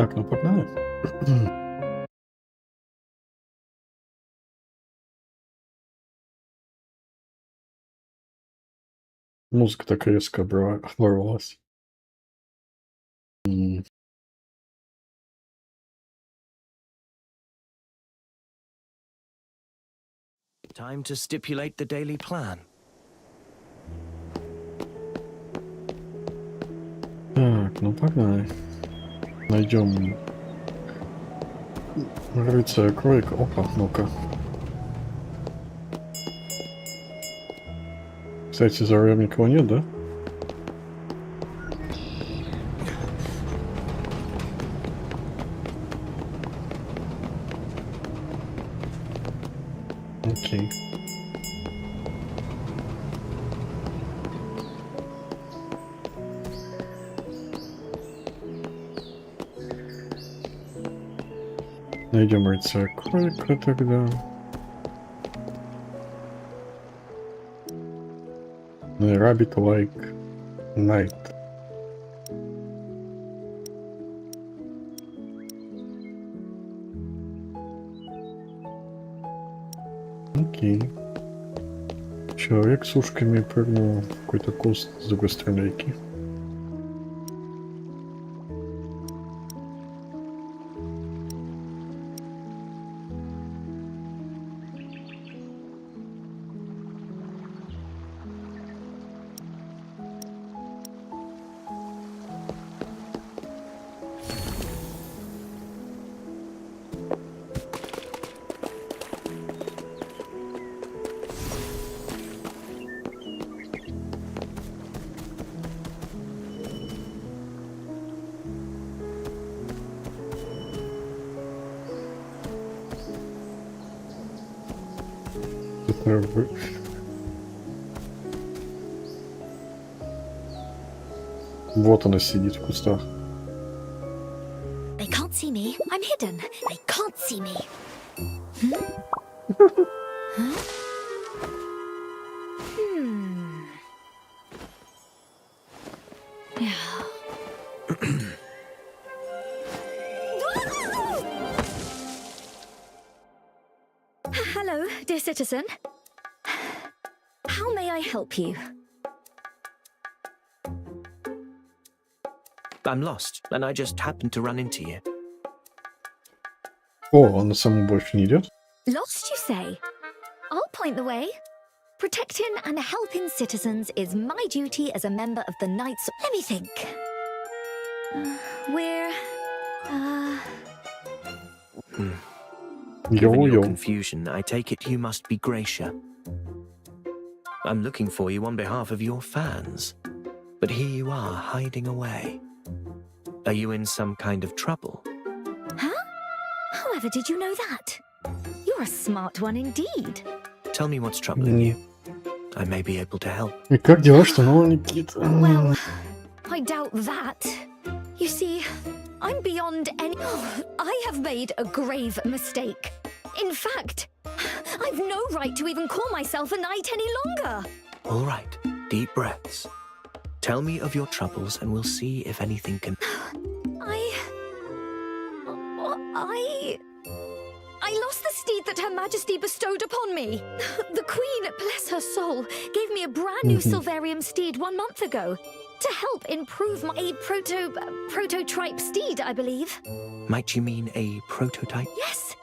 Так, ну погнали. Музыка так резко оборвалась. М, Time to stipulate the daily plan. Так, ну погнали. Найдем рыцаря кролика. Опа, ну-ка. Кстати, за рулем никого нет, да? Окей. Найдем рыцаря кролика тогда. Ну и Rabbit like Night. Окей. Человек с ушками прыгнул в какой-то куст с другой стороны реки. Вот она сидит в кустах. They can't see me. I'm hidden. They can't see me. Huh? Hello, dear citizen. How may I help you? I'm lost, and I just happened to run into you. О, она сама больше не идет? Lost, you say? I'll point the way. Protecting and helping citizens is my duty as a member of the Knights. Let me think. We're... Given your Йоу-йоу. confusion, I take it you must be Gracia. I'm looking for you on behalf of your fans. But here you are, hiding away. Are you in some kind of trouble? Huh? However did you know that? You're a smart one indeed. Tell me what's troubling you. I may be able to help. И как дела, что нового, Никита? Well, I doubt that. You see, I'm beyond any... I have made a grave mistake. In fact, I've no right to even call myself a knight any longer. All right, deep breaths. Tell me of your troubles and we'll see if anything can... I lost the steed that Her Majesty bestowed upon me. The Queen, bless her soul, gave me a brand new Silverium steed 1 month ago to help improve my prototype steed, I believe. Might you mean a prototype? Yes,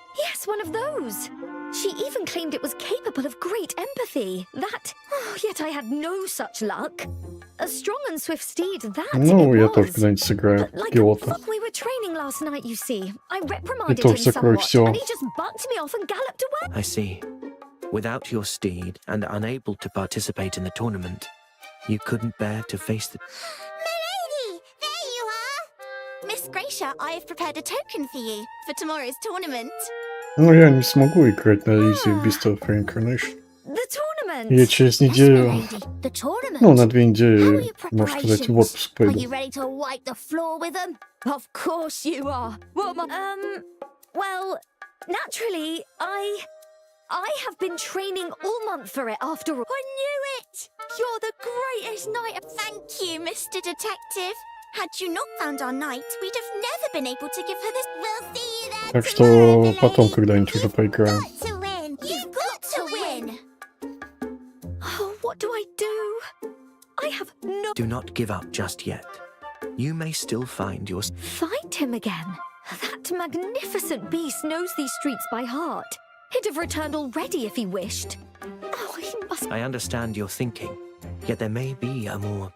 one of those. She even claimed it was capable of great empathy. Yet I had no such luck. A strong and swift steed, that Ну, it я was. тоже когда-нибудь сыграю But like пилота. we were training last night, you see. I reprimanded тоже him закрою somewhat, всё. and he just bucked me off and galloped away. I see. Without your steed and unable to participate in the tournament, you couldn't bear to face the... Milady, there you are! Miss Gracia, I have prepared a token for you for tomorrow's tournament. Ну, я не смогу играть на Easy Beast of Reincarnation. The tournament. Я через Yes, неделю, milady, the tournament. ну, на 2 How are недели, your можно сказать, в preparations? отпуск Are пойду. you ready to wipe the floor with them? Of course you are. Well, naturally, I have been training all month for it after all. I knew it! You're the greatest knight. Thank you, Mr. Detective. Had you not found our night, we'd have never been able to give her this. We'll see you there Так tomorrow, что потом Milady. когда-нибудь уже поиграем. Got to win. You've got to win. Oh, what do I do? I have no... Do not give up just yet. You may still find your... Find him again? That magnificent beast knows these streets by heart. He'd have returned already if he wished. Oh, he must... I understand your thinking, yet there may be a more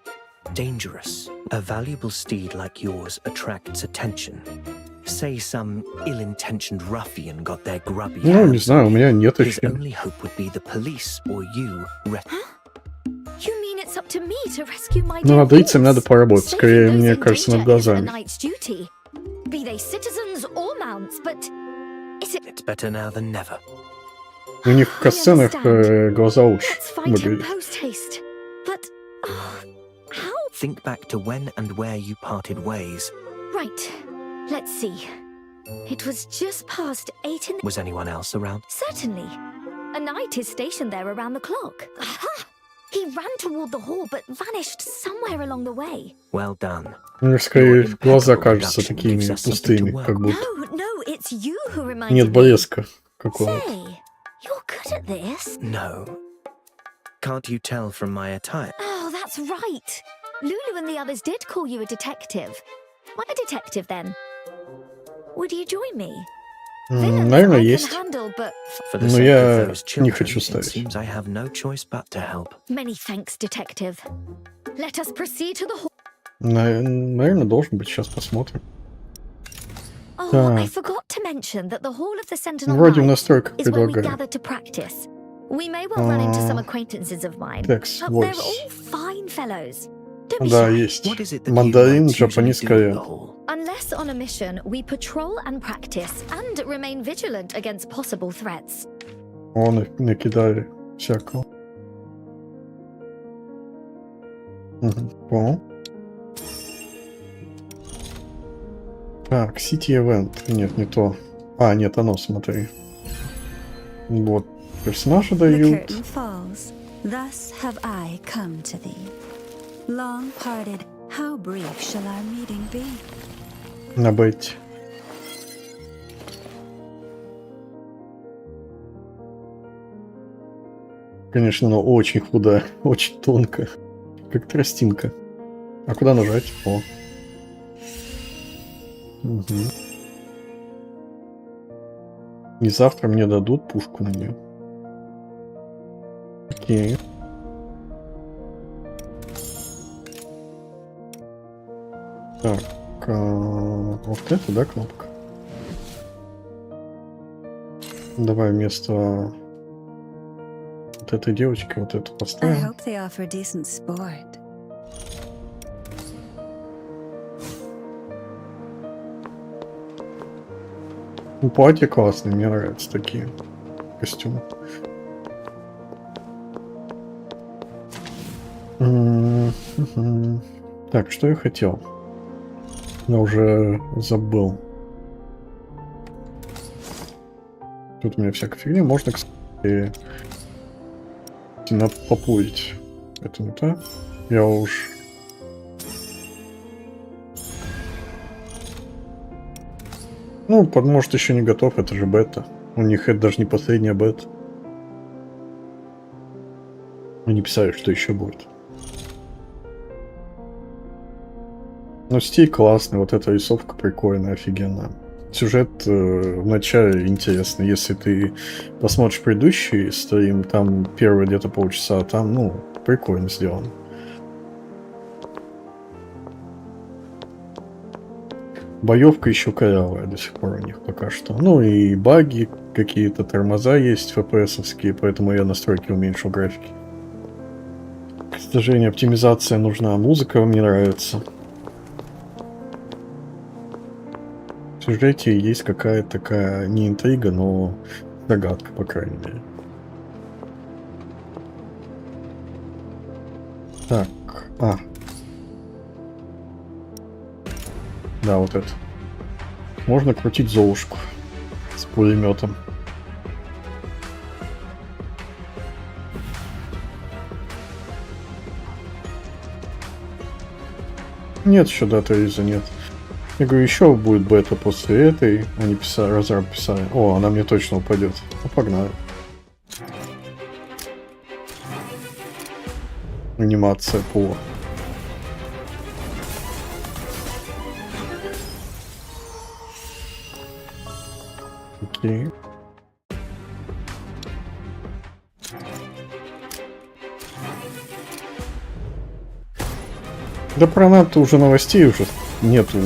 dangerous. A valuable steed like yours attracts attention. Say some ill-intentioned ruffian got their grubby Ну, не hands. знаю, у меня нет His еще. only hope would be the police or you. You mean it's up to me to rescue my Ну, dear над этим надо horse? поработать. Saving Скорее, those мне in кажется, над danger is a глазами. knight's duty. Be they citizens or mounts, but is it... It's better now than never. У них в касценах глаза лучше Let's find him выглядят. post-haste. But... oh, how... Think back to when and where you parted ways. Right. Let's see. It was just past 8 in the... Was anyone else around? Certainly. A knight is stationed there around the clock. Aha! He ran toward the hall, but vanished somewhere along the way. Well done. У них скорее глаза кажутся такими пустыми, как будто. No, it's you who reminded Нет me. блеска какого-то. Say, you're good at this. No. Can't you tell from my attire? Oh, that's right. Lulu and the others did call you a detective. Why a detective, then? Would you join me? Villains Наверное, I can есть. handle, but... For the Но sake я of those не children, хочу it ставить. seems I have no choice but to help. Many thanks, detective. Let us proceed to the hall. Наверное, должен быть. Сейчас посмотрим. Oh, Так. I forgot to mention that the Hall of the Sentinel Вроде в Knights настройках is where we предлагаю. gather to practice. We may well run into some acquaintances of mine. Text, But they're voice. all fine fellows. Don't be Да, shy. есть. What is it that Мандарин, you usually Japanese, do at Korean. the hall? Unless on a mission, we patrol and practice and remain vigilant against possible threats. Вон накидали всякого. Понял. Так, City Event. Нет, не то. А, нет, оно, смотри. Вот. Персонажи The дают. curtain falls. Thus have I come to thee. Long parted, how brief shall our meeting be? На бете. Конечно, она очень худая, очень тонкая. Как тростинка. А куда нажать? О. Угу. И завтра мне дадут пушку на нее. Окей. Так, вот это, да, кнопка? Давай вместо вот этой девочки вот эту I поставим. hope they offer decent sport. Ну, платье классное, мне нравятся такие костюмы. Мгм. Так, что я хотел? Я уже забыл. Тут у меня всякая фигня. Можно, кстати, поплыть. Это не то. Я уж... Ну, может, еще не готов, это же бета. У них это даже не последняя бета. Они писали, что еще будет. Ну, стиль классный, вот эта рисовка прикольная, офигенная. Сюжет в начале интересный. Если ты посмотришь предыдущий стрим, там первые где-то полчаса, там, ну, прикольно сделано. Боевка еще корявая до сих пор у них пока что. Ну и баги, какие-то тормоза есть FPS-овские, поэтому я настройки уменьшил графики. К сожалению, оптимизация нужна. Музыка мне нравится. В сюжете есть какая-то такая, не интрига, но загадка, по крайней мере. Так, да, вот это. Можно крутить Золушку с пулеметом. Нет, еще даты релиза нет. Я говорю, еще будет бета после этой. Они писали, разраб писали. О, она мне точно упадет. Ну, погнали. Анимация по. Окей. Да про НАТО уже новостей уже нету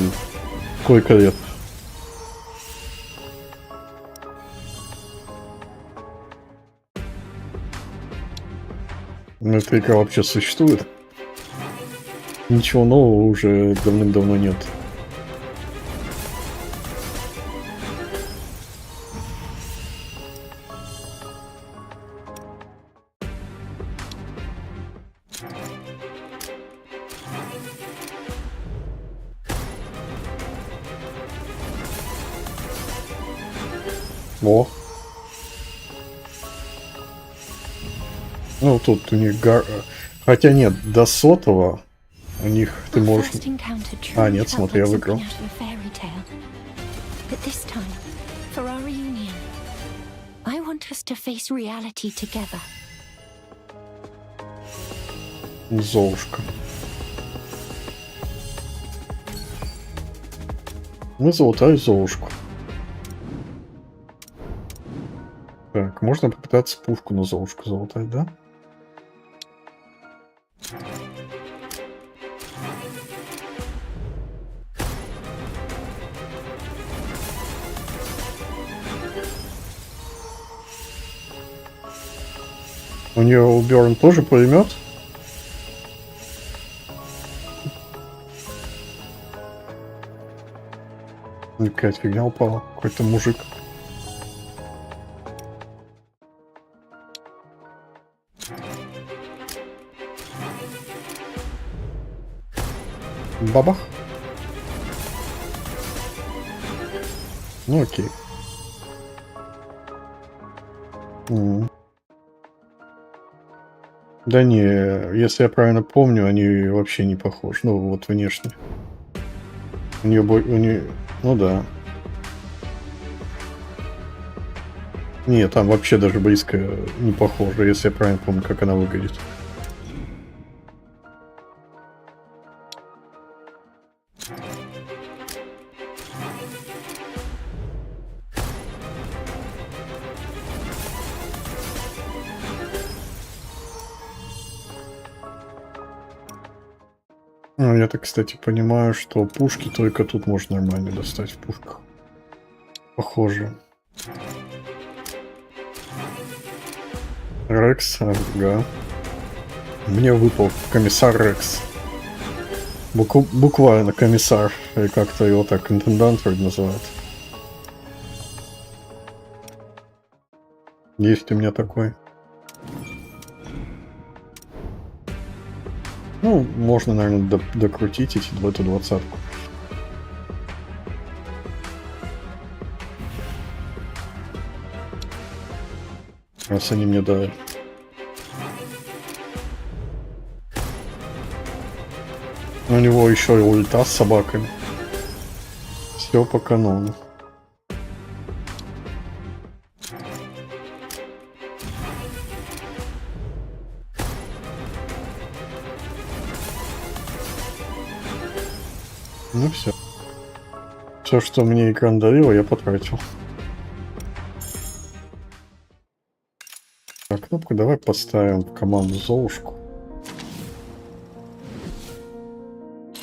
сколько лет. Ну, эта игра вообще существует. Ничего нового уже давным-давно нет. О. Ну, тут у них Хотя нет, до сотого у них ты можешь... А, нет, смотри, я выиграл. Золушка. Мы золотая Золушку. Так, можно попытаться пушку на Золушку золотать, да? У нее у Бёрн тоже пулемет? Какая фигня упала. Какой-то мужик. Бабах. Ну окей. Да не, если я правильно помню, они вообще не похожи. Ну вот внешне. У нее... Ну да. Не, там вообще даже близко не похоже, если я правильно помню, как она выглядит. Ну, я так, кстати, понимаю, что пушки только тут можно нормально достать в пушках. Похоже. Рекс, ага. Мне выпал комиссар Рекс. Буквально комиссар. Или как-то его так интендант вроде называют. Есть у меня такой. Ну, можно, наверное, докрутить в эту 20-ку. Раз они мне дали. У него еще и ульта с собаками. Все по канону. Ну все. Все, что мне экран дарил, я потратил. Так, кнопку давай поставим в команду Золушку.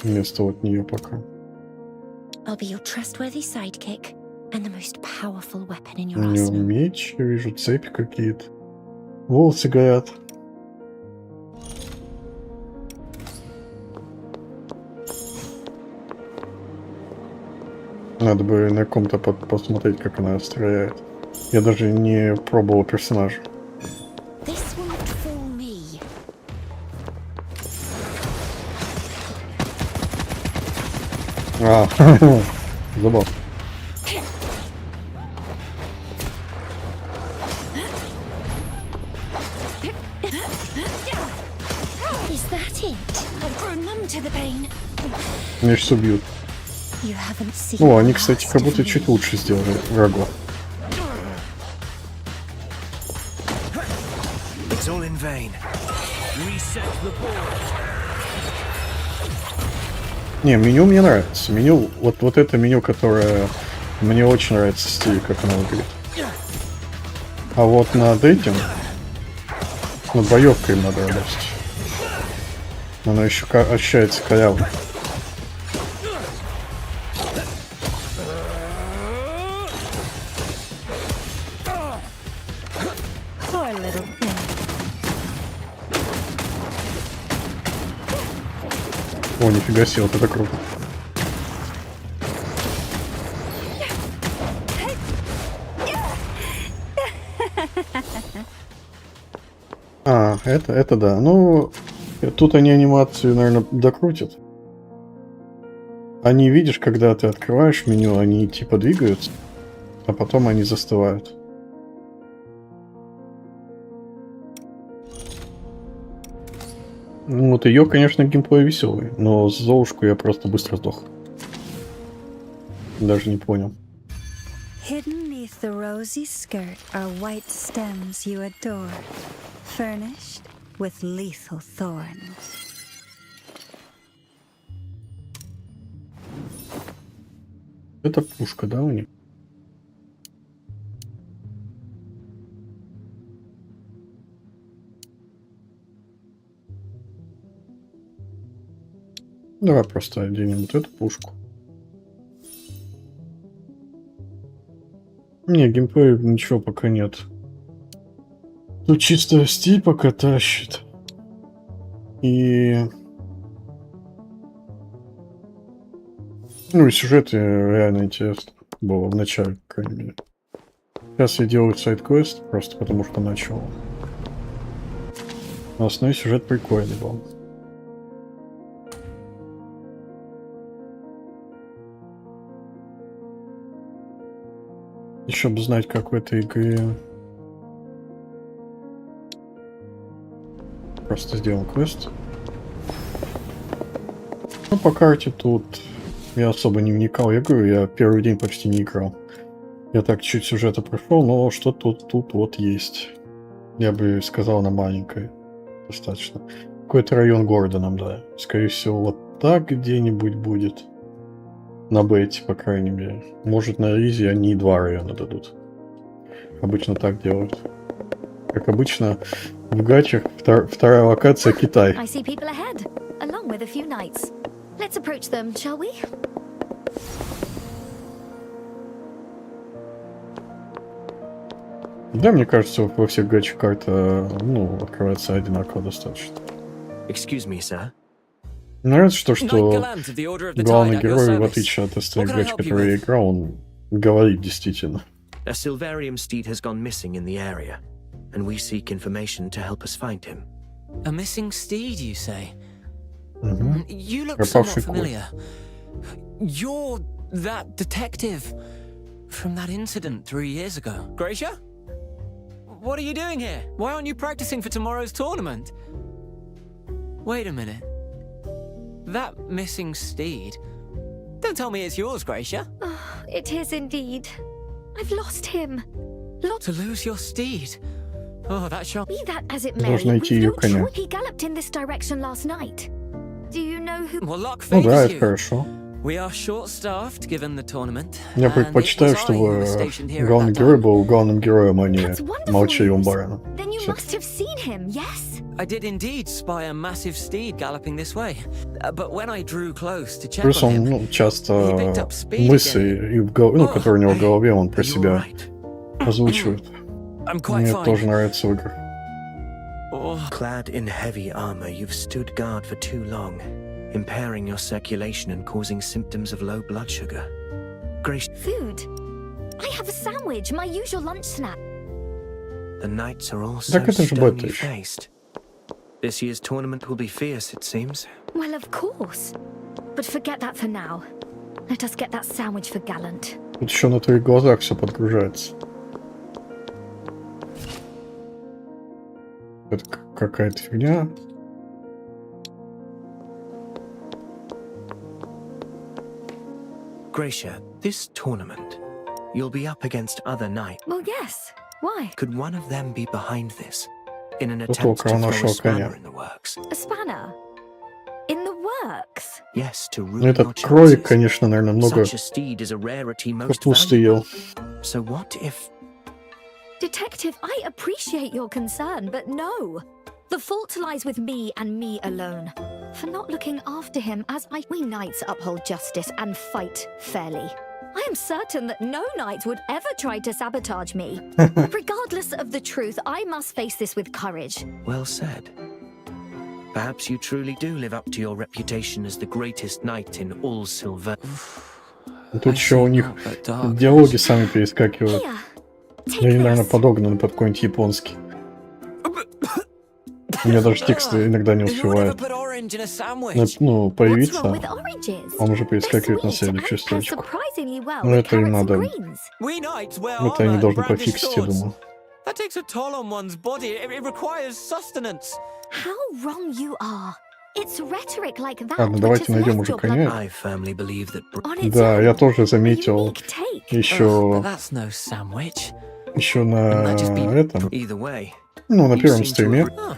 Вместо вот нее пока. У него меч, я вижу, цепи какие-то. Волосы горят. Надо бы на ком-то посмотреть, как она стреляет. Я даже не пробовал персонажа. А, забыл. Is that it? I've grown numb to the pain. Меня сейчас убьют. You haven't seen Ну, они, the кстати, last как of будто me. чуть лучше сделали врагов. It's all in vain. Reset the board. Не, меню мне нравится. Меню, вот это меню, которое мне очень нравится стиль, как оно выглядит. А вот над этим, над боевкой им надо работать. Оно еще ощущается коряво. Poor little thing. О, нифига себе, вот это круто. А, это да. Ну, тут они анимацию, наверное, докрутят. Они, видишь, когда ты открываешь меню, они типа двигаются, а потом они застывают. Ну, вот ее, конечно, геймплей веселый, но Золушку я просто быстро сдох. Даже не понял. Hidden neath the rosy skirt are white stems you adore, furnished with lethal thorns. Это пушка, да, у них? Давай просто оденем вот эту пушку. Не, геймплея ничего пока нет. Тут чисто стиль пока тащит. И... Ну и сюжет реально интересно было в начале, по крайней мере. Сейчас я делаю сайд-квест, просто потому что начал. Но основной сюжет прикольный был. Еще бы знать, как в этой игре. Просто сделал квест. Ну, по карте тут я особо не вникал. Я говорю, я первый день почти не играл. Я так чуть сюжета прошел, но что тут вот есть. Я бы сказал, на маленькой достаточно. Какой-то район города нам, да. Скорее всего, вот так где-нибудь будет. На Бете, по крайней мере. Может, на Ризе они и 2 района дадут. Обычно так делают. Как обычно, в гачах вторая локация Китай. I see people ahead, along with a few knights. Let's approach them, shall we? Да, мне кажется, во всех гачах карта, ну, открывается одинаково достаточно. Excuse me, sir. Нравится то, Knight что Gallant of the Order of the главный Tide at your герой, в service. отличие от остальных What can I гач, help you которые я with? играл, он говорит действительно. A Silverium steed has gone missing in the area, and we seek information to help us find him. A missing steed, you say? Мгм. You look Пропавший somewhat конь. familiar. You're that detective from that incident 3 years ago. Gracia? What are you doing here? Why aren't you practicing for tomorrow's tournament? Wait a minute. That missing steed? Don't tell me it's yours, Gracia. It is indeed. I've lost him. To lose your steed? Oh, that shock. Be that as it may, Нужно найти we've её no коня. choice. He galloped in this direction last night. Do you know who? Well, luck Ну да, favors это you. хорошо. We are short-staffed given the tournament. Я and it предпочитаю, was I who чтобы was stationed here at главный that герой time. был главным героем, а не That's wonderful молчаливым news. бараном. Then you Всё. must have seen him, yes? I did indeed spy a massive steed galloping this way, but when I drew close to check Плюс on он, him, ну, часто he picked up speed мысли, и ну, Oh, которые у него в hey, голове, он Are про you себя alright? озвучивает. I'm quite Мне fine. тоже нравится в играх. Oh, Clad in heavy armor, you've stood guard for too long, impairing your circulation and causing symptoms of low blood sugar. Grace, Food. I have a sandwich, my usual lunch snack. the knights are all so Так это же Бета ещё. stony-faced. This year's tournament will be fierce, it seems. Well, of course. But forget that for now. Let us get that sandwich for Gallant. Тут еще на твоих глазах все подгружается. Это какая-то фигня. Gracia, this tournament, you'll be up against other knights. Well, yes. Why? Could one of them be behind this? In an Тут attempt to около throw нашего a spanner коня. in the works? A spanner? In the works? Yes, to ruin Ну, your этот кролик, chances. конечно, наверное, много Such a steed is a rarity most капусты ел. valuable. So what if... Detective, I appreciate your concern, but no. The fault lies with me and me alone. For not looking after him as we knights uphold justice and fight fairly. I am certain that no knight would ever try to sabotage me. Regardless of the truth, I must face this with courage. Well said. Perhaps you truly do live up to your reputation as the greatest knight in all Silver. Тут еще у них диалоги сами перескакивают. Here, take Они, наверное, this. подогнаны под какой-нибудь японский. У меня даже тексты иногда не Who would ever успевают. put orange in a Ну, sandwich? ну, What's появиться, wrong with oranges? он уже They're перескакивает на sweet следующую and pair строчку. surprisingly well Ну, with это им carrots and надо. greens. We knights wear Это они armor and должны brandish пофиксить, я swords. думаю. That takes a toll on one's body. It requires sustenance. How wrong you are. It's rhetoric like that Ладно, which давайте has найдем left уже your blood коня. I firmly believe that... on its Да, я own. тоже A заметил unique take. Ugh, еще but that's no sandwich. на might just be- этом, Either way, ну, на you первом seem to стриме. have... Huh.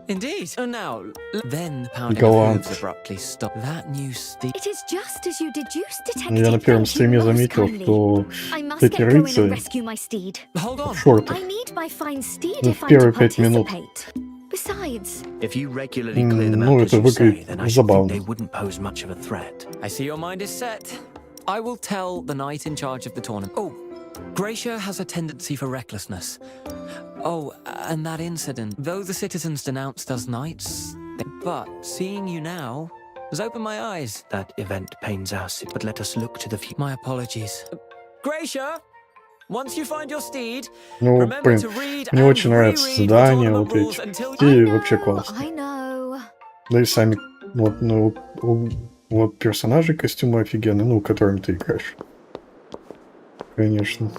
Indeed. And now, then the pounding Gallant. of hooves abruptly stopped. That new steed. It is just as you deduced, detective. Я на первом Thank you стриме most заметил, kindly. что I must эти get going and рыцари rescue my steed. Hold on. в шортах. I need my fine steed Ну, if в I'm to первые 5 минут. participate. Besides, If you regularly clear them Ну, out, это as you say, выглядит then I should think забавно. they wouldn't pose much of a threat. I see your mind is set. I will tell the knight in charge of the tournament. Oh, Gracia has a tendency for recklessness. Oh, and that incident. Though the citizens denounced us knights, but seeing you now has opened my eyes. That event pains us, but let us look to the future. My apologies. Gracia, once you find your steed, Ну, remember блин, to read мне and очень нравятся reread the задания tournament вот rules эти. until И I вообще know, классно. I know. Да и сами, вот, ну, вот персонажи костюмы офигенные, ну, которым ты играешь. Конечно.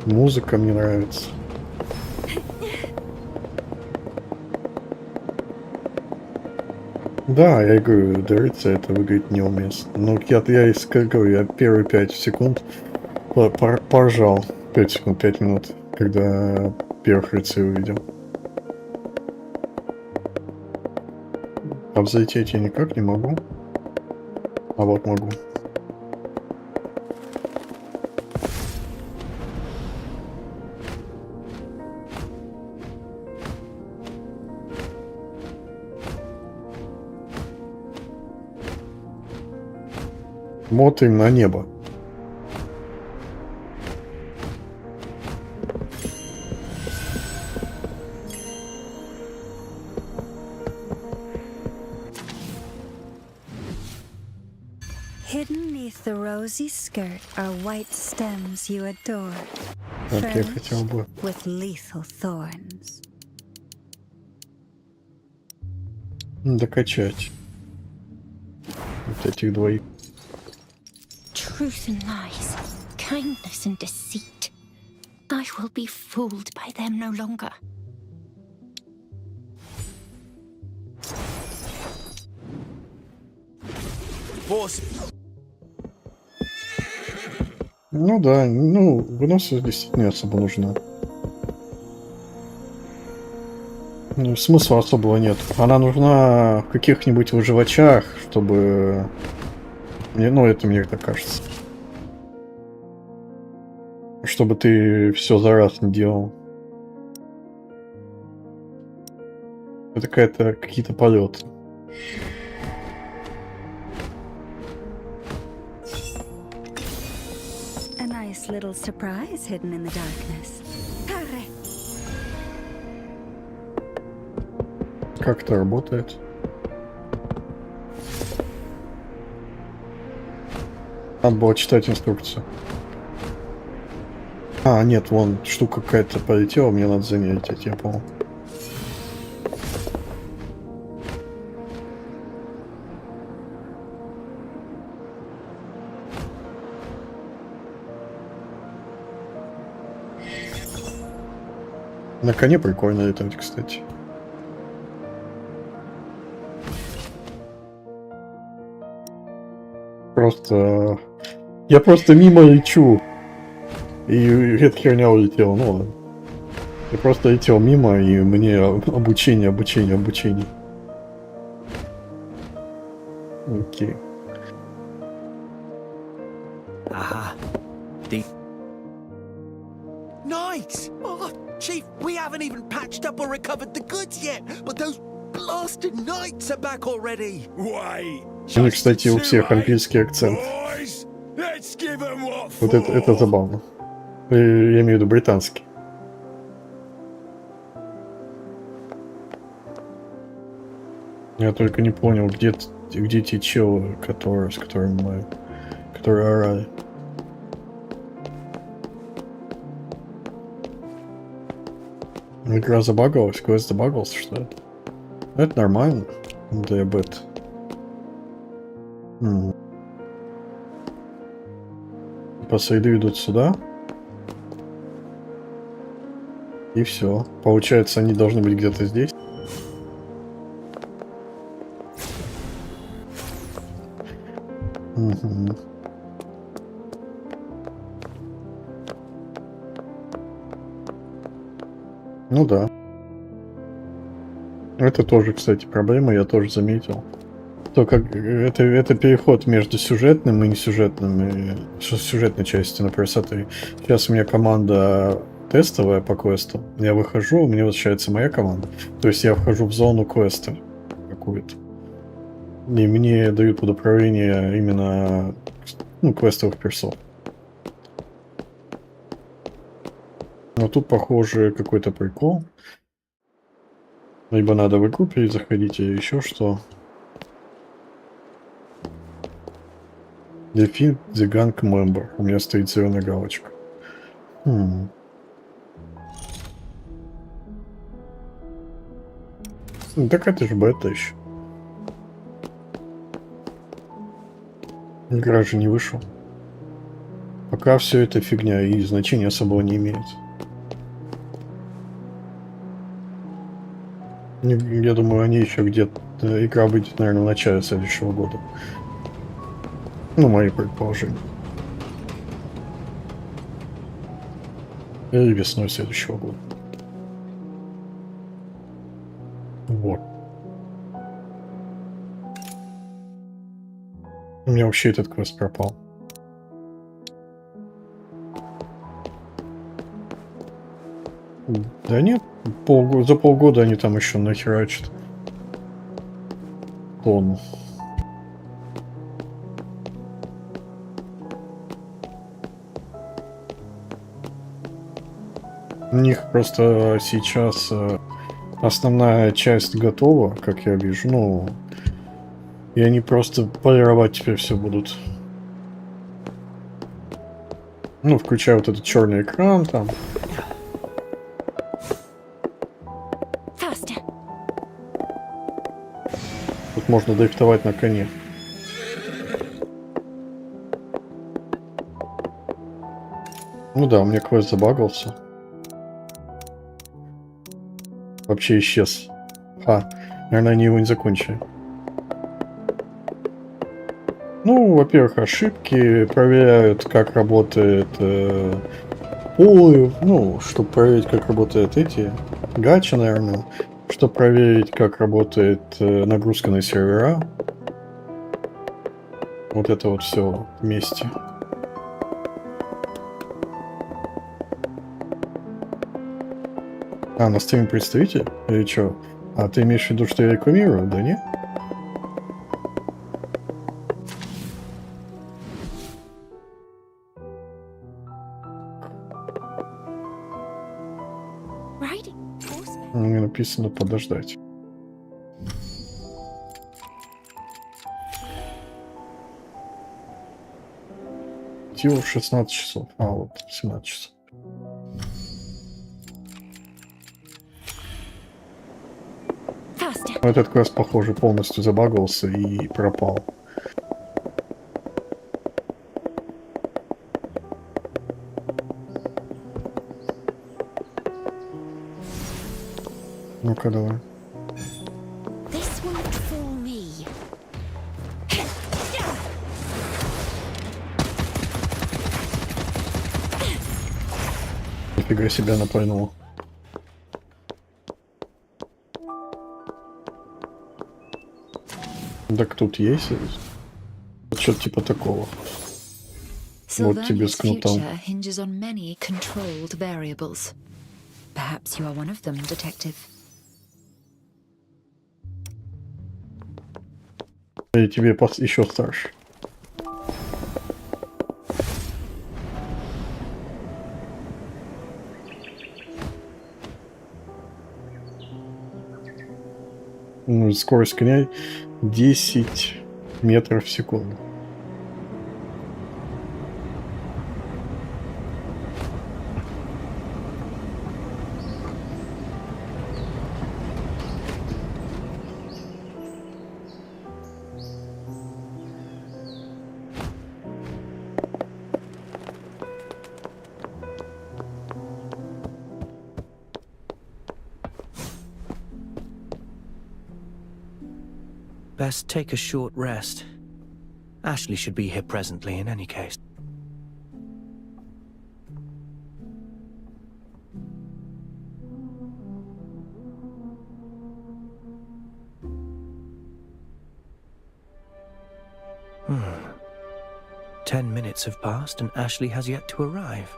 Музыка мне нравится. Да, я говорю, дрыться это выглядит неуместно. Ну, я говорю, я первые 5 секунд поржал. 5 секунд, 5 минут, когда первых рыцарей увидел. А взлететь я никак не могу. А вот могу. Смотрим на небо. Hidden neath the rosy skirt are white stems you adore, Так, я хотел бы. with lethal thorns. Докачать. Вот этих двоих. Truth and lies, kindness and deceit. I will be fooled by them no longer. Ну да, ну, выносливость действительно не особо нужна. Ну, смысла особого нет. Она нужна в каких-нибудь выживачах, чтобы... Ну, это мне так кажется. Чтобы ты все за раз не делал. Это какие-то полеты. A nice little surprise hidden in the darkness. Hurry. Как это работает? Надо было читать инструкцию. А, нет, вон штука какая-то полетела, мне надо заметить, я понял. На коне прикольно летать, кстати. Я просто мимо лечу. И эта херня улетела, ну ладно. Я просто летел мимо, и мне обучение. Окей. Aha. Nice! Oh, Chief, we haven't even patched up or recovered the goods yet, but those blasted knights are back already. Wait. У них, кстати, у всех английский акцент. Boys, let's give 'em what Вот это for. забавно. Я имею в виду британский. Я только не понял, где те челы, с которыми мы... которые орали. Игра забагалась, квест забагался, что ли? Это нормально для бета. Последы ведут сюда. И все. Получается, они должны быть где-то здесь. Угу. Ну да. Это тоже, кстати, проблема, я тоже заметил. То как это переход между сюжетным и несюжетным, сюжетной частью, например, смотри. Сейчас у меня команда тестовая по квесту. Я выхожу, мне возвращается моя команда. То есть я вхожу в зону квеста какую-то. И мне дают под управление именно квестовых персон. Но тут, похоже, какой-то прикол. Либо надо в игру перезаходить, или еще что. Defeat the gang member. У меня стоит зеленая галочка. Так это же бета еще. Игра же не вышел. Пока все это фигня и значения особого не имеет. Я думаю, они еще где-то... Игра выйдет, наверное, в начале следующего года. Ну, мои предположения. Или весной следующего года. Вот. У меня вообще этот квест пропал. Да нет, за полгода они там еще нахерачат. Тонну. У них просто сейчас основная часть готова, как я вижу. Ну, и они просто полировать теперь все будут. Ну, включая вот этот черный экран там. Тут можно дрифтовать на коне. Ну да, у меня квест забагался. Вообще исчез. Наверное, они его не закончили. Ну, во-первых, ошибки. Проверяют, как работает пулы. Ну, чтобы проверить, как работают эти гачи, наверное. Чтобы проверить, как работает нагрузка на сервера. Вот это вот все вместе. На стриме представитель? Или что? А ты имеешь в виду, что я рекламирую, да не? Мне написано подождать. Тило 16 часов. Вот, 17 часов. Этот квест, похоже, полностью забагался и пропал. Ну-ка, давай. Нифига себе напойнуло. Так тут есть что-то типа такого. Вот тебе с Sylvania's кнутом. future hinges on many controlled variables. Perhaps you are one of them, Detective. И тебе еще старше. Ну, скорость коня 10 метров в секунду. Best take a short rest. Ashley should be here presently in any case. Hmm. 10 minutes have passed and Ashley has yet to arrive.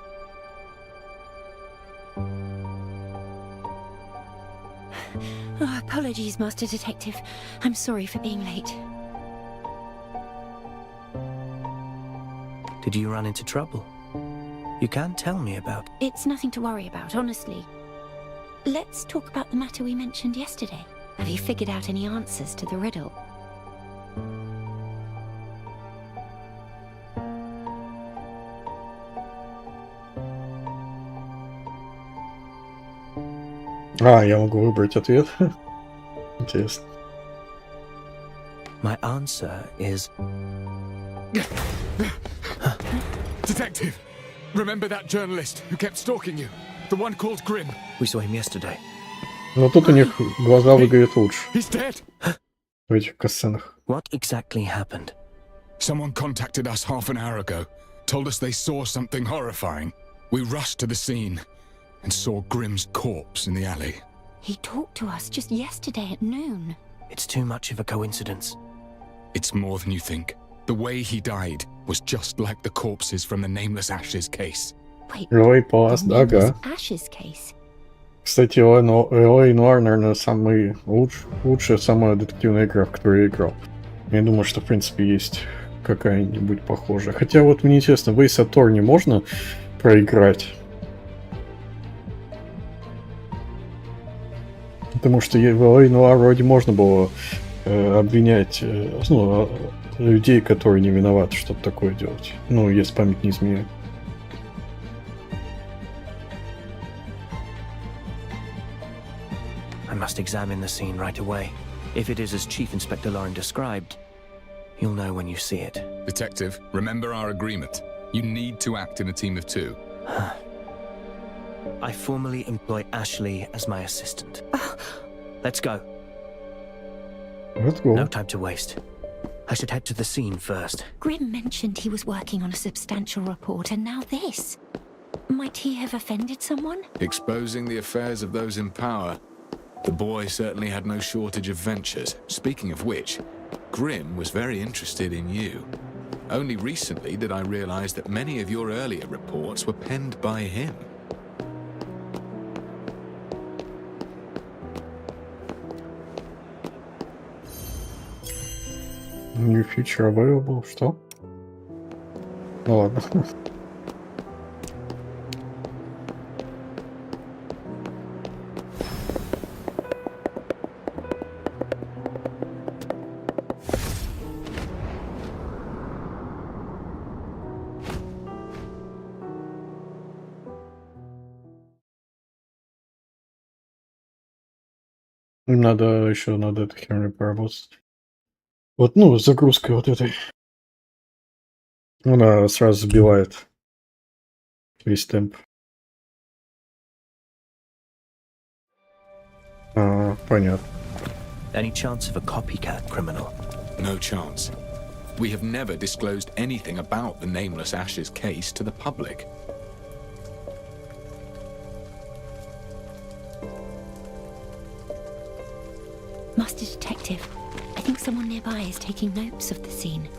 Oh, apologies, Master Detective. I'm sorry for being late. Did you run into trouble? You can tell me about it. It's nothing to worry about, honestly. Let's talk about the matter we mentioned yesterday. Have you figured out any answers to the riddle? Я могу выбрать ответ. Интересно. My answer is... Detective, remember that journalist who kept stalking you? The one called Grimm? We saw him yesterday. Но тут у них глаза выглядят лучше He's dead. в этих касценах. What exactly happened? Someone contacted us half an hour ago, told us they saw something horrifying. We rushed to the scene and saw Grimm's corpse in the alley. He talked to us just yesterday at noon. It's too much of a coincidence. It's more than you think. The way he died was just like the corpses from the Nameless Ashes case. Wait, Ой, пас, the ага. Ashes case. Кстати, L.A. Noire, наверное, самый лучшая, самая детективная игра, в которую я играл. Я думаю, что, в принципе, есть какая-нибудь похожая. Хотя вот мне интересно, в Ace Attorney можно проиграть? Потому что в L.A. Noire вроде можно было обвинять людей, которые не виноваты, чтобы такое делать. Ну, если память не изменяет. I must examine the scene right away. If it is as Chief Inspector Lauren described, you'll know when you see it. Detective, remember our agreement. You need to act in a team of two. I formally employ Ashley as my assistant. Let's go. Let's go. No time to waste. I should head to the scene first. Grimm mentioned he was working on a substantial report, and now this. Might he have offended someone? Exposing the affairs of those in power. The boy certainly had no shortage of ventures. Speaking of which, Grimm was very interested in you. Only recently did I realize that many of your earlier reports were penned by him. New feature available. Что? Ну ладно. Надо еще над этой херней поработать. Вот, ну, с загрузкой вот этой. Она сразу сбивает весь темп. Понятно. Any chance of a copycat criminal? No chance. We have never disclosed anything about the Nameless Ashes case to the public. Master Detective. I think someone nearby is taking notes of the scene.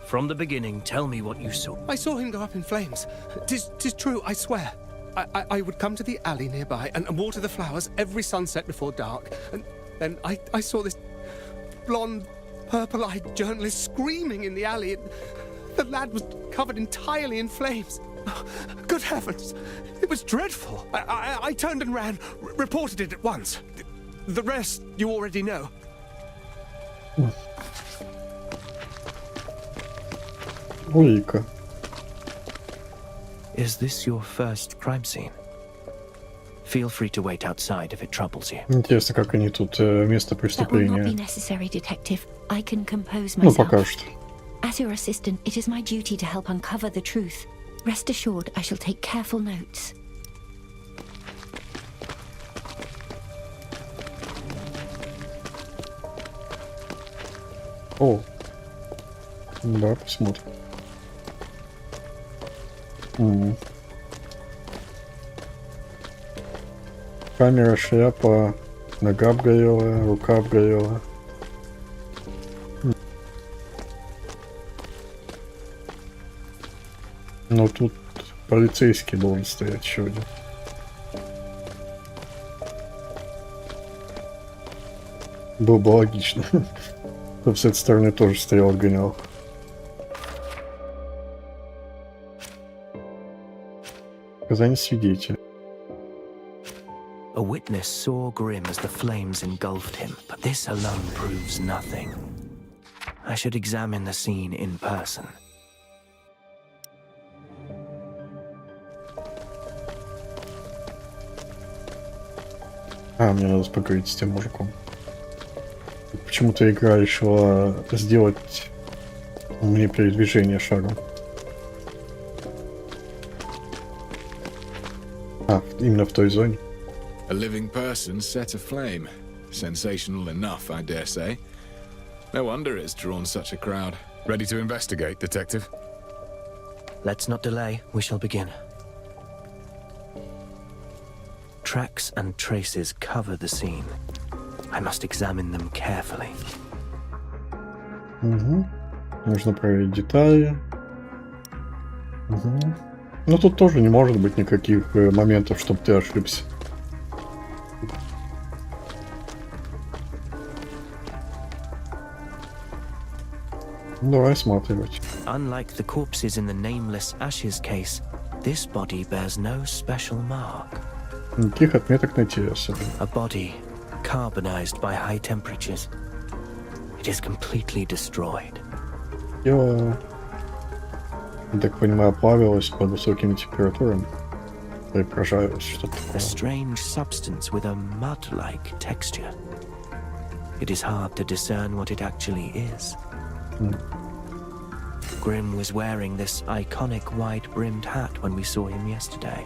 From the beginning, tell me what you saw. I saw him go up in flames. Tis true, I swear. I would come to the alley nearby and water the flowers every sunset before dark. And then I saw this blonde, purple-eyed journalist screaming in the alley. The lad was covered entirely in flames. Good heavens! It was dreadful. I turned and ran, reported it at once. The rest you already know. Улика. Is this your first crime scene? Feel free to wait outside if it troubles you. Интересно, как они тут место That will not be преступления. necessary, Detective. I can compose Ну, myself. пока что. As your assistant, it is my duty to help uncover the truth. Rest assured, I shall take careful notes. О. Да, посмотрим. Камера, шляпа, нога обгорела, рука обгорела. Но тут полицейский должен стоять еще один. Было бы логично. Чтобы с этой стороны тоже стоял, отгонял. Показания свидетеля. A witness saw Grimm as the flames engulfed him, but this alone proves nothing. I should examine the scene in person. Мне надо поговорить с тем мужиком. Почему-то игра решила сделать мне передвижение шагом. Именно в той зоне. A living person set aflame. Sensational enough, I dare say. No wonder it's drawn such a crowd. Ready to investigate, Detective? Let's not delay, we shall begin. Tracks and traces cover the scene. I must examine them carefully. Нужно проверить детали. Но тут тоже не может быть никаких моментов, чтобы ты ошибся. Давай осматривать. Unlike the corpses in the nameless ashes case, this body bears no special mark. Никаких отметок на теле особенно. A body carbonized by high temperatures. It is completely destroyed. Тело, я так понимаю, плавилось под высокими температурами. И прожарилось что-то A такое. strange substance with a mud-like texture. It is hard to discern what it actually is. Grimm was wearing this iconic wide-brimmed hat when we saw him yesterday.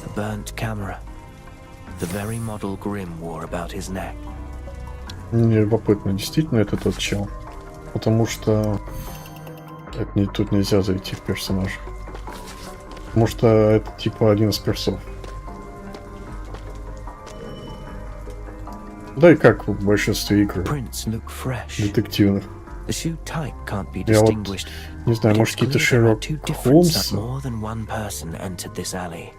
A burnt camera. The very model Grimm wore about his neck. Мне любопытно, действительно это тот чел? Потому что тут нельзя зайти в персонаж. Потому что это типа один из персов. Да и как в большинстве игр Prints look fresh. детективных. The shoe type can't be Я вот distinguished. не знаю, But может it's какие-то clear there are Шерлок two different that Холмсы? more than one person entered this alley.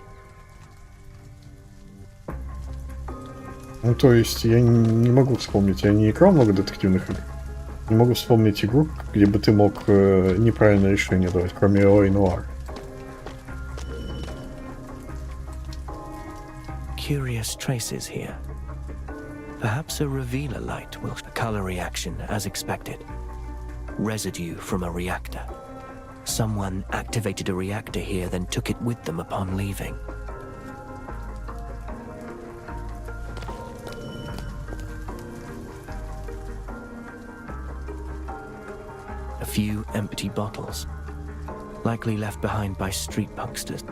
Ну то есть я не могу вспомнить, я не играл много детективных игр. Не могу вспомнить игру, где бы ты мог неправильное решение давать, кроме L.A. Noire. Curious traces here. Perhaps a revealer light will show a color reaction as expected. Residue from a reactor. Someone activated a reactor here, then took it with them upon leaving. A few empty bottles, likely left behind by street punksters.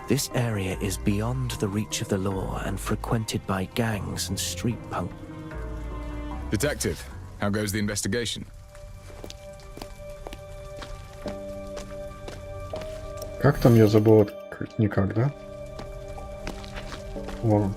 This area is beyond the reach of the law and frequented by gangs and street punk. Detective, how goes the investigation? Как там я забыл открыть? Никак, да? Вон.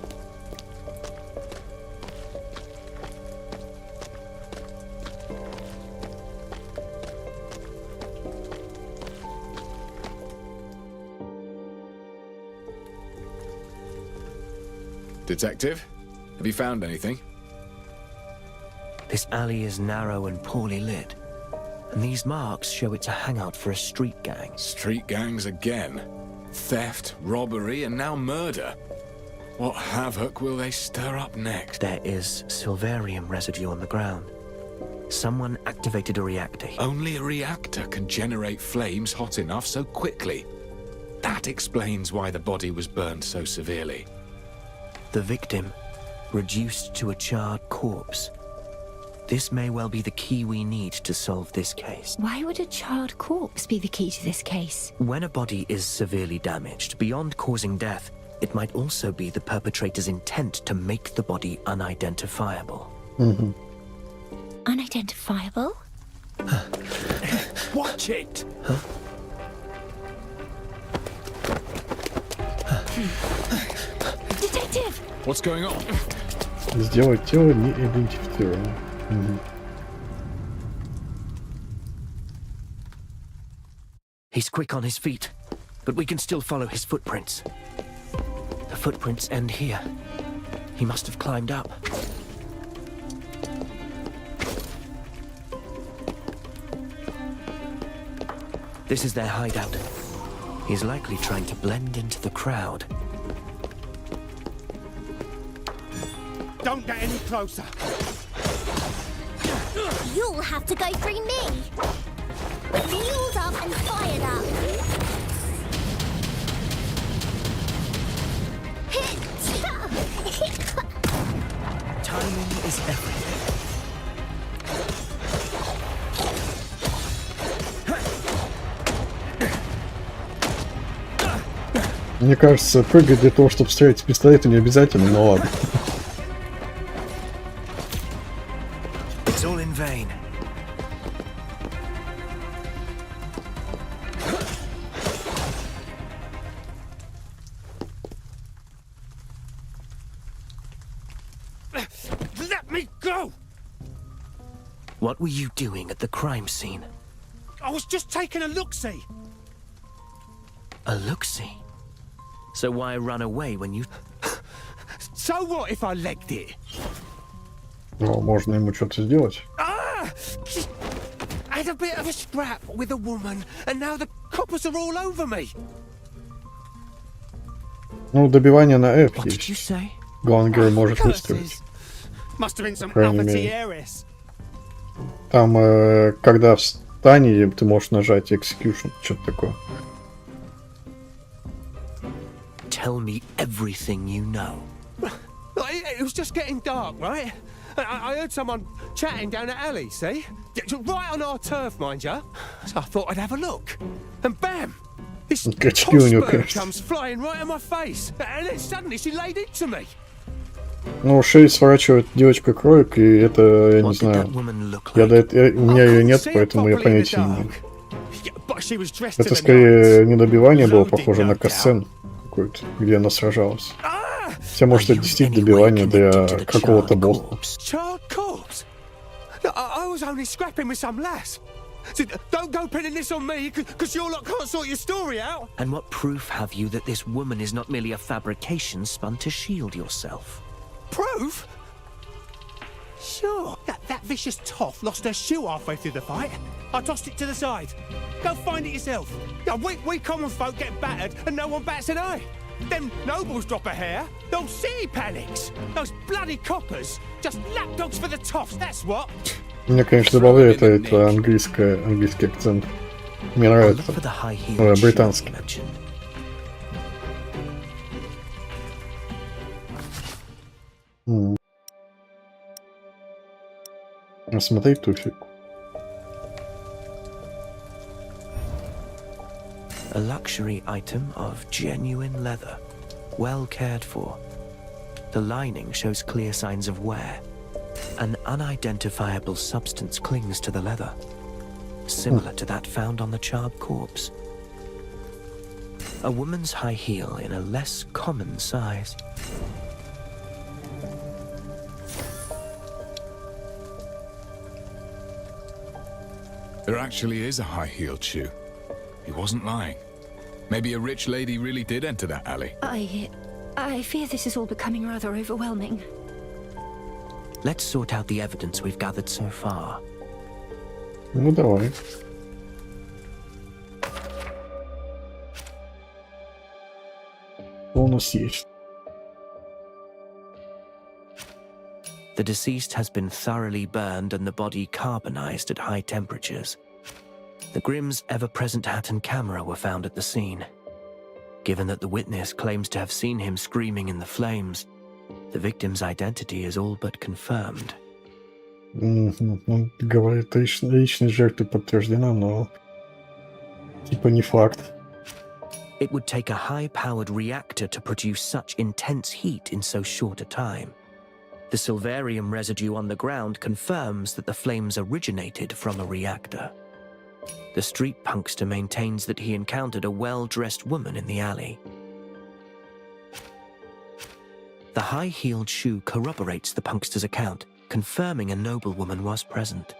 Detective, have you found anything? This alley is narrow and poorly lit, and these marks show it's a hangout for a street gang. Street gangs again. Theft, robbery, and now murder. What havoc will they stir up next? There is silverium residue on the ground. Someone activated a reactor. Only a reactor can generate flames hot enough so quickly. That explains why the body was burned so severely. The victim, reduced to a charred corpse. This may well be the key we need to solve this case. Why would a charred corpse be the key to this case? When a body is severely damaged, beyond causing death, it might also be the perpetrator's intent to make the body unidentifiable. Угу. Unidentifiable? Watch it! Detective! What's going on? Сделать тело неидентифицированным. Угу. He's quick on his feet, but we can still follow his footprints. The footprints end here. He must have climbed up. This is their hideout. He's likely trying to blend into the crowd. Don't get any closer. You'll have to go through me. Fueled up and fired up. Timing is everything. Мне кажется, прыгать для того, чтобы стрелять с пистолета, не обязательно, но ладно. It's all in vain. Let me go! What were you doing at the crime scene? I was just taking a look-see. A look-see? So why run away when you... So what if I legged it? Но можно ему что-то сделать. Ah! I had a bit of a scrap with a woman, and now the coppers are all over me. Ну, добивание на F What did you есть. say? Главный герой может выстрелить. Must have been some Крайней uppity мере. heiress. Там, когда в стане, ты можешь нажать Execution, что-то такое. Tell me everything you know. It was just getting dark, right? I heard someone chatting down the alley, see? Right on our turf, mind ya. So I thought I'd have a look. And bam! This Качки у него, bird конечно. comes flying right in my face. And then suddenly she laid into me. Ну, шею сворачивает девочка-кролик, и это, я не What did that знаю. woman look Я like? у меня I ее couldn't нет, see her поэтому я properly in the понятия не имею. dark. Yeah, but she was dressed Это to the скорее nines. не добивание было Loaded, похоже на no касцен какой-то, где она сражалась. Ah! Хотя, может, Are это you действительно in any way добивание для connected to the какого-то charred босса. corpse? Charred corpse? No, I was only scrapping with some lass. So don't go pinning this on me, because you lot can't sort your story out. And what proof have you that this woman is not merely a fabrication spun to shield yourself? Proof? Sure. That vicious toff lost her shoe halfway through the fight. I tossed it to the side. Go find it yourself. Yeah, we common folk get battered and no one bats an eye. Them nobles drop a hair. The whole city panics. Those bloody coppers. Just lapdogs for the toffs, that's what. Мне, конечно, добавляет это английский акцент. Мне I'll look нравится. for the high-heeled shoe Британский. you mentioned. Смотри туфик. A luxury item of genuine leather, well cared for. The lining shows clear signs of wear. An unidentifiable substance clings to the leather, similar to that found on the charred corpse. A woman's high heel in a less common size. There actually is a high-heeled shoe. He wasn't lying. Maybe a rich lady really did enter that alley. I fear this is all becoming rather overwhelming. Let's sort out the evidence we've gathered so far. Ну давай. Что у нас есть? The deceased has been thoroughly burned and the body carbonized at high temperatures. The Grimm's ever-present hat and camera were found at the scene. Given that the witness claims to have seen him screaming in the flames, the victim's identity is all but confirmed. Он говорит, личность жертвы подтверждена, но типа не факт. It would take a high-powered reactor to produce such intense heat in so short a time. The silverium residue on the ground confirms that the flames originated from a reactor. The street punkster maintains that he encountered a well-dressed woman in the alley. The high-heeled shoe corroborates the punkster's account, confirming a noblewoman was present.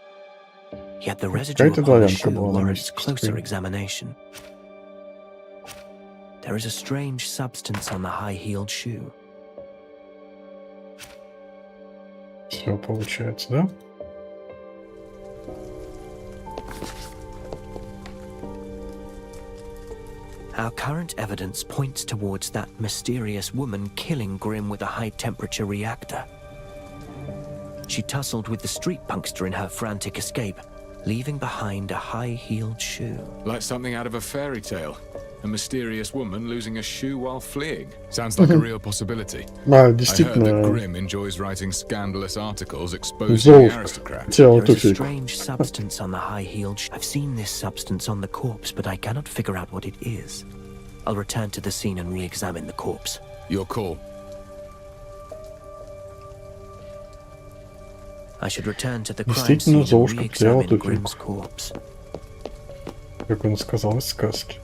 Yet the residue upon the shoe warrants closer examination. There is a strange substance on the high-heeled shoe. Все получается, да? Our current evidence points towards that mysterious woman killing Grimm with a high-temperature reactor. She tussled with the street punkster in her frantic escape, leaving behind a high-heeled shoe. Like something out of a fairy tale. A mysterious woman losing a shoe while fleeing. Sounds like a real possibility. I heard that Grimm enjoys writing scandalous articles exposing the aristocrats. There is a strange substance on the high-heeled shoe. I've seen this substance on the corpse, but I cannot figure out what it is. I'll return to the scene and re-examine the corpse. Your call. I should return to the crime scene and re-examine Grimm's corpse. Как он сказал из сказки.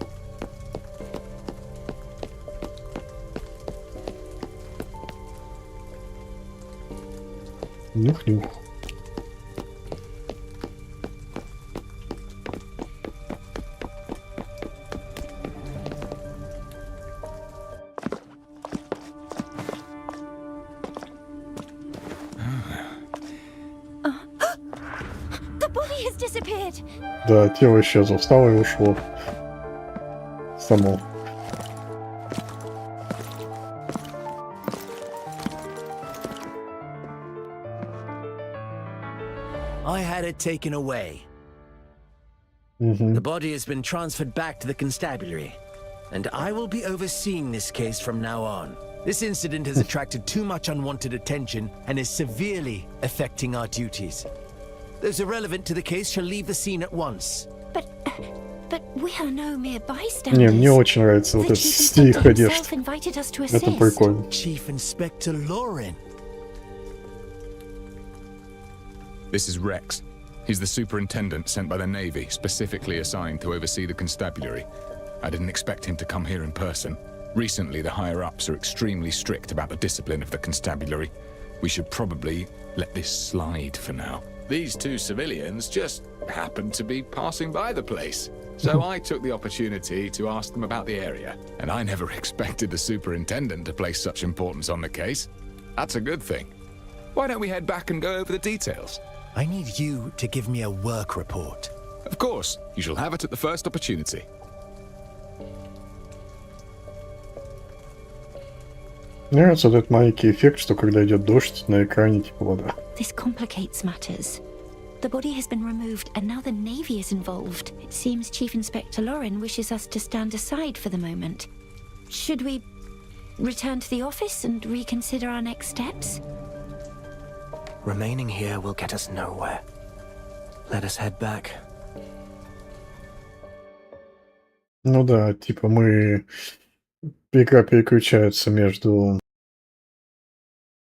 Нюх-нюх. The body has disappeared. Да, тело исчезло, встало и ушло. Само. I had it taken away. The body has been transferred back to the constabulary, and I will be overseeing this case from now on. This incident has attracted too much unwanted attention and is severely affecting our duties. Those irrelevant to the case shall leave the scene at once. But we are no mere bystanders. Не, мне очень нравится вот этот стиль их одежды. Это прикольно. Chief Inspector Lauren. This is Rex. He's the superintendent sent by the Navy, specifically assigned to oversee the constabulary. I didn't expect him to come here in person. Recently, the higher-ups are extremely strict about the discipline of the constabulary. We should probably let this slide for now. These two civilians just happened to be passing by the place. So I took the opportunity to ask them about the area. And I never expected the superintendent to place such importance on the case. That's a good thing. Why don't we head back and go over the details? I need you to give me a work report. Of course. You shall have it at the first opportunity. Мне нравится вот этот маленький эффект, что когда идет дождь, на экране типа вода. This complicates matters. The body has been removed and now the Navy is involved. It seems Chief Inspector Lauren wishes us to stand aside for the moment. Should we return to the office and reconsider our next steps? Remaining here will get us nowhere. Let us head back. Ну да, типа игра переключается между,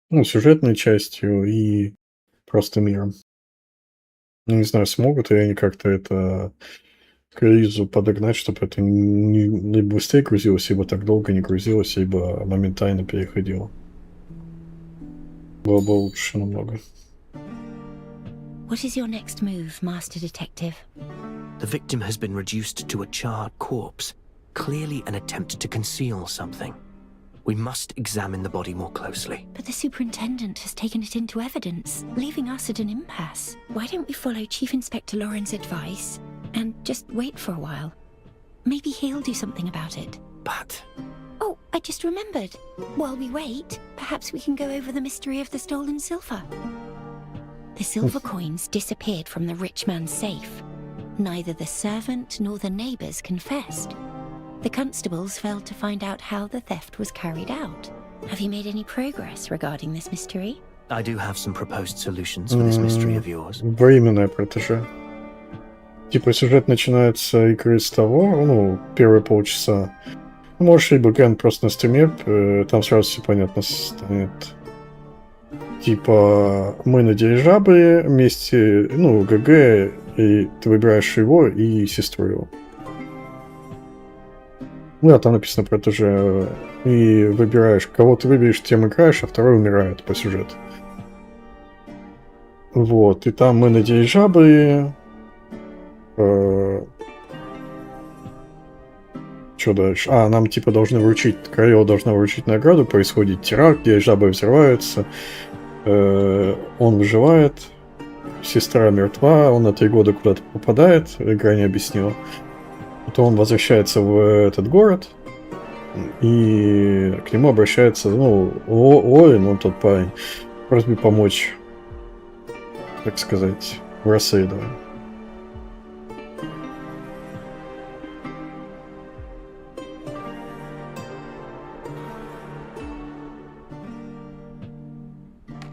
ну, сюжетной частью и просто миром. Ну, не знаю, смогут ли они как-то это к релизу подогнать, чтобы это не быстрее грузилось, либо так долго не грузилось, либо моментально переходило. Было бы лучше намного. What is your next move, Master Detective? The victim has been reduced to a charred corpse, clearly an attempt to conceal something. We must examine the body more closely. But the superintendent has taken it into evidence, leaving us at an impasse. Why don't we follow Chief Inspector Lauren's advice and just wait for a while? Maybe he'll do something about it. But Oh, I just remembered. While we wait, perhaps we can go over the mystery of the stolen silver. The silver coins disappeared from the rich man's safe. Neither the servant nor the neighbors confessed. The constables failed to find out how the theft was carried out. Have you made any progress regarding this mystery? I do have some proposed solutions for this mystery of yours. Временное протеже. Типа сюжет начинается игры с того, ну, первые полчаса. Можешь либо глянуть просто на стриме, там сразу все понятно станет. Типа, мы на дирижабле вместе, ну, ГГ, и ты выбираешь его и сестру его. Ну, там написано протеже. И выбираешь, кого ты выберешь, тем играешь, а второй умирает по сюжету. Вот, и там мы на дирижабле. Что дальше? Нам типа должны вручить, королева должна вручить награду, происходит теракт, дирижабль взрывается, он выживает, сестра мертва, он на 3 года куда-то попадает, игра не объяснила. Потом он возвращается в этот город, и к нему обращается, ну, Лорен, он тот парень, просьбой помочь, так сказать, в расследовании.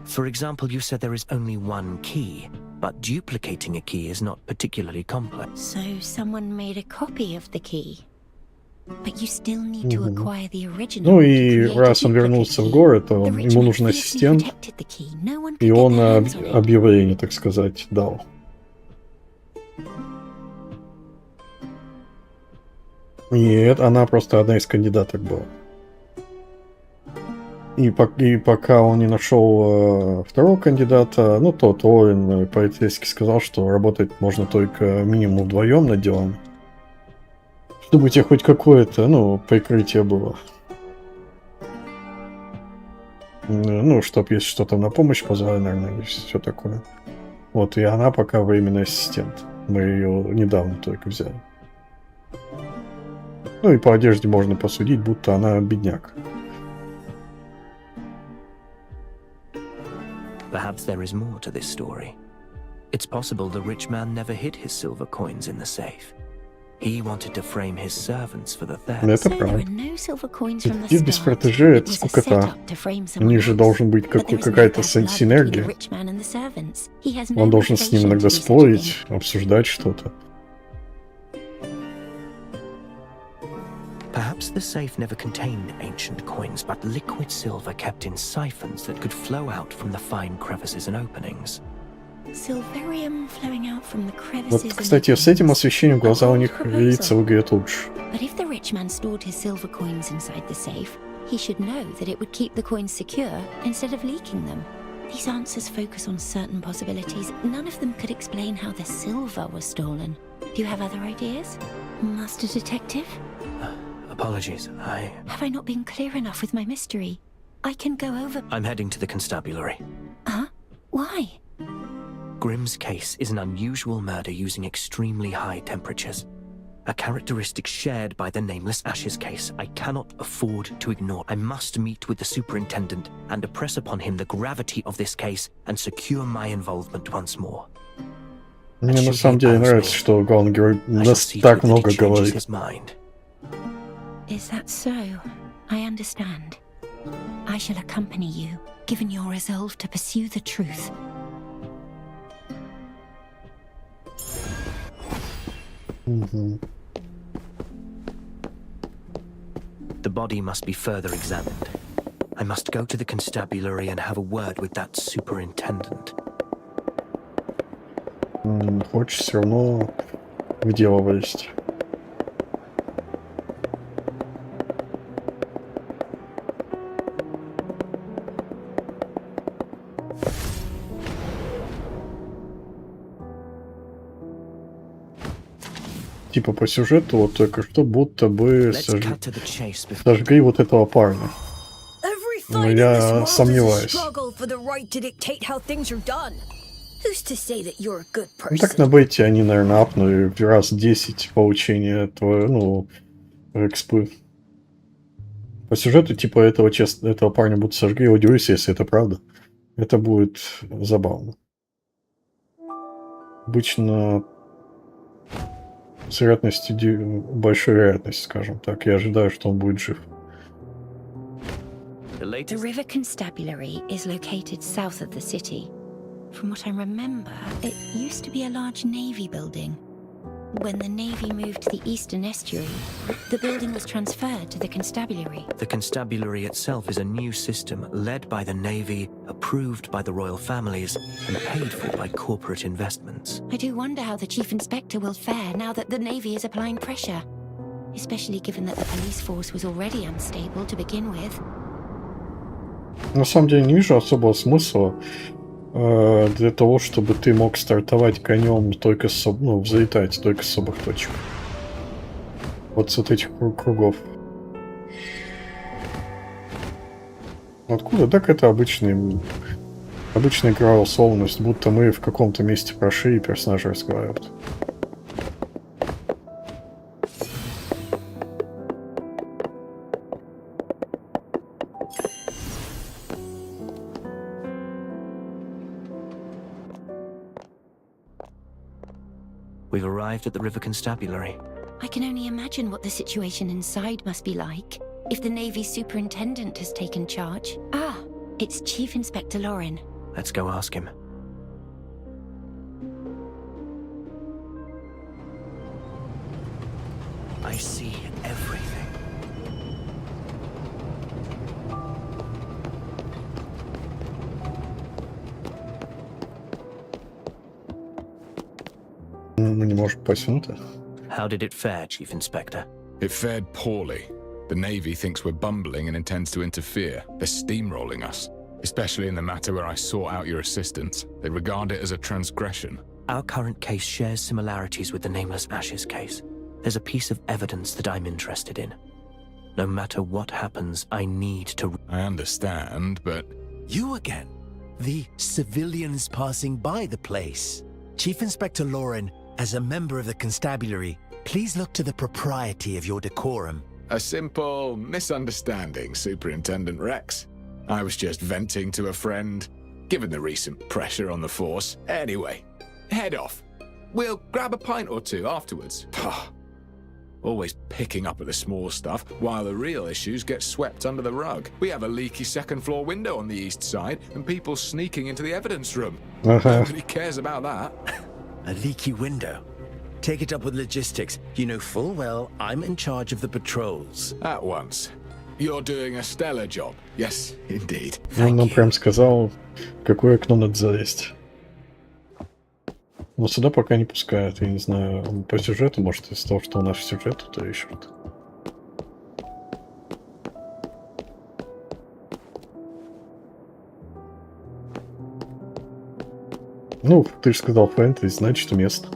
For example, you said there is only one key, but duplicating a key is not particularly complex. So someone made a copy of the key. But you still need to acquire the original. Ну и раз он вернулся в город, ему нужен ассистент, и он объявление, так сказать, дал. И она просто одна из кандидаток была. И пока он не нашел второго кандидата, ну, тот Оуэн полицейский сказал, что работать можно только минимум вдвоем над делом. Чтобы у тебя хоть какое-то, ну, прикрытие было. Ну, чтоб если что-то на помощь позвали, наверное, и все такое. Вот, и она пока временный ассистент. Мы ее недавно только взяли. Ну, и по одежде можно посудить, будто она бедняк. Perhaps there is more to this story. It's possible the rich man never hid his silver coins in the safe. He wanted to frame his servants for the theft. Это правда. Детектив без протеже — это скукота. У них же должен быть какая-то синергия. Он должен с ним иногда спорить, обсуждать что-то. Perhaps the safe never contained ancient coins, but liquid silver kept in siphons that could flow out from the fine crevices and openings. Вот, кстати, с этим освещением глаза у них видятся выглядят лучше. But if the rich man stored his silver coins inside the safe, he should know that it would keep the coins secure instead of leaking them. These answers focus on certain possibilities. None of them could explain how the silver was stolen. Do you have other ideas, Master Detective? Apologies, Have I not been clear enough with my mystery? I can go over... I'm heading to the constabulary. Huh? Why? Grimm's case is an unusual murder using extremely high temperatures. A characteristic shared by the Nameless Ashes case I cannot afford to ignore. I must meet with the superintendent and impress upon him the gravity of this case and secure my involvement once more. Мне на самом деле нравится, что главный герой нас так много говорит. Is that so? I understand. I shall accompany you, given your resolve to pursue the truth. The body must be further examined. I must go to the constabulary and have a word with that superintendent. Хочешь все равно в дело влезть. Типа по сюжету вот только что будто бы Let's cut to the chase before... сожгли вот этого парня. Every Но fight in this я world is a сомневаюсь. struggle for the right to dictate how things are done. Who's to say that you're a good Ну так на person? бете они, наверное, апнули в раз 10 получения этого, ну, экспы. По сюжету, типа, этого парня будут сожгли, я удивлюсь, если это правда. Это будет забавно. Обычно с вероятностью, большой вероятностью, скажем так. Я ожидаю, что он будет жив. The The latest... River Constabulary is located south of the city. From what I remember, it used to be a large navy building. When the navy moved to the eastern estuary, the building was transferred to the constabulary. The constabulary itself is a new system led by the Navy, approved by the royal families, and paid for by corporate investments. I do wonder how the Chief Inspector will fare now that the navy is applying pressure. Especially given that the police force was already unstable to begin with. На самом деле не вижу особого смысла для того, чтобы ты мог стартовать конем только с, ну, взлетать только с особых точек. Вот с вот этих кругов. Откуда? Так это обычная игровая условность, будто мы в каком-то месте прошли и персонажи разговаривают. We've arrived at the River Constabulary. I can only imagine what the situation inside must be like if the Navy superintendent has taken charge. Ah, it's Chief Inspector Lauren. Let's go ask him. I see everything. Мы не можем попасть внутрь. How did it fare, Chief Inspector? It fared poorly. The Navy thinks we're bumbling and intends to interfere. They're steamrolling us. Especially in the matter where I sought out your assistance. They regard it as a transgression. Our current case shares similarities with the Nameless Ashes case. There's a piece of evidence that I'm interested in. No matter what happens, I need to... I understand, but... You again? The civilians passing by the place. Chief Inspector Lauren, as a member of the constabulary, please look to the propriety of your decorum. A simple misunderstanding, Superintendent Rex. I was just venting to a friend, given the recent pressure on the force. Anyway, head off. We'll grab a pint or two afterwards. Always picking up at the small stuff, while the real issues get swept under the rug. We have a leaky second-floor window on the east side, and people sneaking into the evidence room. Nobody cares about that. A leaky window. Take it up with logistics. You know full well I'm in charge of the patrols. At once. You're doing a stellar job. Yes, indeed. Он нам прям сказал, какое окно надо залезть. Но сюда пока не пускают. Я не знаю, по сюжету, может, из-за того, что у нас сюжет, то еще что-то. Ну, ты же сказал фэнтези, значит, место.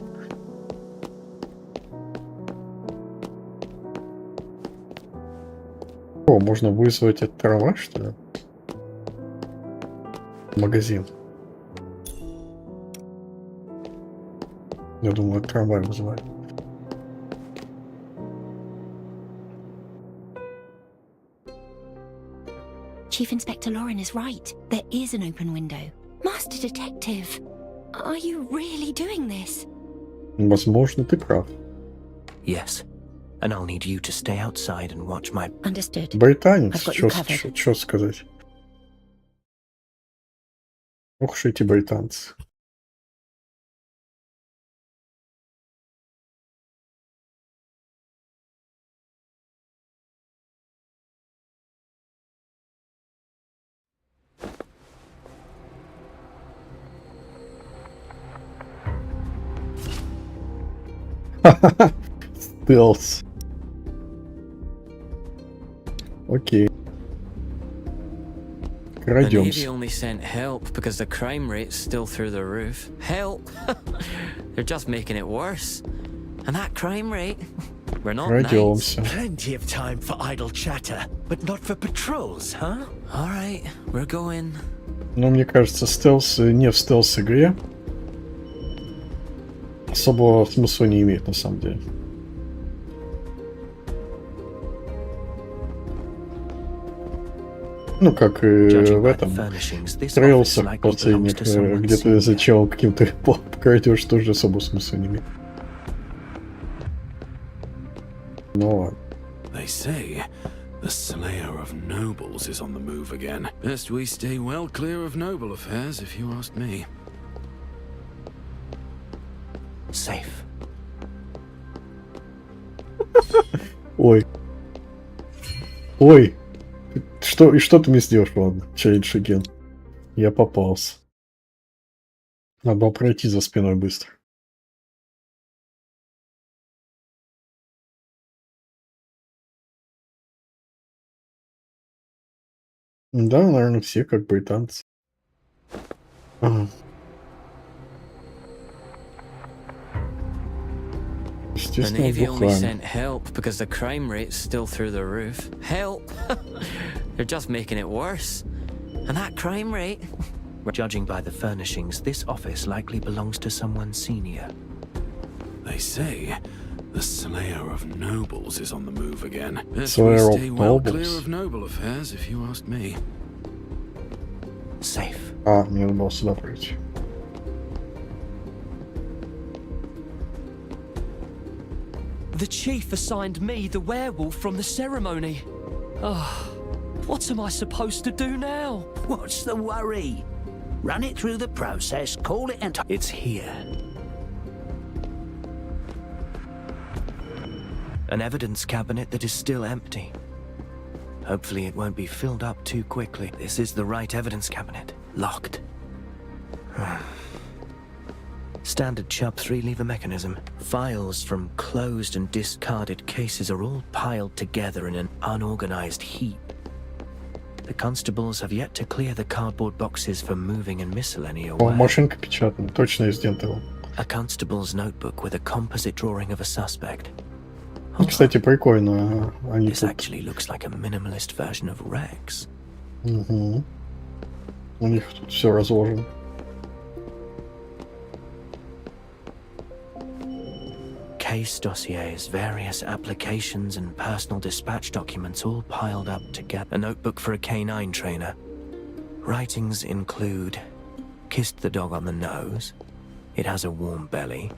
О, можно вызвать от трава, что ли? Магазин. Я думаю, от трамвая вызывать. Chief Inspector Lauren is right. There is an open window. Master Detective, are you really doing this? Возможно, ты прав. Yes. And I'll need you to stay outside and watch my... Understood. Британец, I've got you covered. что сказать? Ох уж эти британцы. Стелс. Окей. The Navy Крадемся. only sent help because the crime rate's still through the roof. Help? They're just making it worse. And that crime rate? We're not nice. Крадемся. Plenty of time for idle chatter, but not for patrols, huh? All right, we're going. Но мне кажется, стелс не в стелс-игре особого смысла не имеет на самом деле. Ну, как и в этом трейлсах последних, где ты за челом каким-то крадешь, тоже особого смысла не имеет. Ну ладно. They say the slayer of nobles is on the move again. Best we stay well clear of noble affairs, if you ask me. Safe. Ой. Ой. Что ты мне сделаешь, ладно? Change again. Я попался. Надо пройти за спиной быстро. Да, наверное, все как британцы. Ага. The Естественно, Navy only бухаем. sent help because the crime rate's still through the roof. Help? They're just making it worse. And that crime rate? Judging by the furnishings, this office likely belongs to someone senior. They say the slayer of nobles is on the move again. Best Slayer we of stay well nobles. clear of noble affairs, if you ask me. Safe. А, мне надо было сюда пройти. The chief assigned me the werewolf from the ceremony. What am I supposed to do now? What's the worry? Run it through the process, call it and... It's here. An evidence cabinet that is still empty. Hopefully it won't be filled up too quickly. This is the right evidence cabinet. Locked. Standard Chubb 3-lever mechanism. Files from closed and discarded cases are all piled together in an unorganized heap. The constables have yet to clear the cardboard boxes for moving and miscellany О, away. машинка печатная, точно из Дентова. A constable's notebook with a composite drawing of a suspect. Ну, кстати, прикольно. Они This тут... actually looks like a minimalist version of Rex. Угу. У них тут все разложено. Case dossiers, various applications and personal dispatch documents all piled up together. A notebook for a canine trainer. Writings include, kissed the dog on the nose. It has a warm belly.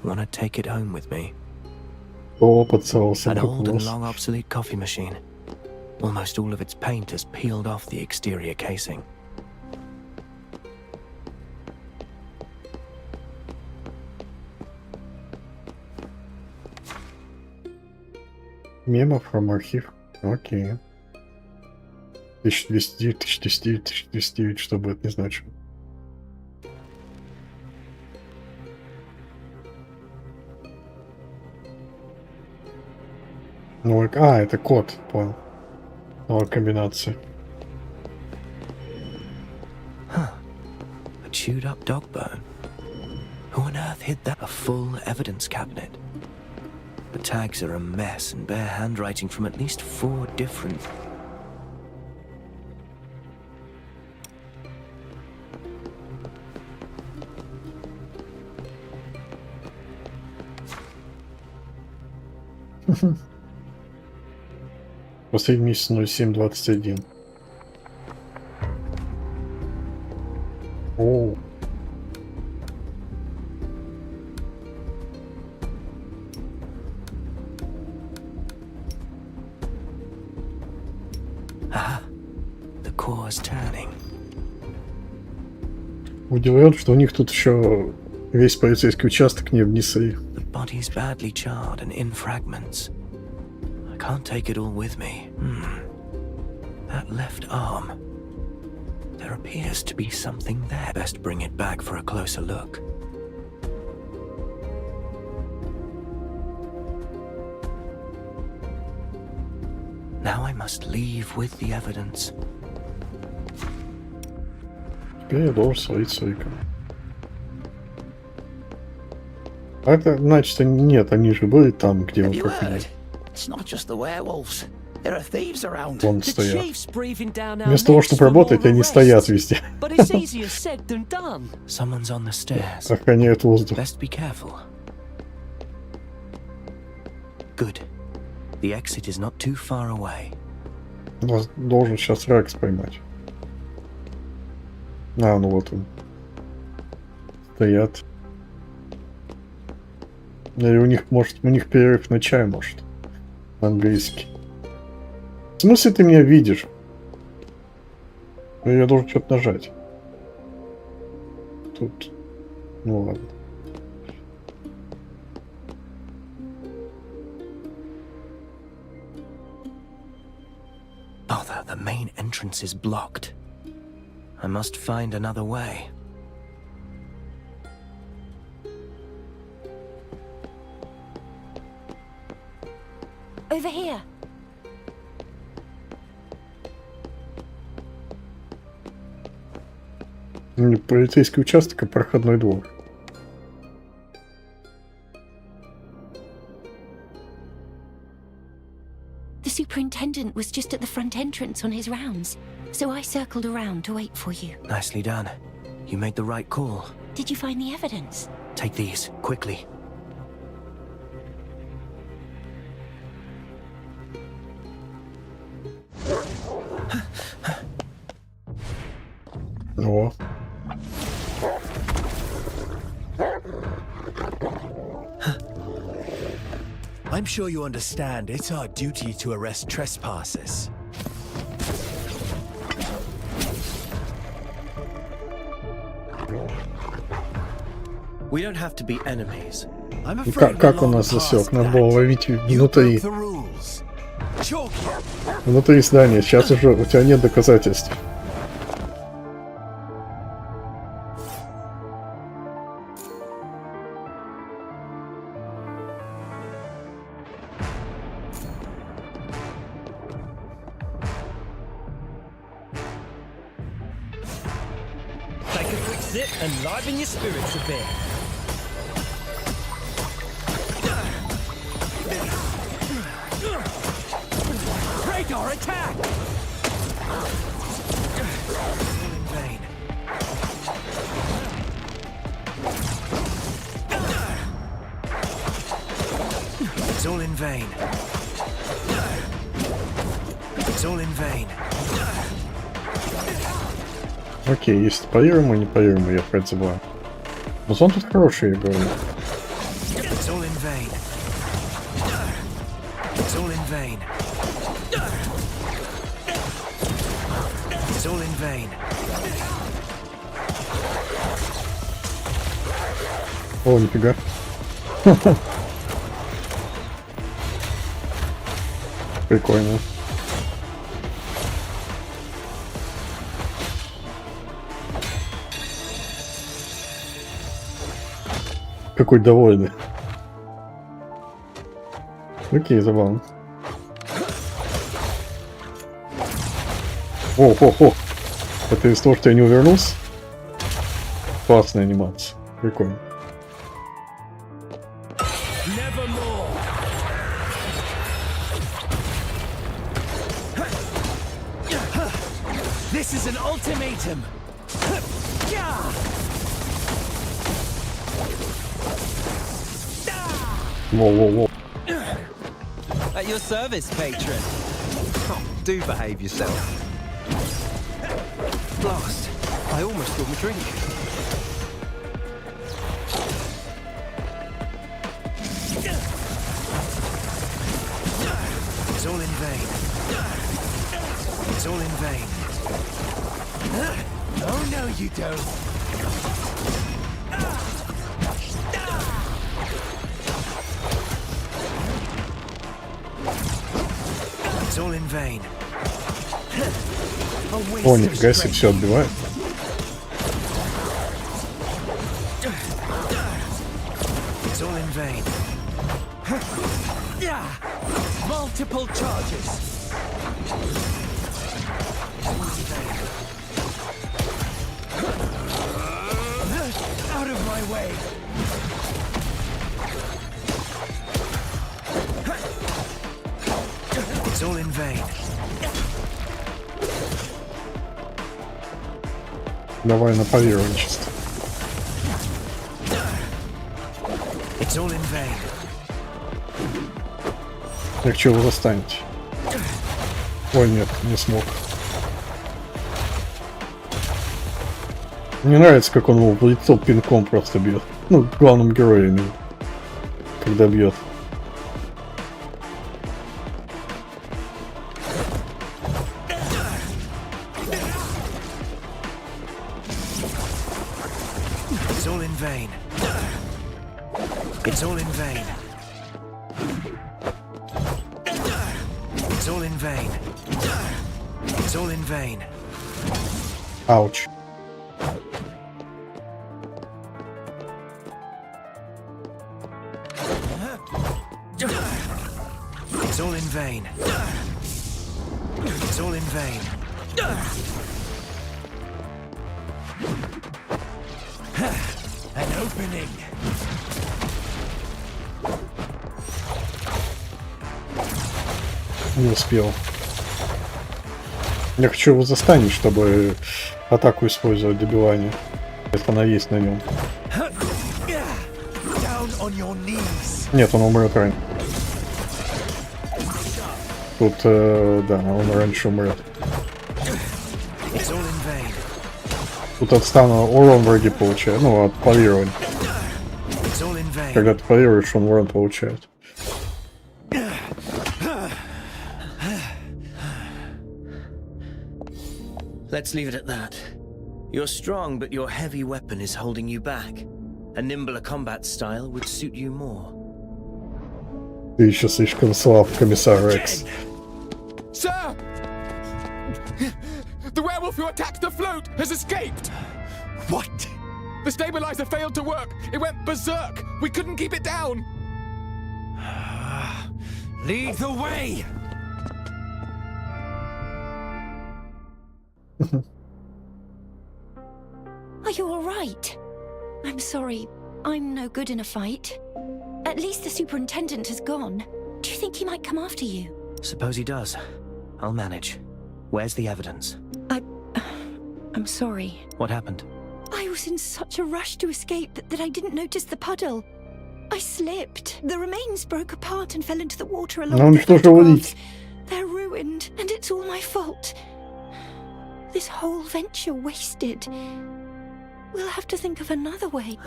Wanna take it home with me? О, поцеловал An собаку old в and нос. long obsolete coffee machine. Almost all of its paint has peeled off the exterior casing. Мемо from архив. Окей. 1209, 1209, 1209, что бы это ни значило. Ну, это код, понял. Новая комбинация. A chewed up dog bone. Who on earth hid that? A full evidence cabinet. The tags are a mess and bear handwriting from at least 4 different... Последний месяц 0721. О. The core's turning. Удивлен, что у них тут еще весь полицейский участок не внесли. The body's badly charred and in fragments. I can't take it all with me. That left arm. There appears to be something there. Best bring it back for a closer look. Now I must leave with the evidence. Теперь я должен свалить Сойка. А это значит, нет, они же были там, где мы проходили. It's not just the werewolves. There are thieves around. Вон The стоят. chief's breathing down our Вместо того, necks чтобы for работать, more они arrests. стоят везде. But it's easier said than done. Someone's on the stairs. Охраняют воздух. Best be careful. Good. The exit is not too far away. Нас должен сейчас Рекс поймать. А, ну вот он. Стоят. Или у них, может, у них перерыв на чай, может. По-английски. В смысле ты меня видишь? Я должен что-то нажать. Тут. Ну ладно. Bother, the main entrance is blocked. I must find another way. Over here. Полицейский участок и проходной двор. The superintendent was just at the front entrance on his rounds, so I circled around to wait for you. Nicely done. You made the right call. Did you find the evidence? Take these, quickly. О. I'm sure you understand it's our duty to arrest trespassers. We don't have to be enemies. I'm Ну, afraid как we're он long нас засек? past Надо that. было ловить You внутри. broke the rules. Chalk it. Внутри здания. Сейчас уже у тебя нет доказательств. Take a quick sip and liven your spirits a bit. Radar attack! In vain. It's all in vain. It's all in vain. Окей, есть парируемый, не парируемый, я опять забыл. Но сон тут хороший, я говорю. It's all in vain. It's all in vain. It's all in vain. О, нифига. Прикольно. Какой довольный. Окей, забавно. О. Это из того, что я не увернулся? Классная анимация. Прикольно. This is an ultimatum. Воу. At your service, patron. Oh, do behave yourself. Blast. I almost spilled my drink. It's all in vain. It's all in vain. Oh no, you don't. It's all in vain. О, нифига себе, все отбивает. It's all in vain. Multiple charges. Out of my way! It's all in vain. Давай на поверхность. It's all in vain. Так что вы застанете? Ой, нет, не смог. Мне нравится, как он его в лицо пинком просто бьет. Ну, главным героем, когда бьет. It's all in vain. It's all in vain. It's all in vain. It's all in vain. Ауч. It's all in vain. It's all in vain. An opening. Не успел. Я хочу его застанить, чтобы атаку использовать добивание. Если она есть на нем. Нет, он умрет раньше. Тут, да, он раньше умрет. Тут от стана урон вроде получает. Ну, от парирования. Когда ты парируешь, он урон получает. Let's leave it at that. You're strong, but your heavy weapon is holding you back. A nimbler combat style would suit you more. Ты еще слишком слаб, комиссар Рекс. Sir! The werewolf who attacked the float has escaped! What? The stabilizer failed to work. It went berserk. We couldn't keep it down. Lead the way! Are you all right? I'm sorry. I'm no good in a fight. At least the superintendent has gone. Do you think he might come after you? Suppose he does. I'll manage. Where's the evidence? I'm sorry. What happened? I was in such a rush to escape that I didn't notice the puddle. I slipped. The remains broke apart and fell into the water along with the photographs. They're ruined, and it's all my fault. This whole venture wasted. We'll have to think of another way.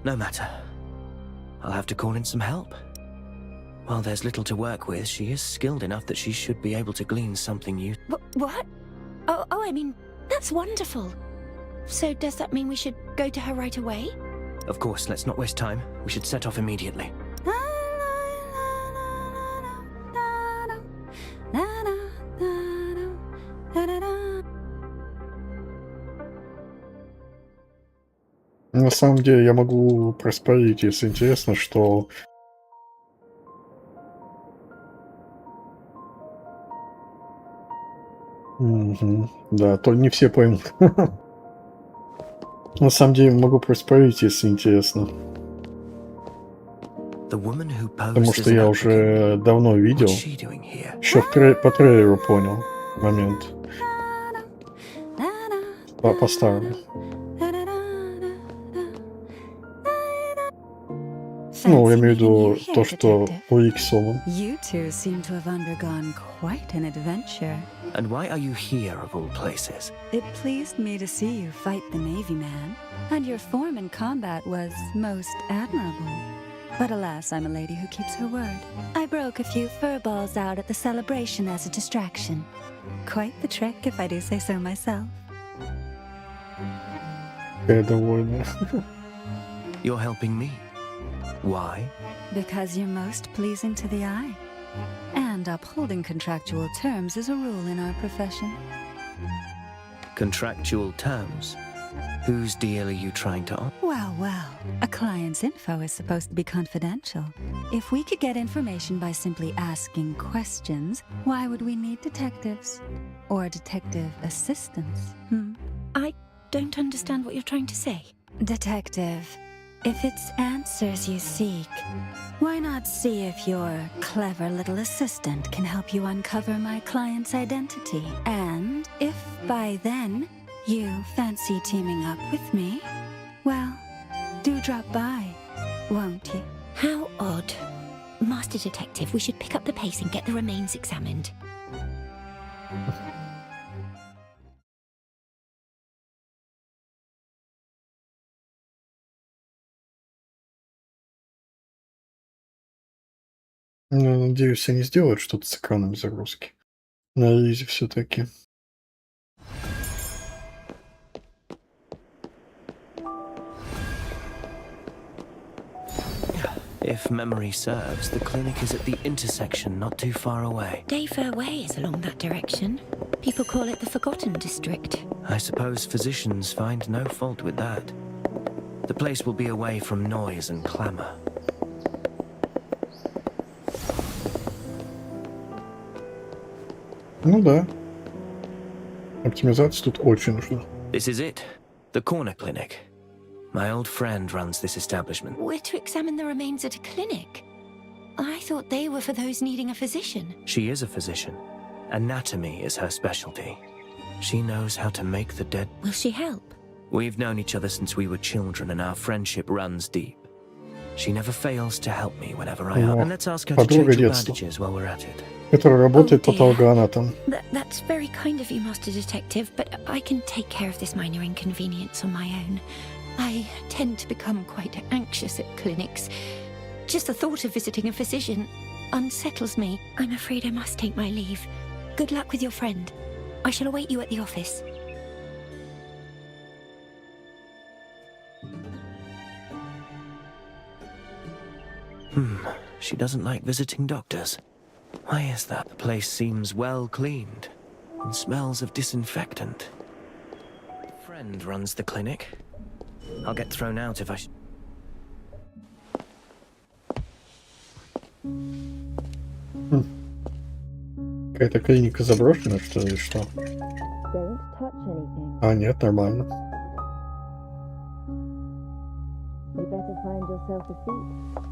No matter. I'll have to call in some help. While there's little to work with, she is skilled enough that she should be able to glean something new. What? Oh, I mean, that's wonderful. So does that mean we should go to her right away? Of course, let's not waste time. We should set off immediately. На самом деле я могу проспорить, если интересно, что да, то не все поймут. На самом деле могу проспорить, если интересно. Потому что я уже давно видел. Еще по трейлеру понял момент. По-старому. Ну, я имею в виду то, что Уик Солон. You two seem to have undergone quite an adventure. And why are you here of all places? It pleased me to see you fight the Navy man, and your form in combat was most admirable. But alas, I'm a lady who keeps her word. I broke a few fur balls out at the celebration as a distraction. Quite the trick, if I do say so myself. Я довольна. You're helping me. Why? Because you're most pleasing to the eye. And upholding contractual terms is a rule in our profession. Contractual terms? Whose deal are you trying to on? Well, a client's info is supposed to be confidential. If we could get information by simply asking questions, why would we need detectives? Or detective assistants, I don't understand what you're trying to say. Detective, if it's answers you seek, why not see if your clever little assistant can help you uncover my client's identity? And if by then you fancy teaming up with me, well, do drop by, won't you? How odd. Master Detective, we should pick up the pace and get the remains examined. Ну, надеюсь, они сделают что-то с экраном загрузки. На релизе все-таки. If memory serves, the clinic is at the intersection not too far away. Dayfair Way is along that direction. People call it the Forgotten District. I suppose physicians find no fault with that. The place will be away from noise and clamor. Ну да. Оптимизация тут очень нужна. This is it. The corner clinic. My old friend runs this establishment. We're to examine the remains at a clinic. I thought they were for those needing a physician. She is a physician. Anatomy is her specialty. She knows how to make the dead. Will she help? We've known each other since we were children, and our friendship runs deep. She never fails to help me whenever I am. And let's ask her to change your bandages while we're at it. Который работает патологоанатом. That's very kind of you, Master Detective, but I can take care of this minor inconvenience on my own. I tend to become quite anxious at clinics. Just the thought of visiting a physician unsettles me. I'm afraid I must take my leave. Good luck with your friend. I shall await you at the office. She doesn't like visiting doctors. Why is that? The place seems well cleaned and smells of disinfectant. A friend runs the clinic. I'll get thrown out if I Какая-то клиника заброшена, что ли, что? А, нет, нормально.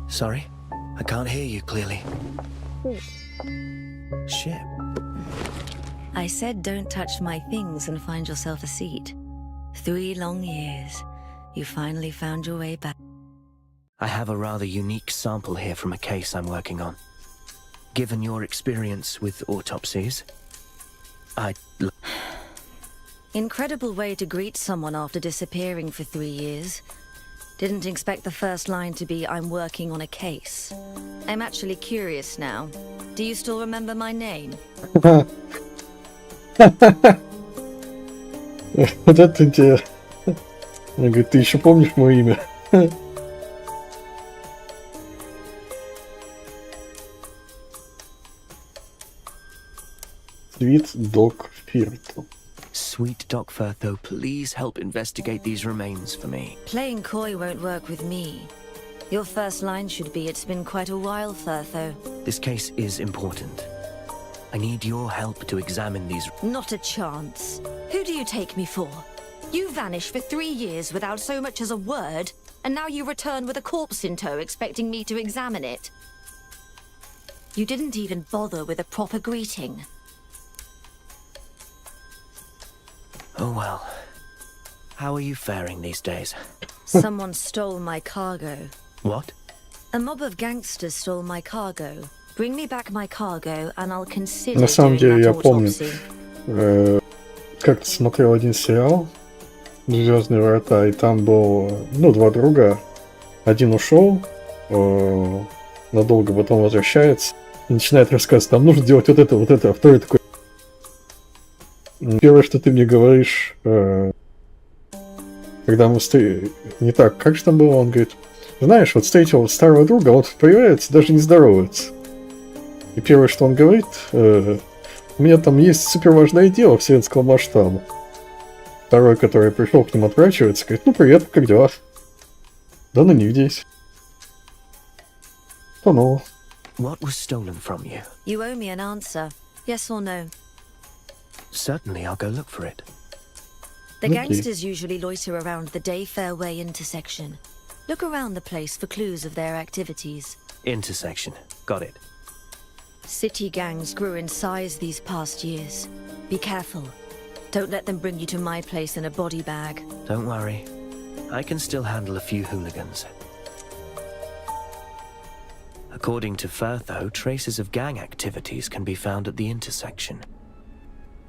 Sorry? I can't hear you clearly. Ship. I said don't touch my things and find yourself a seat. 3 long years. You finally found your way back. I have a rather unique sample here from a case I'm working on. Given your experience with autopsies, Incredible way to greet someone after disappearing for 3 years. Didn't expect the first line to be, I'm working on a case. I'm actually curious now. Do you still remember my name? Вот это интересно. Она говорит, ты еще помнишь мое имя? Sweet Dog Firtle. Sweet Doc Firtho, please help investigate these remains for me. Playing coy won't work with me. Your first line should be, it's been quite a while, Firtho. This case is important. I need your help to examine these. Not a chance. Who do you take me for? You vanished for 3 years without so much as a word, and now you return with a corpse in tow expecting me to examine it. You didn't even bother with a proper greeting. Oh well. How are you faring these days? Someone stole my cargo. What? A mob of gangsters stole my cargo. Bring me back my cargo, and I'll consider На самом doing деле, that я помню, autopsy. как-то смотрел один сериал «Звездные врата», и там был, 2 друга. Один ушел, надолго потом возвращается и начинает рассказывать, там нужно делать вот это, а второй такой: первое, что ты мне говоришь, когда мы не так, как же там было, он говорит, знаешь, вот встретил старого друга, он появляется, даже не здоровается. И первое, что он говорит, у меня там есть суперважное дело вселенского масштаба. второй, который пришел к ним, отворачивается, говорит, ну привет, как дела? Да, ну не виделись. Что нового? What was stolen from you? You owe me an answer. Yes or no? Certainly, I'll go look for it. The Okay. gangsters usually loiter around the Day Fairway intersection. Look around the place for clues of their activities. Intersection. Got it. City gangs grew in size these past years. Be careful. Don't let them bring you to my place in a body bag. Don't worry. I can still handle a few hooligans. According to Firth, though, traces of gang activities can be found at the intersection.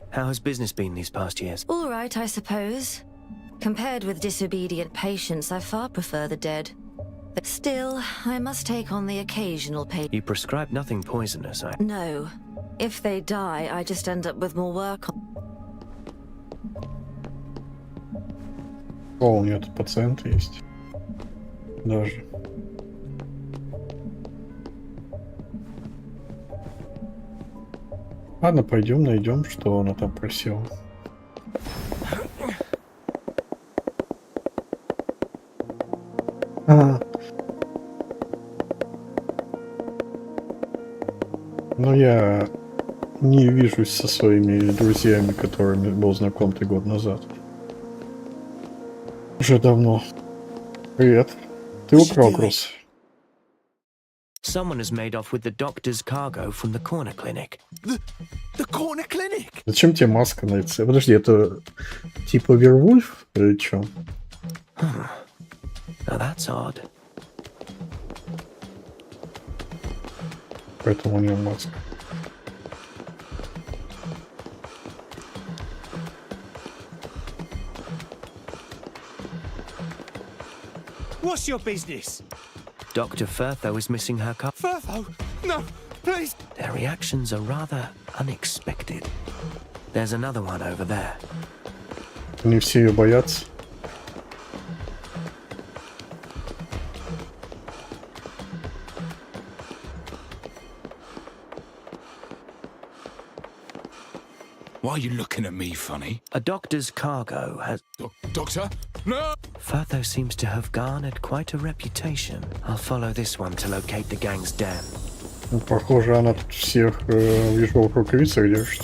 How has business been these past years? All right, I suppose. Compared with disobedient patients, I far prefer the dead. But still, I must take on the occasional patient. You prescribe nothing poisonous, I... No. If they die, I just end up with more work on... О, у меня тут пациент есть. Даже. Ладно, пойдем найдем, что она там просила. Но я не вижусь со своими друзьями, которыми был знаком 3 года назад. Уже давно. Привет. Ты украл груз? Someone has made off with the doctor's cargo from the corner clinic. The corner clinic? Зачем тебе маска на лице? Подожди, это типа Вервульф или чё? Now that's odd. Поэтому у него маска. What's your business? Dr. Firtho is missing her car. Firtho? No, please. Their reactions are rather unexpected. There's another one over there. Не все ее боятся. Why are you looking at me funny? A doctor's cargo has... Doctor? No! Firtho seems to have garnered quite a reputation. I'll follow this one to locate the gang's den. Ну, похоже, она тут всех в ежовых рукавицах держит.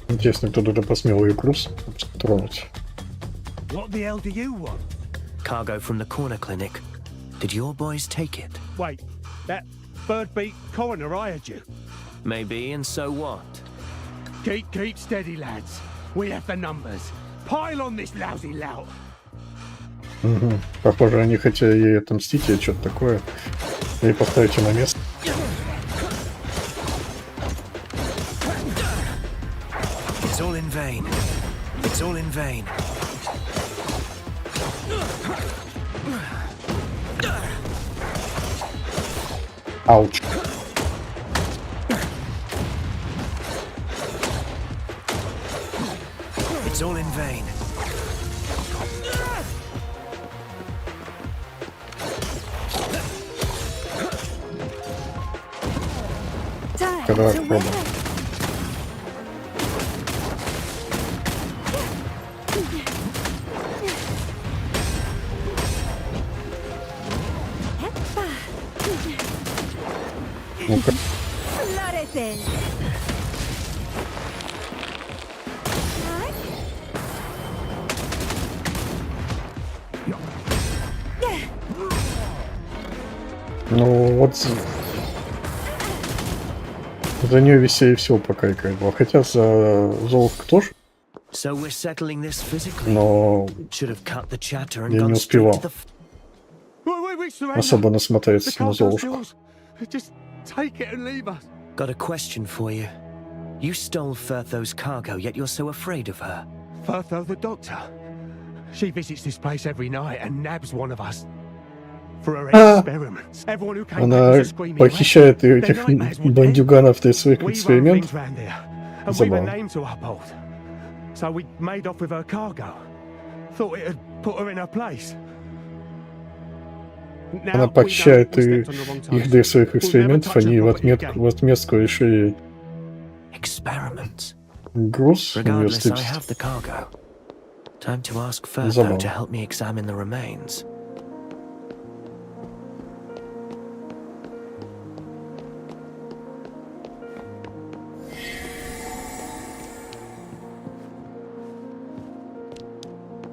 Интересно, кто туда посмел ее груз тронуть. What the hell do you want? Cargo from the corner clinic. Did your boys take it? Wait, that bird-beak coroner hired you. Maybe, and so what? Keep steady, lads. We have the numbers. Pile on this lousy lout. Угу. Похоже, они хотели ей отомстить или что-то такое. И поставить ее на место. It's all in vain. It's all in vain. Ауч. It's all in vain. Давай попробуем. Ну-ка. Ну вот за нее веселее всего пока играть было. Хотя за Золушку тоже. So we're settling this physically. Но Should have cut the chatter and я не gone straight успевал to the... особо насмотреться на Золушку. Just take it and leave us. Got a question for you. You stole Firtho's cargo, yet you're so afraid of her. Firtho the doctor. She visits this place every night and nabs one of us. For her experiments. Everyone who came back Она was a screaming wreck. похищает Their этих nightmares were dead. бандюганов для своих We run экспериментов. things round here, and we've a Забавно. name to uphold. So we made off with her cargo. thought it had put her in her place. Она почищает их для своих экспериментов, они в отместку решили Experiments. груз Regardless, I университет. have the cargo. Time to ask Furtho Забавно. to help me examine the remains.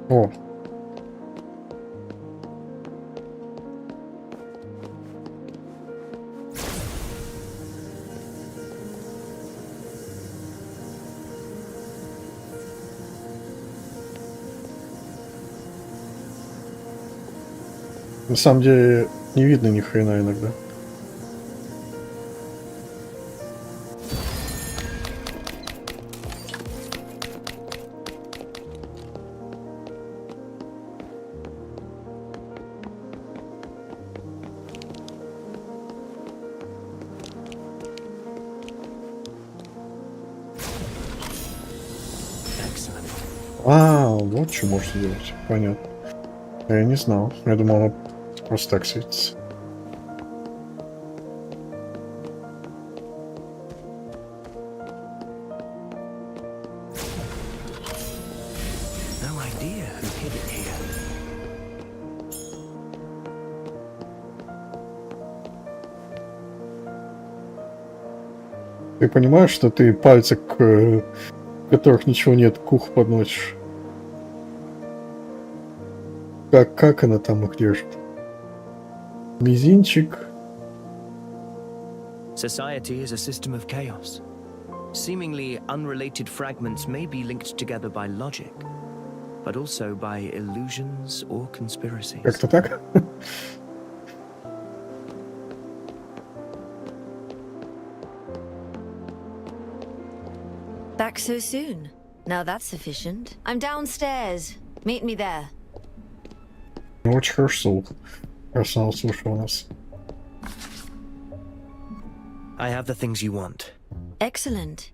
О. На самом деле не видно ни хрена иногда. Вот что можно делать. Понятно. Я не знал. Я думал, оно просто так светится. No idea who hid it here. Ты понимаешь, что ты пальцы, в которых ничего нет, к уху подносишь? Как она там их держит? Мизинчик. Society is a system of chaos. Seemingly unrelated fragments may be linked together by logic, but also by illusions or conspiracies. Как-то так? Back so soon. Now that's sufficient. I'm downstairs. Meet me there. Очень хорошо слух. Персонал слушал нас. I have the things you want. Excellent.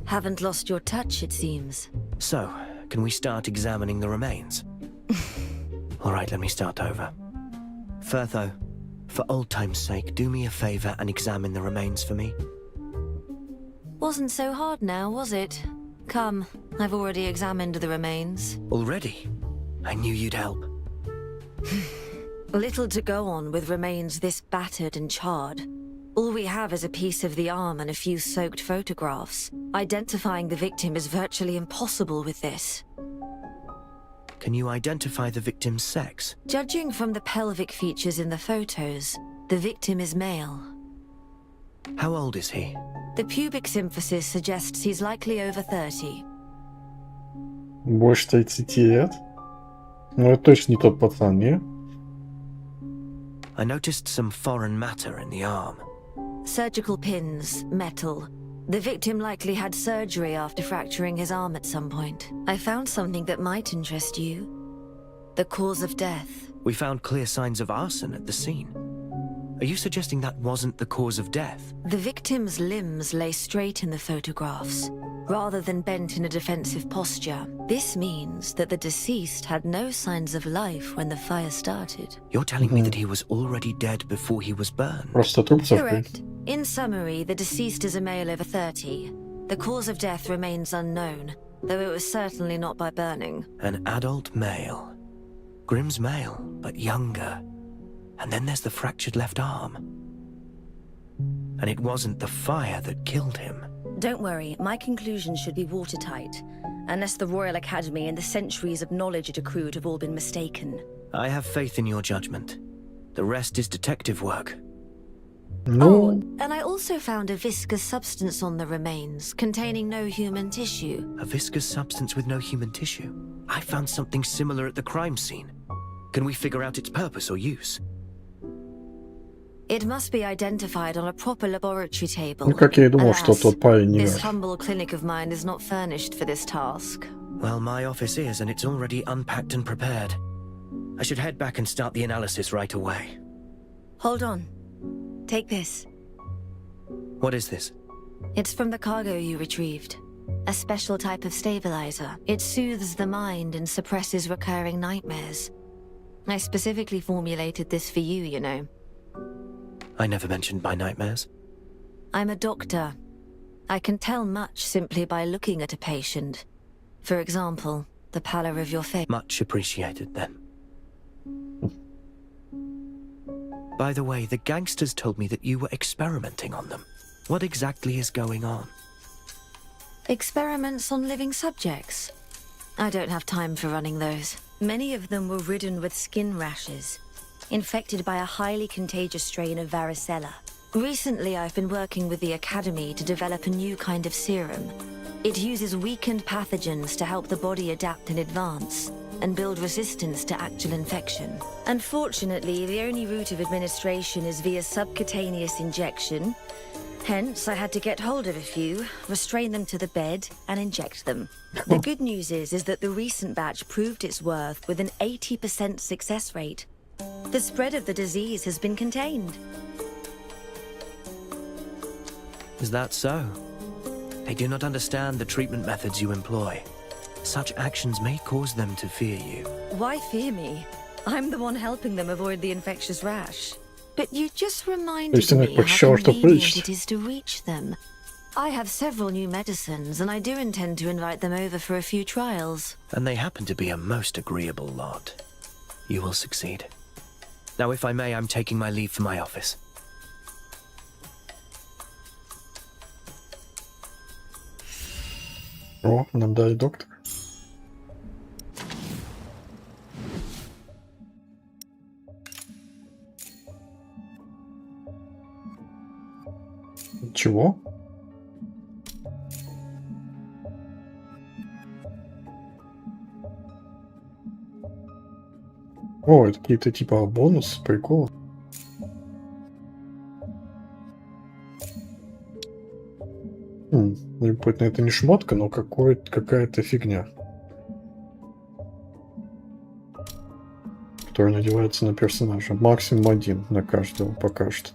Haven't lost your touch, it seems. So, can we start examining the remains? All right, let me start over. Furtho, for old time's sake, do me a favor and examine the remains for me. Wasn't so hard now, was it? Come, I've already examined the remains. Already? I knew you'd help. Little to go on with remains this battered and charred. All we have is a piece of the arm and a few soaked photographs. Identifying the victim is virtually impossible with this. Can you identify the victim's sex? Judging from the pelvic features in the photos, the victim is male. How old is he? The pubic symphysis suggests he's likely over 30. Больше 30 лет? Ну, это точно не тот пацан, не? I noticed some foreign matter in the arm. Surgical pins, metal. The victim likely had surgery after fracturing his arm at some point. I found something that might interest you. The cause of death. We found clear signs of arson at the scene. Are you suggesting that wasn't the cause of death? The victim's limbs lay straight in the photographs, rather than bent in a defensive posture. This means that the deceased had no signs of life when the fire started. You're telling me that he was already dead before he was burned? Просто труп закрыт. Correct. In summary, the deceased is a male over 30. The cause of death remains unknown, though it was certainly not by burning. An adult male. Grimm's male, but younger. And then there's the fractured left arm. And it wasn't the fire that killed him. Don't worry, my conclusions should be watertight. Unless the Royal Academy and the centuries of knowledge it accrued have all been mistaken. I have faith in your judgment. The rest is detective work. Oh, and I also found a viscous substance on the remains, containing no human tissue. A viscous substance with no human tissue? I found something similar at the crime scene. Can we figure out its purpose or use? It must be identified on a proper laboratory table. Ну, как я и думал, что тот парень не This мертв. humble clinic of mine is not furnished for this task. Well, my office is, and it's already unpacked and prepared. I should head back and start the analysis right away. Hold on. Take this. What is this? It's from the cargo you retrieved. A special type of stabilizer. It soothes the mind and suppresses recurring nightmares. I specifically formulated this for you, you know. I never mentioned my nightmares. I'm a doctor. I can tell much simply by looking at a patient. For example, the pallor of your face. Much appreciated, then. By the way, the gangsters told me that you were experimenting on them. What exactly is going on? Experiments on living subjects. I don't have time for running those. Many of them were ridden with skin rashes, infected by a highly contagious strain of varicella. Recently, I've been working with the Academy to develop a new kind of serum. It uses weakened pathogens to help the body adapt in advance and build resistance to actual infection. Unfortunately, the only route of administration is via subcutaneous injection. Hence, I had to get hold of a few, restrain them to the bed, and inject them. The good news is that the recent batch proved its worth with an 80% success rate. The spread of the disease has been contained. Is that so? They do not understand the treatment methods you employ. Such actions may cause them to fear you. Why fear me? I'm the one helping them avoid the infectious rash. But you just reminded me how convenient it is to reach them. I have several new medicines, and I do intend to invite them over for a few trials. And they happen to be a most agreeable lot. You will succeed. Now, if I may, I'm taking my leave for my office. О, нам дали доктор. Чего? О, это какие-то типа бонусы, прикол. Любопытно, это не шмотка, но какая-то фигня, которая надевается на персонажа. Максимум один на каждого пока что.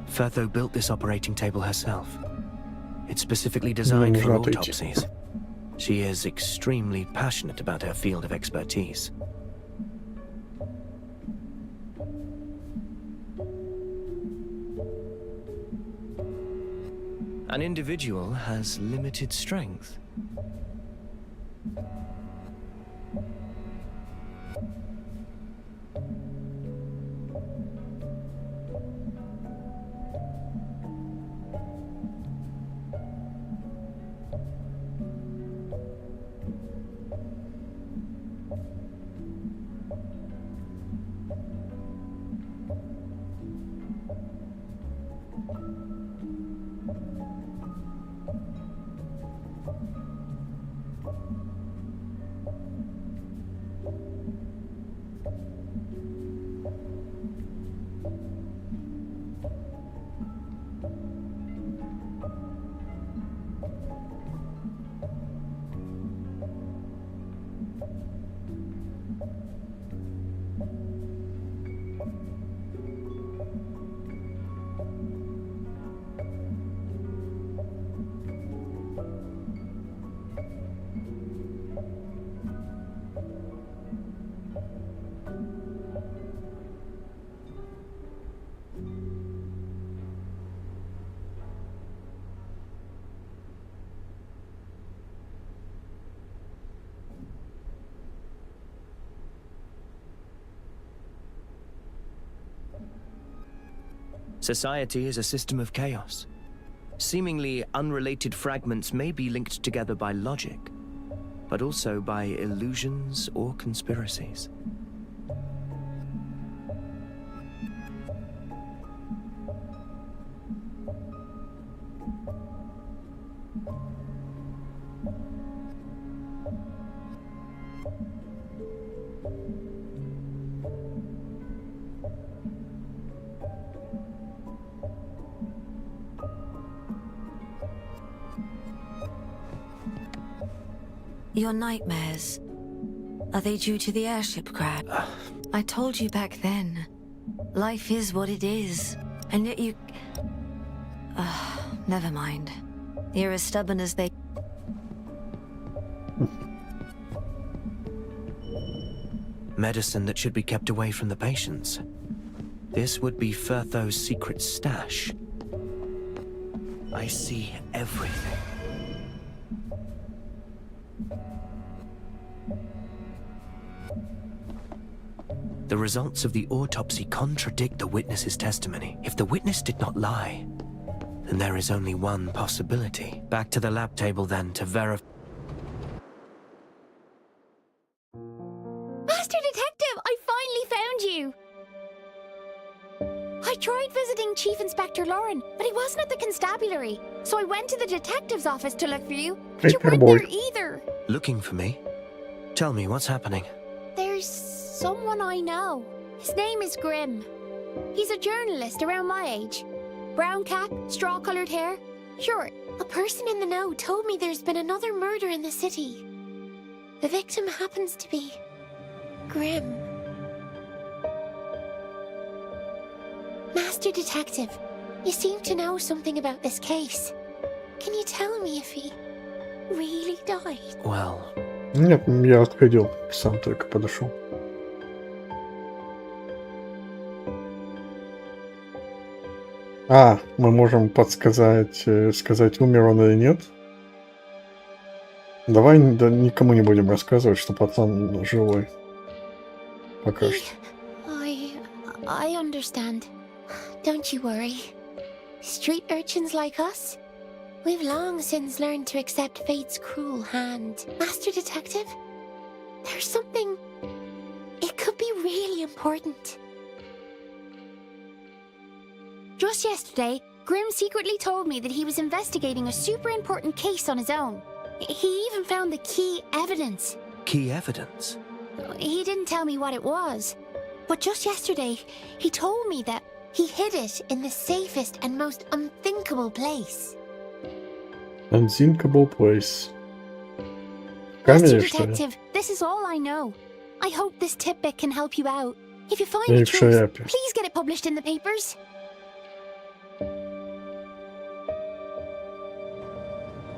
Fertho built this operating table herself. It's specifically designed for autopsies. She is extremely passionate about her field of expertise. An individual has limited strength. Society is a system of chaos. Seemingly unrelated fragments may be linked together by logic, but also by illusions or conspiracies. Your nightmares, are they due to the airship crash? I told you back then, Life is what it is. And yet you... never mind. You're as stubborn as they... Medicine that should be kept away from the patients. This would be Firtho's secret stash. I see everything. The results of the autopsy contradict the witness's testimony. If the witness did not lie, then there is only one possibility. Back to the lab table then to verify. Master Detective, I finally found you! I tried visiting Chief Inspector Lauren, but he wasn't at the constabulary. So I went to the detective's office to look for you, but you weren't there either. Looking for me? Tell me, what's happening? There's someone I know. His name is Grimm. He's a journalist around my age. Brown cap, straw-colored hair. Sure, a person in the know told me there's been another murder in the city. The victim happens to be Grimm. Master Detective, you seem to know something about this case. Can you tell me if he really died? Well... Нет, я отходил, сам только подошел. А, мы можем подсказать, сказать, умер он или нет? Давай никому не будем рассказывать, что пацан живой. Пока что. I understand. Don't you worry. Street urchins like us, we've long since learned to accept fate's cruel hand. Master Detective, there's something... It could be really important. Just yesterday, Grimm secretly told me that he was investigating a super important case on his own. He even found the key evidence. Key evidence? He didn't tell me what it was. But just yesterday, he told me that he hid it in the safest and most unthinkable place. Unthinkable place. Master Detective, this is all I know. I hope this tidbit can help you out. If you find the truth, please get it published in the papers.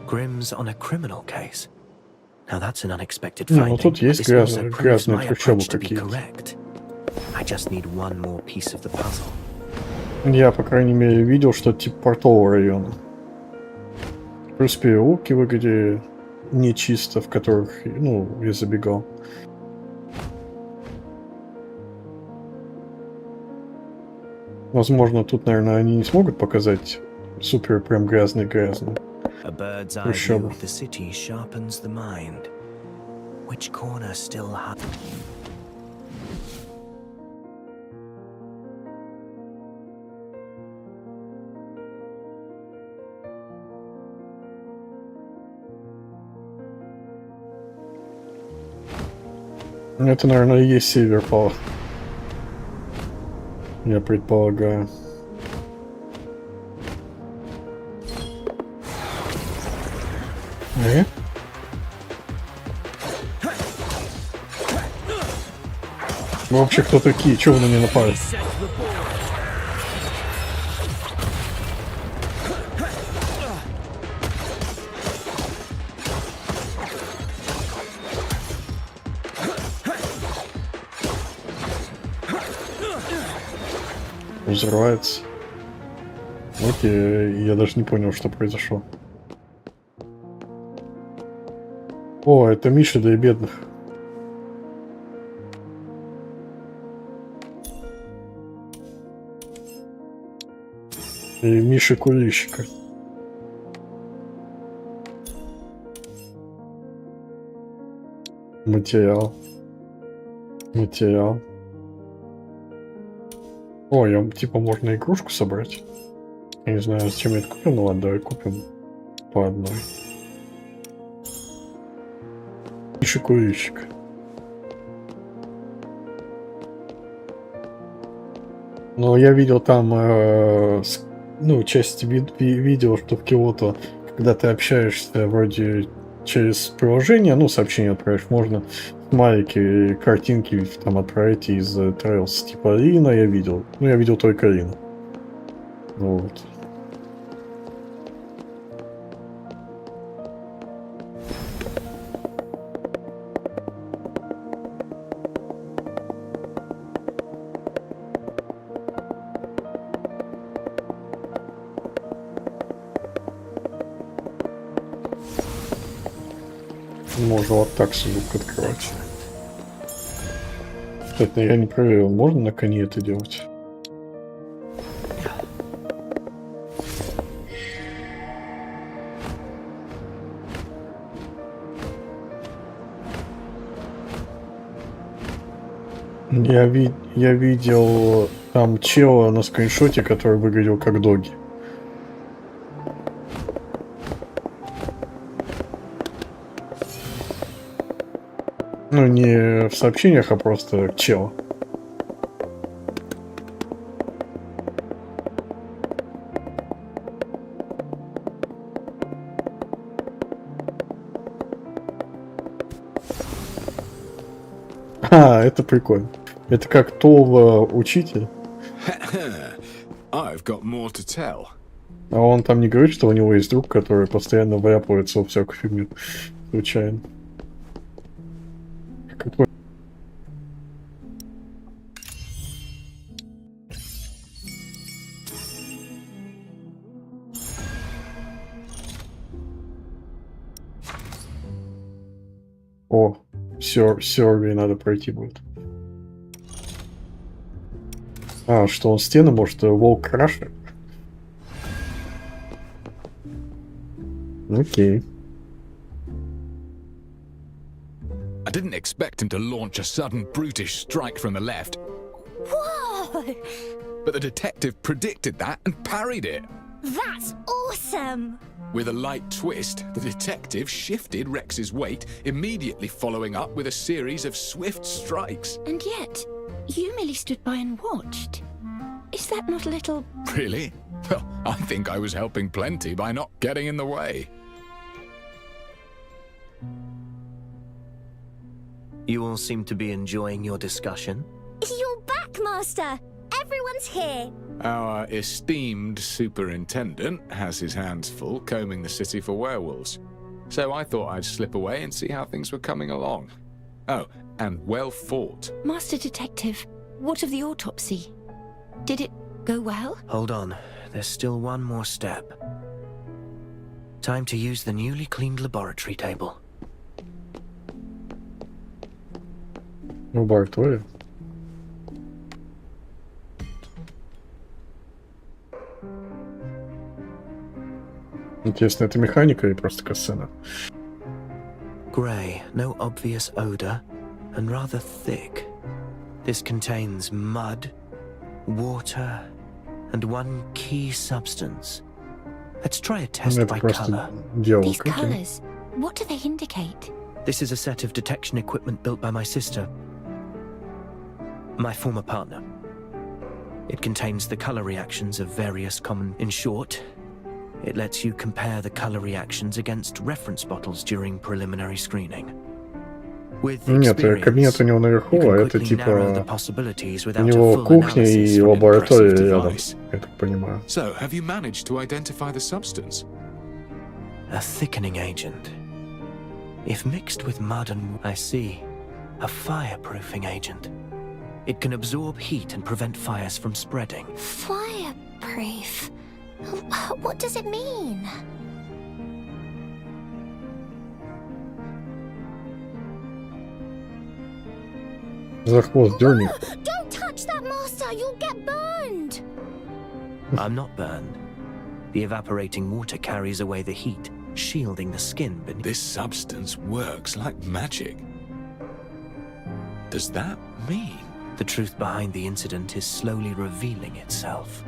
Grimm's on a criminal case. Now that's an unexpected finding. Ну, тут есть грязные трущобы какие-то. I just need one more piece of the puzzle. Я, по крайней мере, видел, что типа портового района. Плюс переулки выглядели нечисто, в которых, ну, я забегал. Возможно, тут, наверное, они не смогут показать супер прям грязный-грязный. A bird's eye view of the city sharpens the mind. Which corner still has... Это, наверное, и есть Сильверпал. Я предполагаю. Вы вообще кто такие? Чего вы на меня напали? Взрывается. Окей, я даже не понял, что произошло. О, это Миша для бедных. И Миша курильщика. Материал. О, я, типа, можно игрушку собрать. Я не знаю, зачем я это купил, но ладно, давай купим по одной. Миша курильщик. Но я видел там, ну, часть видео, что в Киото, когда ты общаешься вроде через приложение, ну, сообщение отправишь, можно Смайлики, картинки там отправите из Trails. Типа Рина я видел. Ну, я видел только Рина. Вот. Можно вот так сундук открывать. Кстати, я не проверил, можно на коне это делать? Я видел там чела на скриншоте, который выглядел как доги. Ну, не в сообщениях, а просто чел. А, это прикольно. Это как Това учитель. I've got more to tell. А он там не говорит, что у него есть друг, который постоянно вляпывается во всякую фигню. Случайно. Какой... О, сервей надо пройти будет. А, что он стены может волк крашит? Окей. I didn't expect him to launch a sudden brutish strike from the left. Whoa! But the detective predicted that and parried it. That's awesome! With a light twist, the detective shifted Rex's weight, immediately following up with a series of swift strikes. And yet, you merely stood by and watched. Is that not a little... Really? Well, I think I was helping plenty by not getting in the way. You all seem to be enjoying your discussion. You're back, Master! Everyone's here! Our esteemed superintendent has his hands full combing the city for werewolves. So I thought I'd slip away and see how things were coming along. Oh, and well fought. Master Detective, what of the autopsy? Did it go well? Hold on, there's still one more step. Time to use the newly cleaned laboratory table. Лаборатория. Интересно, это механика или просто касцена? Grey, no obvious odor, and rather thick. This contains mud, water, and one key substance. Let's try a test by color. These colors, what do they indicate? This is a set of detection equipment built by my sister, my former partner. It contains the color reactions of various common... In short, it lets you compare the color reactions against reference bottles during preliminary screening. With Нет, кабинет у него наверху, а это типа... У него кухня и лаборатория рядом, я так понимаю. So, have you managed to identify the substance? A thickening agent. If mixed with mud and... I see. A fireproofing agent. It can absorb heat and prevent fires from spreading. Fireproof? What does it mean? За хвост дерни. Don't touch that, Master! You'll get burned! I'm not burned. The evaporating water carries away the heat, shielding the skin beneath. This substance works like magic. Does that mean? The truth behind the incident is slowly revealing itself.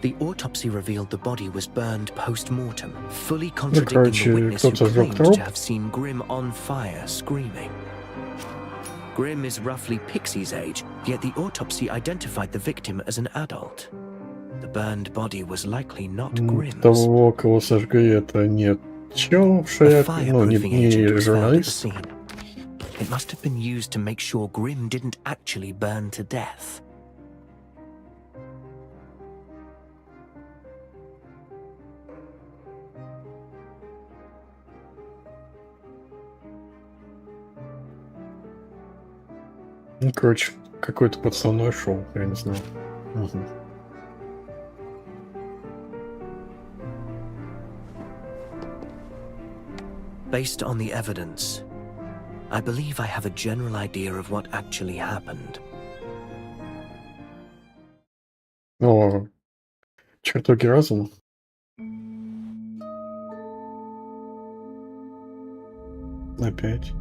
The autopsy revealed the body was burned post-mortem, fully contradicting the witness who claimed to have seen Grim on fire, screaming. Grim is roughly Pixie's age, yet the autopsy identified the victim as an adult. The burned body was likely not Grim's. Того, кого сожгли, это не чел в A шляпе, ну, fireproofing не agent was found at the журналист. scene. It must have been used to make sure Grim didn't actually burn to death. Ну, короче, какое-то подставное шоу, я не знаю. Угу. Based on the evidence, I believe I have a general idea of what actually happened. О, чертоги разума. Опять.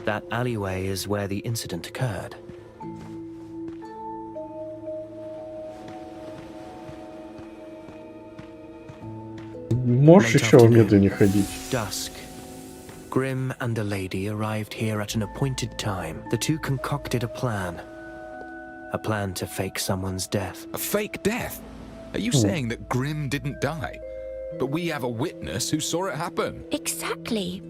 That alleyway is where the incident occurred. Можешь Late еще afternoon, медленнее ходить? Dusk. Grim and a lady arrived here at an appointed time. The two concocted a plan. A plan to fake someone's death. A fake death? Are you saying that Grim didn't die? But we have a witness who saw it happen. Exactly.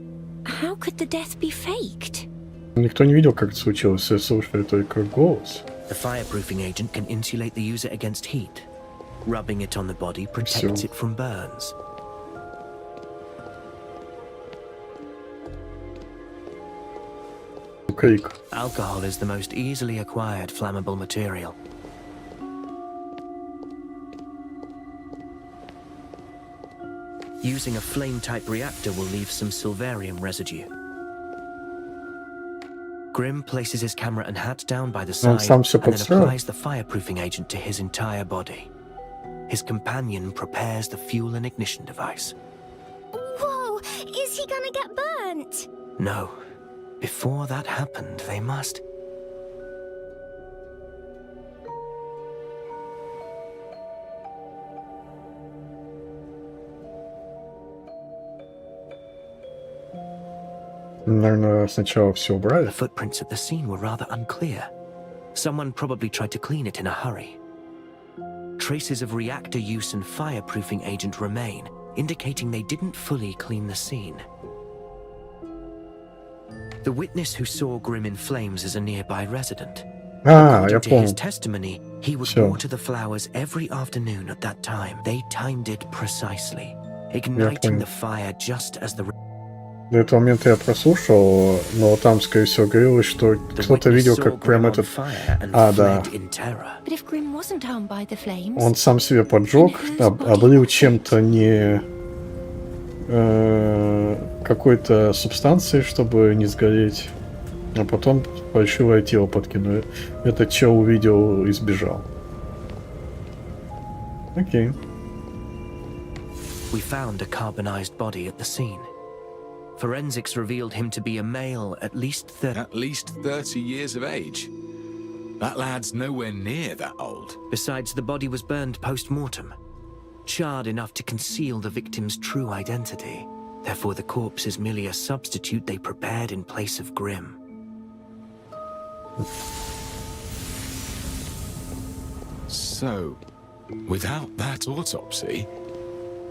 How could the death be faked? Никто не видел, как это случилось, все слышали только голос. The fireproofing agent can insulate the user against heat. Rubbing it on the body protects it from burns. Крик. Alcohol is the most easily acquired flammable material. Using a flame-type reactor will leave some silverium residue. Grim places his camera and hat down by the side сам всё and then подстроил. applies the fireproofing agent to his entire body. His companion prepares the fuel and ignition device. Whoa! Is he gonna get burnt? No. Before that happened, they must... Наверное, сначала все убрали. The footprints at the scene were rather unclear. Someone probably tried to clean it in a hurry. Traces of reactor use and fireproofing agent remain, indicating they didn't fully clean the scene. The witness who saw Grim in flames is a nearby resident. Я According to his понял. testimony, he would Всё. water the flowers every afternoon at that time. They timed it precisely, igniting понял. the fire just as the... До этого момента я прослушал, но там, скорее всего, говорилось, что кто-то видел, как прям этот... да. But if Grim wasn't harmed by the flames, Он сам себе поджег, облил чем-то не... какой-то субстанцией, чтобы не сгореть. А потом фальшивое тело подкинули. Этот чел увидел и сбежал. Окей. We found a carbonized body at the scene. Forensics revealed him to be a male at least 30... At least 30 years of age. That lad's nowhere near that old. Besides, the body was burned post-mortem, charred enough to conceal the victim's true identity. Therefore, the corpse is merely a substitute they prepared in place of Grim. So, without that autopsy,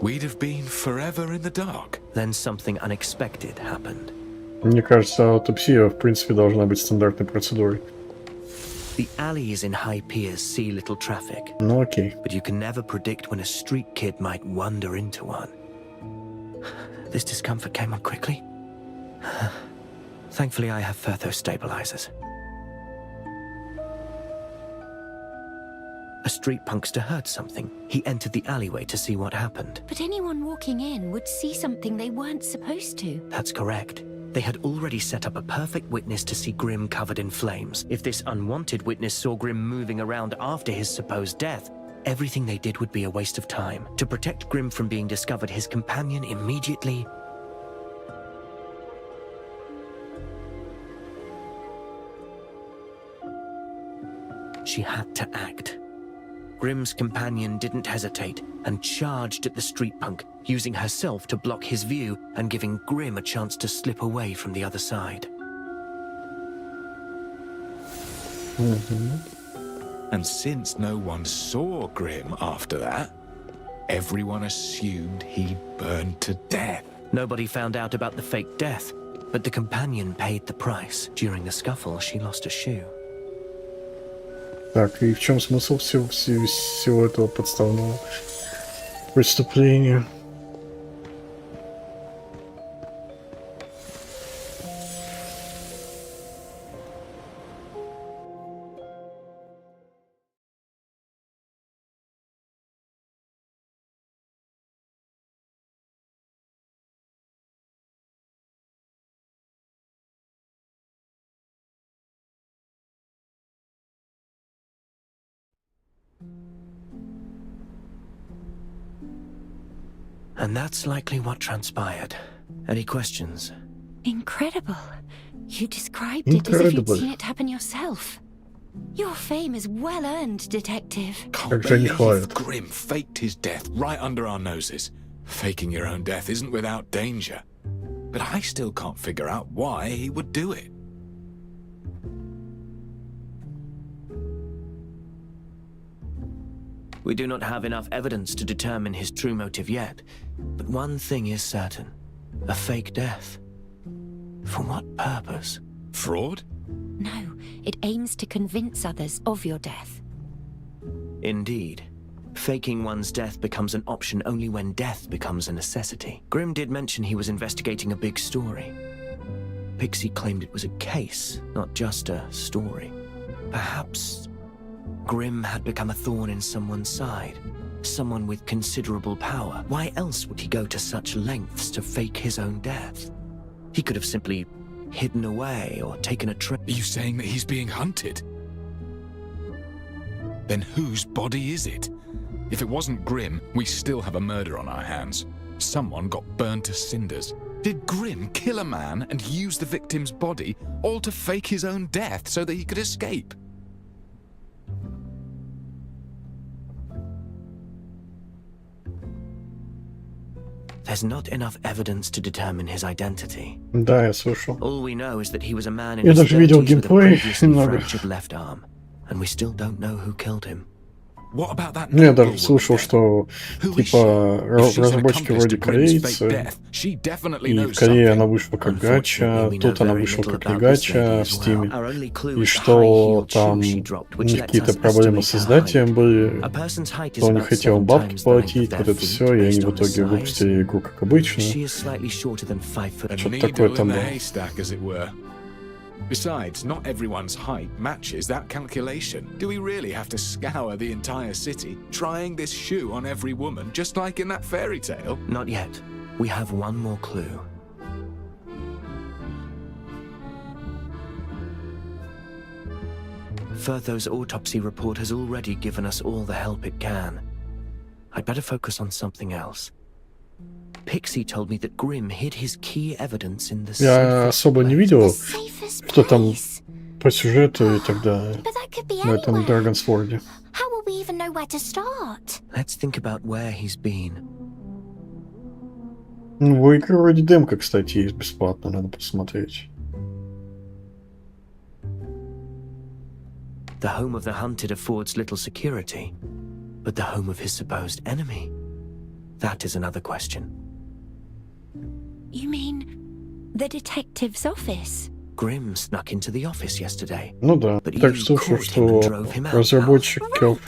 we'd have been forever in the dark. Then something unexpected happened. Мне кажется, аутопсия, в принципе, должна быть стандартной процедурой. The alleys in High Piers see little traffic. Ну окей. But you can never predict when a street kid might wander into one. This discomfort came on quickly. Thankfully, I have fertho-stabilizers. A street punkster heard something. He entered the alleyway to see what happened. but anyone walking in would see something they weren't supposed to. That's correct. They had already set up a perfect witness to see Grim covered in flames. If this unwanted witness saw Grim moving around after his supposed death, everything they did would be a waste of time. To protect Grim from being discovered, his companion immediately... she had to act. Grimm's companion didn't hesitate and charged at the street punk, using herself to block his view and giving Grimm a chance to slip away from the other side. And since no one saw Grimm after that, everyone assumed he burned to death. Nobody found out about the fake death, but the companion paid the price. During the scuffle, she lost a shoe. Так, и в чем смысл всего этого подставного преступления? And that's likely what transpired. Any questions? Incredible. You described it as if you'd seen it happen yourself. Your fame is well earned, Detective. Can't believe Grimm faked his death right under our noses. Faking your own death isn't without danger. But I still can't figure out why he would do it. We do not have enough evidence to determine his true motive yet, but one thing is certain. A fake death. For what purpose? Fraud? No, it aims to convince others of your death. Indeed. Faking one's death becomes an option only when death becomes a necessity. Grimm did mention he was investigating a big story. Pixie claimed it was a case, not just a story. Perhaps Grimm had become a thorn in someone's side, someone with considerable power. Why else would he go to such lengths to fake his own death? He could have simply hidden away or taken a trip. Are you saying that he's being hunted? Then whose body is it? If it wasn't Grimm, we still have a murder on our hands. Someone got burned to cinders. Did Grimm kill a man and use the victim's body, all to fake his own death so that he could escape? There's not enough evidence to determine his identity. Да, я слышал. All we know is that he was a man in Я his даже видел 30s with a геймплей previously немного. fractured left arm, and we still don't know who killed him. What about that? Ну, я даже слышал, что типа разработчики вроде корейцы, и в Корее она вышла как гача, тут она вышла как не гача в Steam, и что там какие-то проблемы с издателем были, что он не хотел бабки платить, вот это все, и они в итоге выпустили игру как обычно. Что-то такое там было. Besides, not everyone's height matches that calculation. Do we really have to scour the entire city, trying this shoe on every woman, just like in that fairy tale? Not yet. We have one more clue. Firtho's autopsy report has already given us all the help it can. I'd better focus on something else. Pixie told me that Grimm hid his key evidence in the Я особо не видел, что там по сюжету и так далее на этом Драгонсворде. How will we even know where to start? Let's think about where he's been. Ну, у игры вроде демка, кстати, есть бесплатно, надо посмотреть. The home of the hunted affords little security, but the home of his supposed enemy? That is another question. You mean the detective's office? Grimm snuck into the office yesterday. Ну да, так слышал, что разработчиков,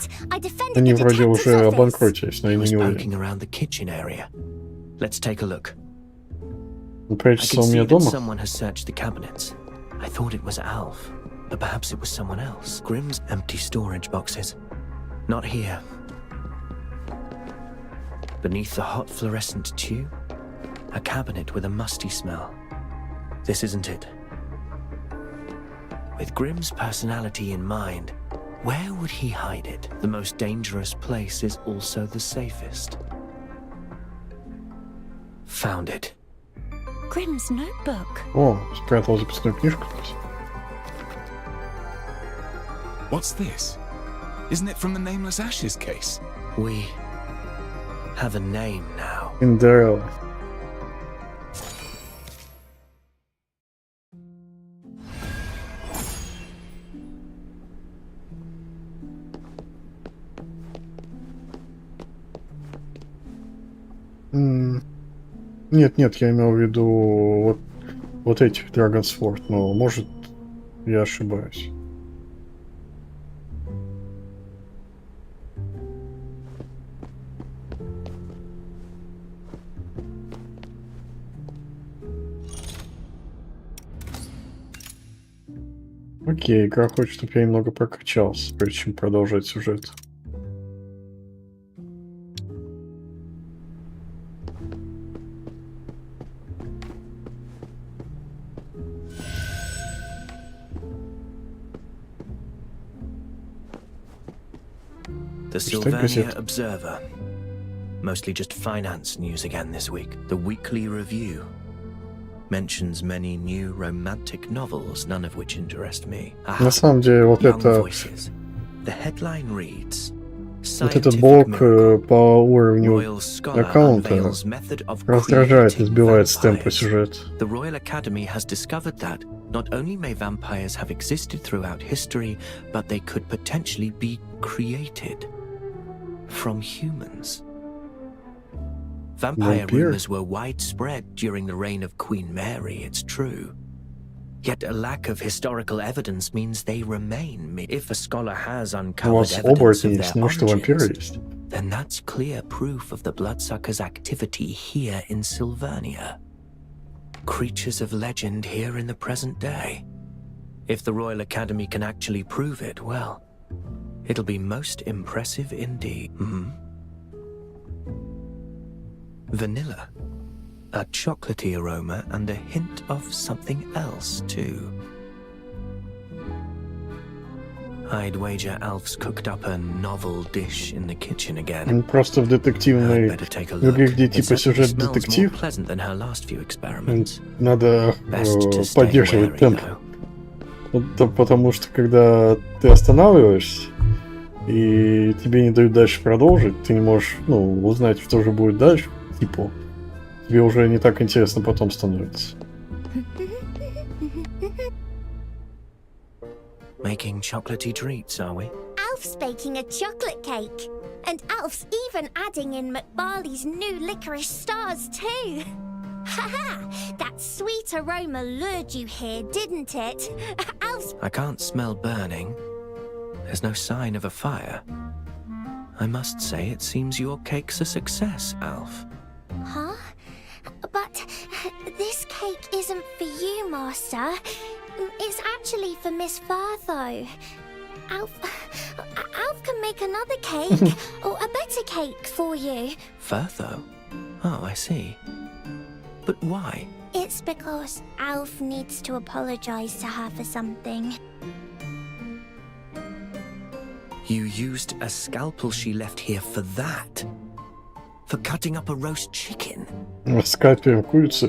они вроде уже обанкротились, но я не уверен. Around the kitchen area. Let's take a look. Он прячется у меня дома. Someone has searched the cabinets. I thought it was Alf, but perhaps it was someone else. Grimm's empty storage boxes. Not here. Beneath the hot fluorescent tube, a cabinet with a musty smell. This isn't it. With Grimm's personality in mind, where would he hide it? The most dangerous place is also the safest. Found it. Grimm's notebook. О, спрятал записную книжку. What's this? Isn't it from the Nameless Ashes case? We have a name now. Cinderella. Нет, я имел в виду вот этих Драгонсворд, но может я ошибаюсь. Окей, игра хочет, чтобы я немного прокачался, прежде чем продолжать сюжет. The Sylvania Observer. Mostly just finance news again this week. The Weekly Review mentions many new romantic novels, none of which interest me. На самом деле, вот это... The headline reads, вот этот блок по уровню аккаунта раздражает и сбивает с темпа сюжет. The Royal Academy has discovered that not only may vampires have existed throughout history, but they could potentially be created from humans. Vampire rumors were widespread during the reign of Queen Mary, it's true. Yet a lack of historical evidence means they remain. If a scholar has uncovered evidence of their origins, then that's clear proof of the bloodsuckers' activity here in Sylvania. Creatures of legend here in the present day. If the Royal Academy can actually prove it, well, it'll be most impressive indeed. Vanilla. A chocolatey aroma and a hint of something else, too. I'd wager Alf's cooked up a novel dish in the kitchen again. Просто в детективной игре, где типа сюжет детектив, надо поддерживать темп. Потому что когда ты останавливаешься, и тебе не дают дальше продолжить, ты не можешь, узнать, что же будет дальше, типа. Тебе уже не так интересно потом становится. Making chocolatey treats, are we? Alf's baking a chocolate cake. And Alf's even adding in McBarley's new licorice stars too. Haha! That sweet aroma lured you here, didn't it? Alf's... I can't smell burning. There's no sign of a fire. I must say, it seems your cake's a success, Alf. Huh? But this cake isn't for you, Master. It's actually for Miss Fartho. Alf can make another cake, or a better cake for you. Fartho? Oh, I see. But why? It's because Alf needs to apologize to her for something. You used a scalpel she left here for that? For cutting up a roast chicken? Скальпелем курицу.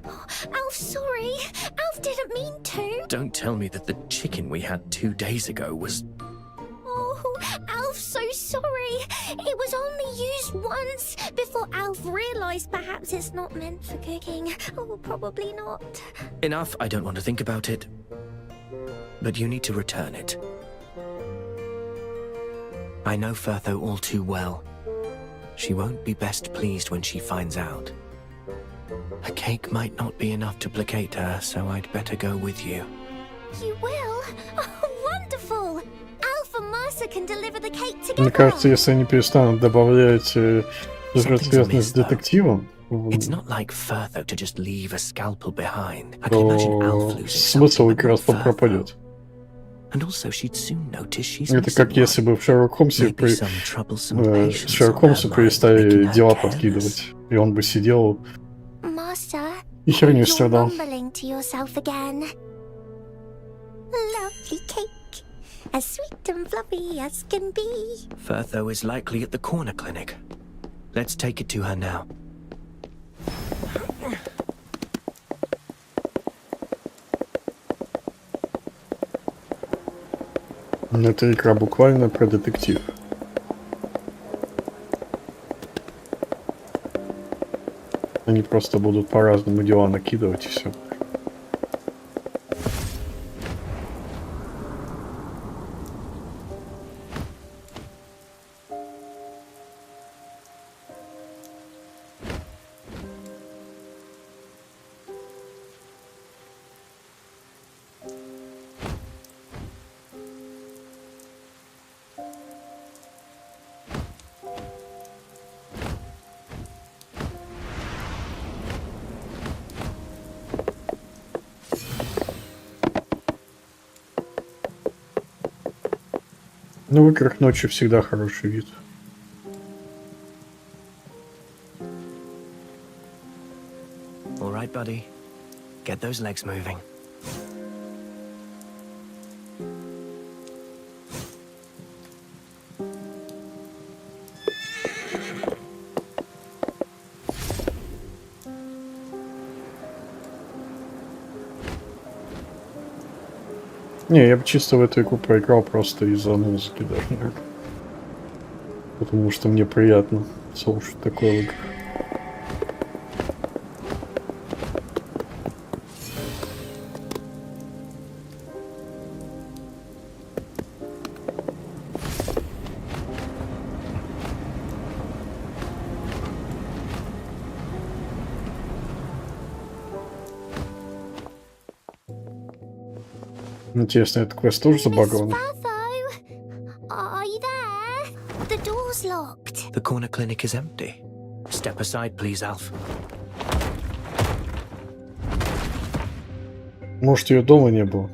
Alf, sorry. Alf didn't mean to. Don't tell me that the chicken we had 2 days ago was... Oh, Alf's so sorry. It was only used once before Alf realized perhaps it's not meant for cooking. Oh, probably not. Enough, I don't want to think about it. But you need to return it. I know Firtho all too well. She won't be best pleased when she finds out. A cake might not be enough to placate her, so I'd better go with you. You will? Oh, wonderful! Alf and Mercer can deliver the cake together. Мне кажется, если они перестанут добавлять сюжет, связанный с детективом, It's not like Firtho to just leave a scalpel behind. I can imagine Alf losing смысл игры пропадет. And also, she'd soon notice she's Это как если бы в Шерлок Холмсе Шерлок Холмсу перестали дела подкидывать, и он бы сидел и херню страдал. Mumbling to yourself again. Lovely cake, as sweet and fluffy as can be. Firtho is likely at the corner clinic. Let's take it to her now. Эта игра буквально про детектив. Они просто будут по-разному дела накидывать и все. Ну, в играх ночью всегда хороший вид. All right, buddy. Get those legs moving. Не, я бы чисто в эту игру проиграл просто из-за музыки даже, наверное. Потому что мне приятно слушать такое в играх. Интересно, этот квест тоже забагован? Are you there? The door's locked. The corner clinic is empty. Step aside, please, Alf. Может, ее дома не было?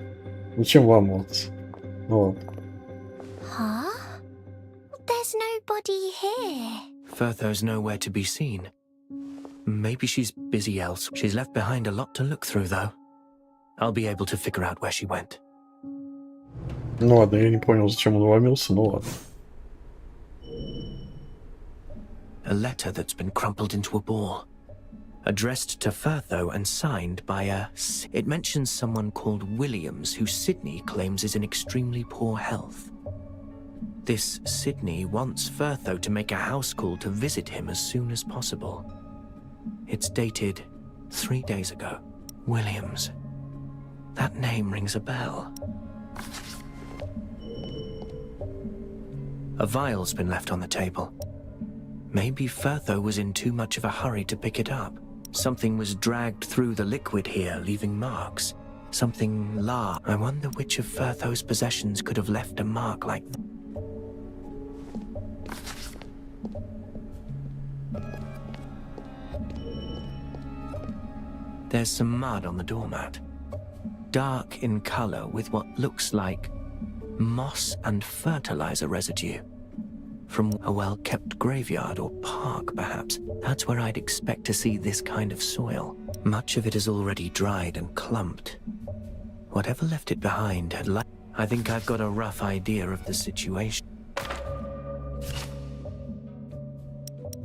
Зачем вам вот? Ну ладно. Huh? There's nobody here. Firtho's nowhere to be seen. Maybe she's busy elsewhere. She's left behind a lot to look through, though. I'll be able to figure out where she went. Ну ладно, я не понял, зачем он ломился, ну ладно. A letter that's been crumpled into a ball. Addressed to Firtho and signed by a... It mentions someone called Williams, who Sydney claims is in extremely poor health. This Sydney wants Firtho to make a house call to visit him as soon as possible. It's dated 3 days ago. Williams. That name rings a bell. A vial's been left on the table. Maybe Firtho was in too much of a hurry to pick it up. Something was dragged through the liquid here, leaving marks. Something large. I wonder which of Firtho's possessions could have left a mark like that. There's some mud on the doormat. Dark in color with what looks like moss and fertilizer residue. From a well-kept graveyard or park, perhaps. That's where I'd expect to see this kind of soil. Much of it is already dried and clumped. Whatever left it behind had I think I've got a rough idea of the situation.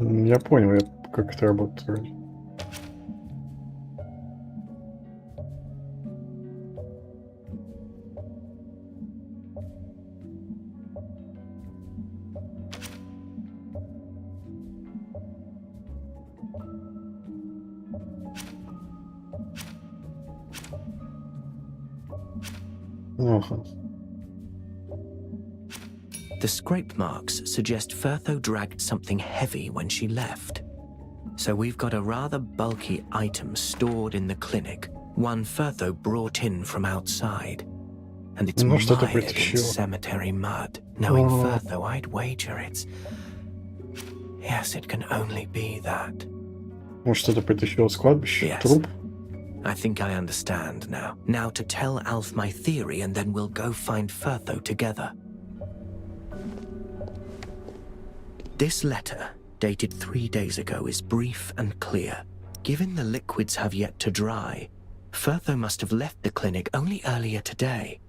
Я понял, как это работает. The scrape marks suggest Firtho dragged something heavy when she left. So we've got a rather bulky item stored in the clinic, one Firtho brought in from outside. And it's mired in cemetery mud. Knowing Firtho, I'd wager it's... Yes, it can only be that. Может, это притащило с кладбища? Труп? I think I understand now. Now to tell Alf my theory and then we'll go find Firtho together. This letter, dated 3 days ago, is brief and clear. Given the liquids have yet to dry, Firtho must have left the clinic only earlier today.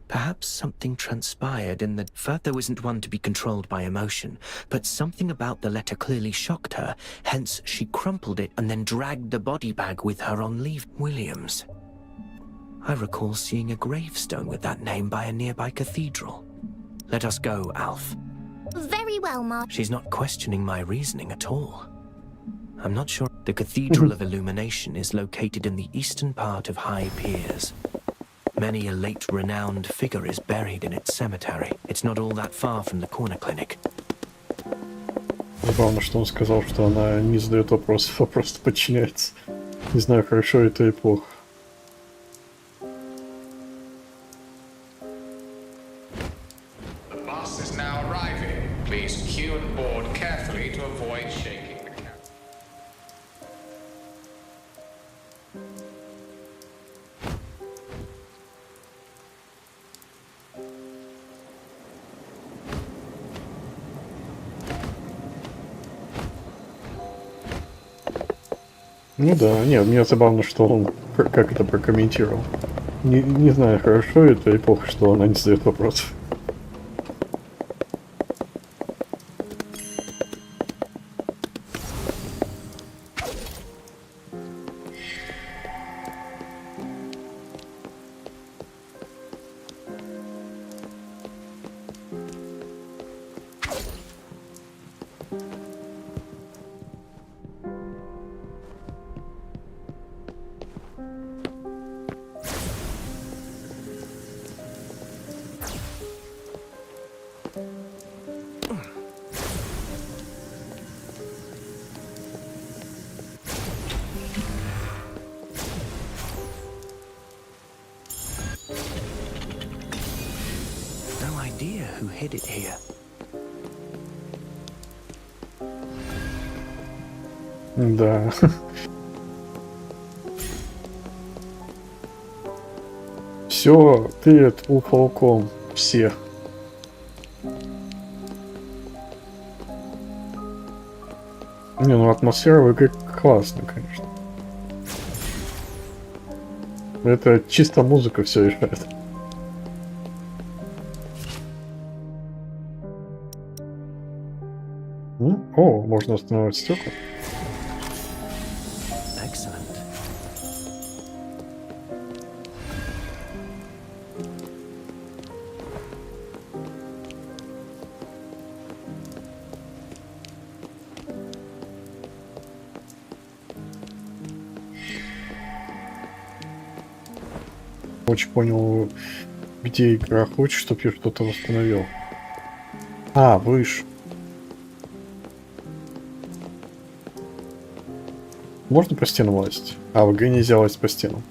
Perhaps something transpired in that Firtho isn't one to be controlled by emotion, but something about the letter clearly shocked her, hence she crumpled it and then dragged the body bag with her on leave. Williams. I recall seeing a gravestone with that name by a nearby cathedral. Let us go, Alf. Very well, Ma. She's not questioning my reasoning at all. I'm not sure. The Cathedral of Illumination is located in the eastern part of High Piers. Many a late renowned figure is buried in its cemetery. It's not all that far from the corner clinic. Забавно, что он сказал, что она не задает вопросов, а просто подчиняется. Не знаю, хорошо это и плохо. The bus is now arriving. Please queue and board carefully to avoid shaking the cab. Ну да, нет, мне забавно, что он как это прокомментировал. Не знаю, хорошо это и плохо, что она не задает вопросов. No idea who hid it here. Да. Все перед уголком. Все. Не, ну атмосфера в игре классная, конечно. Это чисто музыка все решает. О, можно останавливать стекла. Excellent. Очень понял, где игра хочет, чтобы я что-то восстановил. А, выше. Можно по стенам лазить? А, в игре нельзя лазить по стенам.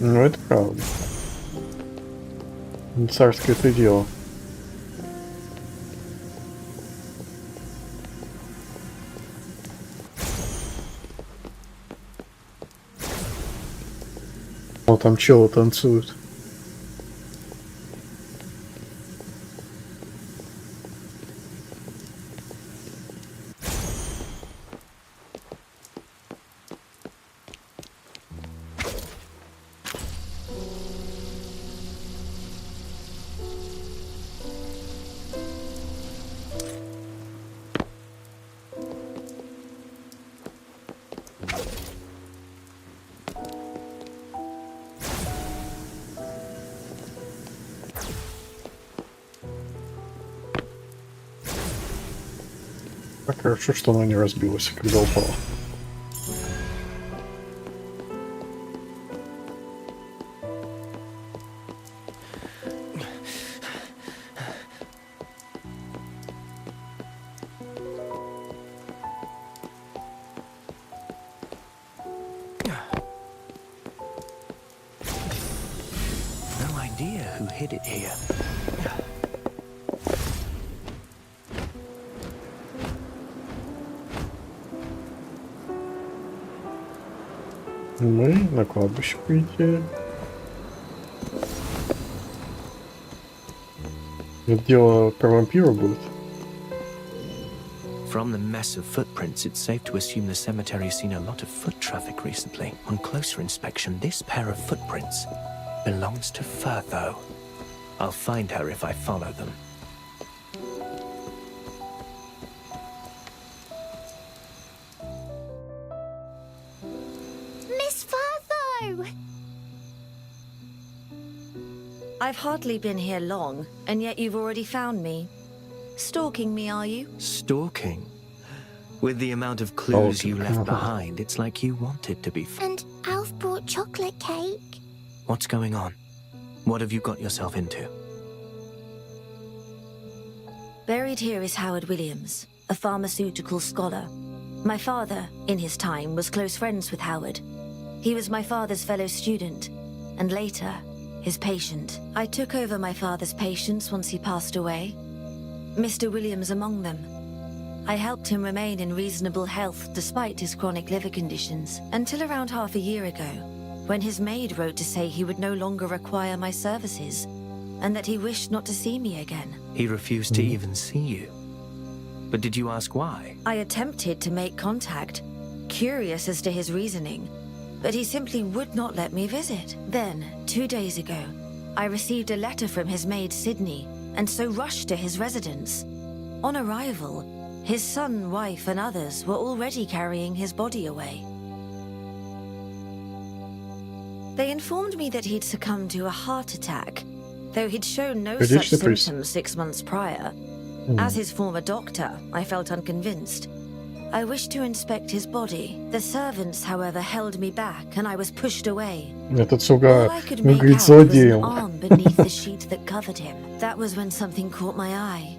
Ну, это правда. Царское это дело. О, там челы танцуют. Так хорошо, что она не разбилась, когда упала. No idea who hid it here. Мы на кладбище, по идее. Это дело про вампира будет. From the mess of footprints, it's safe to assume the cemetery's seen a lot of foot traffic recently. On closer inspection, this pair of footprints belongs to Furtho. I'll find her if I follow them. Miss Furtho! I've hardly been here long, and yet you've already found me. Stalking me, are you? Stalking? With the amount of clues you left behind, it's like you wanted to be. And Alf brought chocolate cake. What's going on? What have you got yourself into? Buried here is Howard Williams, a pharmaceutical scholar. My father, in his time, was close friends with Howard. He was my father's fellow student, and later, his patient. I took over my father's patients once he passed away. Mr. Williams among them. I helped him remain in reasonable health despite his chronic liver conditions, until around half a year ago, when his maid wrote to say he would no longer require my services, and that he wished not to see me again. He refused to even see you. But did you ask why? I attempted to make contact, curious as to his reasoning, but he simply would not let me visit. Then, 2 days ago, I received a letter from his maid Sydney, and so rushed to his residence. On arrival, his son, wife, and others were already carrying his body away. They informed me that he'd succumbed to a heart attack, though he'd shown no such symptoms 6 months prior. As his former doctor, I felt unconvinced. I wished to inspect his body. The servants, however, held me back, and I was pushed away. Этот сука All I could make выглядит out was an злодеем. arm beneath the sheet that covered him. That was when something caught my eye.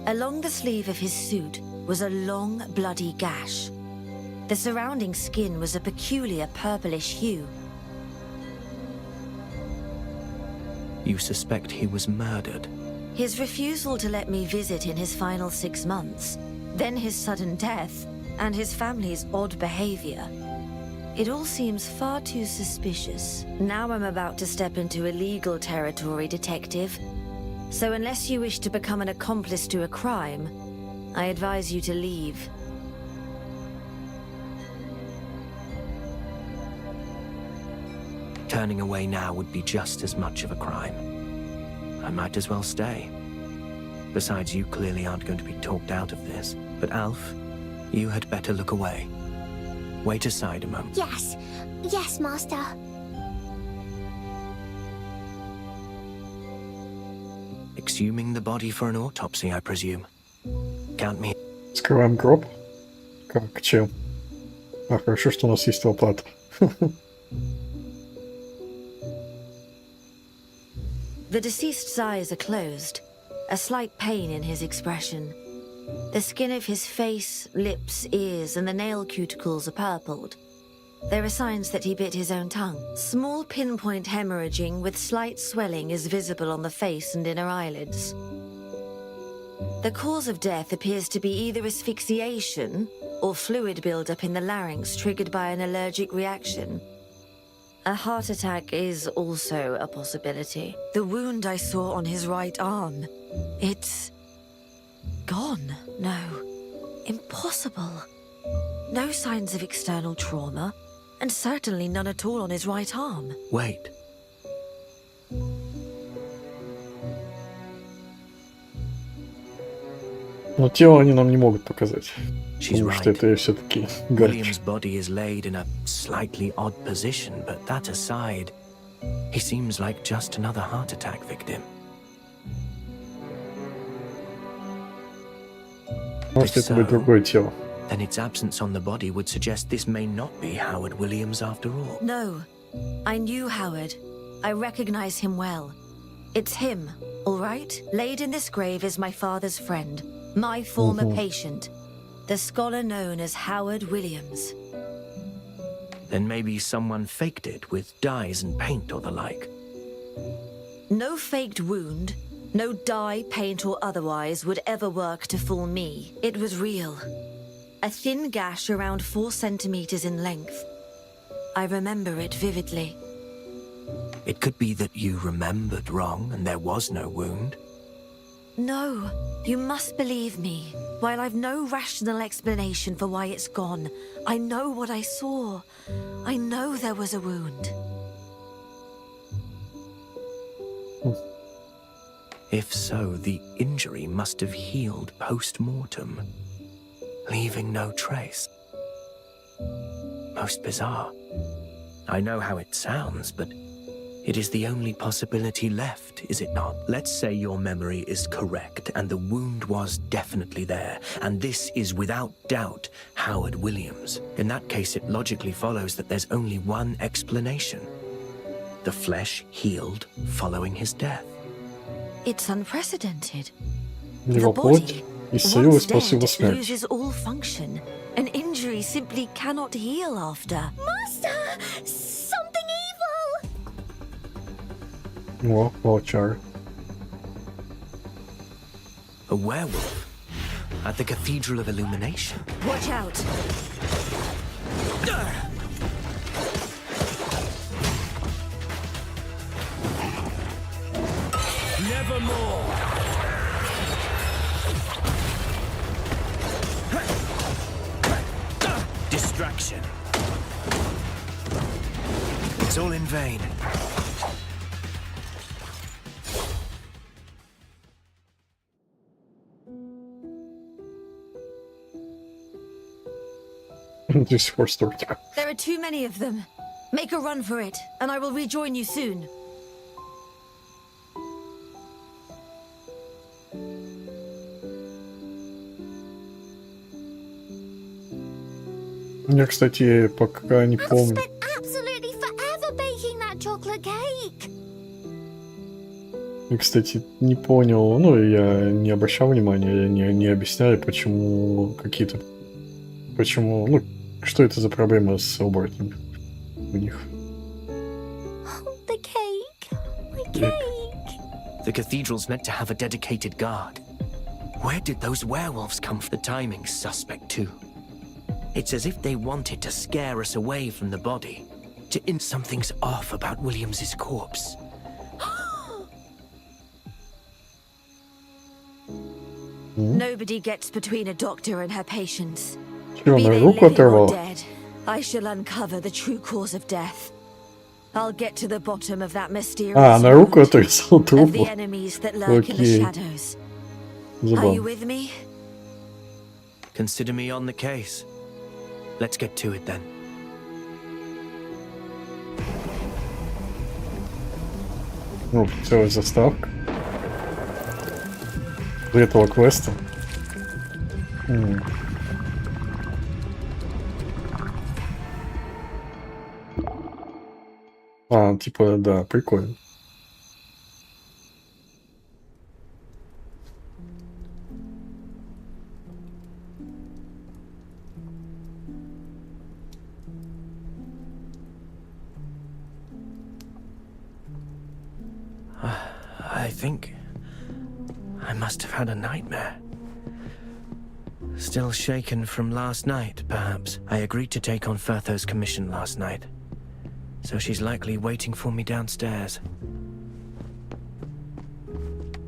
Along the sleeve of his suit was a long, bloody gash. The surrounding skin was a peculiar purplish hue. You suspect he was murdered? His refusal to let me visit in his final 6 months, then his sudden death, and his family's odd behavior. It all seems far too suspicious. Now I'm about to step into illegal territory, Detective. So unless you wish to become an accomplice to a crime, I advise you to leave. Turning away now would be just as much of a crime. I might as well stay. Besides, you clearly aren't going to be talked out of this. But Alf, you had better look away. Wait aside a moment. Yes. Yes, Master. Exhuming the body for an autopsy, I presume. Count me. Скрываем гроб. Как, чем? А, хорошо, что у нас есть лопата. The deceased's eyes are closed, a slight pain in his expression. The skin of his face, lips, ears, and the nail cuticles are purpled. There are signs that he bit his own tongue. Small pinpoint hemorrhaging with slight swelling is visible on the face and inner eyelids. The cause of death appears to be either asphyxiation or fluid buildup in the larynx triggered by an allergic reaction. A heart attack is also a possibility. The wound I saw on his right arm, it's gone. No, impossible. No signs of external trauma, and certainly none at all on his right arm. Wait. Но тело они нам не могут показать. She's Потому что right. это все-таки William's body is laid in a slightly odd position, but that aside, he seems like just another heart attack victim. Может, это будет другое тело. Then its absence on the body would suggest this may not be Howard Williams after all. No, I knew Howard. I recognize him well. It's him, all right? Laid in this grave is my father's friend, my former patient, the scholar known as Howard Williams. Then maybe someone faked it with dyes and paint or the like. No faked wound, no dye, paint, or otherwise would ever work to fool me. It was real. A thin gash around 4 centimeters in length. I remember it vividly. It could be that you remembered wrong and there was no wound. No, you must believe me. While I've no rational explanation for why it's gone, I know what I saw. I know there was a wound. If so, the injury must have healed post-mortem, leaving no trace. Most bizarre. I know how it sounds, but it is the only possibility left, is it not? Let's say your memory is correct and the wound was definitely there, and this is without doubt Howard Williams. In that case, it logically follows that there's only one explanation. The flesh healed following his death. It's unprecedented. Его плоть исцелилась после его смерти. Loses all function. An injury simply cannot heal after. Master! Something evil! О, волчар. A werewolf at the Cathedral of Illumination. Watch out! Nevermore! Distraction. It's all in vain. До сих пор столько. There are too many of them. Make a run for it, and I will rejoin you soon. Я, кстати, пока не помню. Absolutely forever baking that chocolate cake. Я, кстати, не понял, ну, я не обращал внимания, я не объясняю, почему какие-то... Почему, ну, что это за проблема с оборотнями у них. The cake. My cake. The cathedral's meant to have a dedicated guard. Where did those werewolves come from? The timing's suspect too. It's as if they wanted to scare us away from the body. Something's off about Williams's corpse. Nobody gets between a doctor and her patients. Чё, Be на they руку living or оторвала? dead, I shall uncover the true cause of death. I'll get to the bottom of that mysterious А, на руку wound, отрезал of трупу. the enemies that lurk in the Окей. shadows. Are you Забавно. with me? Consider me on the case. Let's get to it then. Ну, целая заставка. Для этого квеста. А, типа, да, прикольно. I think I must have had a nightmare. Still shaken from last night, perhaps. I agreed to take on Firtho's commission last night, so she's likely waiting for me downstairs.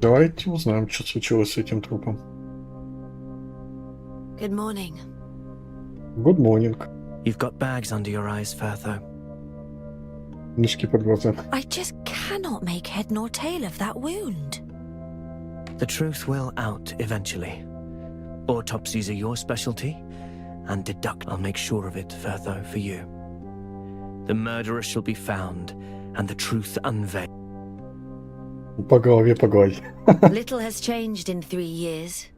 Давайте узнаем, что случилось с этим трупом. Good morning. Good morning. You've got bags under your eyes, Firtho. Мешки под глазами. I just cannot make head nor tail of that wound. The truth will out eventually. Autopsies are your specialty, and deduct. I'll make sure of it, Firtho, for you. The murderer shall be found, and the truth unveiled. По голове погладь. Little has changed in 3 years.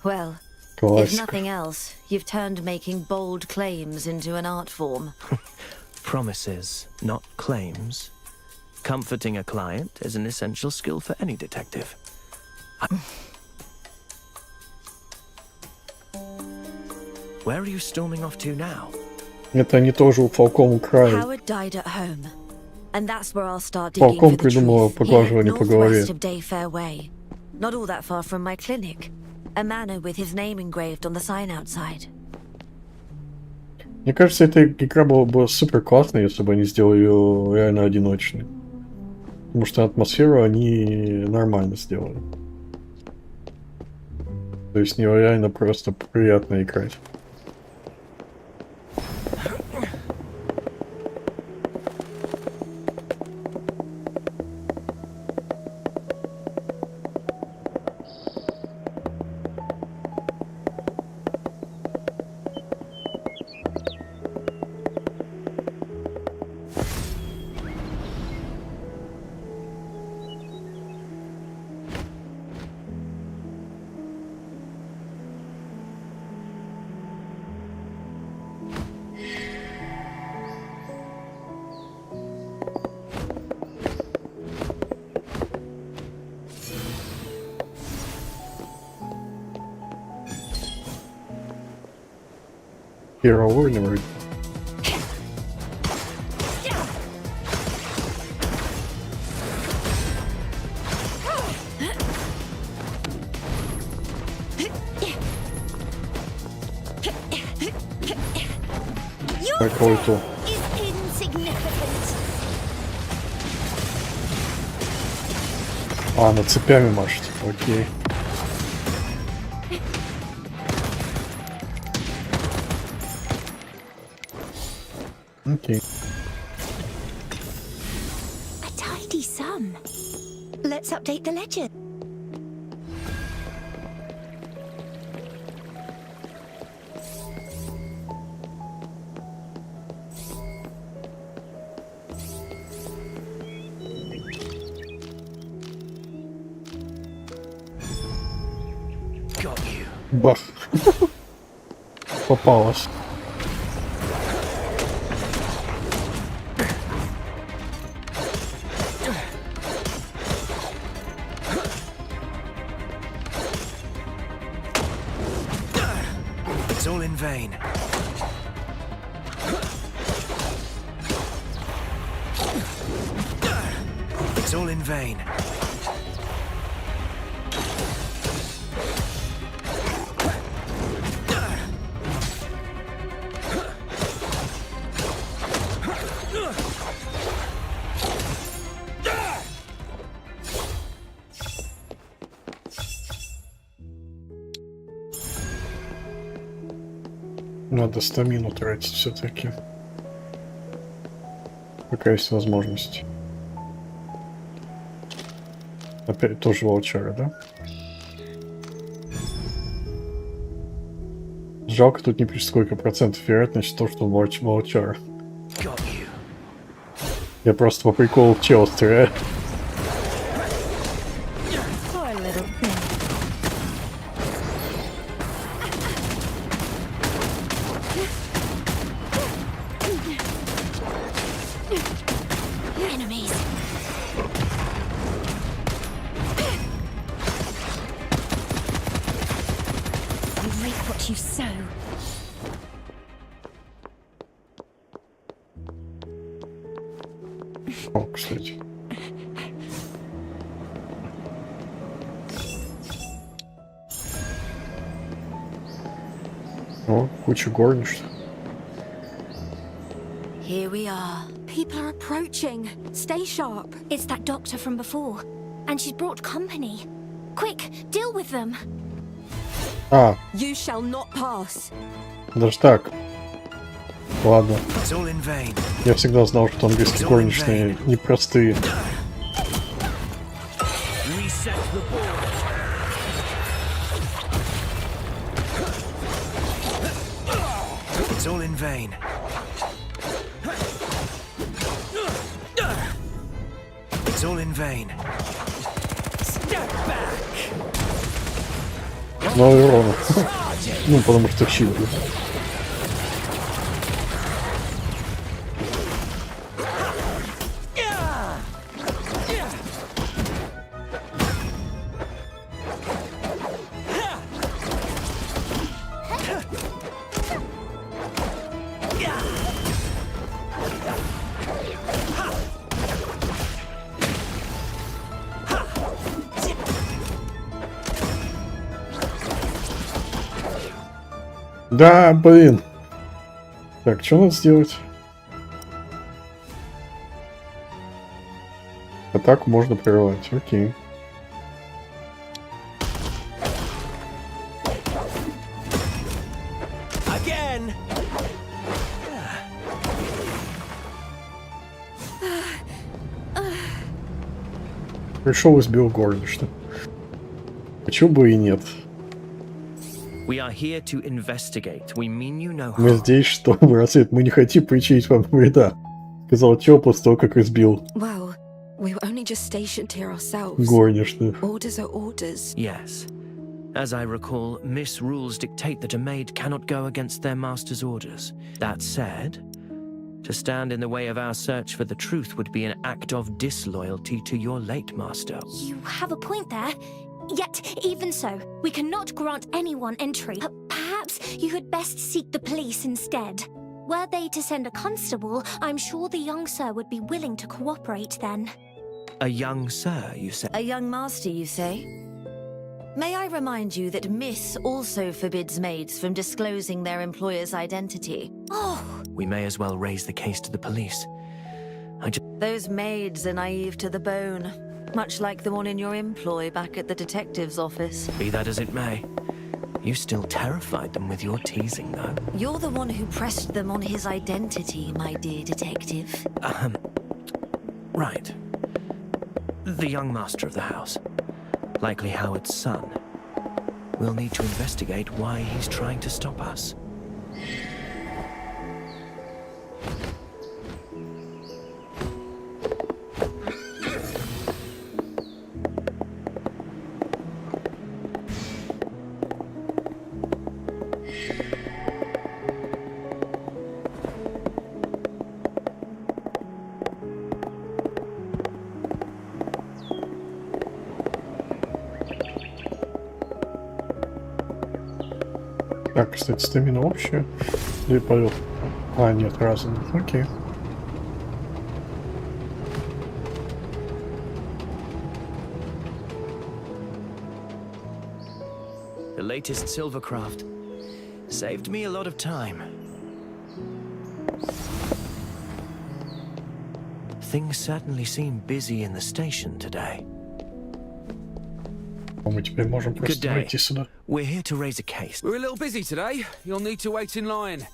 Well, if Классика. nothing else, you've turned making bold claims into an art form. Promises, not claims. Comforting a client is an essential skill for any detective. Where are you storming off to now? Это они тоже у Фалком украли. Howard died at home, and that's where I'll start digging Фалком for the придумала truth. Here, поглаживание по голове. northwest of Dayfair Way, not all that far from my clinic. A manor with his name engraved on the sign outside. Мне кажется, эта игра была бы супер классной, если бы они сделали ее реально одиночной. Потому что атмосферу они нормально сделали. То есть в нее реально просто приятно играть. Hero уровня вроде. Какой-то. А, на цепями машет. Окей. Окей. A tidy sum. Let's update the ledger. Бах. Попалась. It's all in vain. It's all in vain. Надо стамину тратить все-таки. Пока есть возможность. Опять тоже волчара, да? Жалко, тут не пишет, сколько процентов вероятность того, что он волчара. Я просто по приколу в чела стреляю. О, кстати. О, куча горничных. Here we are. People are approaching. Stay sharp. It's that doctor from before. And she's brought company. Quick, deal with them. А, You shall not pass. даже так. Ладно. It's all in vain. Я всегда знал, что английские горничные непростые. Reset the board. It's all in vain. It's all in vain. Step back. Мало урона. Ну, потому что щит. Да, блин. Так, что надо сделать? Атаку можно прервать, окей. Again. Пришел и сбил горничную. Почему бы и нет? We are here to investigate. We mean you no Мы harm. здесь, чтобы рассвет. Мы не хотим причинить вам вреда. Сказал Тё после того, как избил Well, we were only just stationed here ourselves. горничную. Orders are orders. Yes. As I recall, Miss rules dictate that a maid cannot go against their master's orders. That said, to stand in the way of our search for the truth would be an act of disloyalty to your late master. You have a point there. Yet, even so, we cannot grant anyone entry. Perhaps you had best seek the police instead. Were they to send a constable, I'm sure the young sir would be willing to cooperate then. A young sir, you say? A young master, you say? May I remind you that Miss also forbids maids from disclosing their employer's identity? Oh! We may as well raise the case to the police. Those maids are naive to the bone, much like the one in your employ back at the detective's office. Be that as it may, you still terrified them with your teasing, though. You're the one who pressed them on his identity, my dear detective. Right. The young master of the house, likely Howard's son. We'll need to investigate why he's trying to stop us. Так, кстати, стамина общая. Или полет? А, нет, разные. Окей. The latest silvercraft saved me a lot of time. Things certainly seem busy in the station today. Мы теперь можем Good просто day. войти сюда. We're here to raise a case. We're a little busy today. You'll need to wait in line.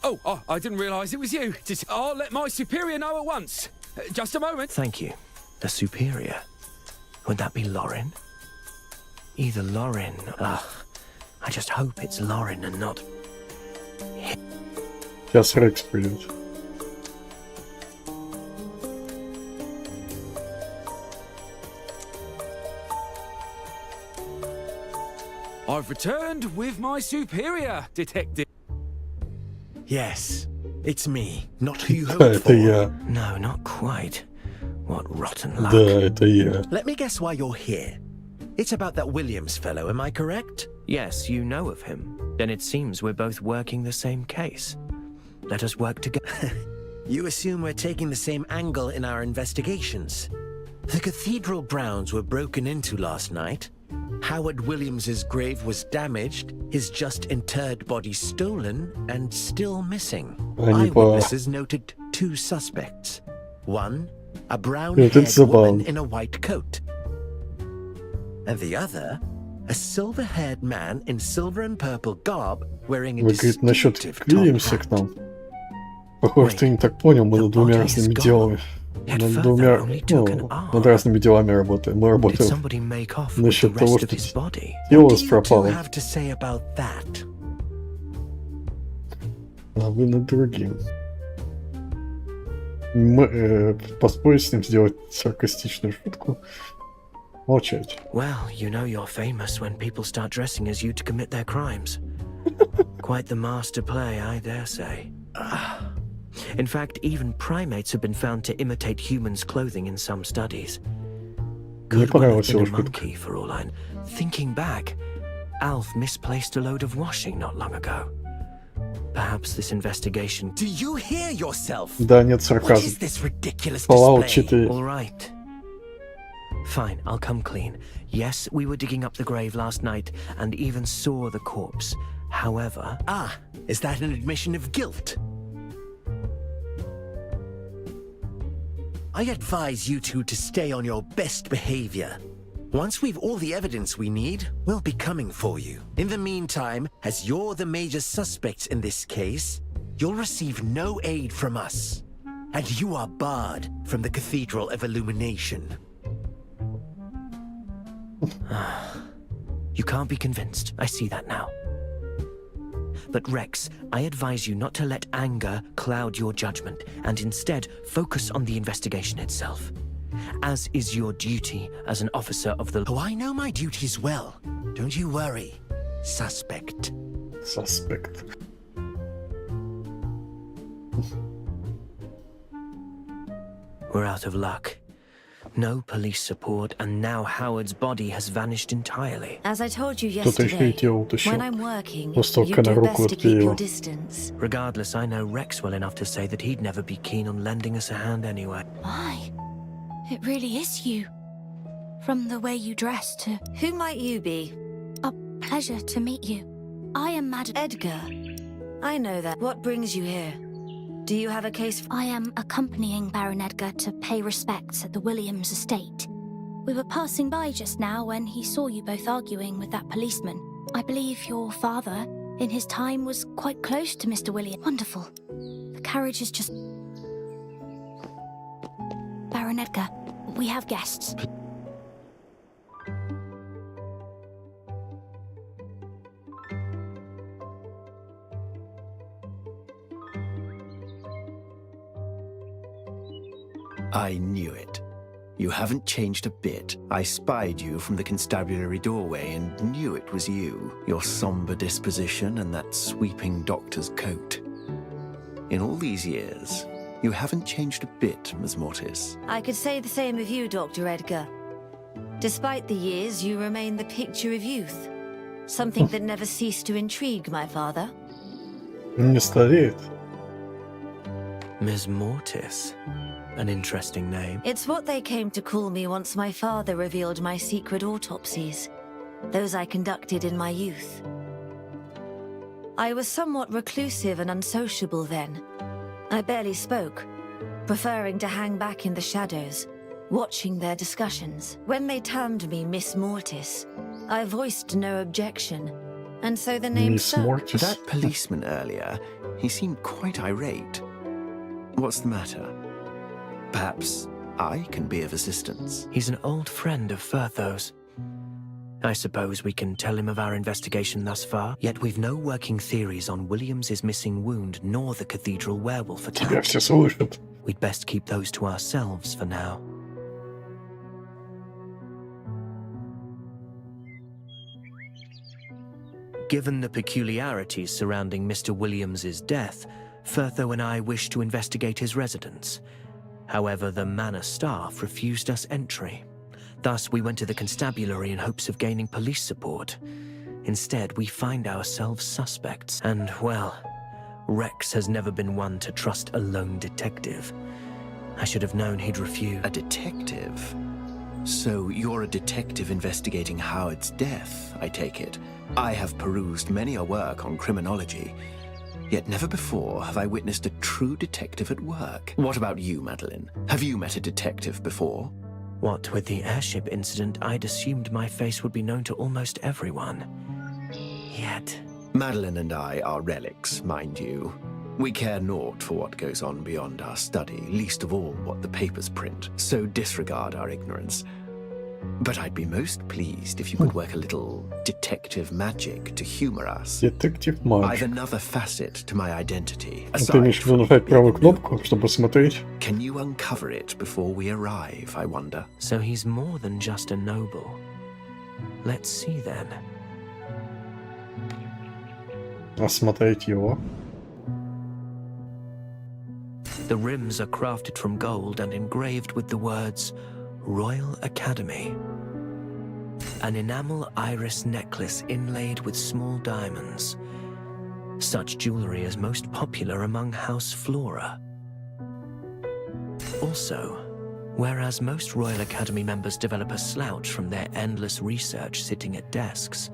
Oh, I didn't realise it was you. I'll let my superior know at once. Just a moment. Thank you. The superior. Would that be Lauren? Either Lauren. I just hope it's Lauren and not. Сейчас Рекс придет. I've returned with my superior, detective. Yes, it's me, not who you Да, hoped это for. я. No, not quite. What rotten luck. Да, это я. Let me guess why you're here. It's about that Williams fellow, am I correct? Yes, you know of him. Then it seems we're both working the same case. Let us work together. You assume we're taking the same angle in our investigations. The cathedral grounds were broken into last night. Howard Williams's grave was damaged, his just interred body stolen, and still missing. Eyewitnesses noted 2 suspects. One, a brown-haired woman in a white coat. And the other, a silver-haired man in silver and purple garb wearing a Вы, говорит, насчет distinctive top Вильямса к нам. Похоже, ты не так понял, мы над двумя разными делами. Над двумя, над разными делами работаем. Мы работаем насчет того, что тело пропало. А вы над другим. Мы поспорить с ним, сделать саркастичную шутку. Молчать. Well, you know you're famous when people start dressing as you to commit their crimes. Quite the master play, I dare say. In fact, even primates have been found to imitate humans' clothing in some studies. Could well have been a monkey, for all I know. Thinking back, Alf misplaced a load of washing not long ago. Perhaps this investigation... Do you hear yourself? Да, нет сарказма. Fallout 4. All right. Fine, I'll come clean. Yes, we were digging up the grave last night and even saw the corpse. However... Ah, is that an admission of guilt? I advise you two to stay on your best behavior. Once we've all the evidence we need, we'll be coming for you. In the meantime, as you're the major suspects in this case, you'll receive no aid from us. And you are barred from the Cathedral of Illumination. You can't be convinced. I see that now. But Rex, I advise you not to let anger cloud your judgment, and instead focus on the investigation itself. As is your duty as an officer of the... Oh, I know my duties well. Don't you worry, suspect. Suspect. We're out of luck. No police support, and now Howard's body has vanished entirely. As I told you Кто-то еще и yesterday, тело утащил. when I'm working, Просто you на do руку best to keep your отклеил. distance. Regardless, I know Rex well enough to say that he'd never be keen on lending us a hand anyway. My, it really is you. From the way you dress to... Who might you be? A pleasure to meet you. I am Madam... Edgar. I know that. What brings you here? Do you have a case for... I am accompanying Baron Edgar to pay respects at the Williams estate. We were passing by just now when he saw you both arguing with that policeman. I believe your father, in his time, was quite close to Mr. Williams. Wonderful. The carriage is just... Baron Edgar, we have guests. I knew it. You haven't changed a bit. I spied you from the constabulary doorway and knew it was you. Your somber disposition and that sweeping doctor's coat. In all these years, you haven't changed a bit, Ms. Mortis. I could say the same of you, Dr. Edgar. Despite the years, you remain the picture of youth. Something that never ceased to intrigue my father. Не стареет. Ms. Mortis. An interesting name. It's what they came to call me once my father revealed my secret autopsies. Those I conducted in my youth. I was somewhat reclusive and unsociable then. I barely spoke, preferring to hang back in the shadows, watching their discussions. When they termed me Miss Mortis, I voiced no objection, and so the name stuck. That policeman earlier, he seemed quite irate. What's the matter? Perhaps I can be of assistance. He's an old friend of Firtho's. I suppose we can tell him of our investigation thus far, yet we've no working theories on Williams's missing wound nor the cathedral werewolf Тебя account. все слышат. We'd best keep those to ourselves for now. Given the peculiarities surrounding Mr. Williams's death, Firtho and I wish to investigate his residence. However, the manor staff refused us entry. Thus, we went to the constabulary in hopes of gaining police support. Instead, we find ourselves suspects. And, well, Rex has never been one to trust a lone detective. I should have known he'd refuse. A detective? So you're a detective investigating Howard's death, I take it. I have perused many a work on criminology, yet never before have I witnessed a true detective at work. What about you, Madeline? Have you met a detective before? What with the airship incident, I'd assumed my face would be known to almost everyone. Yet... Madeline and I are relics, mind you. We care naught for what goes on beyond our study, least of all what the papers print, so disregard our ignorance. But I'd be most pleased if you could work a little detective magic to humor us. Detective I've magic. another facet to my identity. Ты имеешь в виду нажать правую кнопку, чтобы смотреть? Can you uncover it before we arrive, I wonder? So he's more than just a noble. Let's see then. Осмотреть его. The rims are crafted from gold and engraved with the words Royal Academy. An enamel iris necklace inlaid with small diamonds. Such jewelry is most popular among House Flora. Also, Whereas most Royal Academy members develop a slouch from their endless research sitting at desks,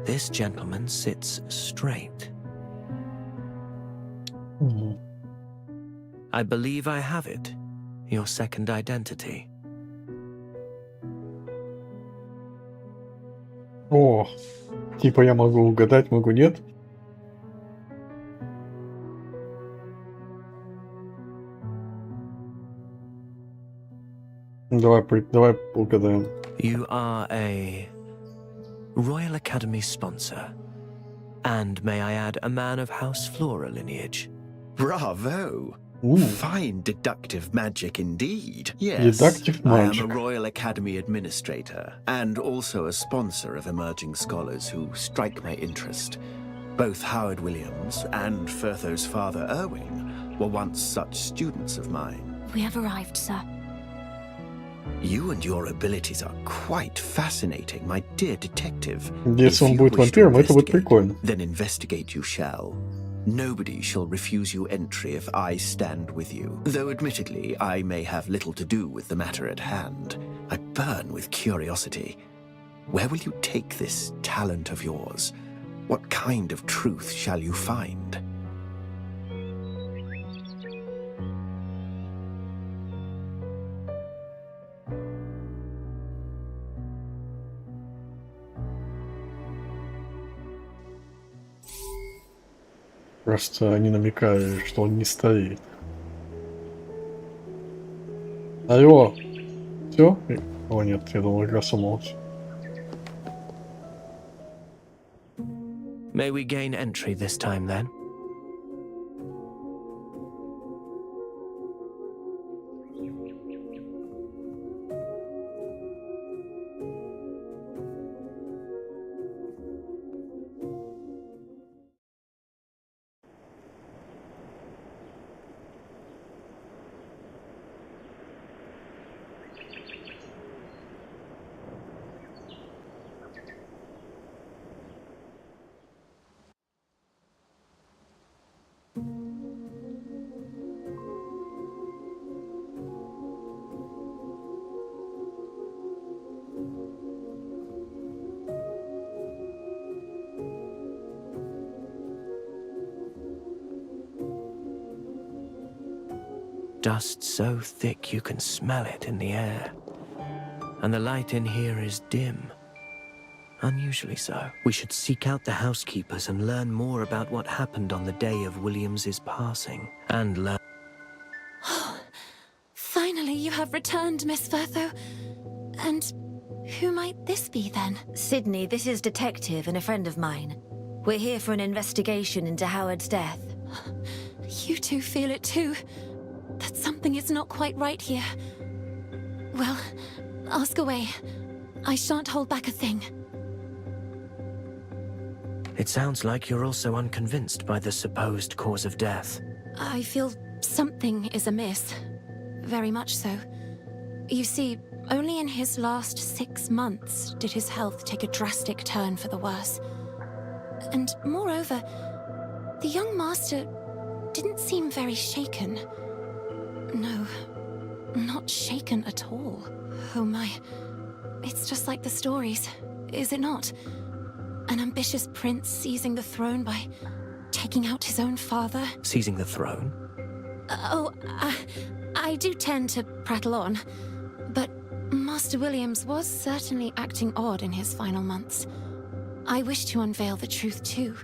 this gentleman sits straight. I believe I have it. Your second identity. О, типа я могу угадать, могу нет? Давай угадаем. You are a Royal Academy sponsor. And may I add, a man of House Flora lineage. Bravo! Fine deductive magic indeed. Yes, Deductive magic. I am a Royal Academy administrator and also a sponsor of emerging scholars who strike my interest. Both Howard Williams and Firtho's father Erwin were once such students of mine. We have arrived, sir. You and your abilities are quite fascinating, my dear detective. Если он будет вампиром, это будет прикольно. Then investigate you shall. Nobody shall refuse you entry if I stand with you. Though admittedly, I may have little to do with the matter at hand. I burn with curiosity. Where will you take this talent of yours? What kind of truth shall you find? Просто они намекают, что он не стоит. Алло! Все? О нет, я думал, игра умолчит. May we gain entry this time then? Dust so thick you can smell it in the air. And the light in here is dim. Unusually so. We should seek out the housekeepers and learn more about what happened on the day of Williams's passing. And learn... Finally, you have returned, Miss Firtho. And who might this be, then? Sydney, this is Detective and a friend of mine. We're here for an investigation into Howard's death. You two feel it too. That something is not quite right here. Well, ask away. I shan't hold back a thing. It sounds like you're also unconvinced by the supposed cause of death. I feel something is amiss. Very much so. You see, only in his last 6 months did his health take a drastic turn for the worse. And moreover, the young master didn't seem very shaken. No, not shaken at all. Oh my, it's just like the stories, is it not? An ambitious prince seizing the throne by taking out his own father. Seizing the throne? I do tend to prattle on, but Master Williams was certainly acting odd in his final months. I wish to unveil the truth too,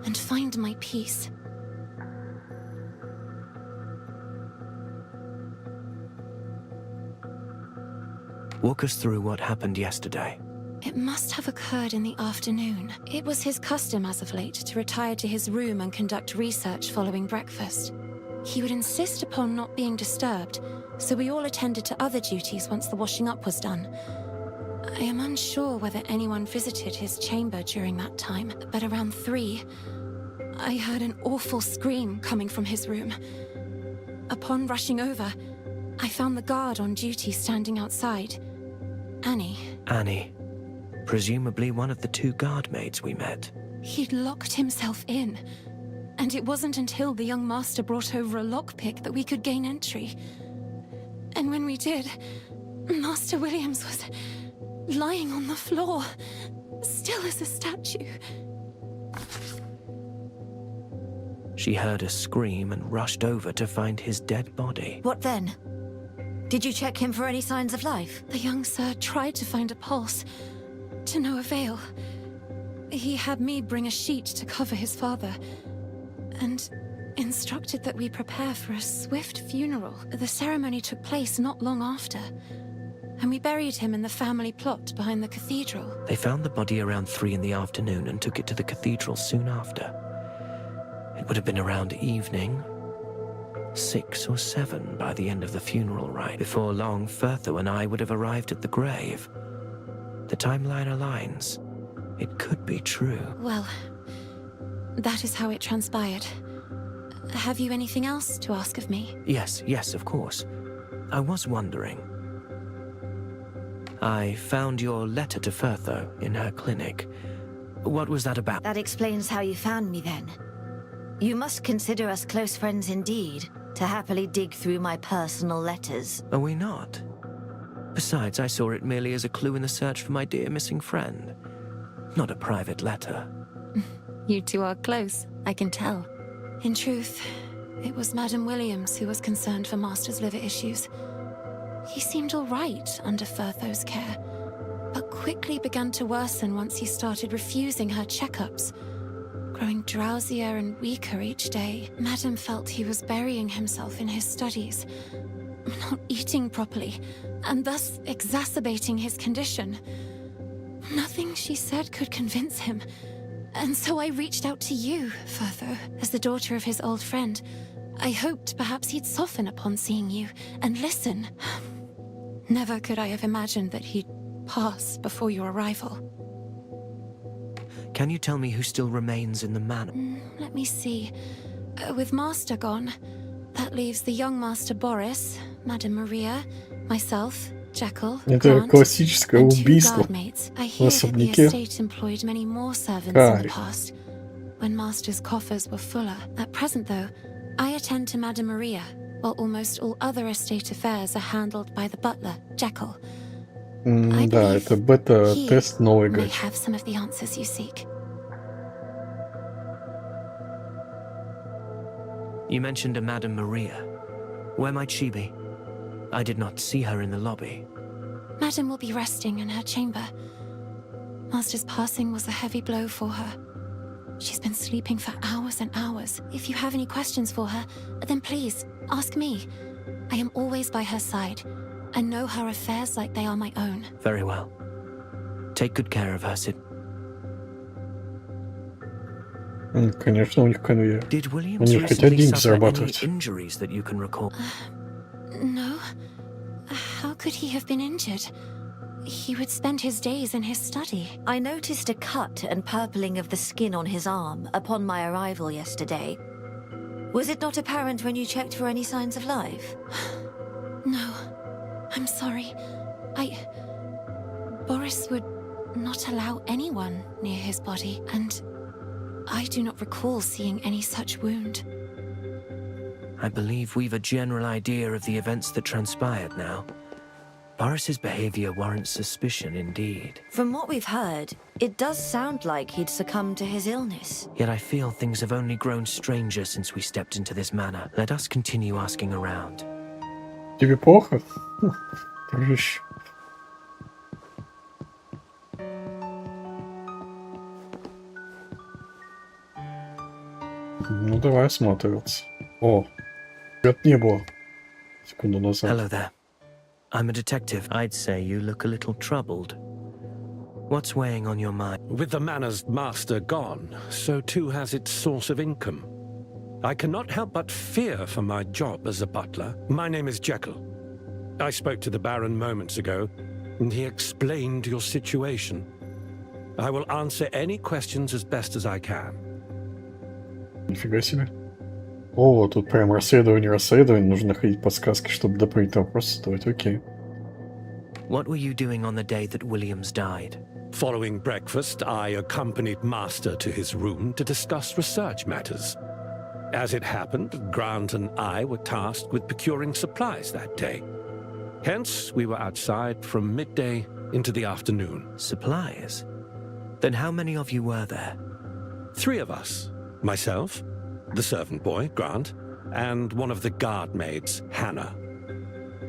and find my peace. Walk us through what happened yesterday. It must have occurred in the afternoon. It was his custom as of late to retire to his room and conduct research following breakfast. He would insist upon not being disturbed, so we all attended to other duties once the washing up was done. I am unsure whether anyone visited his chamber during that time, but around 3, I heard an awful scream coming from his room. Upon rushing over, I found the guard on duty standing outside. Annie. Annie. Presumably one of the 2 guard maids we met. He'd locked himself in, and it wasn't until the young master brought over a lockpick that we could gain entry. And when we did, Master Williams was lying on the floor, still as a statue. She heard a scream and rushed over to find his dead body. What then? Did you check him for any signs of life? The young sir tried to find a pulse, to no avail. He had me bring a sheet to cover his father, and instructed that we prepare for a swift funeral. The ceremony took place not long after, and we buried him in the family plot behind the cathedral. They found the body around 3 in the afternoon and took it to the cathedral soon after. It would have been around evening, 6 or 7 by the end of the funeral rite. Before long, Firtho and I would have arrived at the grave. The timeline aligns. It could be true. Well, that is how it transpired. Have you anything else to ask of me? Yes, of course. I was wondering. I found your letter to Firtho in her clinic. What was that about? That explains how you found me then. You must consider us close friends indeed, to happily dig through my personal letters. Are we not? Besides, I saw it merely as a clue in the search for my dear missing friend. Not a private letter. You two are close, I can tell. In truth, it was Madam Williams who was concerned for Master's liver issues. He seemed all right under Firtho's care, but quickly began to worsen once he started refusing her checkups. Growing drowsier and weaker each day, Madam felt he was burying himself in his studies, not eating properly, and thus exacerbating his condition. Nothing she said could convince him, and so I reached out to you, Firtho, as the daughter of his old friend. I hoped perhaps he'd soften upon seeing you and listen. Never could I have imagined that he'd pass before your arrival. Can you tell me who still remains in the manor? Let me see. With Master gone, that leaves the young Master Boris, Madame Maria, myself, Jekyll, Это Grant, классическое and 2 убийство guardmates. I в hear that the особняке. estate employed many more servants in the Кайф. past, when Master's coffers were fuller. At present, though, I attend to Madame Maria, while almost all other estate affairs are handled by the butler, Jekyll. Да, это бета-тест новой May гачи. have some of the answers you seek. You mentioned a Madame Maria. Where might she be? I did not see her in the lobby. Madam will be resting in her chamber. Master's passing was a heavy blow for her. She's been sleeping for hours and hours. If you have any questions for her, then please, ask me. I am always by her side, and know her affairs like they are my own. Very well. Take good care of her, Sid. Конечно, у них конвейер. Did У Williams них хотят recently деньги suffer any зарабатывать. injuries that you can recall? No. How could he have been injured? He would spend his days in his study. I noticed a cut and purpling of the skin on his arm upon my arrival yesterday. Was it not apparent when you checked for any signs of life? No. I'm sorry. Boris would not allow anyone near his body, and I do not recall seeing any such wound. I believe we've a general idea of the events that transpired now. Boris's behavior warrants suspicion indeed. From what we've heard, it does sound like he'd succumbed to his illness. Yet I feel things have only grown stranger since we stepped into this manor. Let us continue asking around. Тебе плохо? Дружище. Ну, давай осматриваться. О, это не было. Секунду назад. Hello there. I'm a detective. I'd say you look a little troubled. What's weighing on your mind? With the manor's master gone, so too has its source of income. I cannot help but fear for my job as a butler. My name is Jekyll. I spoke to the Baron moments ago, and he explained your situation. I will answer any questions as best as I can. Нифига себе. О, тут прям расследование. Нужно находить подсказки, чтобы дополнительные вопросы задавать. Окей. What were you doing on the day that Williams died? Following breakfast, I accompanied Master to his room to discuss research matters. As it happened, Grant and I were tasked with procuring supplies that day. Hence, we were outside from midday into the afternoon. Supplies? Then how many of you were there? 3 of us. Myself, the servant boy, Grant, and one of the guard maids, Hannah.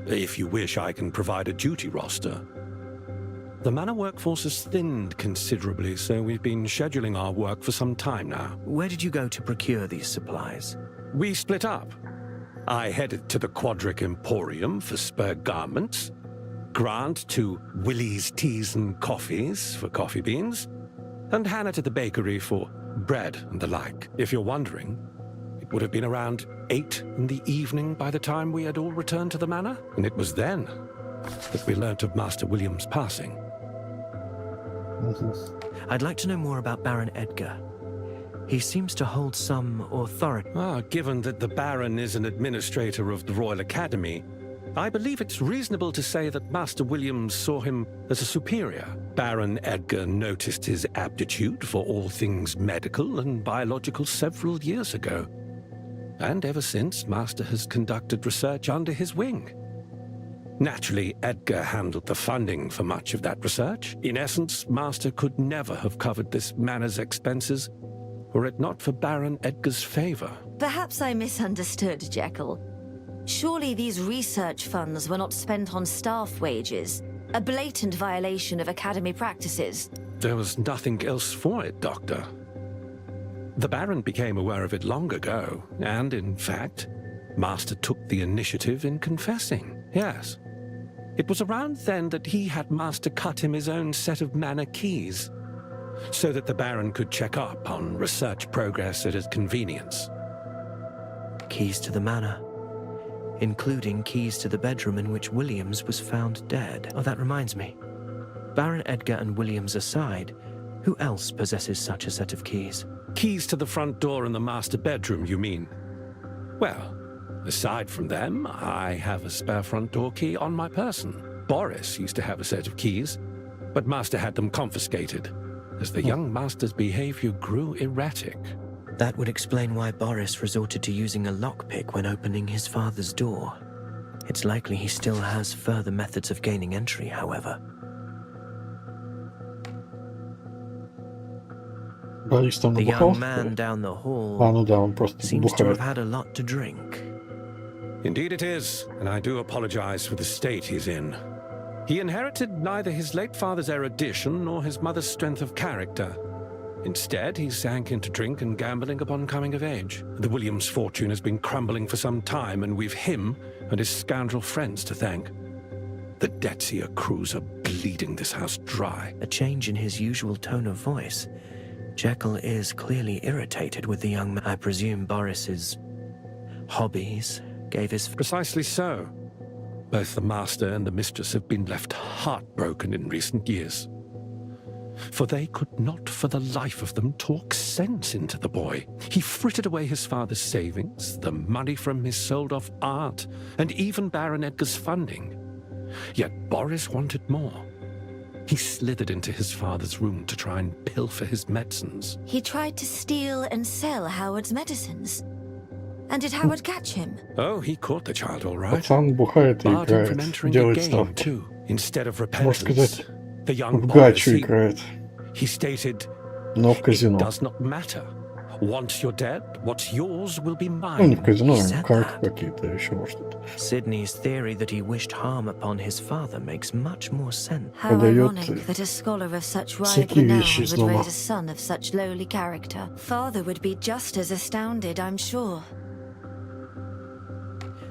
If you wish, I can provide a duty roster. The manor workforce has thinned considerably, so we've been scheduling our work for some time now. Where did you go to procure these supplies? We split up. I headed to the Quadric Emporium for spur garments, Grant to Willie's Teas and Coffees for coffee beans, and Hannah to the bakery for bread and the like. If you're wondering, it would have been around 8 in the evening by the time we had all returned to the manor, and it was then that we learnt of Master William's passing. I'd like to know more about Baron Edgar. He seems to hold some authority. Given that the Baron is an administrator of the Royal Academy, I believe it's reasonable to say that Master William saw him as a superior. Baron Edgar noticed his aptitude for all things medical and biological several years ago. And ever since, Master has conducted research under his wing. Naturally, Edgar handled the funding for much of that research. In essence, Master could never have covered this manor's expenses were it not for Baron Edgar's favor. Perhaps I misunderstood, Jekyll. Surely these research funds were not spent on staff wages, a blatant violation of Academy practices. There was nothing else for it, Doctor. The Baron became aware of it long ago, and in fact, Master took the initiative in confessing, yes. It was around then that he had Master cut him his own set of manor keys, so that the Baron could check up on research progress at his convenience. Keys to the manor, including keys to the bedroom in which Williams was found dead. Oh, that reminds me. Baron Edgar and Williams aside, who else possesses such a set of keys? Keys to the front door in the master bedroom, you mean? Well, aside from them, I have a spare front door key on my person. Boris used to have a set of keys, but Master had them confiscated, as the young Master's behavior grew erratic. That would explain why Boris resorted to using a lockpick when opening his father's door. It's likely he still has further methods of gaining entry, however. The young man down the hall seems to have had a lot to drink. Indeed it is, and I do apologize for the state he's in. He inherited neither his late father's erudition nor his mother's strength of character. Instead, he sank into drink and gambling upon coming of age. The Williams' fortune has been crumbling for some time, and we've him and his scoundrel friends to thank. The debts he accrues are bleeding this house dry. A change in his usual tone of voice. Jekyll is clearly irritated with the young man. I presume Boris's hobbies gave his... Precisely so. Both the master and the mistress have been left heartbroken in recent years. For they could not for the life of them talk sense into the boy. He frittered away his father's savings, the money from his sold-off art, and even Baron Edgar's funding. Yet Boris wanted more. He slithered into his father's room to try and pilfer his medicines. He tried to steal and sell Howard's medicines. And did Howard catch him? Oh, he caught the child all right. Пацан бухает и Barred him from играет, entering делает the game, ставки. too. Instead of Можно repentance, сказать, the young в Boris, гачу играет, he stated, но в казино. "It does not matter. Once you're dead, what's yours will be Ну, mine." не в казино, а карты какие-то, еще что-то. Sydney's theory that he wished harm upon his father makes much more sense. How ironic that a scholar of such wide всякие renown вещи из would дома. raise a son of such lowly character. Father would be just as astounded, I'm sure.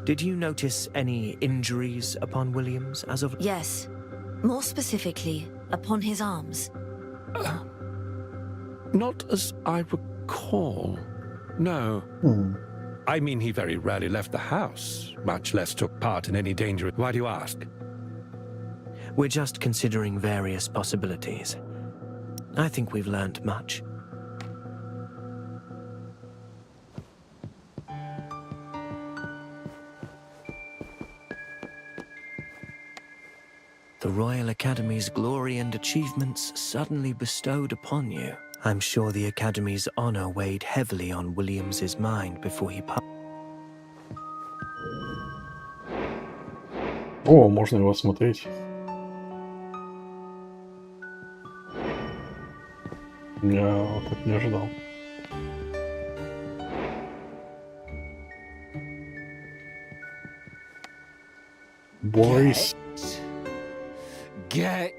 Did you notice any injuries upon Williams as of... Yes. More specifically, upon his arms. Not as I recall. No. I mean, he very rarely left the house, much less took part in any danger. Why do you ask? We're just considering various possibilities. I think we've learned much. The Royal Academy's glory and achievements suddenly bestowed upon you. I'm sure the Academy's honor weighed heavily on Williams's mind before he passed. О, можно его смотреть. Я вот так не ожидал. Борис. Get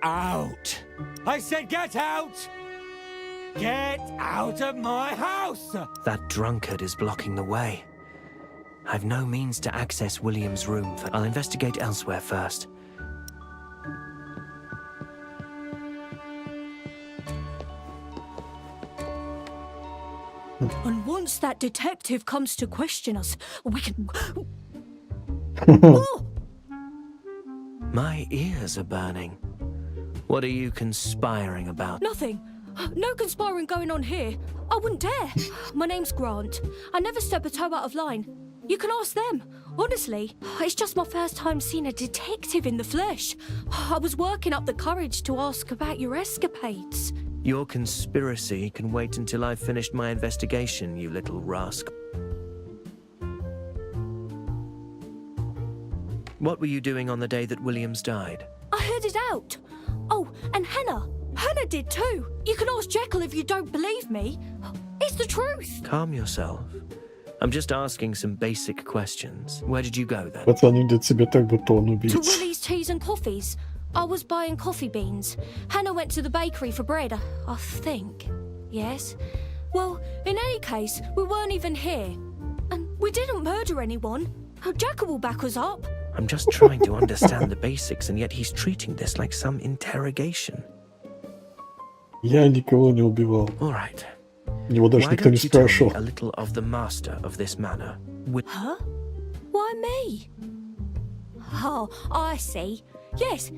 out! I said get out! Get out of my house! That drunkard is blocking the way. I've no means to access William's room. I'll investigate elsewhere first. And once that detective comes to question us, we can... My ears are burning. What are you conspiring about? Nothing. No conspiring going on here. I wouldn't dare. My name's Grant. I never step a toe out of line. You can ask them. Honestly, it's just my first time seeing a detective in the flesh. I was working up the courage to ask about your escapades. Your conspiracy can wait until I've finished my investigation, you little rascal. What were you doing on the day that Williams died? I heard it out. Oh, and Hannah. Hannah did too. You can ask Jekyll if you don't believe me. It's the truth. Calm yourself. I'm just asking some basic questions. Where did you go then? Пацан идет себе так, будто он To убийца. Willie's Teas and Coffees. I was buying coffee beans. Hannah went to the bakery for bread, I think. Yes. Well, in any case, we weren't even here. And we didn't murder anyone. Jekyll will back us up. I'm just trying to understand the basics, and yet he's treating this like some interrogation. Я никого не убивал. All right. Его даже Why никто не don't you tell me спрашивал. a little of the master of this manor? Huh? Why me? Oh, I see. Yes,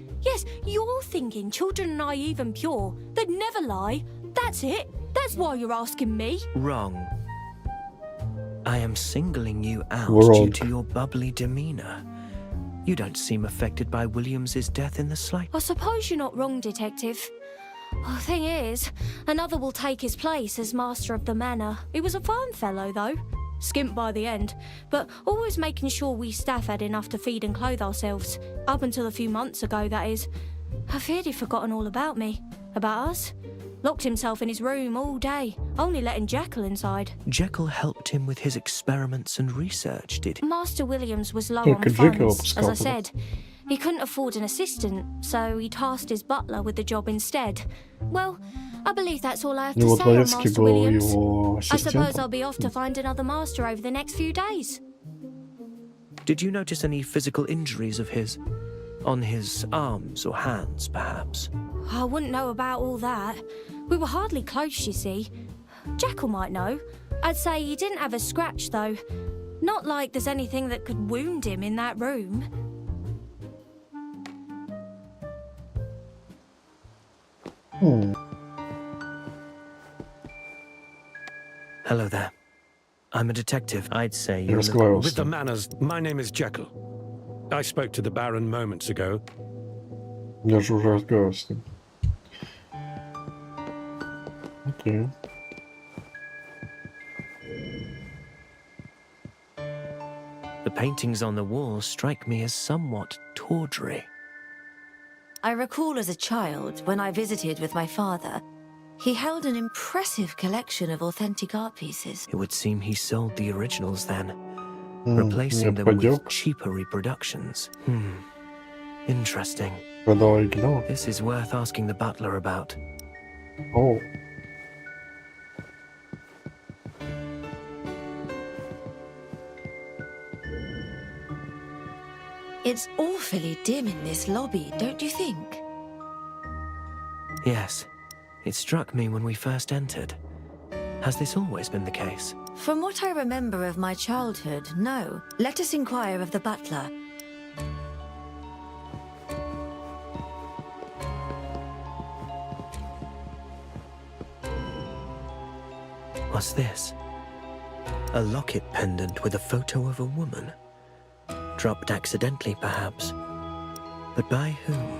you're thinking children are naive and pure. They'd never lie. That's it. That's why you're asking me. Wrong. I am singling you out Wrong. due to your bubbly demeanor. You don't seem affected by Williams's death in the slightest. I suppose you're not wrong, Detective. The thing is, another will take his place as master of the manor. He was a fine fellow, though. Skimp by the end, but always making sure we staff had enough to feed and clothe ourselves. Up until a few months ago, that is. I feared he'd forgotten all about me. About us. Locked himself in his room all day, only letting Jekyll inside. Jekyll helped him with his experiments and research, did he? Master Williams was low Только on Jekyll funds, as I обыскал. said. He couldn't afford an assistant, so he tasked his butler with the job instead. Well, I believe that's all I have to Его say on дворецкий Master был Williams. его I suppose ассистентом. I'll be off to find another master over the next few days. Did you notice any physical injuries of his? On his arms or hands, perhaps? I wouldn't know about all that. We were hardly close, you see. Jekyll might know. I'd say he didn't have a scratch, though. Not like there's anything that could wound him in that room. Hello there. I'm a detective. I'd say you're With the manners, my name is Jekyll. I spoke to the Baron moments ago. Я же уже разговаривал с ним. Окей. The paintings on the wall strike me as somewhat tawdry. I recall as a child, when I visited with my father, he held an impressive collection of authentic art pieces. It would seem he sold the originals then, Mm, replacing them with подделка. cheaper reproductions. Interesting. Продал оригинал. This is worth asking the butler about. О, It's awfully dim in this lobby, don't you think? Yes, it struck me when we first entered. Has this always been the case? From what I remember of my childhood, no. Let us inquire of the butler. What's this? A locket pendant with a photo of a woman. Dropped accidentally, perhaps. But by whom?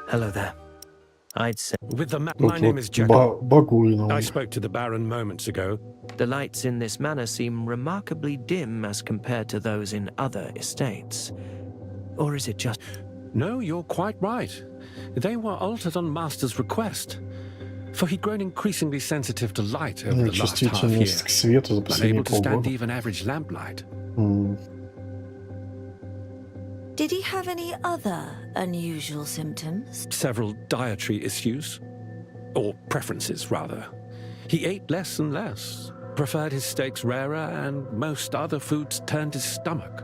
Hello there. I'd say... With the Тут my name вот is Jekyll. багуина. I spoke to the Baron moments ago. The lights in this manor seem remarkably dim as compared to those in other estates. Or is it just... No, you're quite right. They were altered on Master's request. For he'd grown increasingly sensitive to light over the last half year, Чувствительность к свету за последние unable to stand полгода. even average lamplight. Did he have any other unusual symptoms? Several dietary issues. Or preferences, rather. He ate less and less, preferred his steaks rarer, and most other foods turned his stomach.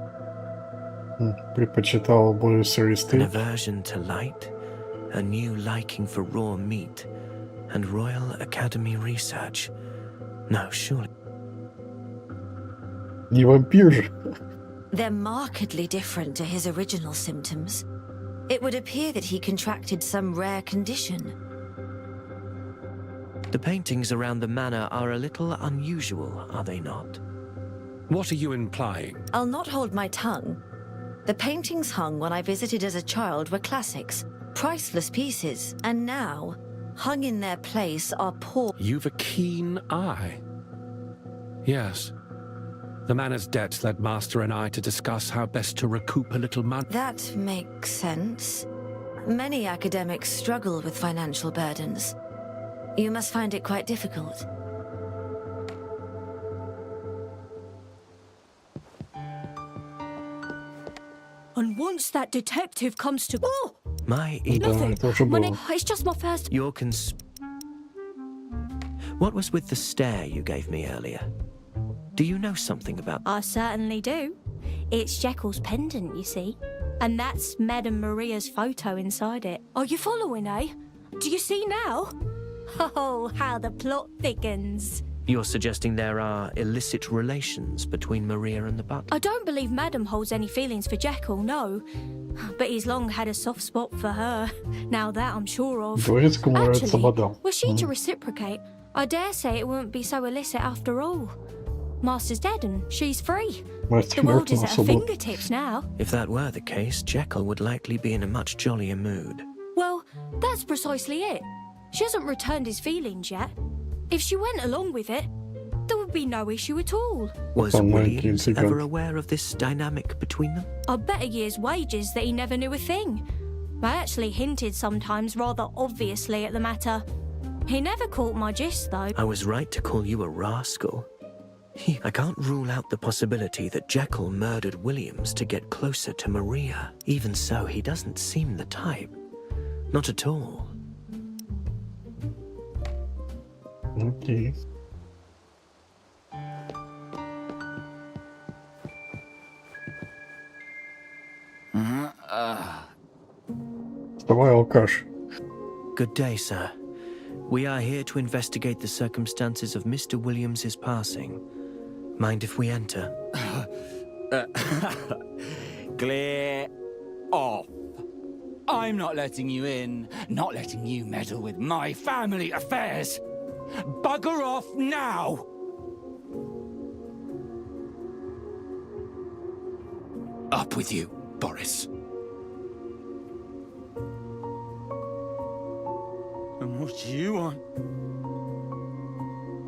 Предпочитал более сырые An стейки. aversion to light, a new liking for raw meat, and Royal Academy research. No, surely... Не вампир же. They're markedly different to his original symptoms. It would appear that he contracted some rare condition. The paintings around the manor are a little unusual, are they not? What are you implying? I'll not hold my tongue. The paintings hung when I visited as a child were classics, priceless pieces, and now, hung in their place are poor... You've a keen eye. Yes. The manor's debts led Master and I to discuss how best to recoup a little money. That makes sense. Many academics struggle with financial burdens. You must find it quite difficult. And once that detective comes to... Oh! My Nothing. тоже My было. name... It's just my first... Your What was with the stare you gave me earlier? Do you know something about... I certainly do. It's Jekyll's pendant, you see. And that's Madame Maria's photo inside it. Are you following, eh? Do you see now? Oh, how the plot thickens. You're suggesting there are illicit relations between Maria and the butler? I don't believe Madame holds any feelings for Jekyll, no. But he's long had a soft spot for her. Now that I'm sure of. Дворецкому нравится мадам. Were she to reciprocate, I dare say it wouldn't be so illicit after all. Master's dead and she's free. Мастер The world мертв, is но at her свободен. fingertips now. If that were the case, Jekyll would likely be in a much jollier mood. Well, that's precisely it. She hasn't returned his feelings yet. If she went along with it, there would be no issue at all. Was Там маленький Williams инцидент. ever aware of this dynamic between them? I bet a year's wages that he never knew a thing. I actually hinted sometimes rather obviously at the matter. He never caught my gist, though. I was right to call you a rascal. I can't rule out the possibility that Jekyll murdered Williams to get closer to Maria. Even so, he doesn't seem the type. Not at all. Окей. Вставай, алкаш. Good day, sir. We are here to investigate the circumstances of Mr. Williams's passing. Mind if we enter? Clear off. I'm not letting you in, not letting you meddle with my family affairs. Bugger off now! Up with you, Boris. And what do you want?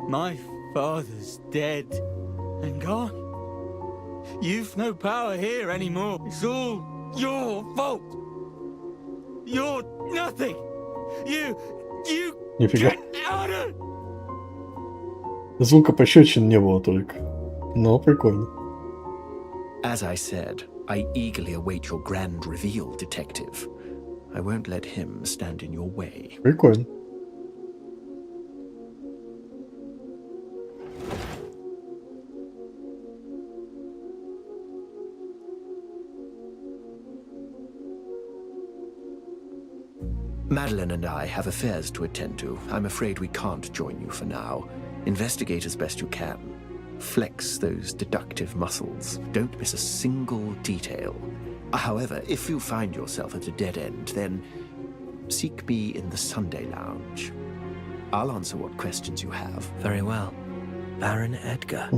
My father's dead and gone. You've no power here anymore. It's all your fault. You're nothing. You Нифига. get out of... Звука пощечин не было только. Но прикольно. As I said, I eagerly await your grand reveal, Detective. I won't let him stand in your way. Прикольно. Madeline and I have affairs to attend to. I'm afraid we can't join you for now. Investigate as best you can. Flex those deductive muscles. Don't miss a single detail. However, if you find yourself at a dead end, then seek me in the Sunday Lounge. I'll answer what questions you have. Very well. Baron Edgar.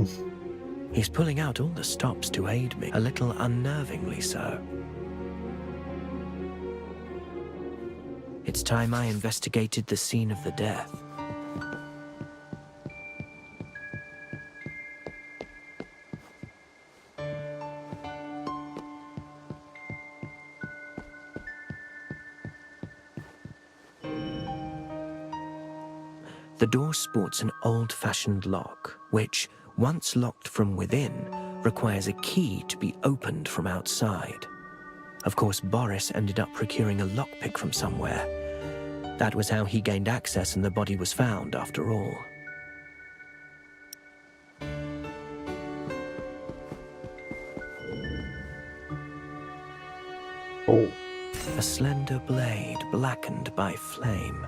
He's pulling out all the stops to aid me, a little unnervingly so. It's time I investigated the scene of the death. The door sports an old-fashioned lock, which, once locked from within, requires a key to be opened from outside. Of course, Boris ended up procuring a lockpick from somewhere. That was how he gained access and the body was found, after all. Oh. A slender blade blackened by flame.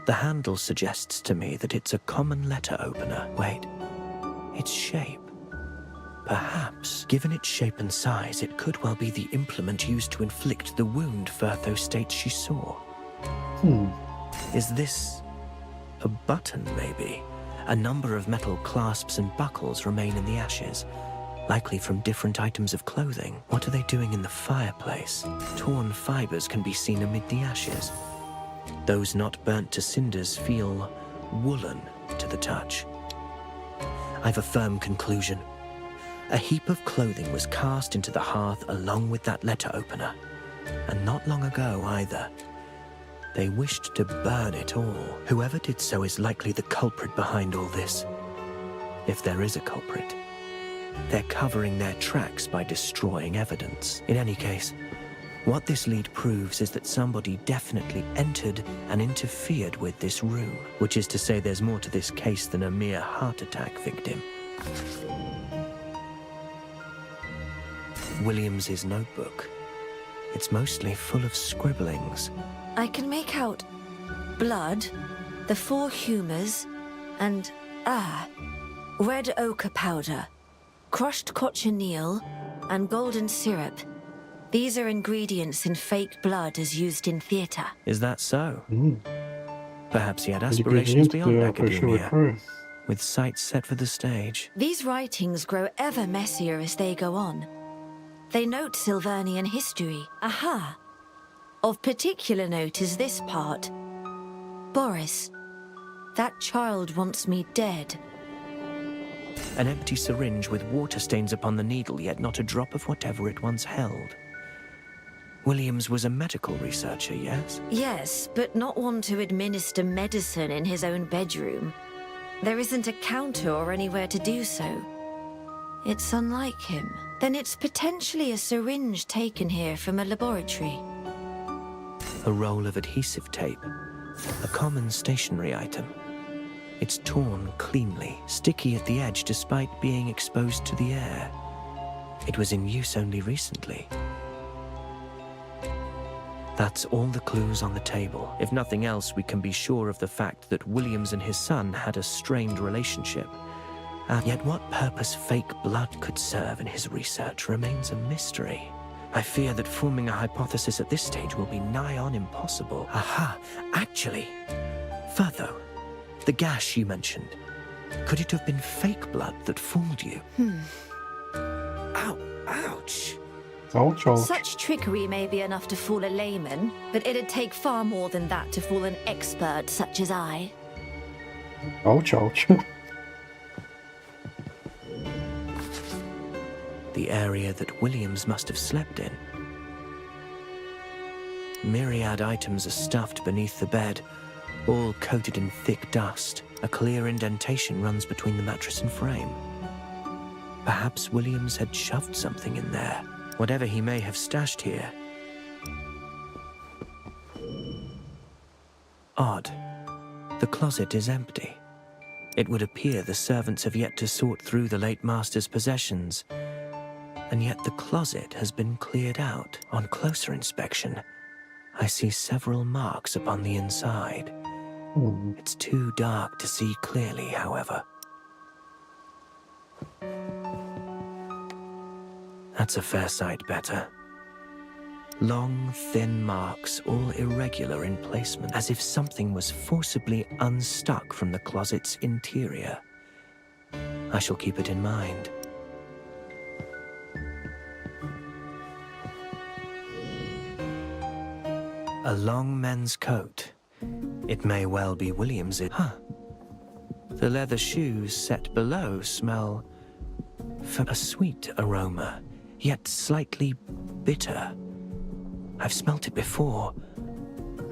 The handle suggests to me that it's a common letter opener. Wait, its shape. Perhaps, given its shape and size, it could well be the implement used to inflict the wound Firtho states she saw. Is this a button, maybe? A number of metal clasps and buckles remain in the ashes, likely from different items of clothing. What are they doing in the fireplace? Torn fibers can be seen amid the ashes. Those not burnt to cinders feel woolen to the touch. I've a firm conclusion. A heap of clothing was cast into the hearth along with that letter opener. And not long ago either. They wished to burn it all. Whoever did so is likely the culprit behind all this. If there is a culprit. They're covering their tracks by destroying evidence. In any case, what this lead proves is that somebody definitely entered and interfered with this room, which is to say there's more to this case than a mere heart attack victim. Williams's notebook. It's mostly full of scribblings. I can make out blood, the 4 humours, and, red ochre powder, crushed cochineal, and golden syrup. These are ingredients in fake blood as used in theatre. Is that so? Perhaps he had aspirations beyond academia, with sights set for the stage. These writings grow ever messier as they go on. They note Silvernian history. Aha! Of particular note is this part. Boris, that child wants me dead. An empty syringe with water stains upon the needle, yet not a drop of whatever it once held. Williams was a medical researcher, yes? Yes, but not one to administer medicine in his own bedroom. There isn't a counter or anywhere to do so. It's unlike him. Then it's potentially a syringe taken here from a laboratory. A roll of adhesive tape. A common stationery item. It's torn cleanly, sticky at the edge despite being exposed to the air. It was in use only recently. That's all the clues on the table. If nothing else, we can be sure of the fact that Williams and his son had a strained relationship. And yet what purpose fake blood could serve in his research remains a mystery. I fear that forming a hypothesis at this stage will be nigh on impossible. Aha! Actually, Firtho, the gash you mentioned, could it have been fake blood that fooled you? Ow! Ouch! Ouch, ouch. Such trickery may be enough to fool a layman, but it'd take far more than that to fool an expert such as I. Ouch, ouch. The area that Williams must have slept in. Myriad items are stuffed beneath the bed, all coated in thick dust. A clear indentation runs between the mattress and frame. Perhaps Williams had shoved something in there. Whatever he may have stashed here. Odd. The closet is empty. It would appear the servants have yet to sort through the late master's possessions. And yet the closet has been cleared out. On closer inspection, I see several marks upon the inside. It's too dark to see clearly, however. That's a fair sight better. Long, thin marks, all irregular in placement, as if something was forcibly unstuck from the closet's interior. I shall keep it in mind. A A long men's coat. It may well be William's. The leather shoes set below smell for a sweet aroma, yet slightly bitter. I've smelt it before.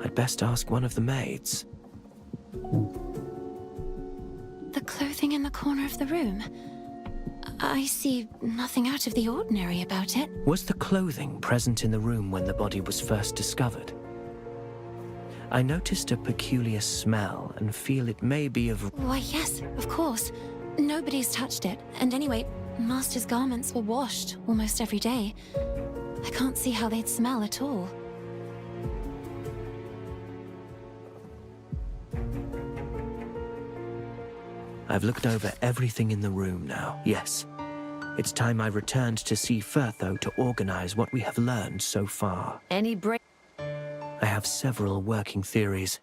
I'd best ask one of the maids. The clothing in the corner of the room. I see nothing out of the ordinary about it. Was the clothing present in the room when the body was first discovered? I noticed a peculiar smell and feel it may be of... Why, yes, of course. Nobody's touched it. And anyway, Master's garments were washed almost every day. I can't see how they'd smell at all. I've looked over everything in the room now. Yes, it's time I returned to see Firtho to organize what we have learned so far. Any break? I have several working theories.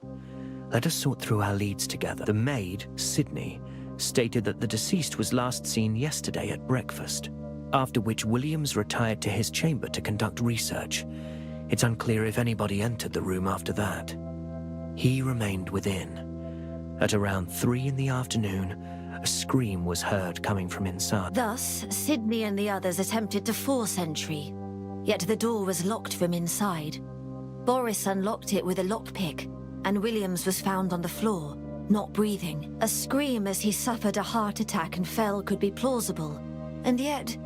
Let us sort through our leads together. The maid, Sydney, stated that the deceased was last seen yesterday at breakfast, after which Williams retired to his chamber to conduct research. It's unclear if anybody entered the room after that. He remained within. At around 3 in the afternoon, a scream was heard coming from inside. Thus, Sydney and the others attempted to force entry, yet the door was locked from inside. Boris unlocked it with a lockpick, and Williams was found on the floor, not breathing. A scream as he suffered a heart attack and fell could be plausible, and yet,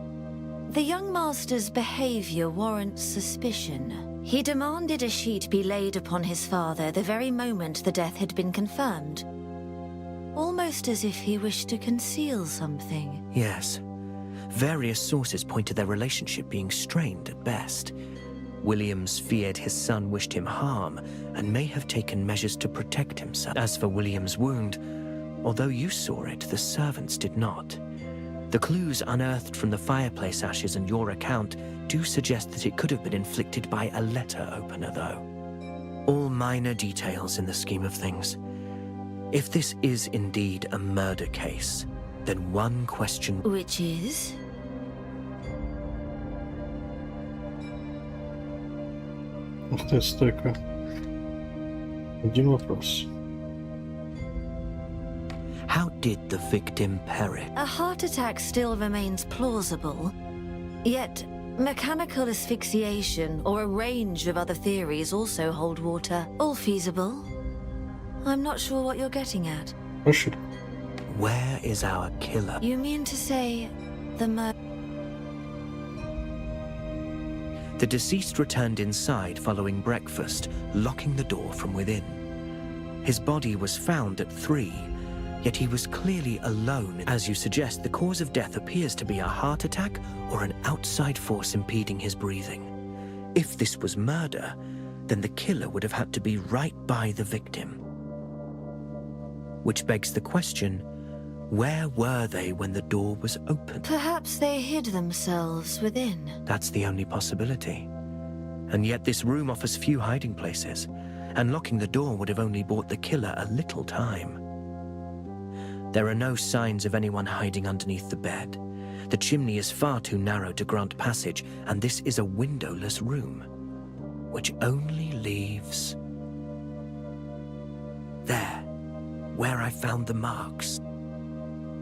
the young master's behavior warrants suspicion. He demanded a sheet be laid upon his father the very moment the death had been confirmed. Almost as if he wished to conceal something. Yes. Various sources point to their relationship being strained at best. Williams feared his son wished him harm and may have taken measures to protect himself. As for William's wound, although you saw it, the servants did not. The clues unearthed from the fireplace ashes and your account do suggest that it could have been inflicted by a letter opener, though. All minor details in the scheme of things. If this is indeed a murder case, then one question... Which is? Ух ты, стойка. Один вопрос. How did the victim perish? A heart attack still remains plausible, yet mechanical asphyxiation or a range of other theories also hold water. All feasible. I'm not sure what you're getting at. Where is our killer? You mean to say the The deceased returned inside following breakfast, locking the door from within. His body was found at 3, yet he was clearly alone. As you suggest, the cause of death appears to be a heart attack or an outside force impeding his breathing. If this was murder, then the killer would have had to be right by the victim. Which begs the question, where were they when the door was open? Perhaps they hid themselves within. That's the only possibility. And yet this room offers few hiding places, and locking the door would have only bought the killer a little time. There are no signs of anyone hiding underneath the bed. The chimney is far too narrow to grant passage, and this is a windowless room, which only leaves... there, where I found the marks.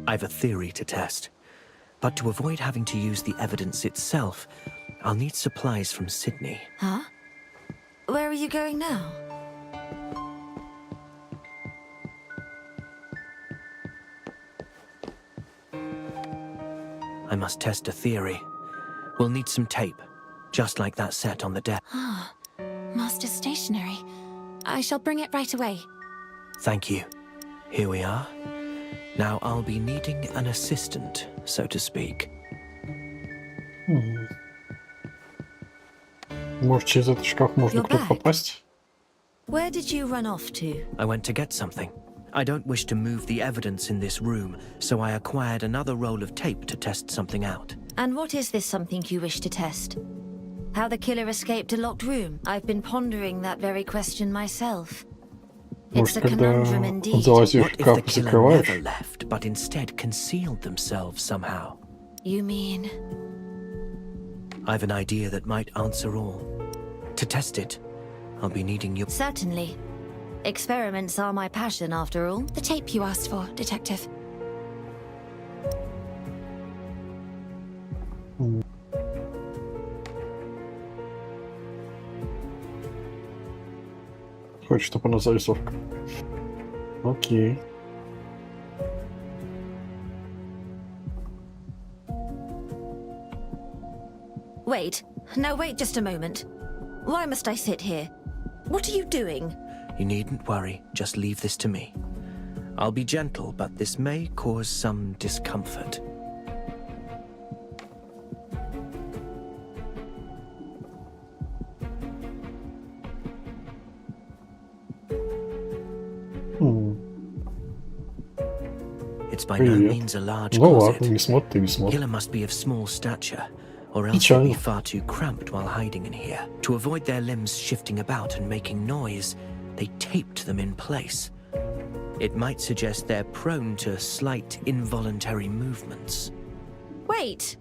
I've a theory to test, but to avoid having to use the evidence itself, I'll need supplies from Sydney. Huh? Where are you going now? I must test a theory. We'll need some tape, just like that set on the desk. Ah, Master's stationery. I shall bring it right away. Thank you. Here we are. Now I'll be needing an assistant, so to speak. Может, через этот шкаф можно кто-то попасть? Where did you run off to? I went to get something. I don't wish to move the evidence in this room, so I acquired another roll of tape to test something out. And what is this something you wish to test? How the killer escaped a locked room? I've been pondering that very question myself. It's a conundrum indeed. What if the killer never left, but instead concealed themselves somehow? You mean? I've an idea that might answer all. To test it, I'll be needing your... Certainly. Experiments are my passion, after all. The tape you asked for, Detective. Хочешь, чтобы она зарисовка. Окей. Wait. Now wait just a moment. Why must I sit here? What are you doing? You needn't worry. Just leave this to me. I'll be gentle, but this may cause some discomfort. It's by no means a large Ну closet. ладно, не смотри, не смотри. Killer must be of small stature, or else Печально. they'll be far too cramped while hiding in here. To avoid their limbs shifting about and making noise, they taped them in place. It might suggest they're prone to slight involuntary movements. Wait!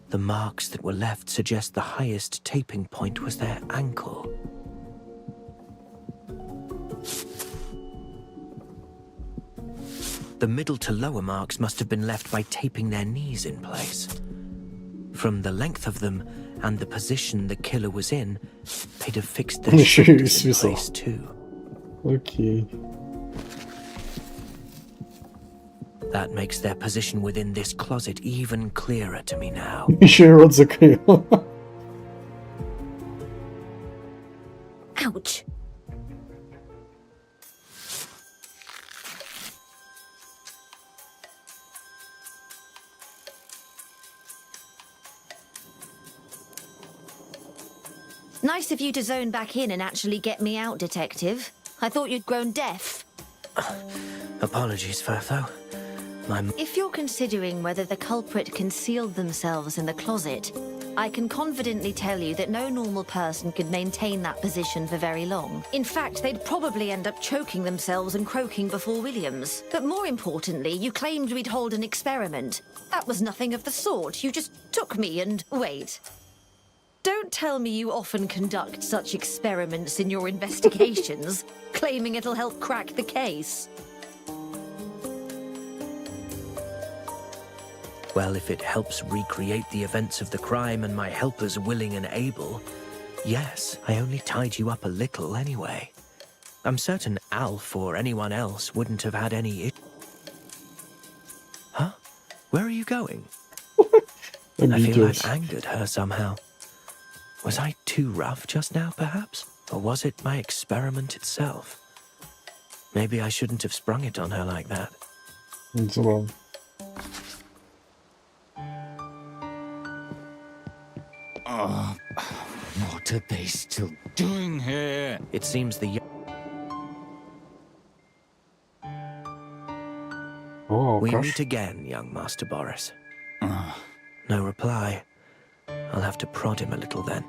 The marks that were left suggest the highest taping point was their ankle. The middle to lower marks must have been left by taping their knees in place. From the length of them and the position the killer was in, they'd have fixed their Еще и shoulders in свисал. place too. Окей. That makes their position within this closet even clearer to me now. Еще и рот закрыл. Ouch! Nice of you to zone back in and actually get me out, Detective. I thought you'd grown deaf. Apologies, Firtho. If you're considering whether the culprit concealed themselves in the closet, I can confidently tell you that no normal person could maintain that position for very long. In fact, they'd probably end up choking themselves and croaking before Williams. But more importantly, you claimed we'd hold an experiment. That was nothing of the sort. You just took me and... Wait. Don't tell me you often conduct such experiments in your investigations, claiming it'll help crack the case. Well, if it helps recreate the events of the crime and my helpers willing and able, yes, I only tied you up a little anyway. I'm certain Alf or anyone else wouldn't have had any Huh? Where are you going? I feel I've angered her somehow. Was I too rough just now, perhaps? Or was it my experiment itself? Maybe I shouldn't have sprung it on her like that. Забавно. Oh, what are they still doing here? It seems the... Oh, we gosh. meet again, young Master Boris. No reply. I'll have to prod him a little then.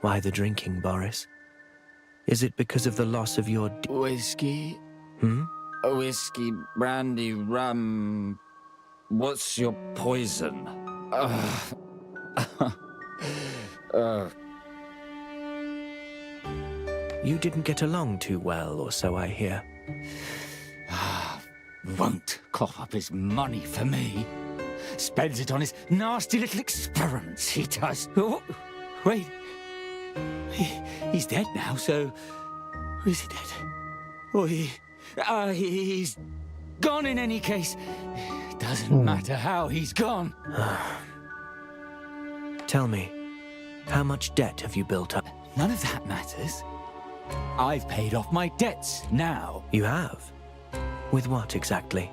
Why the drinking, Boris? Is it because of the loss of your... Whiskey? Hmm? Whiskey, brandy, rum... What's your poison? You didn't get along too well, or so I hear. Won't cough up his money for me. Spends it on his nasty little experiments, he does. Oh, wait. He's dead now, so... Is he dead? Or he's gone in any case. Doesn't matter how he's gone. Tell me, how much debt have you built up? None of that matters. I've paid off my debts now. You have? With what exactly?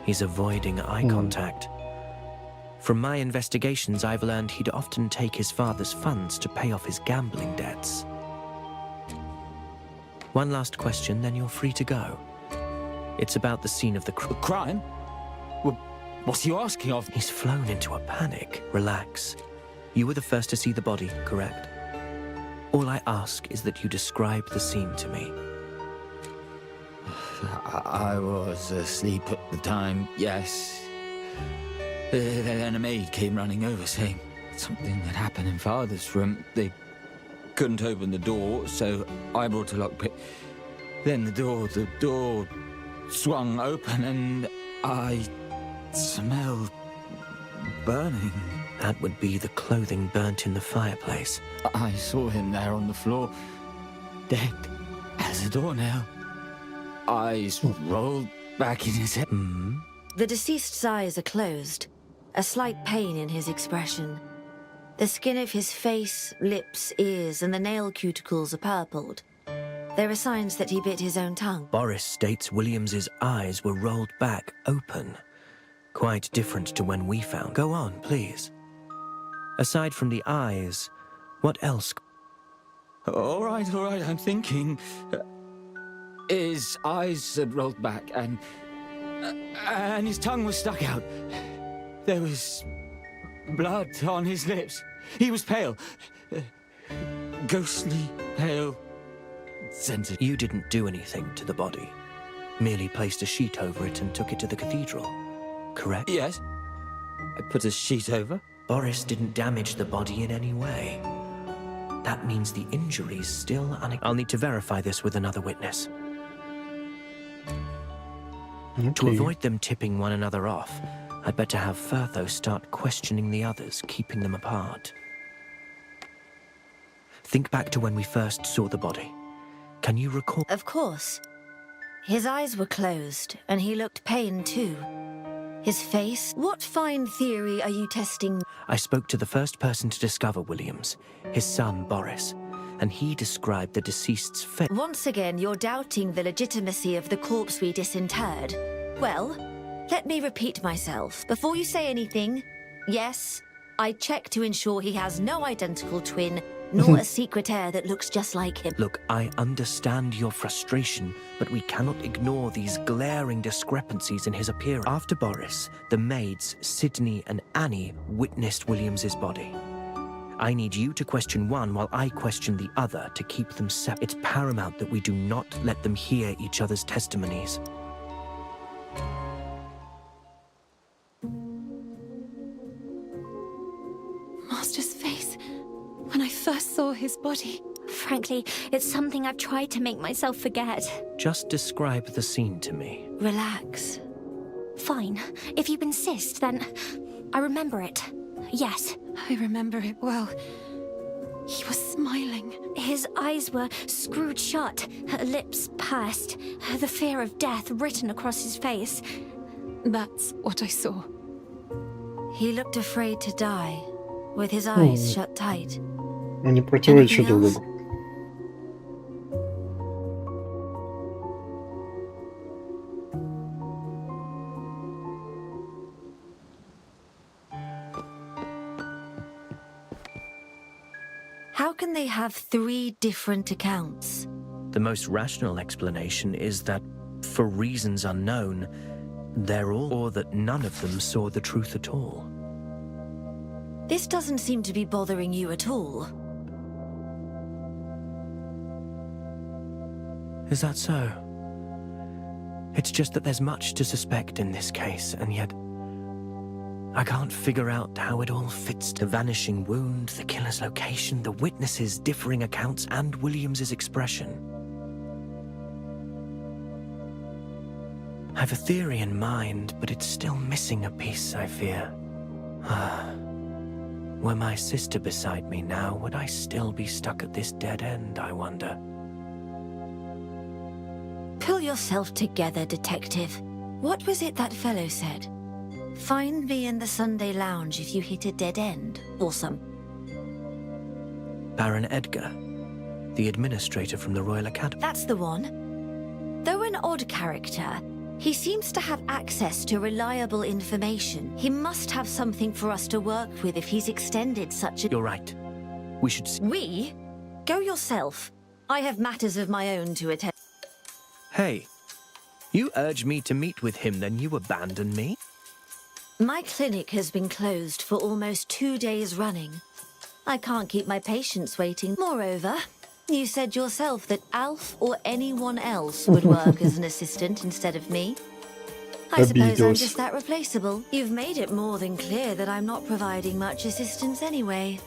He's avoiding eye contact. From my investigations, I've learned he'd often take his father's funds to pay off his gambling debts. One last question, then you're free to go. It's about the scene of the crime? Well, what's he asking of? He's flown into a panic. Relax. You were the first to see the body, correct? All I ask is that you describe the scene to me. I was asleep at the time, yes. Then a maid came running over saying something had happened in Father's room. They couldn't open the door, so I brought a lockpick. Then the door swung open and I smelled burning. That would be the clothing burnt in the fireplace. I saw him there on the floor, dead as a doornail. Eyes rolled back in his head. The deceased's eyes are closed, a slight pain in his expression. The skin of his face, lips, ears, and the nail cuticles are purpled. There are signs that he bit his own tongue. Boris states Williams's eyes were rolled back open. Quite different to when we found. Go on, please. Aside from the eyes, what else? All right, I'm thinking. His eyes had rolled back and his tongue was stuck out. There was blood on his lips. He was pale. Ghostly pale. Sensitive. You didn't do anything to the body. Merely placed a sheet over it and took it to the cathedral, correct? Yes. I put a sheet over. Boris didn't damage the body in any way. That means the injury's still I'll need to verify this with another witness. Okay. To avoid them tipping one another off, I'd better have Firtho start questioning the others, keeping them apart. Think back to when we first saw the body. Can you recall? Of course. His eyes were closed, and he looked pained too. His face? What fine theory are you testing? I spoke to the first person to discover Williams, his son Boris, and he described the deceased's face. Once again, you're doubting the legitimacy of the corpse we disinterred. Well, let me repeat myself. Before you say anything, yes, I checked to ensure he has no identical twin, nor a secret heir that looks just like him. Look, I understand your frustration, but we cannot ignore these glaring discrepancies in his appearance. After Boris, the maids, Sydney and Annie, witnessed Williams's body. I need you to question one while I question the other to keep them separate. It's paramount that we do not let them hear each other's testimonies. Master's face. When I first saw his body. Frankly, it's something I've tried to make myself forget. Just describe the scene to me. Relax. Fine. If you insist, then I remember it. Yes. I remember it well. He was smiling. His eyes were screwed shut, lips pursed, the fear of death written across his face. That's what I saw. He looked afraid to die, with his eyes shut tight. Они противоречат друг другу. How can they have three different accounts? The most rational explanation is that, for reasons unknown, they're all, or that none of them saw the truth at all. This doesn't seem to be bothering you at all. Is that so? It's just that there's much to suspect in this case, and yet I can't figure out how it all fits. The vanishing wound, the killer's location, the witnesses' differing accounts, and Williams's expression. I've a theory in mind, but it's still missing a piece, I fear. Were my sister beside me now, would I still be stuck at this dead end, I wonder? Pull yourself together, detective. What was it that fellow said? Find me in the Sunday lounge if you hit a dead end, or some... Baron Edgar, the administrator from the Royal Academy. That's the one. Though an odd character, he seems to have access to reliable information. He must have something for us to work with if he's extended such a... You're right. We should... We? Go yourself. I have matters of my own to attend. Hey, you urged me to meet with him, then you abandon me? My clinic has been closed for almost 2 days running. I can't keep my patients waiting. Moreover, you said yourself that Alf or anyone else would work as an assistant instead of me. I suppose I'm just that replaceable. You've made it more than clear that I'm not providing much assistance anyway.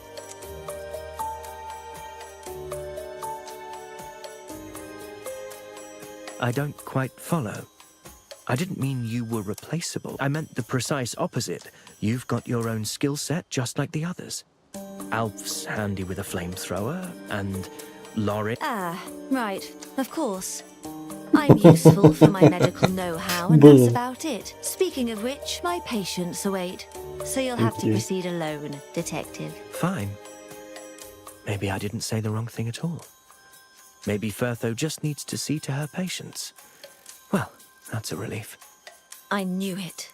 I don't quite follow. I didn't mean you were replaceable. I meant the precise opposite. You've got your own skill set just like the others. Alf's handy with a flamethrower, and Laurie... Ah, right. Of course. I'm useful for my medical know-how, and that's about it. Speaking of which, my patients await. So you'll have to proceed alone, Detective. Fine. Maybe I didn't say the wrong thing at all. Maybe Firtho just needs to see to her patients. Well, that's a relief. I knew it.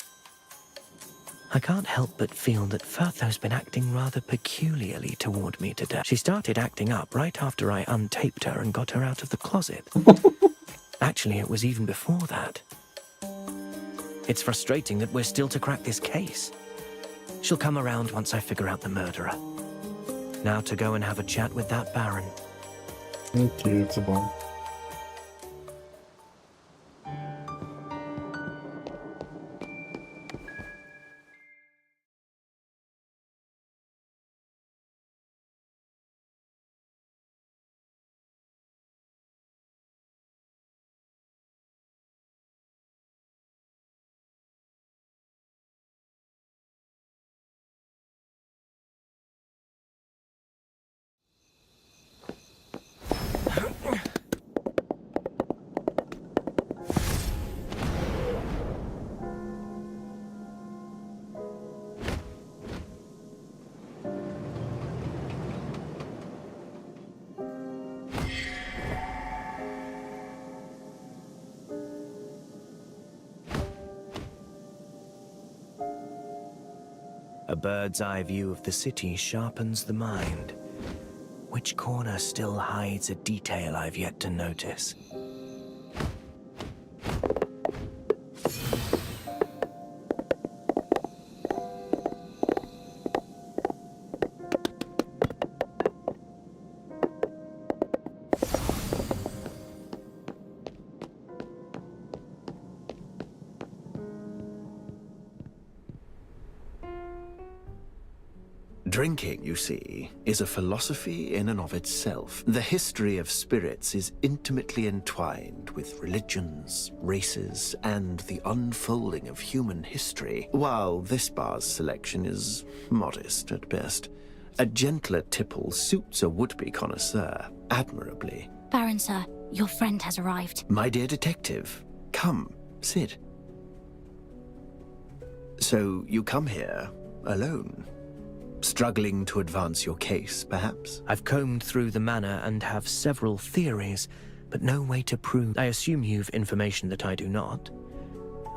I can't help but feel that Firtho's been acting rather peculiarly toward me today. She started acting up right after I untaped her and got her out of the closet. Actually, it was even before that. It's frustrating that we're still to crack this case. She'll come around once I figure out the murderer. Now to go and have a chat with that Baron. Okay, it's a bomb. A bird's eye view of the city sharpens the mind. Which corner still hides a detail I've yet to notice? Drinking, you see, is a philosophy in and of itself. The history of spirits is intimately entwined with religions, races, and the unfolding of human history, while this bar's selection is modest at best. A gentler tipple suits a would-be connoisseur admirably. Baron, sir, your friend has arrived. My dear detective, come, sit. So you come here alone? Struggling to advance your case, perhaps? I've combed through the manor and have several theories, but no way to prove. I assume you've information that I do not.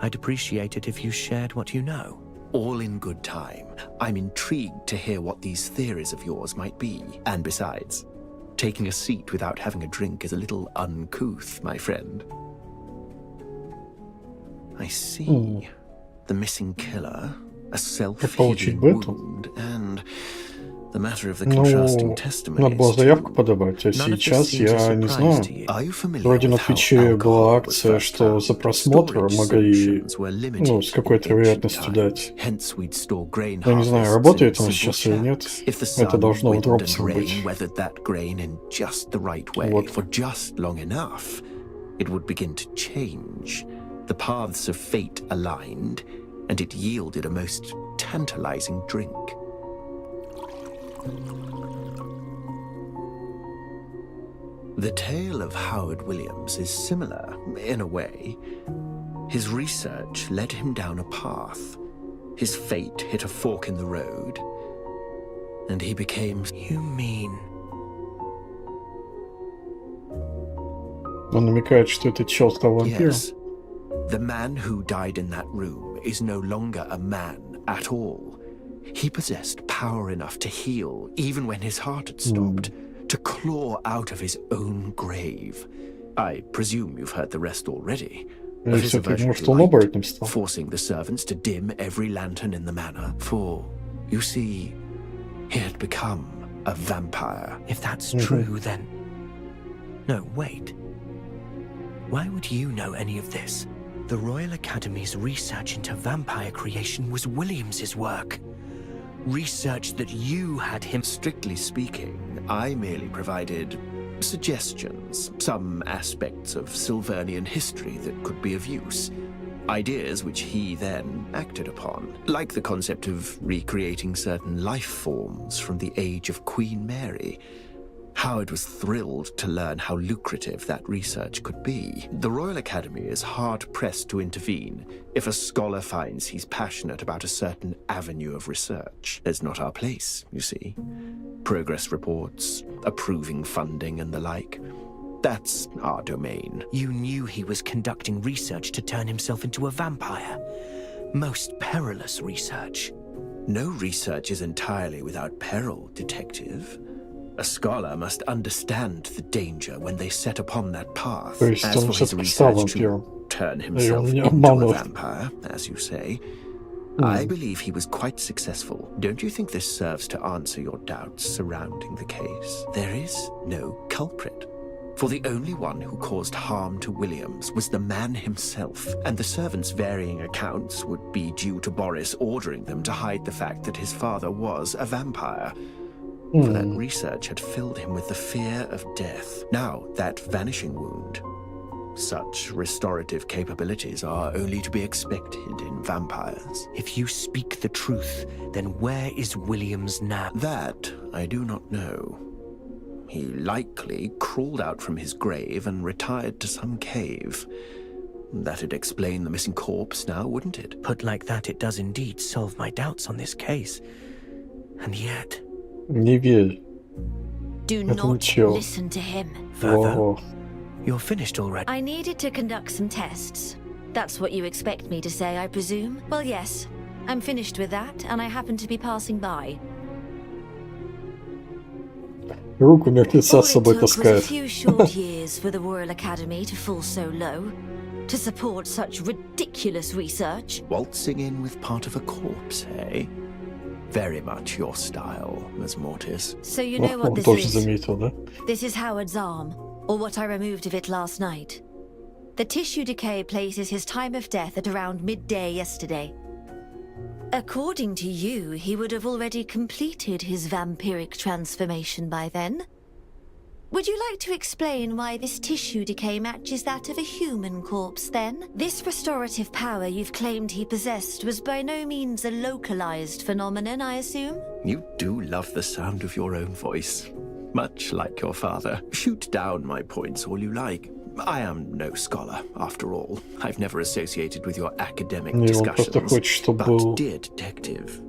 I'd appreciate it if you shared what you know. All in good time. I'm intrigued to hear what these theories of yours might be. And besides, taking a seat without having a drink is a little uncouth, my friend. I see. The missing killer, a self-healing wound, and the matter of the contrasting testimonies. Надо было заявку подавать, а сейчас я не знаю. Вроде на Твиче была акция, что за просмотр могли, с какой-то вероятностью дать. Я не знаю, работает он сейчас или нет. Это должно в дропсе быть. Вот. And it yielded a most tantalizing drink. The tale of Howard Williams is similar, in a way. His research led him down a path. His fate hit a fork in the road, and he became... You mean... Он намекает, что этот чел стал вампиром. Yes. The man who died in that room is no longer a man at all. He possessed power enough to heal, even when his heart had stopped, to claw out of his own grave. I presume you've heard the rest already. Of his aversion to light, forcing the servants to dim every lantern in the manor. For, you see, he had become a vampire. If that's true, then... No, wait. Why would you know any of this? The Royal Academy's research into vampire creation was Williams's work. Research that you had him... Strictly speaking, I merely provided suggestions, some aspects of Silvernian history that could be of use. Ideas which he then acted upon, like the concept of recreating certain life forms from the age of Queen Mary. Howard was thrilled to learn how lucrative that research could be. The Royal Academy is hard-pressed to intervene if a scholar finds he's passionate about a certain avenue of research. It's not our place, you see. Progress reports, approving funding and the like. That's our domain. You knew he was conducting research to turn himself into a vampire. Most perilous research. No research is entirely without peril, Detective. A scholar must understand the danger when they set upon that path. As for his research to turn himself into a vampire, as you say, I believe he was quite successful. Don't you think this serves to answer your doubts surrounding the case? There is no culprit. For the only one who caused harm to Williams was the man himself, and the servants' varying accounts would be due to Boris ordering them to hide the fact that his father was a vampire. For that research had filled him with the fear of death. Now, that vanishing wound. Such restorative capabilities are only to be expected in vampires. If you speak the truth, then where is Williams now? That I do not know. He likely crawled out from his grave and retired to some cave. That'd explain the missing corpse now, wouldn't it? Put like that, it does indeed solve my doubts on this case. And yet... Не верь. Do Это not ничего. listen to him. Во-во. You're finished already. I needed to conduct some tests. That's what you expect me to say, I presume? Well, yes. I'm finished with that, and I happen to be passing by. Руку мертвеца с собой All it took was a таскает. few short years for the Royal Academy to fall so low, to support such ridiculous research. Waltzing in with part of a corpse, eh? Very much your style, Miss Mortis. So you know what Он this тоже is? заметил, да? This is Howard's arm, or what I removed of it last night. The tissue decay places his time of death at around midday yesterday. According to you, he would have already completed his vampiric transformation by then. Would you like to explain why this tissue decay matches that of a human corpse, then? This restorative power you've claimed he possessed was by no means a localized phenomenon, I assume? You do love the sound of your own voice. Much like your father. Shoot down my points all you like. I am no scholar, after all. I've never associated with your academic Не, он discussions. просто хочет, чтобы But был... dear detective,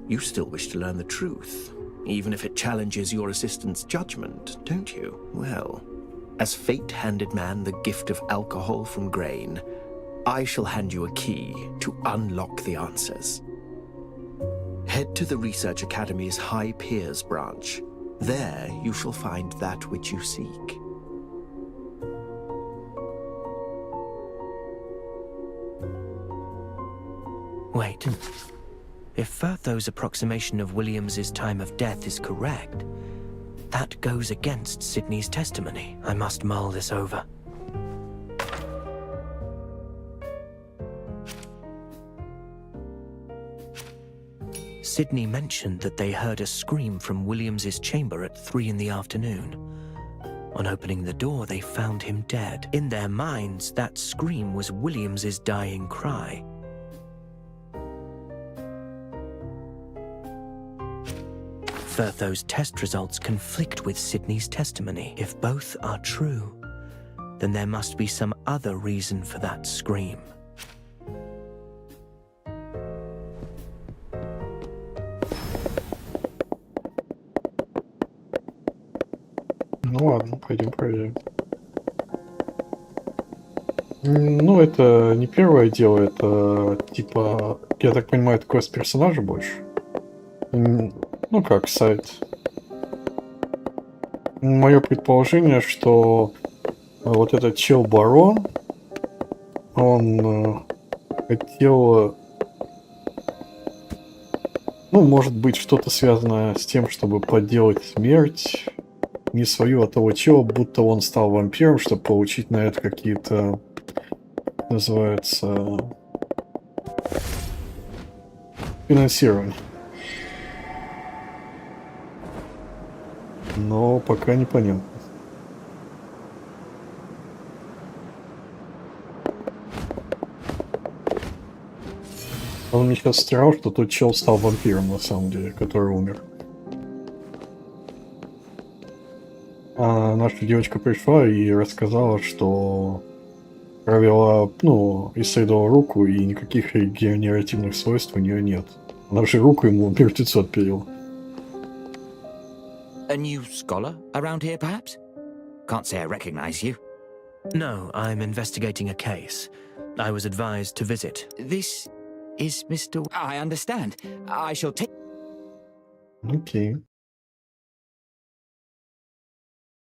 you still wish to learn the truth. Even if it challenges your assistant's judgment, don't you? Well, as fate handed man the gift of alcohol from grain, I shall hand you a key to unlock the answers. Head to the Research Academy's High Piers branch. There you shall find that which you seek. Wait. If Firtho's approximation of Williams's time of death is correct, that goes against Sydney's testimony. I must mull this over. Sydney mentioned that they heard a scream from Williams's chamber at 3 in the afternoon. On opening the door, they found him dead. In their minds, that scream was Williams's dying cry. Firtho's test results conflict with Sydney's testimony. If both are true, then there must be some other reason for that scream. Ну ладно, пойдем проверим. Ну, это не первое дело, это типа, я так понимаю, это квест персонажа больше. Ну как, сайт. Мое предположение, что вот этот чел-барон, он хотел Ну, может быть, что-то связанное с тем, чтобы подделать смерть. Не свою, а того чела, будто он стал вампиром, чтобы получить на это какие-то, называется, финансирование. Но пока непонятно. Он мне сейчас стирал, что тот чел стал вампиром, на самом деле, который умер. А наша девочка пришла и рассказала, что провела, ну, исследовала руку, и никаких регенеративных свойств у нее нет. Она же руку ему мертвецу отпилила. A new scholar around here, perhaps? Can't say I recognize you. No, I'm investigating a case. I was advised to visit. This is Mr. I understand. I shall take... Окей.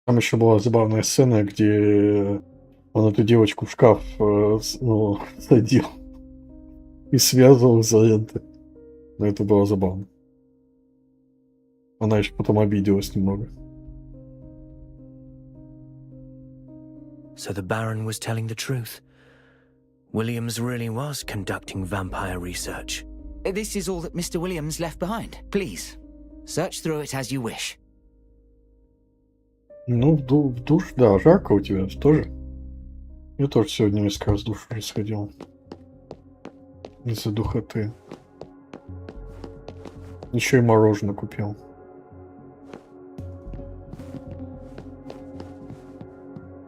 Там еще была забавная сцена, где он эту девочку в шкаф ну, садил и связывал за ленты. Но это было забавно. Она еще потом обиделась немного. So the Baron was telling the truth. Williams really was conducting vampire research. This is all that Mr. Williams left behind. Please, search through it as you wish. Ну, в душ, да, жарко у тебя тоже. Я тоже сегодня несколько раз в душ не сходил. Из-за духоты. Еще и мороженое купил.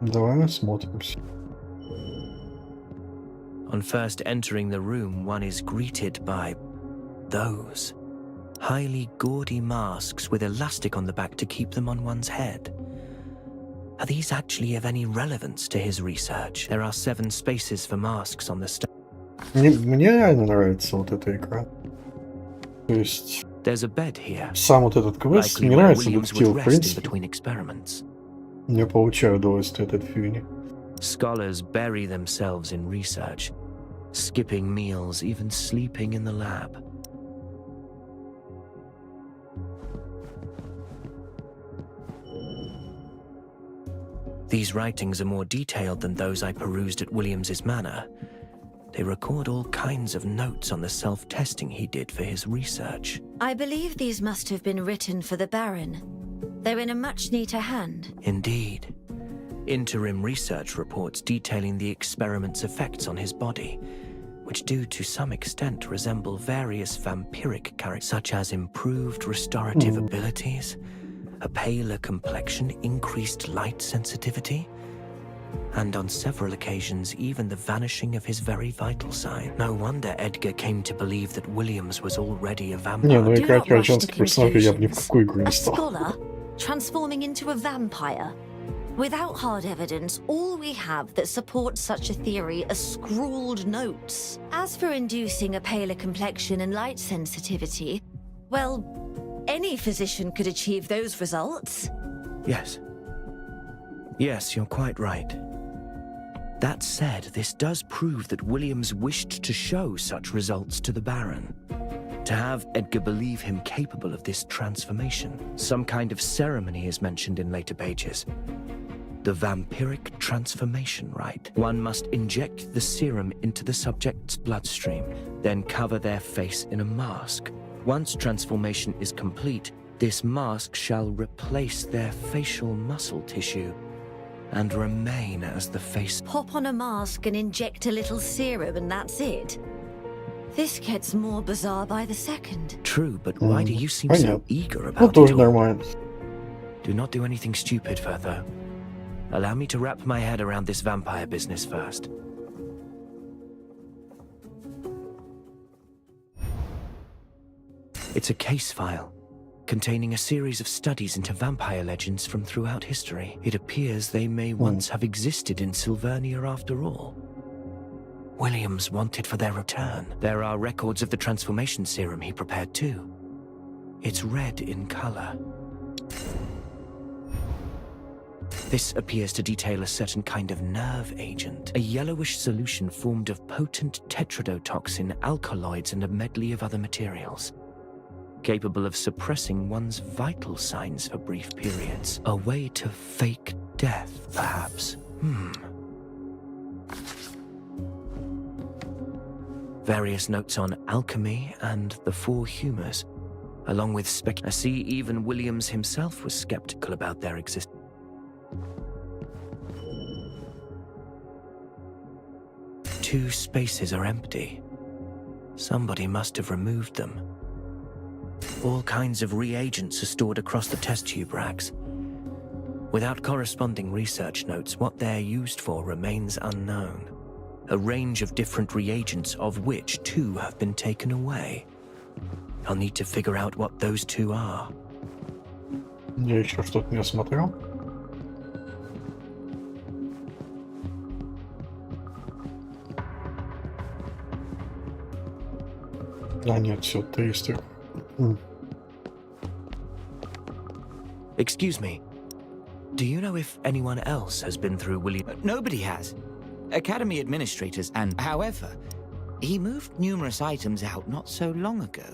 Давай осмотримся. On first entering the room, one is greeted by those highly gaudy masks with elastic on the back to keep them on one's head. Are these actually of any relevance to his research? There are 7 spaces for masks on the stage. Мне реально нравится вот эта игра. То есть There's a bed here. Сам вот этот квест, мне нравится детектив, в принципе. Between experiments. Я получаю удовольствие от этой фигни. Scholars bury themselves in research, skipping meals, even sleeping in the lab. These writings are more detailed than those I perused at Williams's manor. They record all kinds of notes on the self-testing he did for his research. I believe these must have been written for the Baron. They're in a much neater hand. Indeed. Interim research reports detailing the experiment's effects on his body, which do to some extent resemble various vampiric characteristics, such as improved restorative abilities, a paler complexion, increased light sensitivity, and on several occasions even the vanishing of his very vital sign. No wonder Edgar came to believe that Williams was already a vampire. Не, ну играть в женских персонажей я бы ни в какую игру не A стал. scholar transforming into a vampire. Without hard evidence, all we have that supports such a theory are scrawled notes. As for inducing a paler complexion and light sensitivity, well, any physician could achieve those results. Yes. Yes, you're quite right. That said, this does prove that Williams wished to show such results to the Baron. To have Edgar believe him capable of this transformation. Some kind of ceremony is mentioned in later pages. The vampiric transformation rite. One must inject the serum into the subject's bloodstream, then cover their face in a mask. Once transformation is complete, this mask shall replace their facial muscle tissue and remain as the face. Pop on a mask and inject a little serum and that's it. This gets more bizarre by the second. True, but why do you seem so eager about Ну, it тоже all? нормально. Do not do anything stupid, Furtho. Allow me to wrap my head around this vampire business first. It's a case file containing a series of studies into vampire legends from throughout history. It appears they may once have existed in Silvernia after all. Williams wanted for their return. There are records of the transformation serum he prepared too. It's red in color. This appears to detail a certain kind of nerve agent, a yellowish solution formed of potent tetrodotoxin, alkaloids, and a medley of other materials. capable of suppressing one's vital signs for brief periods. A way to fake death, perhaps. Various notes on alchemy and the four humours, along with I see even Williams himself was skeptical about their existence. Two spaces are empty. Somebody must have removed them. All kinds of reagents are stored across the test tube racks. Without corresponding research notes, what they're used for remains unknown. A range of different reagents, of which two have been taken away. I'll need to figure out what those two are. Я еще что-то не смотрел. А нет, все, 300. Excuse me. Do you know if anyone else has been through William? Nobody has. Academy administrators, and however, he moved numerous items out not so long ago.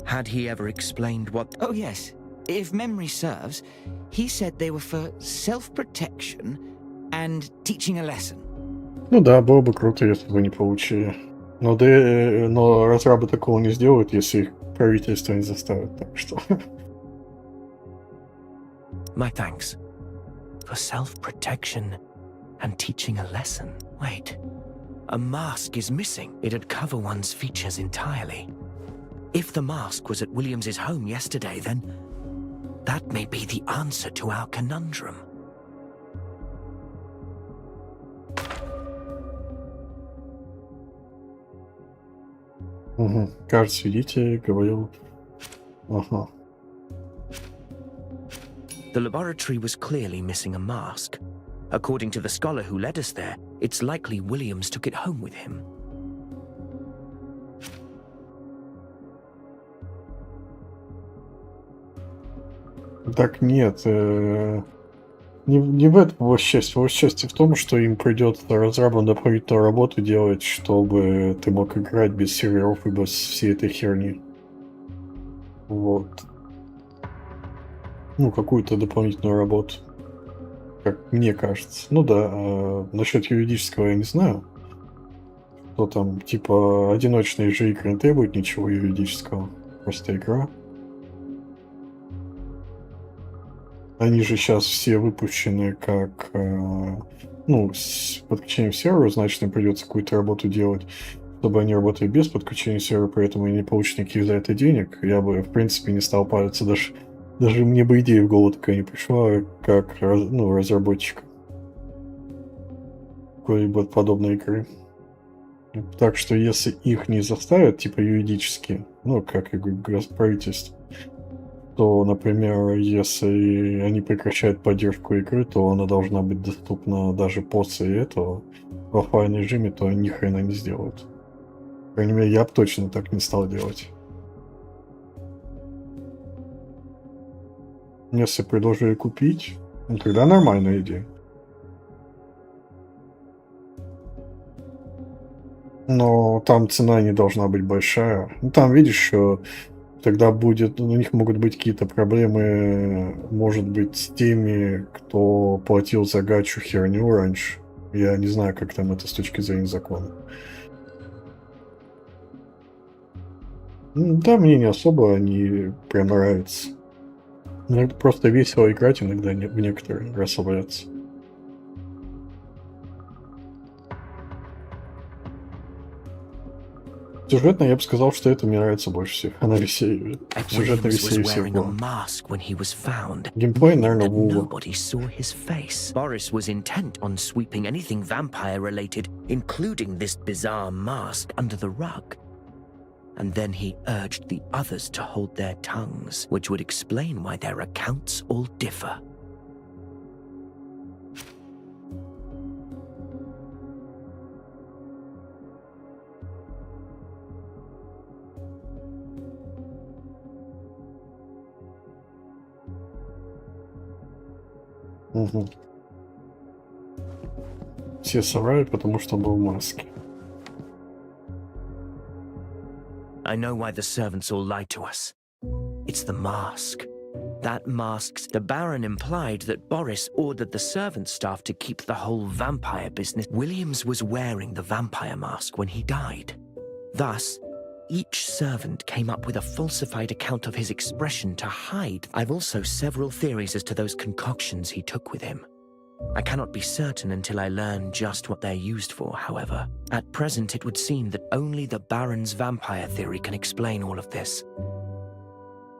Had he ever explained what? Oh yes. If memory serves, he said they were for self-protection and teaching a lesson. Ну да, было бы круто, если бы не получили. Но разрабы такого не сделают, если их правительство не заставит, так что... My thanks. For self-protection and teaching a lesson. Wait. A mask is missing. It'd cover one's features entirely. If the mask was at Williams's home yesterday, then that may be the answer to our conundrum. Угу. Кажется, видите, говорил... Ага. The laboratory was clearly missing a mask. According to the scholar who led us there, it's likely Williams took it home with him. Так нет, не в этом его счастье. Его счастье в том, что им придется разрабам дополнительную работу делать, чтобы ты мог играть без серверов и без всей этой херни. Вот. Ну, какую-то дополнительную работу. Как мне кажется. Ну да, насчет юридического я не знаю. Что там, типа, одиночные же игры не требуют ничего юридического. Просто игра. Они же сейчас все выпущены как, ну, с подключением сервера, значит, им придется какую-то работу делать, чтобы они работали без подключения сервера, поэтому они не получат никаких за это денег. Я бы, в принципе, не стал париться, даже мне бы идея в голову такая не пришла, как, ну, разработчика какой-либо подобной игры. Так что, если их не заставят, типа, юридически, ну, как я говорю, правительство, то, например, если они прекращают поддержку игры, то она должна быть доступна даже после этого в офлайн режиме, то ни хрена не сделают. По крайней мере, я бы точно так не стал делать. Если предложили купить, ну, тогда нормальная идея. Но там цена не должна быть большая. Ну, там, видишь, тогда будет, у них могут быть какие-то проблемы, может быть, с теми, кто платил за гачу херню раньше. Я не знаю, как там это с точки зрения закона. Да, мне не особо они прям нравятся. Иногда просто весело играть, иногда в некоторые расслабляться. Сюжетно я бы сказал, что это мне нравится больше всех. Она веселее. Сюжетно веселее всего. Геймплей, наверное, Вова. Boris was intent on sweeping anything vampire-related, including this bizarre mask, under the rug. And then he urged the others to hold their tongues, which would explain why their accounts all differ. Угу. Все соврали, потому что он был в маске. I know why the servants all lied to us. It's the mask. That masks the Baron implied that Boris ordered the servant staff to keep the whole vampire business. Williams was wearing the vampire mask when he died. Thus, each servant came up with a falsified account of his expression to hide. I've also several theories as to those concoctions he took with him. I cannot be certain until I learn just what they're used for, however. At present, it would seem that only the Baron's vampire theory can explain all of this.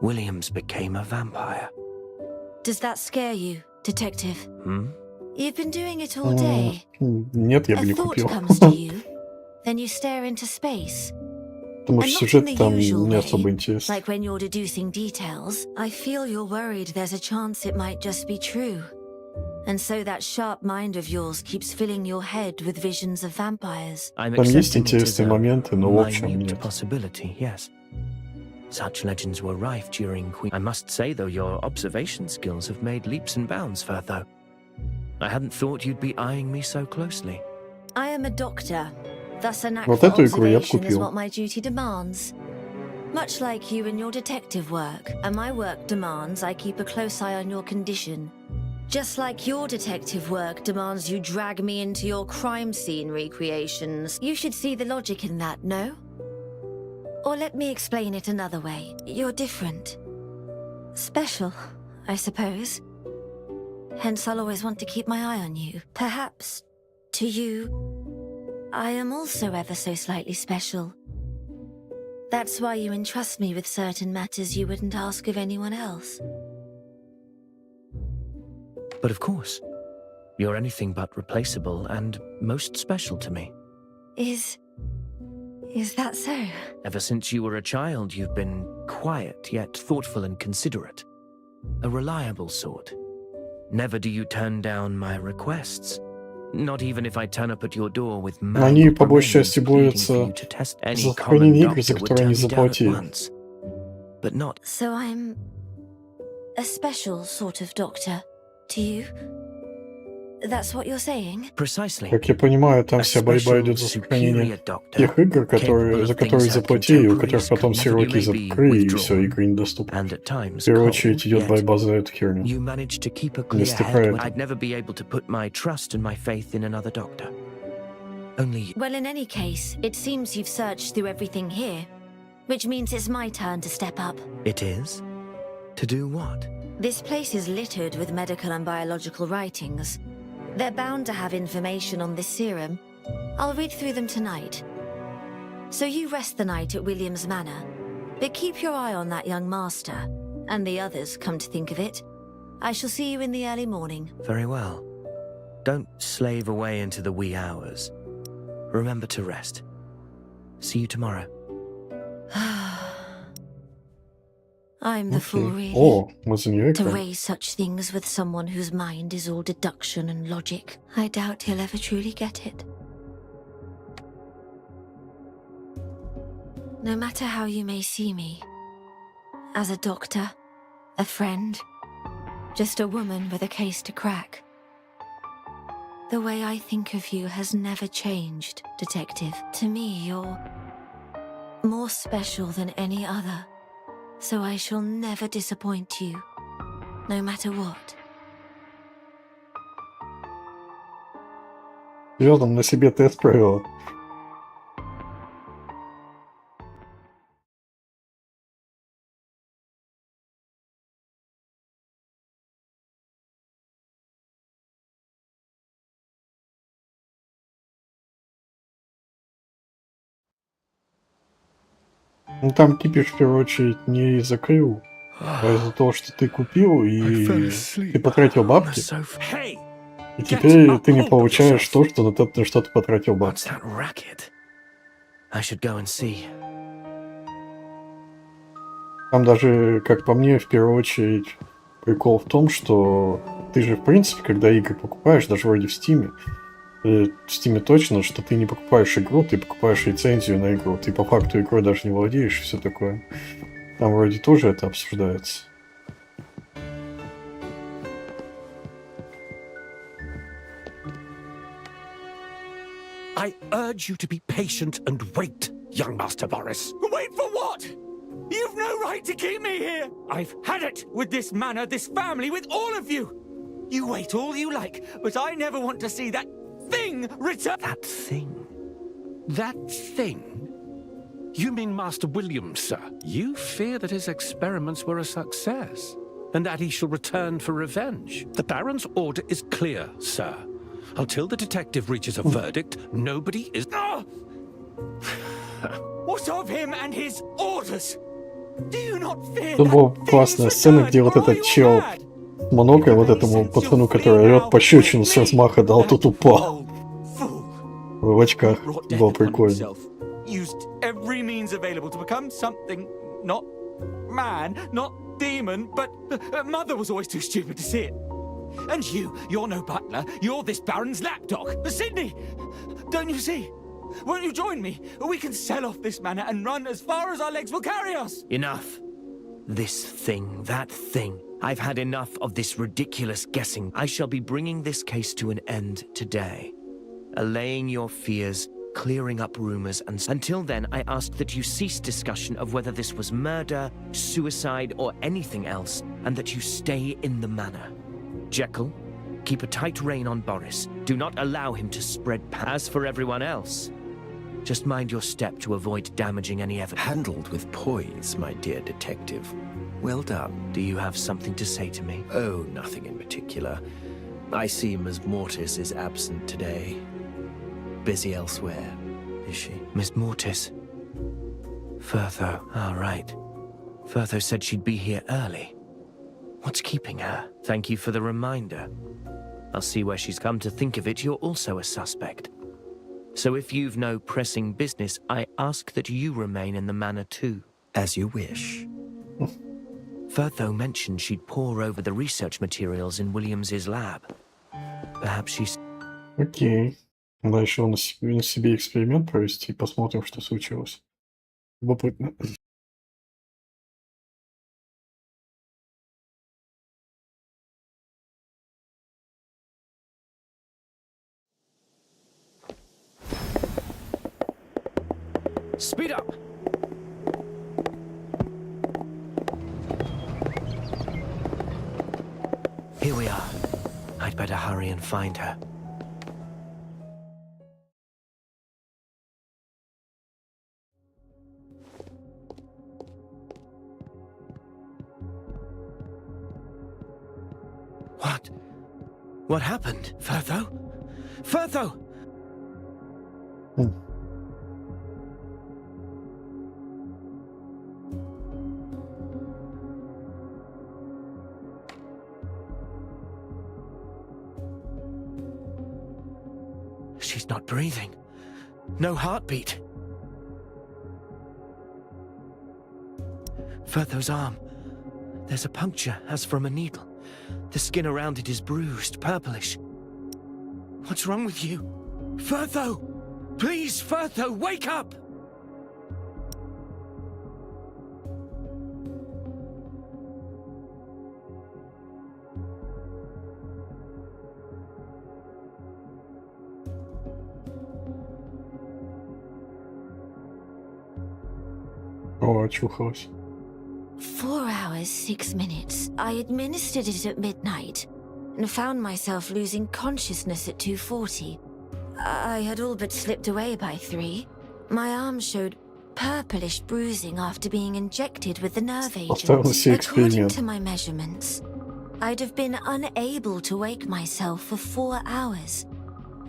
Williams became a vampire. Does that scare you, Detective? Hmm? You've been doing it all day. Нет, я бы A не thought купил. comes to you, then you stare into space. Потому And что not in сюжет the там usual не особо way, интересный. like when you're deducing details. I feel you're worried there's a chance it might just be true. And so that sharp mind of yours keeps filling your head with visions of vampires. I'm Там есть accepting it as интересные a моменты, но в общем minute нет. possibility, yes. Such legends were rife during Queen. I must say, though, your observation skills have made leaps and bounds, Firtho. I hadn't thought you'd be eyeing me so closely. I am a doctor, thus a knack Вот for эту игру я бы observation is купил. what my duty demands. Much like you in your detective work, and my work demands I keep a close eye on your condition. Just like your detective work demands you drag me into your crime scene recreations. You should see the logic in that, no? Or let me explain it another way. You're different. Special, I suppose. Hence I'll always want to keep my eye on you. Perhaps, to you, I am also ever so slightly special. That's why you entrust me with certain matters you wouldn't ask of anyone else. But of course, you're anything but replaceable and most special to me. Is that so? Ever since you were a child, you've been quiet yet thoughtful and considerate. A reliable sort. Never do you turn down my requests. Not even if I turn up at your door with Они по большей части pleading for борются you to test any за common сохранение игр, за doctor would которые turn они me down at заплатили. once. But not. So I'm a special sort of doctor to you? That's what you're saying? Precisely. Как я понимаю, там A вся борьба special, идет за сохранение superior doctor, тех игр, capable за of которые things her заплатили, у которых contemporaries потом could все never. уроки You may be закрыли, и все, withdrawn, игры недоступны. and at times В первую cold, очередь идет yet борьба за эту херню. you managed to keep a clear Если head. правильно. I'd never be able to put my trust and my faith in another doctor. Only Well, in any case, it seems you've searched through everything here, which means it's my turn to step up. it is? To do what? This place is littered with medical and biological writings. They're bound to have information on this serum. I'll read through them tonight. So you rest the night at Williams Manor, but keep your eye on that young master, and the others, come to think of it. I shall see you in the early morning. Very well. Don't slave away into the wee hours. Remember to rest. See you tomorrow. I'm the fool, really. О, мы за нее To играем. raise such things with someone whose mind is all deduction and logic. I doubt he'll ever truly get it. No matter how you may see me, as a doctor, a friend, just a woman with a case to crack, the way I think of you has never changed, Detective. To me, you're more special than any other. So I shall never disappoint you, no matter what. Серьезно, на себе тест провела. Ну там кипиш в первую очередь не из-за Крю, а из-за того, что ты купил и ты потратил бабки. И теперь ты не получаешь то, что на что ты потратил бабки. I should go and see. Там даже, как по мне, в первую очередь прикол в том, что ты же, в принципе, когда игры покупаешь, даже вроде в Стиме, в Стиме точно, что ты не покупаешь игру, ты покупаешь лицензию на игру. Ты по факту игрой даже не владеешь и все такое. Там вроде тоже это обсуждается. I urge you to be patient and wait, young Master Boris. Wait for what? You've no right to keep me here! I've had it with this manor, this family, with all of you! You wait all you like, but I never want to see that thing return. That thing? That thing? You mean Master Williams, sir? You fear that his experiments were a success, and that he shall return for revenge. The Baron's order is clear, sir. Until the detective reaches a verdict, nobody is... What of him and his orders? Do you not fear Это была классная сцена, где вот этот чел с моноклем вот этому пацану, который орёт пощечину с размаха дал, тот упал. В очках. Было прикольно. Used every means available to become something not man, not demon, but Mother was always too stupid to see it. And you're no butler, you're this Baron's lapdog. Sydney, don't you see? Won't you join me? We can sell off this manor and run as far as our legs will carry us. Enough. This thing, that thing. I've had enough of this ridiculous guessing. I shall be bringing this case to an end today. Allaying your fears, clearing up rumors, and until then, I ask that you cease discussion of whether this was murder, suicide, or anything else, and that you stay in the manor. Jekyll, keep a tight rein on Boris. Do not allow him to spread. As for everyone else, just mind your step to avoid damaging any evidence. Handled with poise, my dear detective. Well done. Do you have something to say to me? Oh, nothing in particular. I see Miss Mortis is absent today. Busy elsewhere, is she? Miss Mortis? Furtho. All right. Furtho said she'd be here early. What's keeping her? Thank you for the reminder. I'll see where she's come to think of it. You're also a suspect. So if you've no pressing business, I ask that you remain in the manor too. As you wish. Furtho mentioned she'd pore over the research materials in Williams's lab. Perhaps she's... Окей. Она решила на себе эксперимент провести. Посмотрим, что случилось. Любопытно. Speed up! Here we are. I'd better hurry and find her. What? What happened? Furtho? Furtho! She's not breathing. No heartbeat. Furtho's arm. There's a puncture, as from a needle. The skin around it is bruised, purplish. What's wrong with you? Furtho! Please, Furtho, wake up! О, очухалась. 4 hours, 6 minutes. I administered it at midnight and found myself losing consciousness at 2:40. I had all but slipped away by 3. My arm showed purplish bruising after being injected with the nerve agent. According to my measurements, I'd have been unable to wake myself for 4 hours,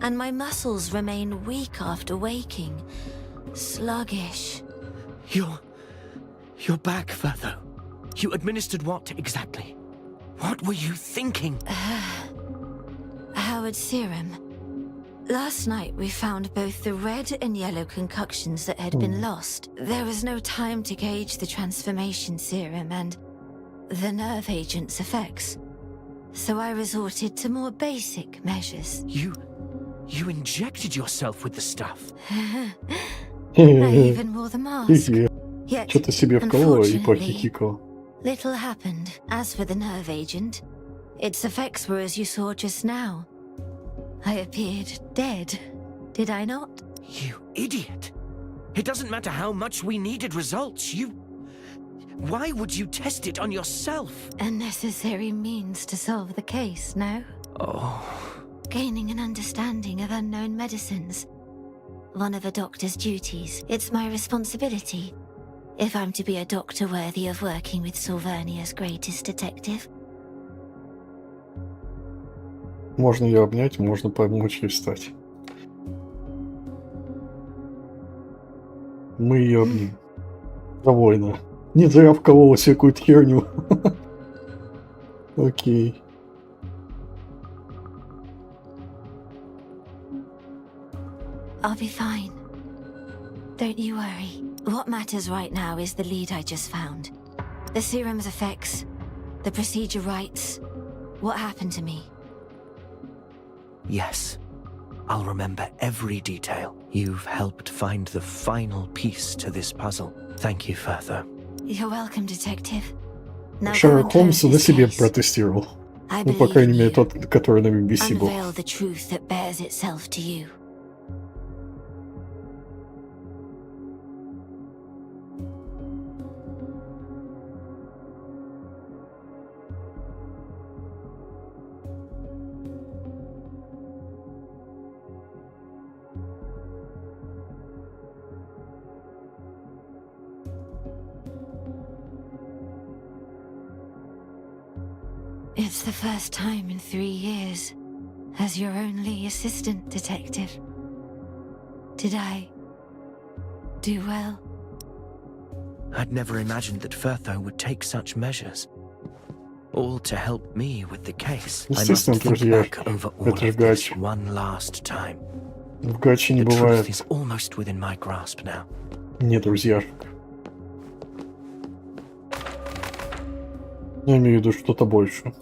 and my muscles remain weak after waking, sluggish. You're back, Furtho. You administered what exactly? What were you thinking? Howard serum. Last night we found both the red and yellow concoctions that had been lost. There was no time to gauge the transformation serum and the nerve agent's effects. So I resorted to more basic measures. You injected yourself with the stuff. I even wore the mask. Yet, Что-то себе вколола и похихикала. Little happened. As for the nerve agent, its effects were as you saw just now. I appeared dead, did I not? You idiot! It doesn't matter how much we needed results. You Why would you test it on yourself? A necessary means to solve the case, no? Oh. Gaining an understanding of unknown medicines. One of a doctor's duties. It's my responsibility. If I'm to be a doctor worthy of working with Sylvernia's greatest detective. Можно ее обнять, можно помочь ей встать. Мы ее обнимем. Довольно. Не зря вколола всякую херню. Окей. I'll be fine. Don't you worry. What matters right now is the lead I just found. The serum's effects, the procedure rights, what happened to me. Yes. I'll remember every detail. You've helped find the final piece to this puzzle. Thank you, Further. You're welcome, detective. Now Шерлок Холмс на себе протестировал. Ну, по крайней мере, тот, который на BBC был. Unveil the truth that bears itself to you. It's the first time in 3 years as your only assistant detective. Did I do well? I'd never imagined that Furtho would take such measures. All to help me with the case. I must think back over all of this one last time. В гаче не The бывает. truth is almost within my grasp now. Нет, друзья. Я имею в виду что-то больше.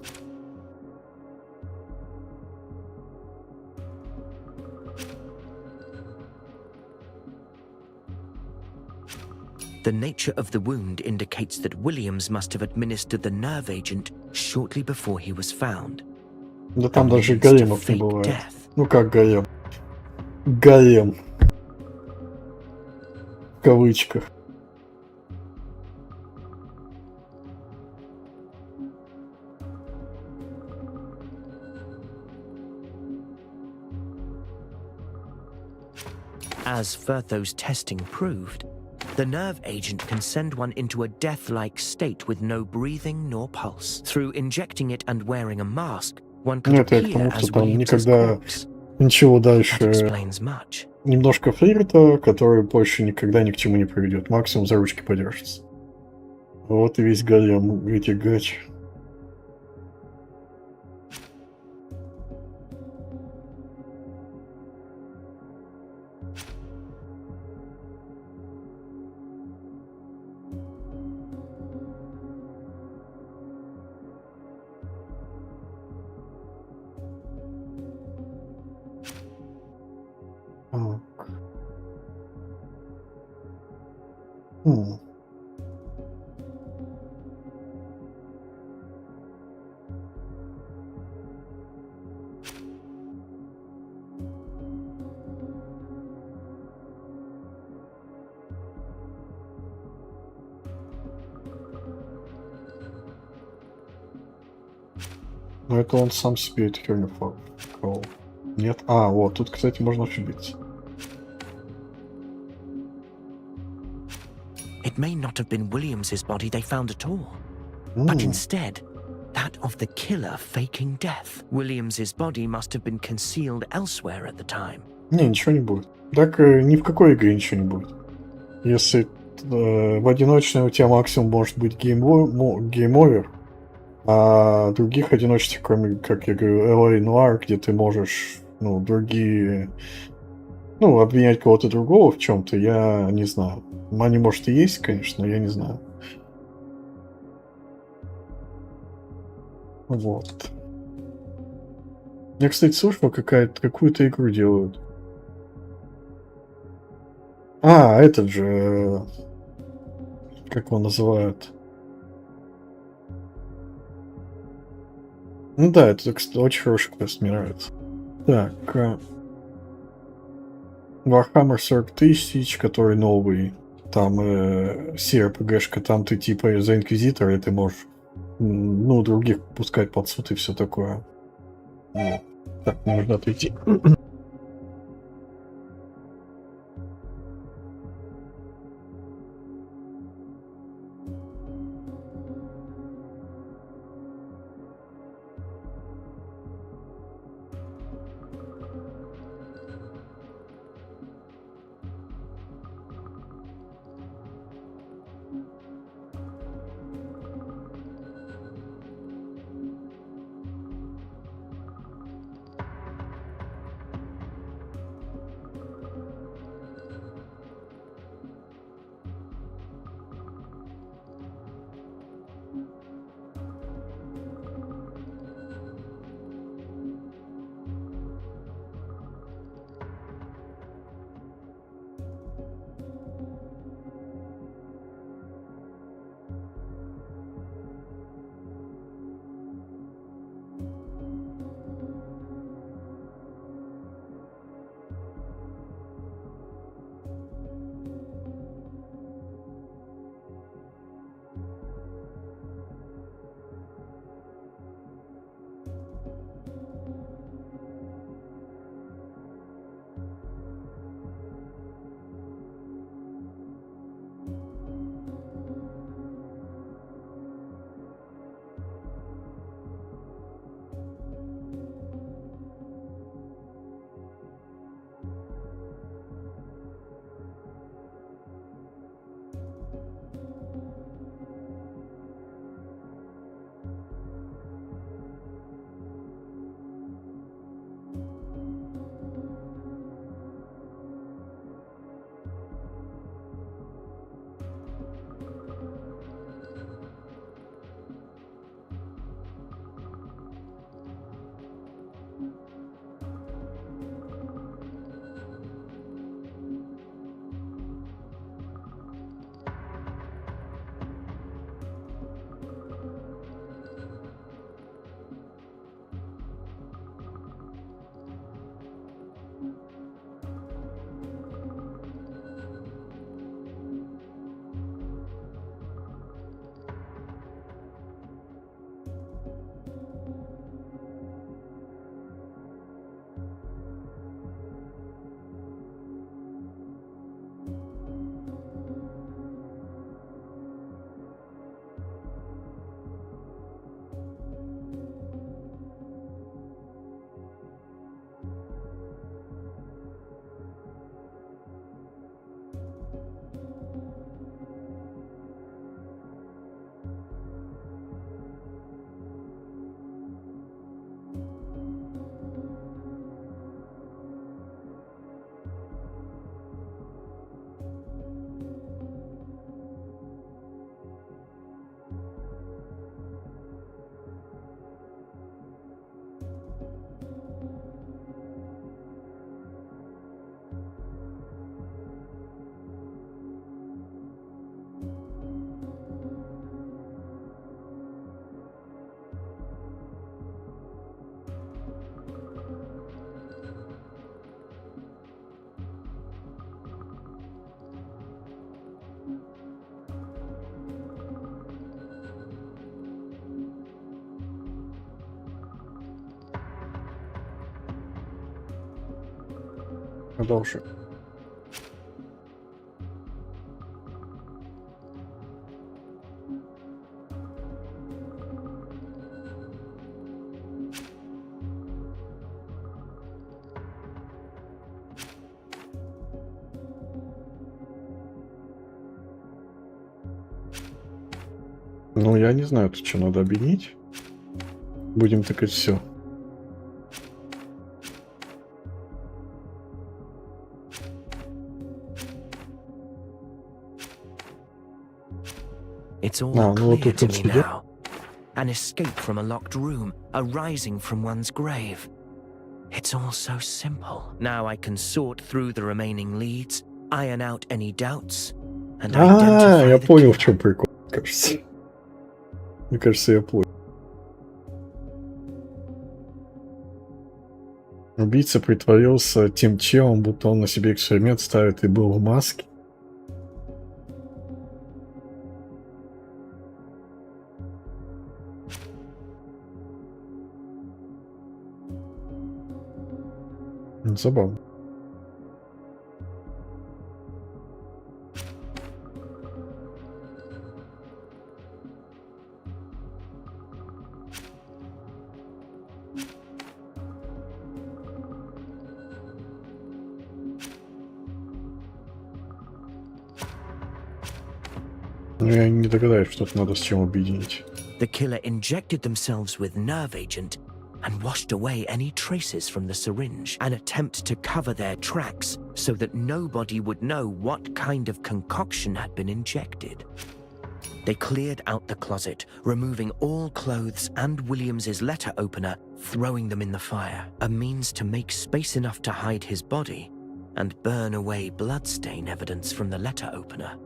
The nature of the wound indicates that Williams must have administered the nerve agent shortly before he was found. Да там даже гаремов не бывает. Ну как гарем? Гарем. В кавычках. As Furtho's testing proved, the nerve agent can send one into a death-like state with no breathing nor pulse. Through injecting it and wearing a mask, one could Нет, я к appear тому, as что там Williams's никогда corpse. ничего That дальше. explains much. Немножко флирта, который больше никогда ни к чему не приведет. Максимум за ручки подержится. Вот и весь гарем этих гач. Но это он сам себе эту херню вколол. Нет? А, вот, тут, кстати, можно ошибиться. It may not have been Williams's body they found at all, but instead, that of the killer faking death. Williams's body must have been concealed elsewhere at the time. Не, ничего не будет. Так ни в какой игре ничего не будет. Если в одиночной у тебя максимум может быть гейм-овер, а других одиночных, кроме, как я говорю, LA Noir, где ты можешь, ну, другие, ну, обвинять кого-то другого в чем-то, я не знаю. Они, может, и есть, конечно, но я не знаю. Вот. Я, кстати, слышал, какую-то игру делают. А, этот же... Как его называют? Ну да, это, кстати, очень хороший квест, мне нравится. Так. Warhammer 40 000, который новый. там CRPG-шка, там ты типа за инквизитора, и ты можешь, ну, других пускать под суд и все такое. Вот. Так, нужно отойти. Продолжим. Ну, я не знаю, тут что надо объединить. Будем тыкать все. It's all clear to me now. An escape from a locked room, a rising from one's grave. It's all so simple. Now I can sort through the remaining leads, iron out any doubts, and identify я the понял, в чем прикол, кажется. Мне кажется, я понял. Убийца притворился тем челом, будто он на себе эксперимент ставит и был в маске. Забавно. Ну, я не догадаюсь, что это надо с чем объединить. The killer injected themselves with nerve agent and washed away any traces from the syringe, an attempt to cover their tracks so that nobody would know what kind of concoction had been injected. They cleared out the closet, removing all clothes and Williams's letter opener, throwing them in the fire, a means to make space enough to hide his body and burn away bloodstain evidence from the letter opener.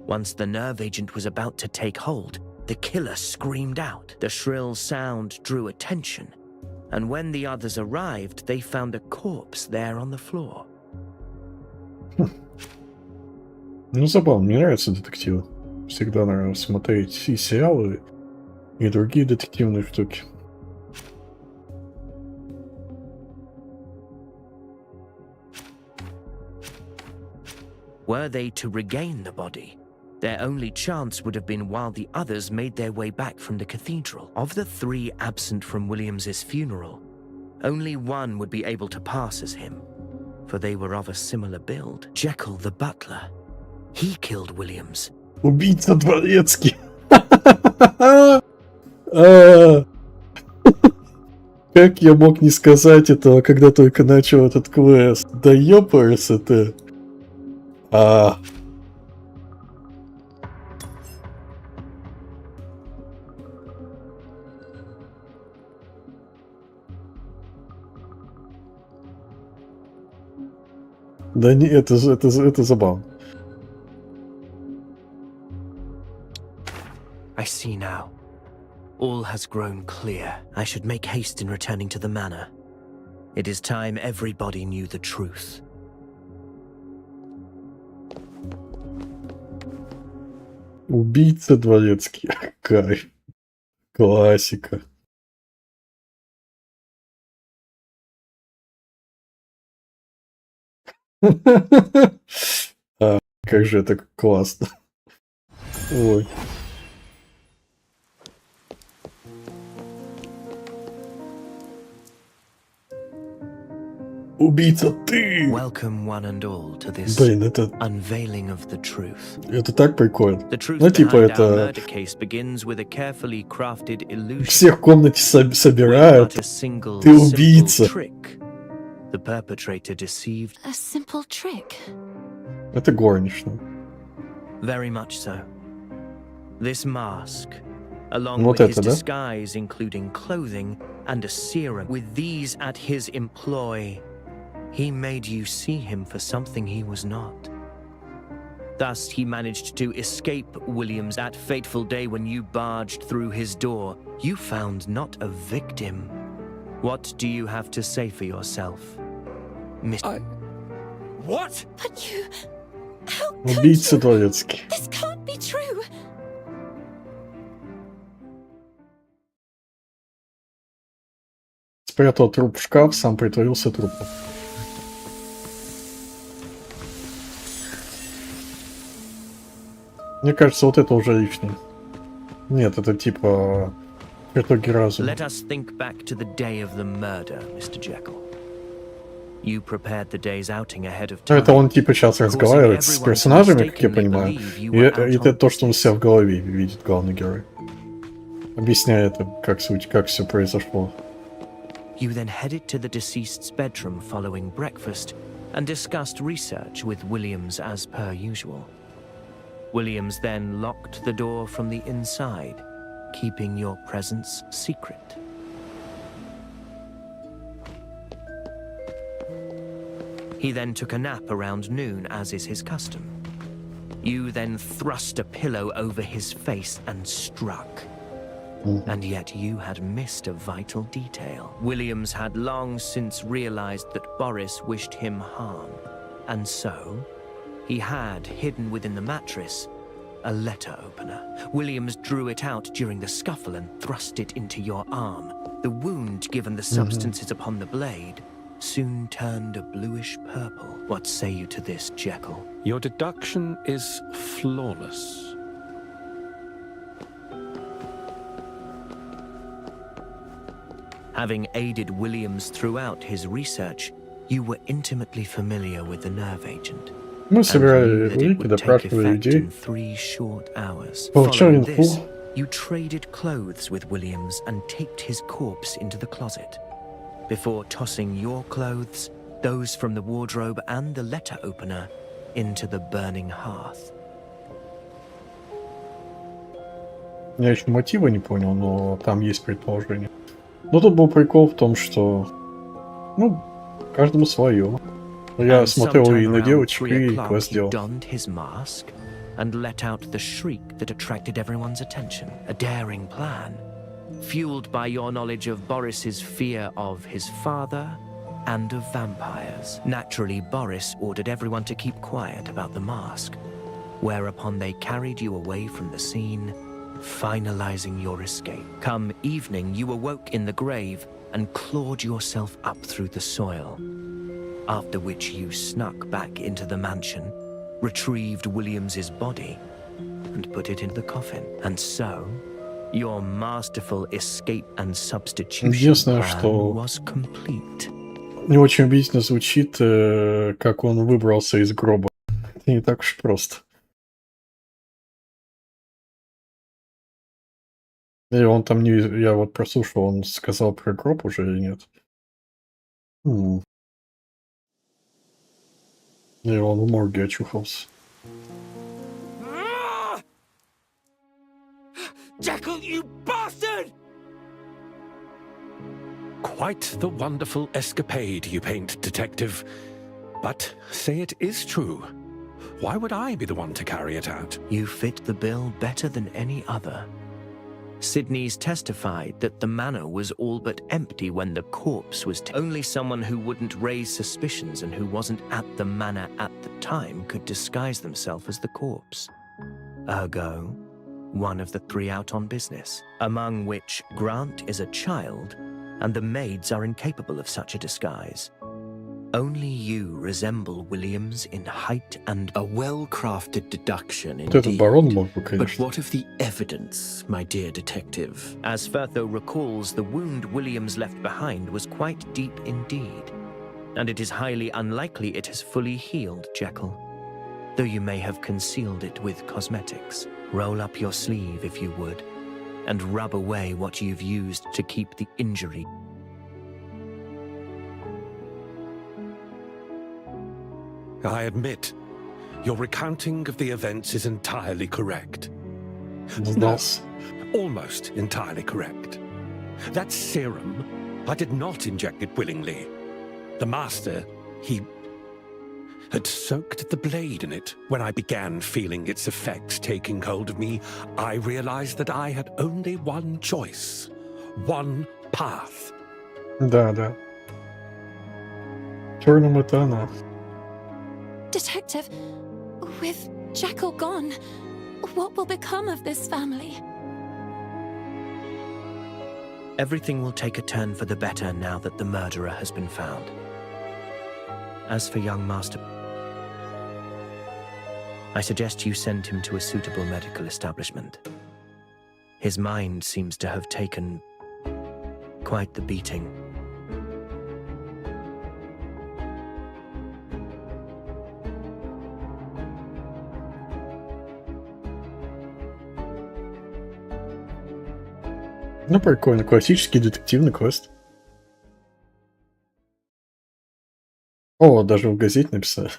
Once the nerve agent was about to take hold, the killer screamed out. The shrill sound drew attention, and when the others arrived, they found a corpse there on the floor. Ну, забавно, мне нравятся детективы. Всегда нравилось смотреть и сериалы, и другие детективные штуки. Were they to regain the body, their only chance would have been while the others made their way back from the cathedral. Of the three absent from Williams's funeral, only one would be able to pass as him, for they were of a similar build. Jekyll the butler. He killed Williams. Убийца дворецкий. Как я мог не сказать этого, когда только начал этот квест? Да ёпарься ты. Да не, это забавно. I see now. All has grown clear. I should make haste in returning to the manor. It is time everybody knew the truth. Убийца дворецкий. Кайф. Классика. Как же это классно. Ой. Убийца ты! Welcome one and all to this Блин, это... unveiling of the truth. Это так прикольно. The truth Ну, типа, behind our это... murder case begins with a carefully crafted illusion. Всех в комнате собирают. But a single, Ты убийца. simple trick. The perpetrator deceived. A simple trick. Это горничная. Very much so. This mask, along Вот with his это, да? disguise, including clothing and a serum, with these at his employ, he made you see him for something he was not. Thus, he managed to escape Williams that fateful day when you barged through his door. You found not a victim. What do you have to say for yourself, Mr. What? But you... How Убийца дворецкий. This can't be true. Спрятал труп в шкаф, сам притворился трупом. Мне кажется, вот это уже лишнее. Нет, это типа итоги разума. Let us think back to the day of the murder, Mr. Jekyll. You prepared the day's outing ahead of Ну, time. это он типа сейчас разговаривает с персонажами, как я понимаю. И это то, что он себя в голове видит, главный герой. Объясняя это, как суть, как все произошло. You then headed to the deceased's bedroom following breakfast and discussed research with Williams as per usual. Williams then locked the door from the inside, keeping your presence secret. He then took a nap around noon, as is his custom. You then thrust a pillow over his face and struck. And yet you had missed a vital detail. Williams had long since realized that Boris wished him harm, and so he had hidden within the mattress a letter opener. Williams drew it out during the scuffle and thrust it into your arm. The wound, given the substances upon the blade, soon turned a bluish purple. What say you to this, Jekyll? Your deduction is flawless. Having aided Williams throughout his research, you were intimately familiar with the nerve agent. Мы собирали улики, допрашивали людей, in 3 short hours. получали Following this, инфу. you traded clothes with Williams and taped his corpse into the closet. Before tossing your clothes, those from the wardrobe and the letter opener into the burning hearth. Я еще мотива не понял, но там есть предположение. Но тут был прикол в том, что, ну, каждому свое. Я смотрел и на девочек, и квест делал. Donned his mask and let out the shriek that attracted everyone's attention. A daring plan, fueled by your knowledge of Boris's fear of his father and of vampires. Naturally, Boris ordered everyone to keep quiet about the mask, whereupon they carried you away from the scene, finalizing your escape. Come evening, you awoke in the grave and clawed yourself up through the soil, after which you snuck back into the mansion, retrieved Williams's body, and put it in the coffin. And so, your masterful escape and substitution plan was complete. Не очень убедительно звучит, как он выбрался из гроба. Это не так уж просто. И он там не... Я вот прослушал, он сказал про гроб уже или нет? И он в морге очухался. Jekyll, you bastard! Quite the wonderful escapade you paint, Detective. But say it is true. Why would I be the one to carry it out? You fit the bill better than any other. Sidney's testified that the manor was all but empty when the corpse was only someone who wouldn't raise suspicions and who wasn't at the manor at the time could disguise themselves as the corpse. Ergo, one of the 3 out on business, among which Grant is a child and the maids are incapable of such a disguise. Only you resemble Williams in height and... A well-crafted deduction, indeed. But what of the evidence, my dear detective? As Firtho recalls, the wound Williams left behind was quite deep indeed, and it is highly unlikely it has fully healed, Jekyll, though you may have concealed it with cosmetics. Roll up your sleeve, if you would, and rub away what you've used to keep the injury. I admit, your recounting of the events is entirely correct. No, almost entirely correct. That serum, I did not inject it willingly. The master, he had soaked the blade in it. When I began feeling its effects taking hold of me, I realized that I had only one choice, one path. Да. Черным это она. Detective, with Jekyll gone, what will become of this family? Everything will take a turn for the better now that the murderer has been found. As for young Master, I suggest you send him to a suitable medical establishment. His mind seems to have taken quite the beating. Ну, прикольно. Классический детективный квест. О, даже в газете написали.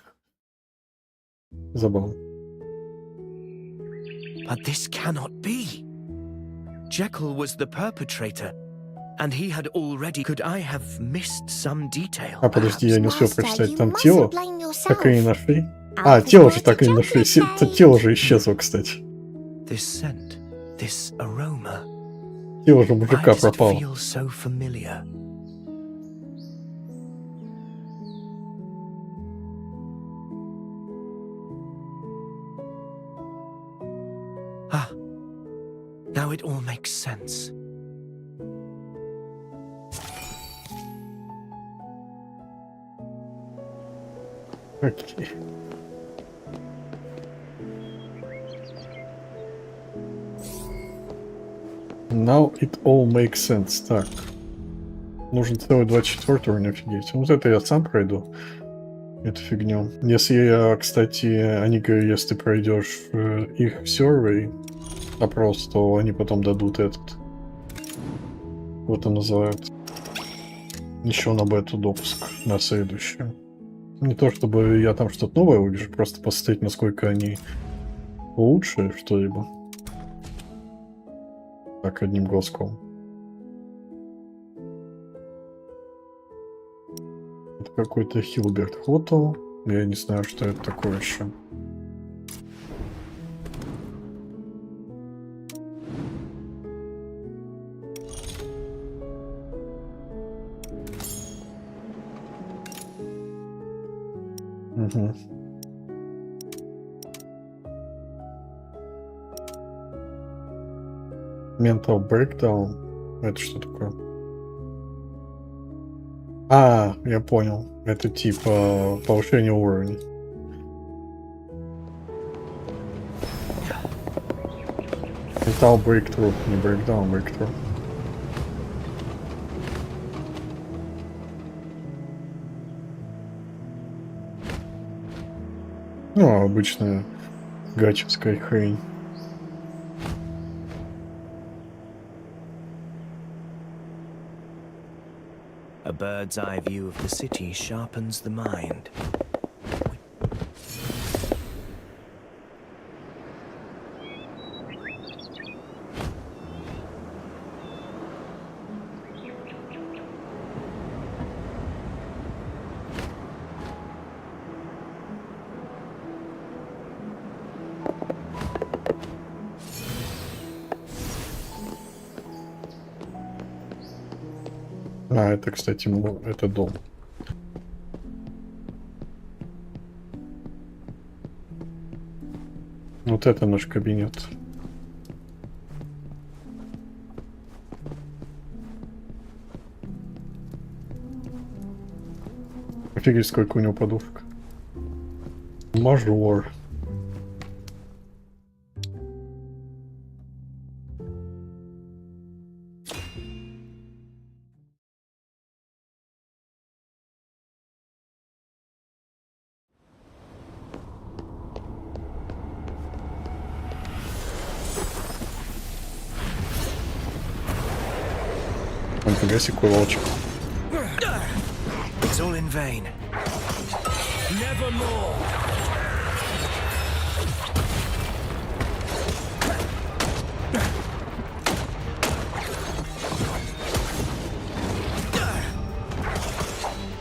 Забавно. But this cannot be. Jekyll was the perpetrator, and he had already... Could I have missed some detail? А, подожди, я не успел прочитать. Там тело так и не нашли. А, тело же так и не нашли. Тело же исчезло, кстати. This scent, this aroma. Тело же мужика пропало. Feels so familiar. Ah, now it all makes sense. Окей. Now it all makes sense. Так. Нужен целый 24 уровень, офигеть. Вот это я сам пройду. Эту фигню. Если я, кстати, они говорят, если ты пройдешь их сервер опрос, то они потом дадут этот. Вот это называют. Еще на бету допуск на следующую. Не то чтобы я там что-то новое увижу, просто посмотреть, насколько они лучше что-либо. Так, одним глазком. Это какой-то Хилберт Хотел. Я не знаю, что это такое еще. Угу. Mental Breakdown. Это что такое? А, я понял. Это типа повышение уровня. Mental Breakthrough, не Breakdown, Breakthrough. Ну, обычная гачевская хрень. A bird's eye view of the city sharpens the mind. А, это, кстати, это дом. Вот это наш кабинет. Офигеть, сколько у него подушек. Мажор. Нифига себе, какой волчок. It's all in vain. Nevermore.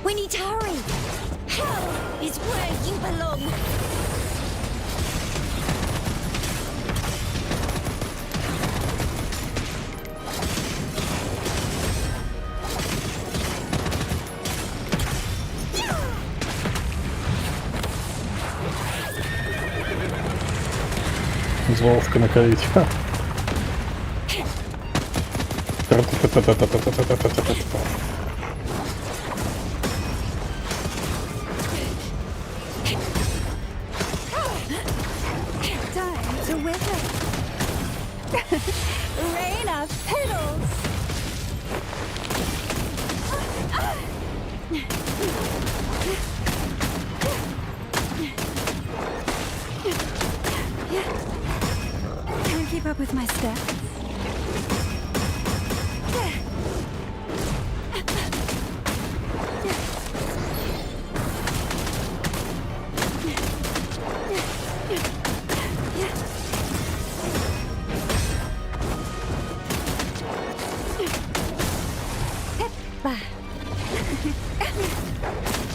We need to hurry. Hell is where you belong. Золушка на ковите. Time to wither. Rain of petals. Can't keep up with my steps.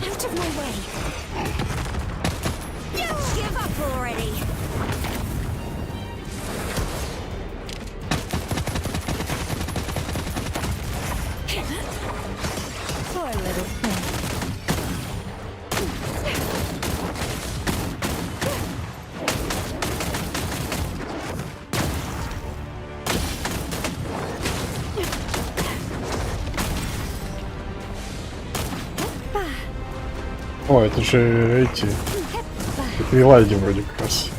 Out of my way. Give up already. Poor little thing. О, это же эти... Это Вилади вроде как раз.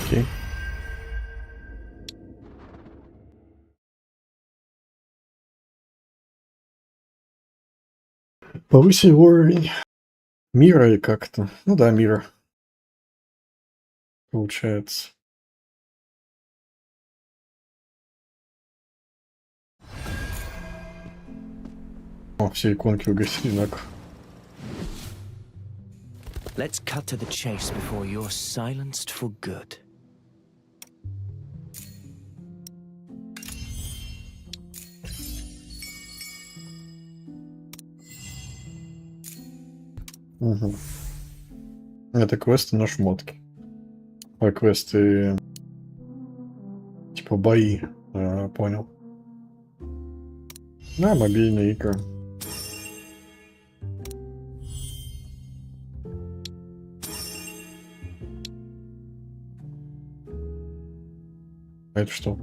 Окей. Повысить уровень мира и как-то. Ну да, мира. Получается. О, все иконки угасили одинаково. Let's cut to the chase before you're silenced for good. Угу. Это квесты на шмотки. А квесты... Типа бои. Понял. Да, мобильные игры. А это что?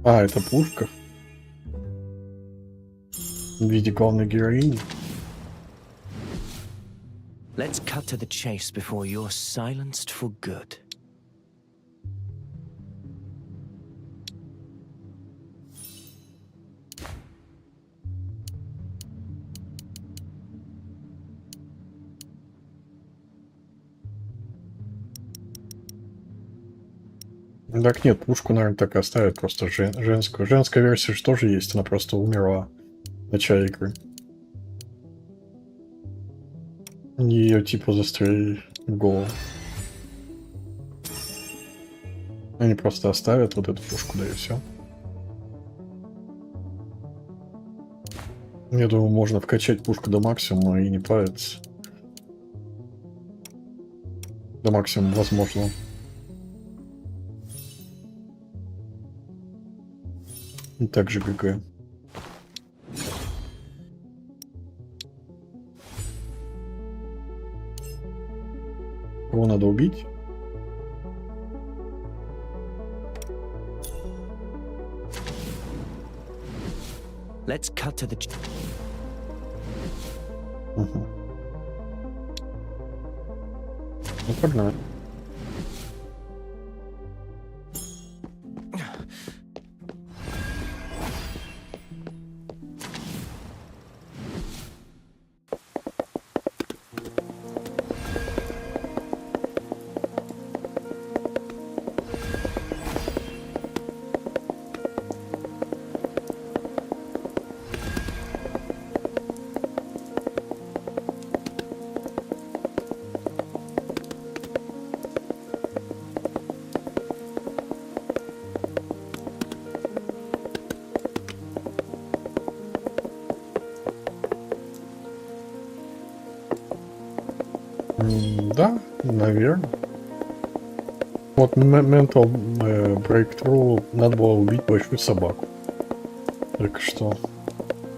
А, это пушка. В виде главной героини. Let's cut to the chase before you're silenced for good. Так нет, пушку, наверное, так и оставят, просто женскую. Женская версия же тоже есть, она просто умерла в начале игры. Ее типа застрелили в голову. Они просто оставят вот эту пушку, да и все. Я думаю, можно вкачать пушку до максимума и не париться. До максимума возможно. И также ГГ. Кого надо убить? Let's cut to the... Угу. Ну, погнали. Да, наверное. Вот Mental Breakthrough надо было убить большую собаку. Только что.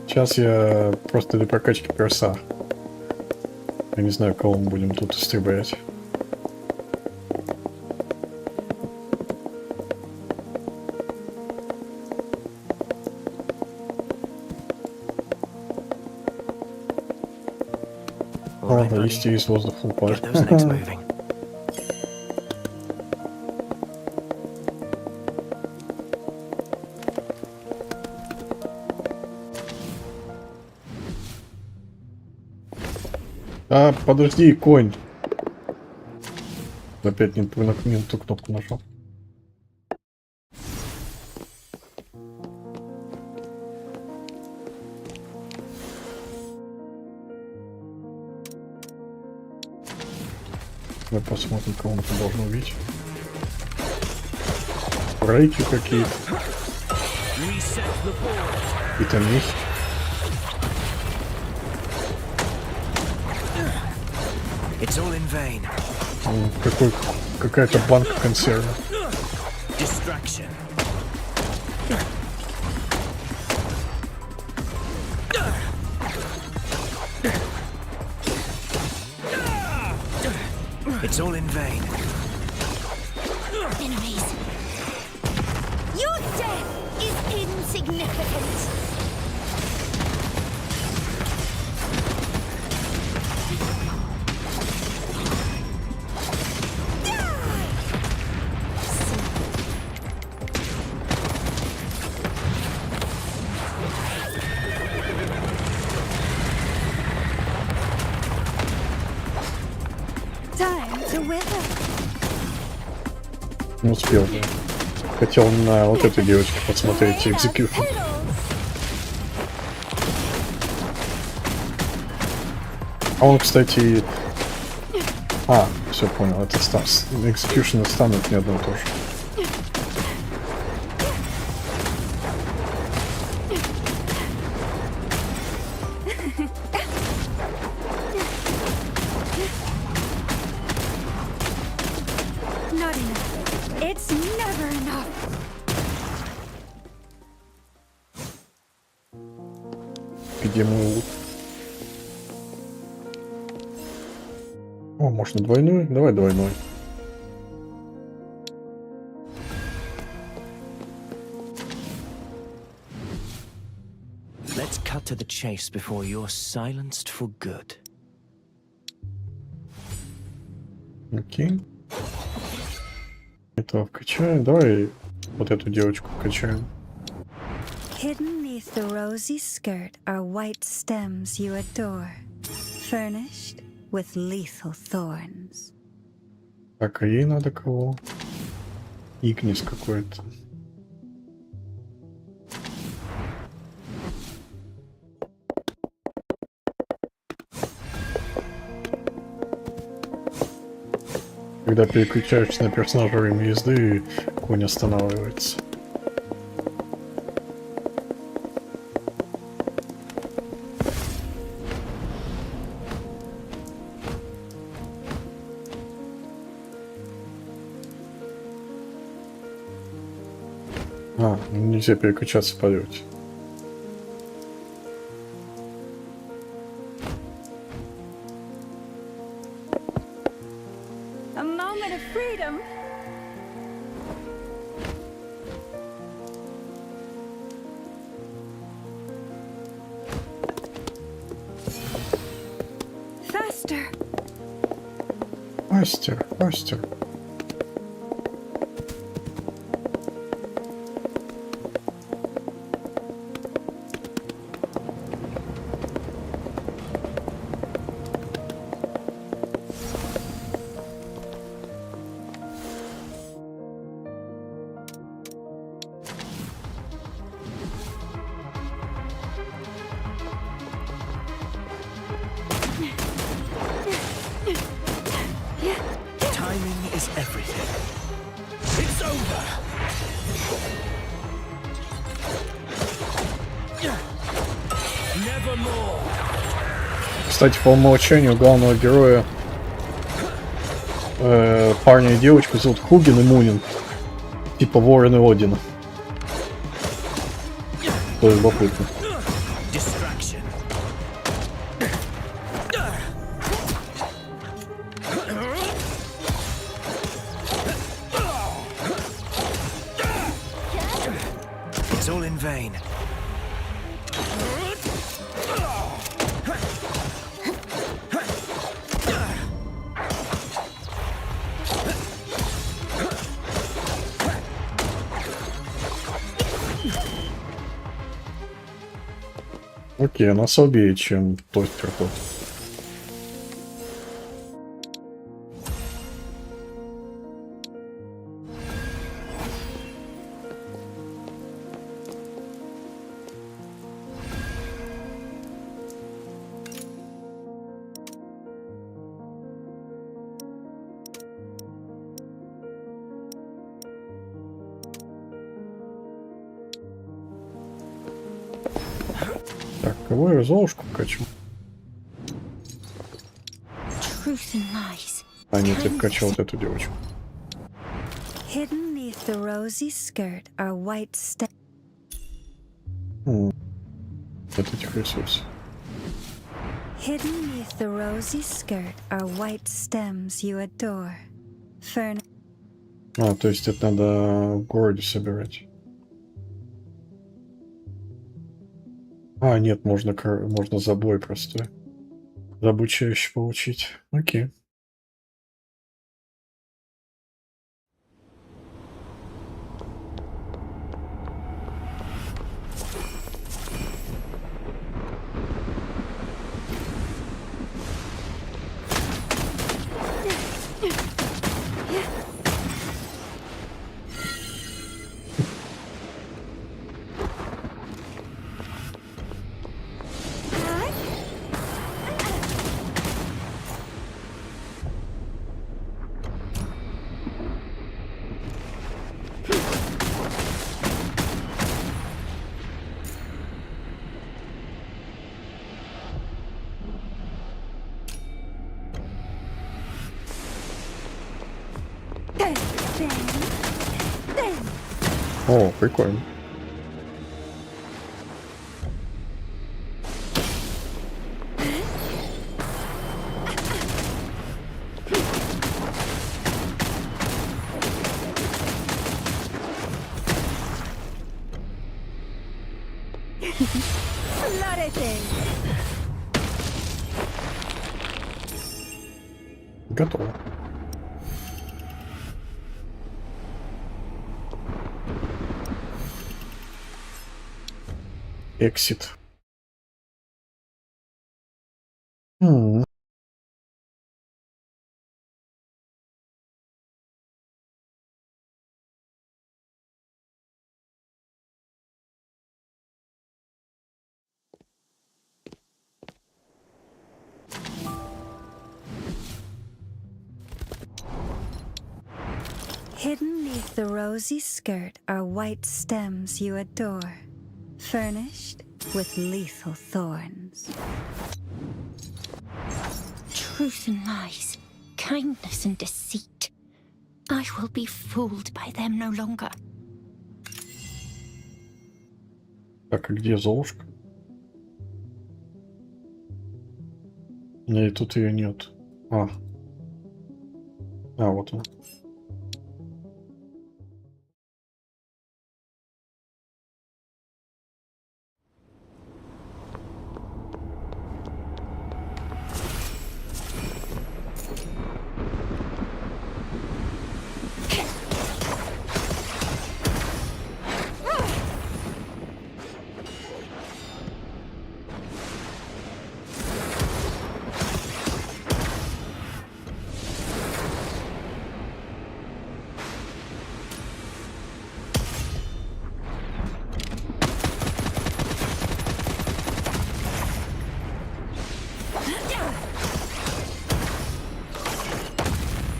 Сейчас я просто для прокачки перса. Я не знаю, кого мы будем тут истреблять. Листья из воздуха упали. А, подожди, конь. Опять не ту кнопку нажал. Давай посмотрим, кого мы тут должны увидеть. Рейки какие-то. Какие-то мехи. Какая-то банка консервов. It's all in vain. Enemies. Your death is insignificant. Не успел, да. Хотел на вот этой девочке посмотреть экзекьюшн. А он, кстати... А, все понял, это Стас. Экзекьюшн и стан это не одно и то же. Где мой лук? О, можно двойной? Давай двойной. Let's cut to the chase before you're silenced for good. Окей. Этого вкачаем. Давай вот эту девочку вкачаем. Hidden neath the rosy skirt are white stems you adore, furnished with lethal thorns. Так, а ей надо кого? Игнис какой-то. Когда переключаешься на персонажа во время езды, конь останавливается. А, нельзя переключаться в полете. A moment of freedom. Faster. Мастер, мастер. Timing is everything. It's over. Nevermore. Кстати, по умолчанию главного героя парня и девочку зовут Хугин и Мунин. Типа Ворон и Один. То любопытно. It's all in vain. Окей, она слабее, чем тостер тот. Так, кого я Золушку вкачу? А нет, я вкачал вот эту девочку. Hidden neath the rosy skirt are white stems. От этих ресурсов. Hidden beneath the rosy skirt are white stems you adore. А, то есть это надо в городе собирать. А, нет, можно забой простой. За обучающий получить. Окей. О, прикольно. Готово. Эксит. Hidden beneath the rosy skirt are white stems you adore, furnished with lethal thorns. Truth and lies, kindness and deceit. I will be fooled by them no longer. Так, а где Золушка? Нет, тут ее нет. А, вот она.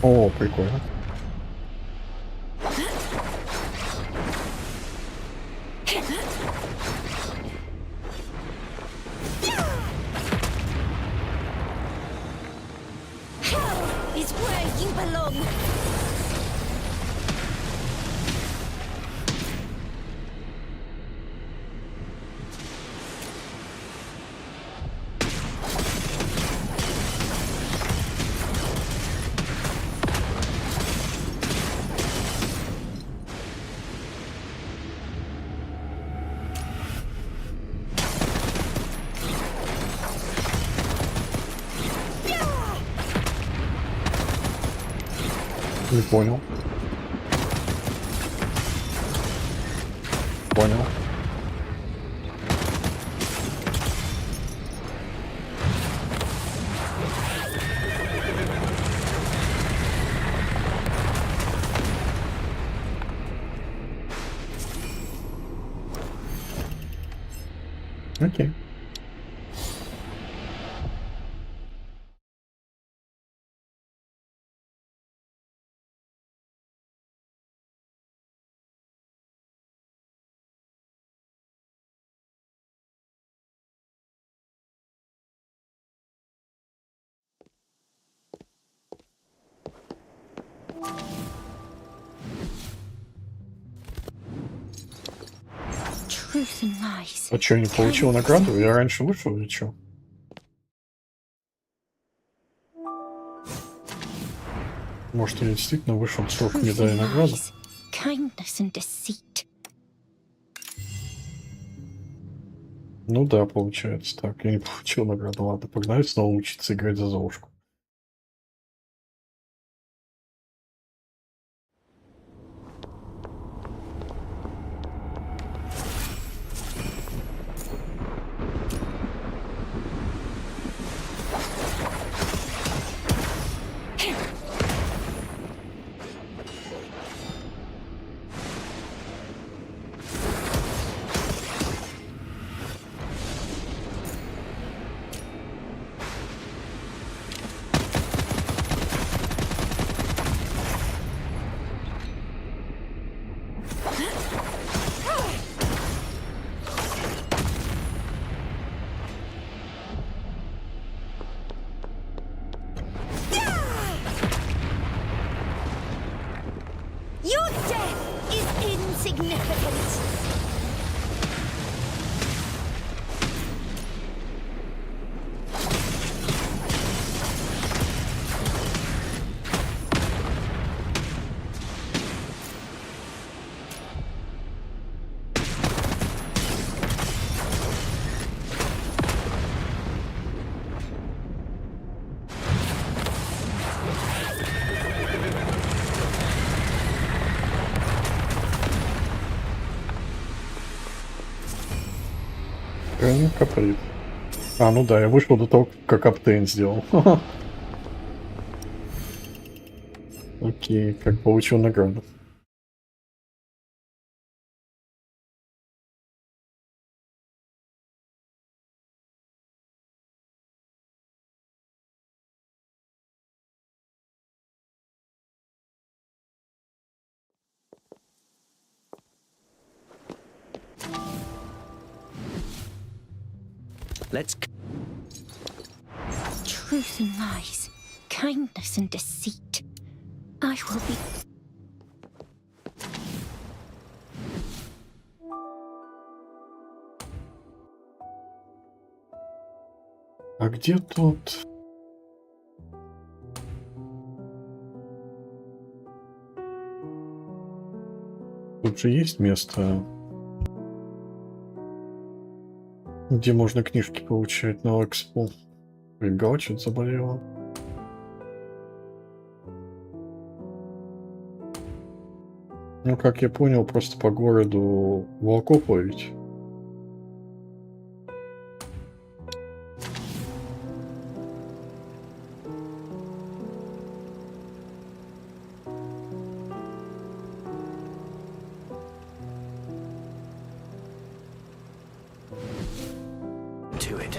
О, прикольно. Hell is where you belong. Не понял. Понял. Окей. Truth and lies. А что, не получил награду? Я раньше вышел или что? Может, я действительно вышел в срок, не дая награду? Kindness and deceit. Ну да, получается так. Я не получил награду. Ладно, погнали снова учиться играть за Золушку. Your death is insignificant. Правильно, капает. А, ну да, я вышел до того, как Аптейн сделал. Окей, как получил награду. Let's... Truth and lies. Kindness and deceit. I will be... А где тут? Тут же есть место, где можно книжки получать на экспо. Гала что-то заболела. Ну, как я понял, просто по городу волков ловить. To it.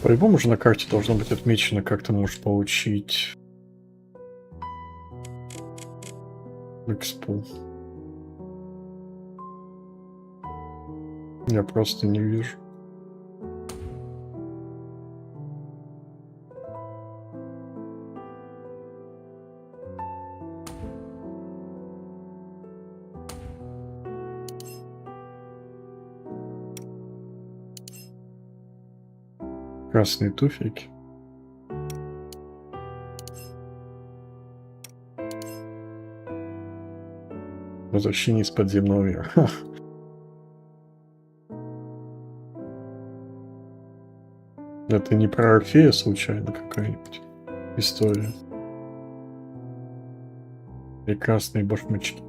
По-любому же на карте должно быть отмечено, как ты можешь получить экспу. Я просто не вижу. Красные туфельки. Возвращение из подземного мира. Это не про Орфея случайно какая-нибудь история? Прекрасные башмачки.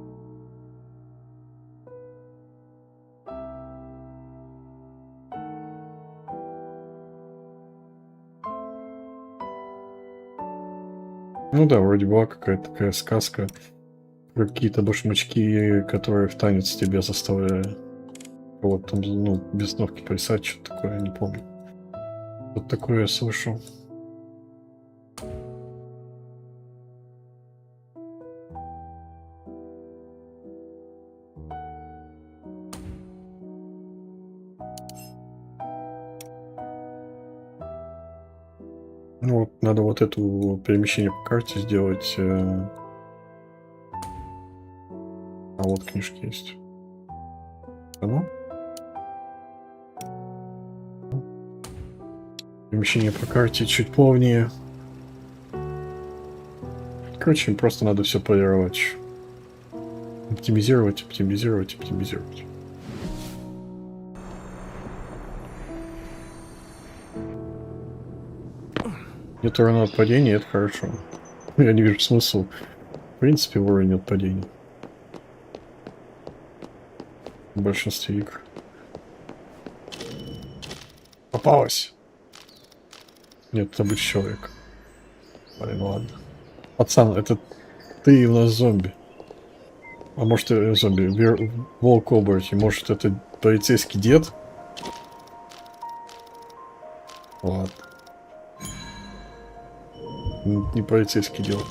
Ну да, вроде была какая-то такая сказка про какие-то башмачки, которые в танец тебя заставляли. Вот там, ну, без ногти плясать, что-то такое, я не помню. Вот такое я слышал. Ну вот, надо вот эту перемещение по карте сделать. А вот книжки есть. Оно? Перемещение по карте чуть плавнее. Короче, им просто надо все полировать. Оптимизировать, оптимизировать, оптимизировать. Нет урона от падения, это хорошо. Я не вижу смысла. В принципе, в уровне от падения. В большинстве игр. Попалась. Нет, это обычный человек. Блин, ладно. Пацан, это ты у нас зомби. А может, зомби, волк-оборотень. Может, это полицейский дед? Ладно. Не полицейский дед.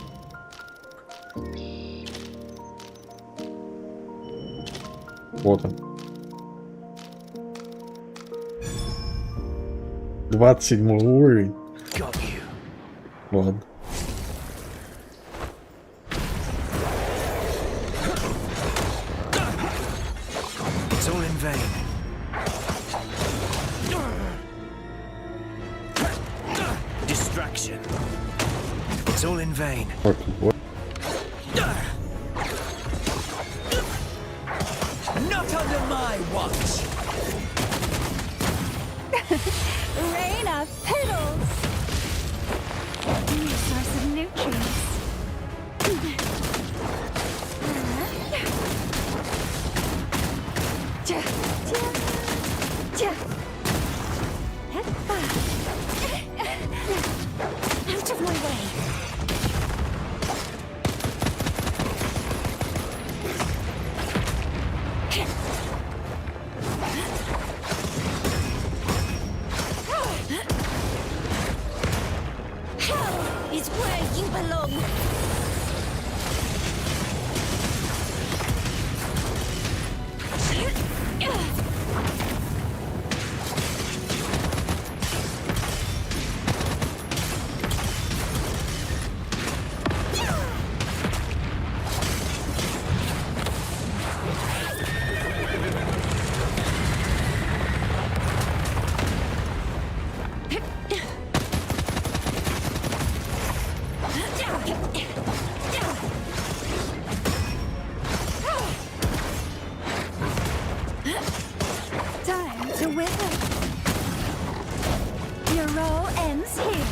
Вот он. 27 уровень. Ладно. It's all in vain. Distraction. It's all in vain. What? Not under my watch. Rain of petals! New source of nutrients. Out of my way. Hell is where you belong. Time to wither. Your role ends here.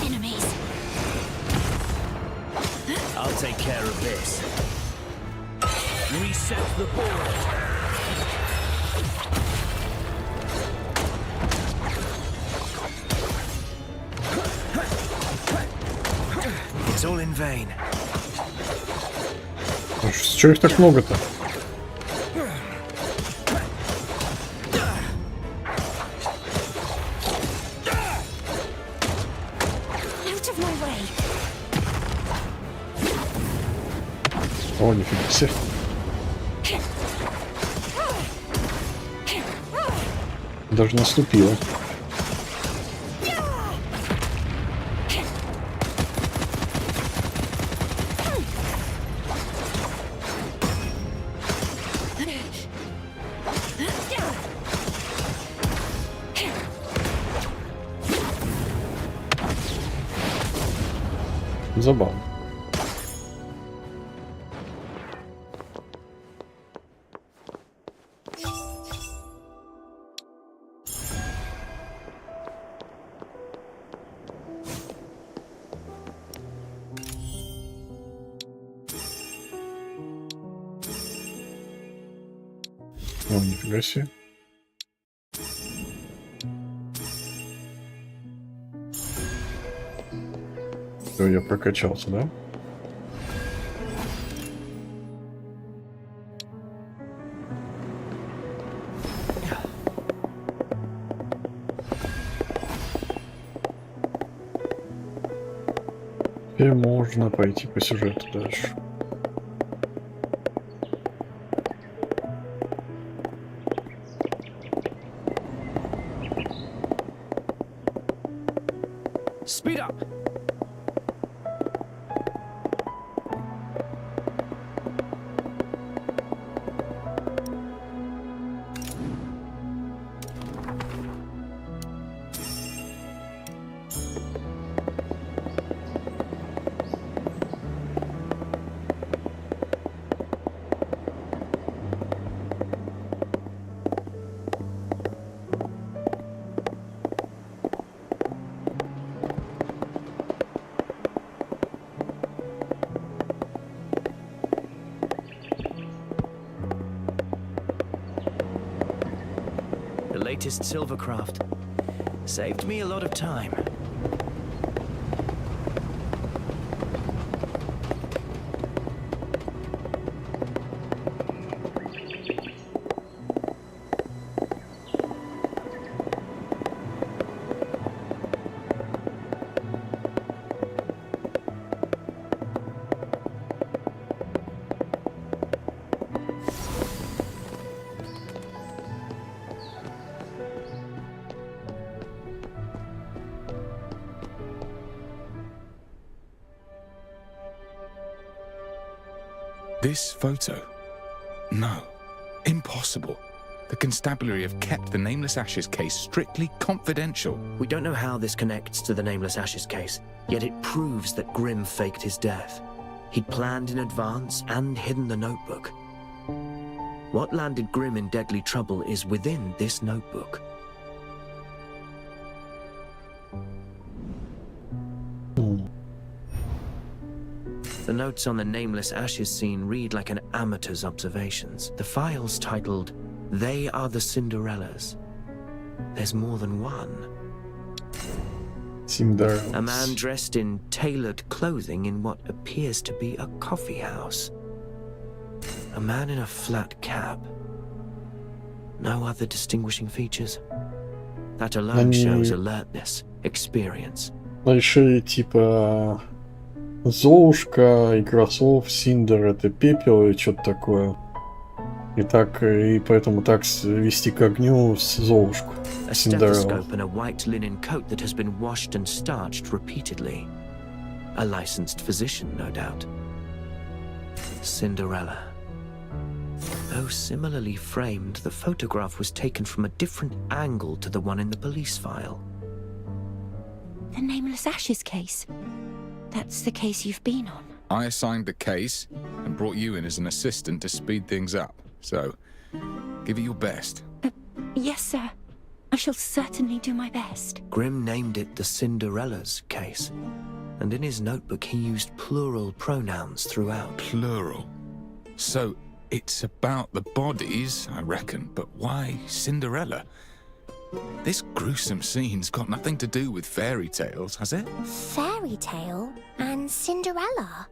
Enemies. I'll take care of this. Reset the board. It's all in vain. Чего их так много-то? Out of my way. О, нифига себе. Даже наступила. Забавно. О, нифига себе. Все, я прокачался, да? Теперь можно пойти по сюжету дальше. Speed up! The latest silvercraft. Saved me a lot of time. This photo? No. Impossible. The constabulary have kept the Nameless Ashes case strictly confidential. We don't know how this connects to the Nameless Ashes case, yet it proves that Grimm faked his death. He'd planned in advance and hidden the notebook. What landed Grimm in deadly trouble is within this notebook. The notes on the Nameless Ashes scene read like an amateur's observations. The file's titled, "They Are the Cinderellas." There's more than one. Cinderellas. A man dressed in tailored clothing in what appears to be a coffee house. A man in a flat cap. No other distinguishing features. That alone shows alertness, experience. Решили типа Золушка, Игра слов, Синдер — это пепел или что-то такое. И поэтому так вести к огню с Золушку. A stethoscope and a white linen coat that has been washed and starched repeatedly. A licensed physician, no doubt. Cinderella. Though similarly framed, the photograph was taken from a different angle to the one in the police file. The Nameless Ashes case. That's the case you've been on. I assigned the case and brought you in as an assistant to speed things up. So, give it your best. Yes, sir. I shall certainly do my best. Grimm named it the Cinderella's case, and in his notebook he used plural pronouns throughout. Plural? So, it's about the bodies, I reckon, but why Cinderella? This gruesome scene's got nothing to do with fairy tales, has it? Fairy tale and Cinderella.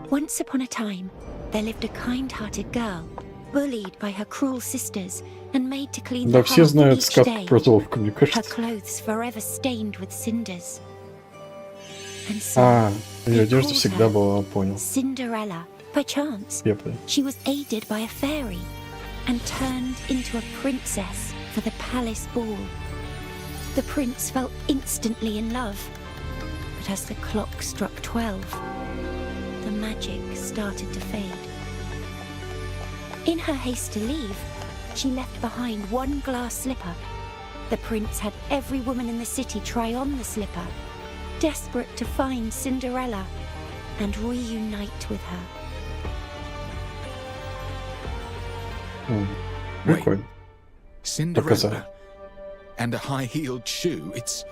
Once upon a time, there lived a kind-hearted girl, bullied by her cruel sisters and made to clean the все hearth знают each сказку day. про Золушку, мне Her кажется. clothes forever stained with cinders. And so, Ее одежда всегда была, понял. Cinderella, by chance, Пеплой. she was aided by a fairy and turned into a princess for the palace ball. The prince fell instantly in love, but as the clock struck 12, the magic started to fade. In her haste to leave, she left behind one glass slipper. The prince had every woman in the city try on the slipper, desperate to find Cinderella and reunite with her. Прикольно. Cinderella and a high-heeled shoe. It's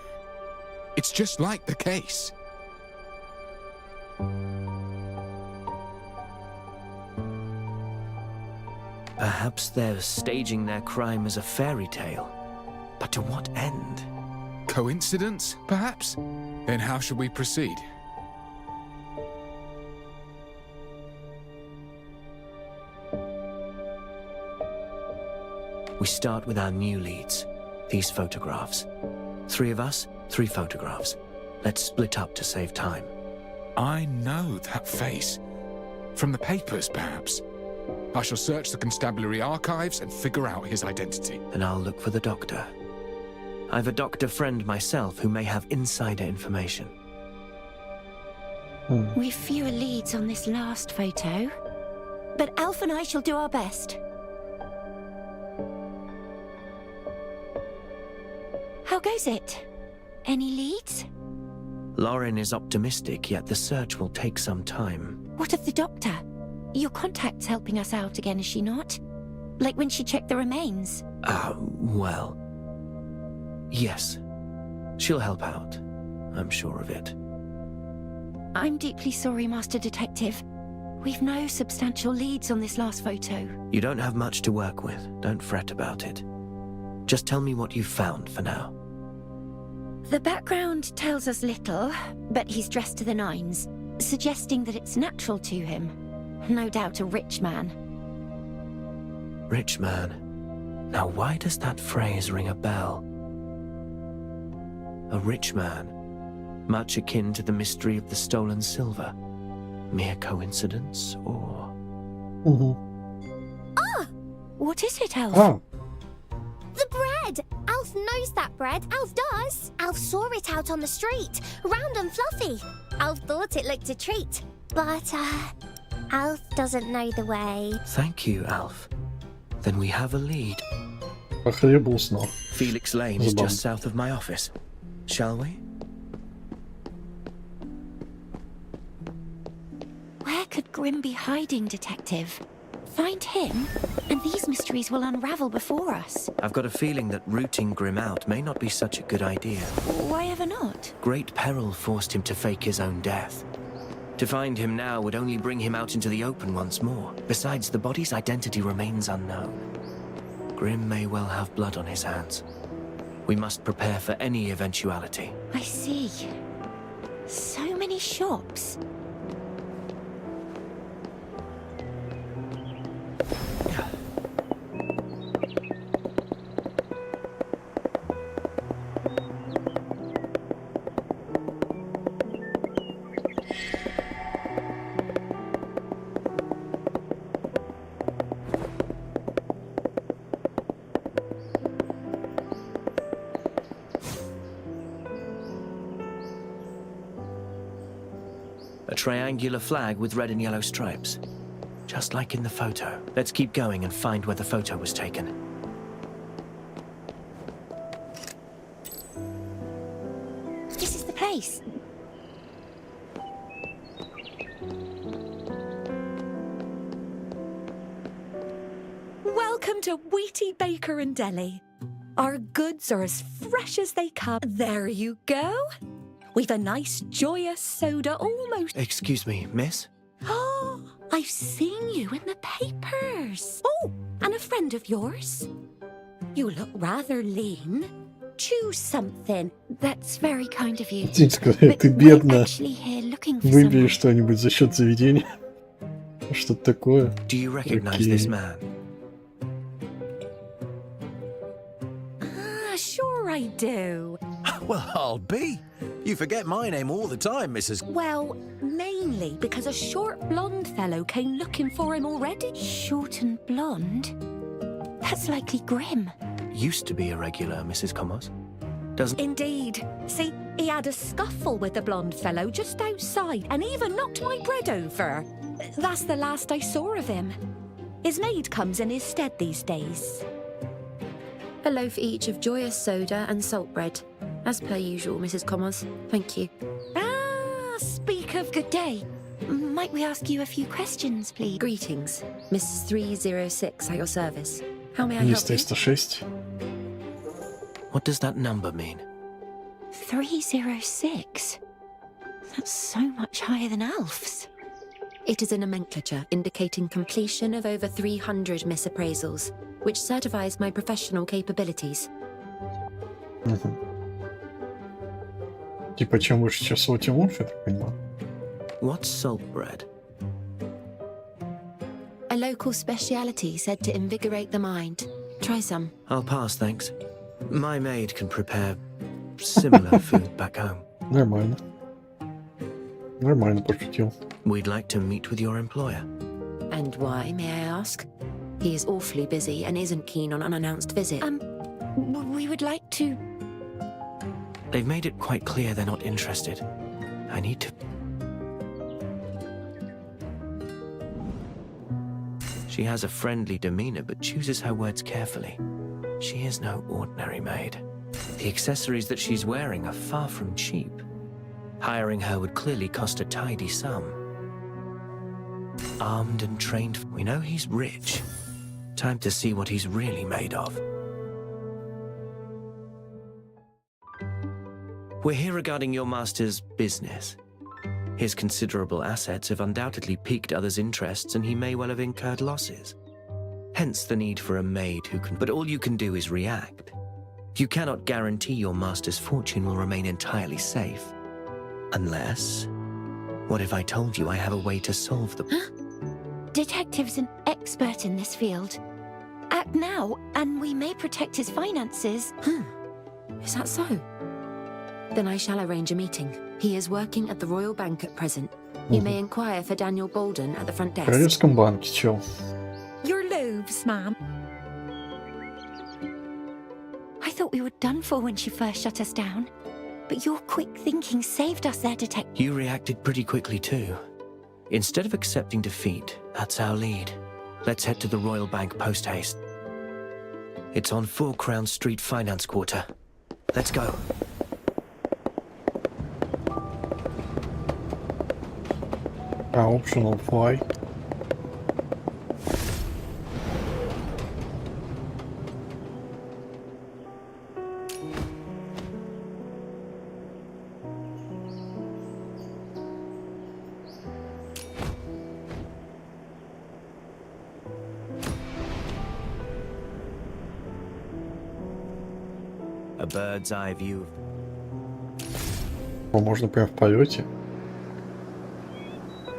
just like the case. Perhaps they're staging their crime as a fairy tale. But to what end? Coincidence, perhaps? Then how should we proceed? We start with our new leads, these photographs. 3 of us, 3 photographs. Let's split up to save time. I know that face. From the papers, perhaps. I shall search the constabulary archives and figure out his identity. Then I'll look for the doctor. I've a doctor friend myself who may have insider information. We've fewer leads on this last photo, but Alf and I shall do our best. How goes it? Any leads? Lauren is optimistic, yet the search will take some time. What of the doctor? Your contact's helping us out again, is she not? Like when she checked the remains? Well... yes. She'll help out. I'm sure of it. I'm deeply sorry, Master Detective. We've no substantial leads on this last photo. You don't have much to work with. Don't fret about it. Just tell me what you found for now. The background tells us little, but he's dressed to the nines, suggesting that it's natural to him. No doubt a rich man. Rich man? Now why does that phrase ring a bell? A rich man? Much akin to the mystery of the stolen silver? Mere coincidence, or... What is it, Alf? А, The bread! Alf knows that bread. Alf does. Alf saw it out on the street, round and fluffy. Alf thought it looked a treat. But, Alf doesn't know the way. Thank you, Alf. Then we have a lead. по хлебу узнал. Felix Lane is Забавно. just south of my office. Shall we? Where could Grim be hiding, Detective? Find him, and these mysteries will unravel before us. I've got a feeling that rooting Grim out may not be such a good idea. Why ever not? Great peril forced him to fake his own death. To find him now would only bring him out into the open once more. Besides, the body's identity remains unknown. Grim may well have blood on his hands. We must prepare for any eventuality. I see. So many shops. A triangular flag with red and yellow stripes. Just like in the photo. Let's keep going and find where the photo was taken. This is the place. Welcome to Wheaty Baker and Deli. Our goods are as fresh as they come. There you go. We've a nice, joyous soda almost... Excuse me, miss? Oh, I've seen you in the papers. Oh, and a friend of yours. You look rather lean. Choose something. That's very kind of you. Ты бедно. Actually here looking for Выбери someone. что-нибудь за счет заведения. Что-то такое. Do you recognize Окей. this man? Sure I do. Well, I'll be. You forget my name all the time, Mrs. Well, mainly because a short blonde fellow came looking for him already. Short and blonde? That's likely Grim. Used to be a regular, Mrs. Commos. Doesn't... Indeed. See, he had a scuffle with the blonde fellow just outside and even knocked my bread over. That's the last I saw of him. His maid comes in his stead these days. A loaf each of joyous soda and salt bread. As per usual, Mrs. Commos. Thank you. Ah, speak of Good day. Might we ask you a few questions, please? Greetings. Mrs. 306 at your service. How may I help you? 306. What does that number mean? 306? That's so much higher than Alf's. It is a nomenclature indicating completion of over 300 misappraisals, which certifies my professional capabilities. Типа, чем выше часов, тем лучше, я так понимаю. What's salt bread? A local speciality said to invigorate the mind. Try some. I'll pass, thanks. My maid can prepare similar food back home. Нормально. Нормально пошутил. We'd like to meet with your employer. And why, may I ask? He is awfully busy and isn't keen on unannounced visit. We would like to... They've made it quite clear they're not interested. I need to... She has a friendly demeanor, but chooses her words carefully. She is no ordinary maid. The accessories that she's wearing are far from cheap. Hiring her would clearly cost a tidy sum. Armed and trained, we know he's rich. Time to see what he's really made of. We're here regarding your master's business. His considerable assets have undoubtedly piqued others' interests, and he may well have incurred losses. Hence the need for a maid who can... But all you can do is react. You cannot guarantee your master's fortune will remain entirely safe. Unless... What if I told you I have a way to solve the... Detective's an expert in this field. Act now, and we may protect his finances. Is that so? Then I shall arrange a meeting. He is working at the Royal Bank at present. You may inquire for Daniel Bolden at the front desk. В Королевском банке, чел. Your loaves, ma'am. I thought we were done for when she first shut us down. But your quick thinking saved us there, Detective. You reacted pretty quickly too. Instead of accepting defeat, that's our lead. Let's head to the Royal Bank post-haste. It's on 4 Crown Street Finance Quarter. Let's go. Optional fly. A bird's eye view. Можно прям в полете.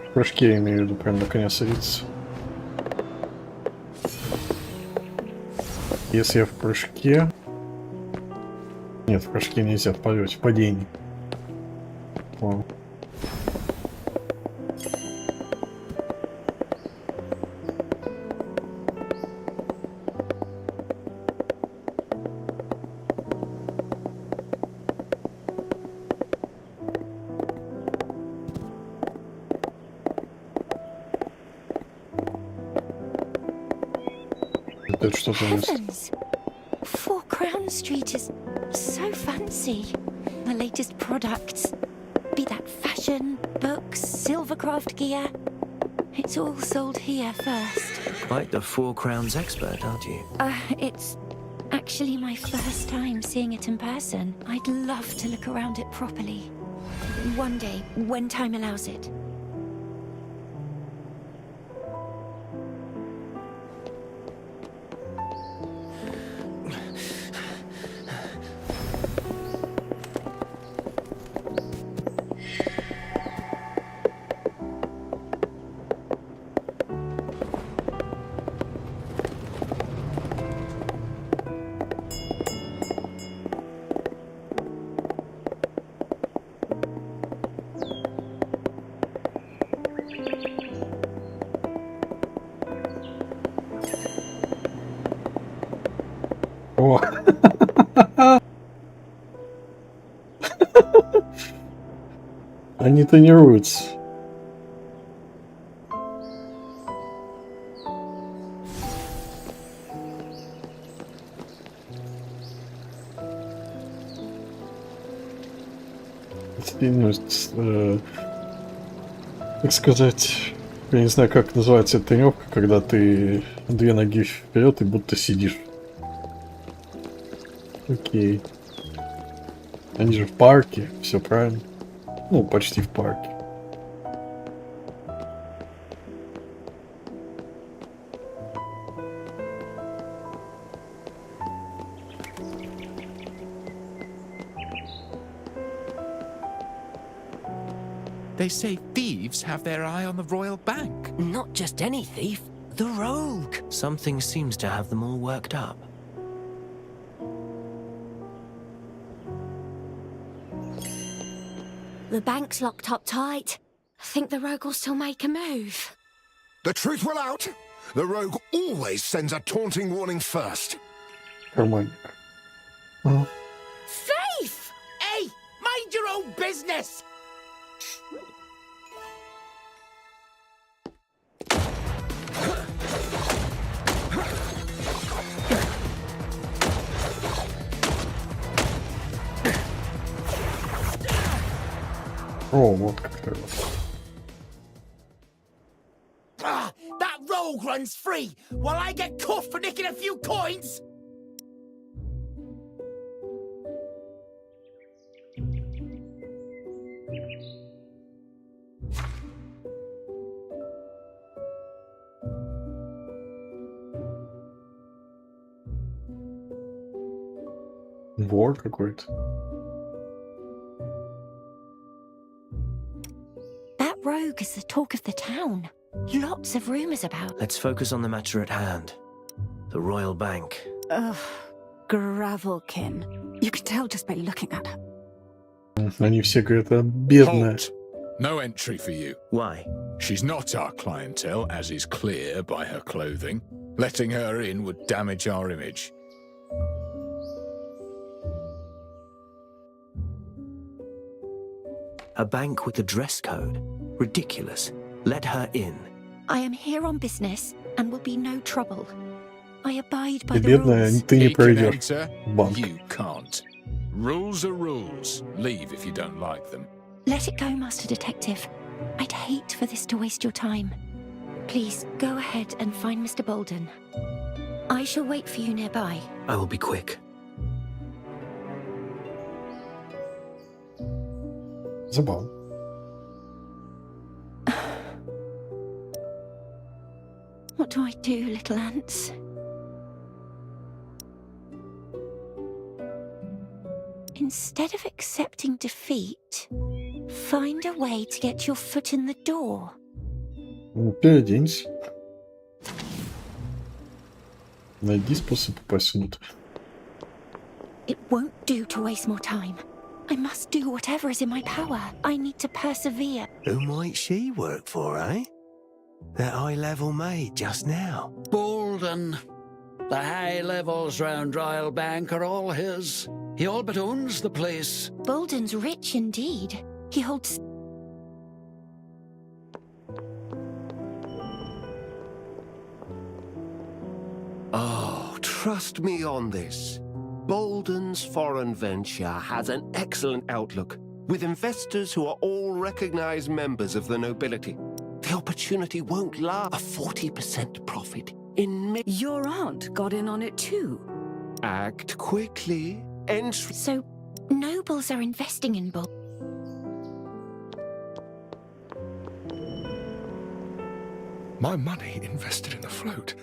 В прыжке, я имею в виду, прям на коня садиться. Если я в прыжке... Нет, в прыжке нельзя, в полете, в падении. О. Это что-то у нас. Heavens! 4 Crown Street is so fancy. The latest products, be that fashion, books, silvercraft gear. It's all sold here first. Quite the 4 Crowns expert, aren't you? It's actually my first time seeing it in person. I'd love to look around it properly. One day, when time allows it. О. Они тренируются. Так сказать, я не знаю, как называется эта тренировка, когда ты 2 ноги вперед и будто сидишь. Окей. Они же в парке, все правильно. Ну, почти в парке. They say thieves have their eye on the Royal Bank. Not just any thief, the rogue. Something seems to have them all worked up. The bank's locked up tight. I think the rogue will still make a move. The truth will out. The rogue always sends a taunting warning first. Карманник. Thief! Hey, mind your own business! О, вот как-то. That rogue runs free, while I get cuffed for nicking a few coins! Вор какой-то. That rogue is the talk of the town. Lots of rumors about. Let's focus on the matter at hand. The Royal Bank. Ugh, Gravelkin. You can tell just by looking at her. Они все говорят, бедная. Halt. No entry for you. Why? She's not our clientele, as is clear by her clothing. Letting her in would damage our image. A bank with a dress code? Ridiculous. Let her in. I am here on business and will be no trouble. I abide by Ты the бедная, rules. ты не He can пройдешь. enter, Банк. you can't. Rules are rules. Leave if you don't like them. Let it go, Master Detective. I'd hate for this to waste your time. Please, go ahead and find Mr. Bolden. I shall wait for you nearby. I will be quick. Забавно. What do I do, little ants? Instead of accepting defeat, find a way to get your foot in the door. Переоденься. Найди способ попасть внутрь. It won't do to waste more time. I must do whatever is in my power. I need to persevere. Who might she work for, eh? That high-level maid just now. Bolden. The high levels round Royal Bank are all his. He all but owns the place. Bolden's rich indeed. He holds... Oh, trust me on this. Bolden's foreign venture has an excellent outlook, with investors who are all recognized members of the nobility. The opportunity won't last. A 40% profit in Your aunt got in on it too. Act quickly. Entry. So, nobles are investing in Bolden. My money invested in a float.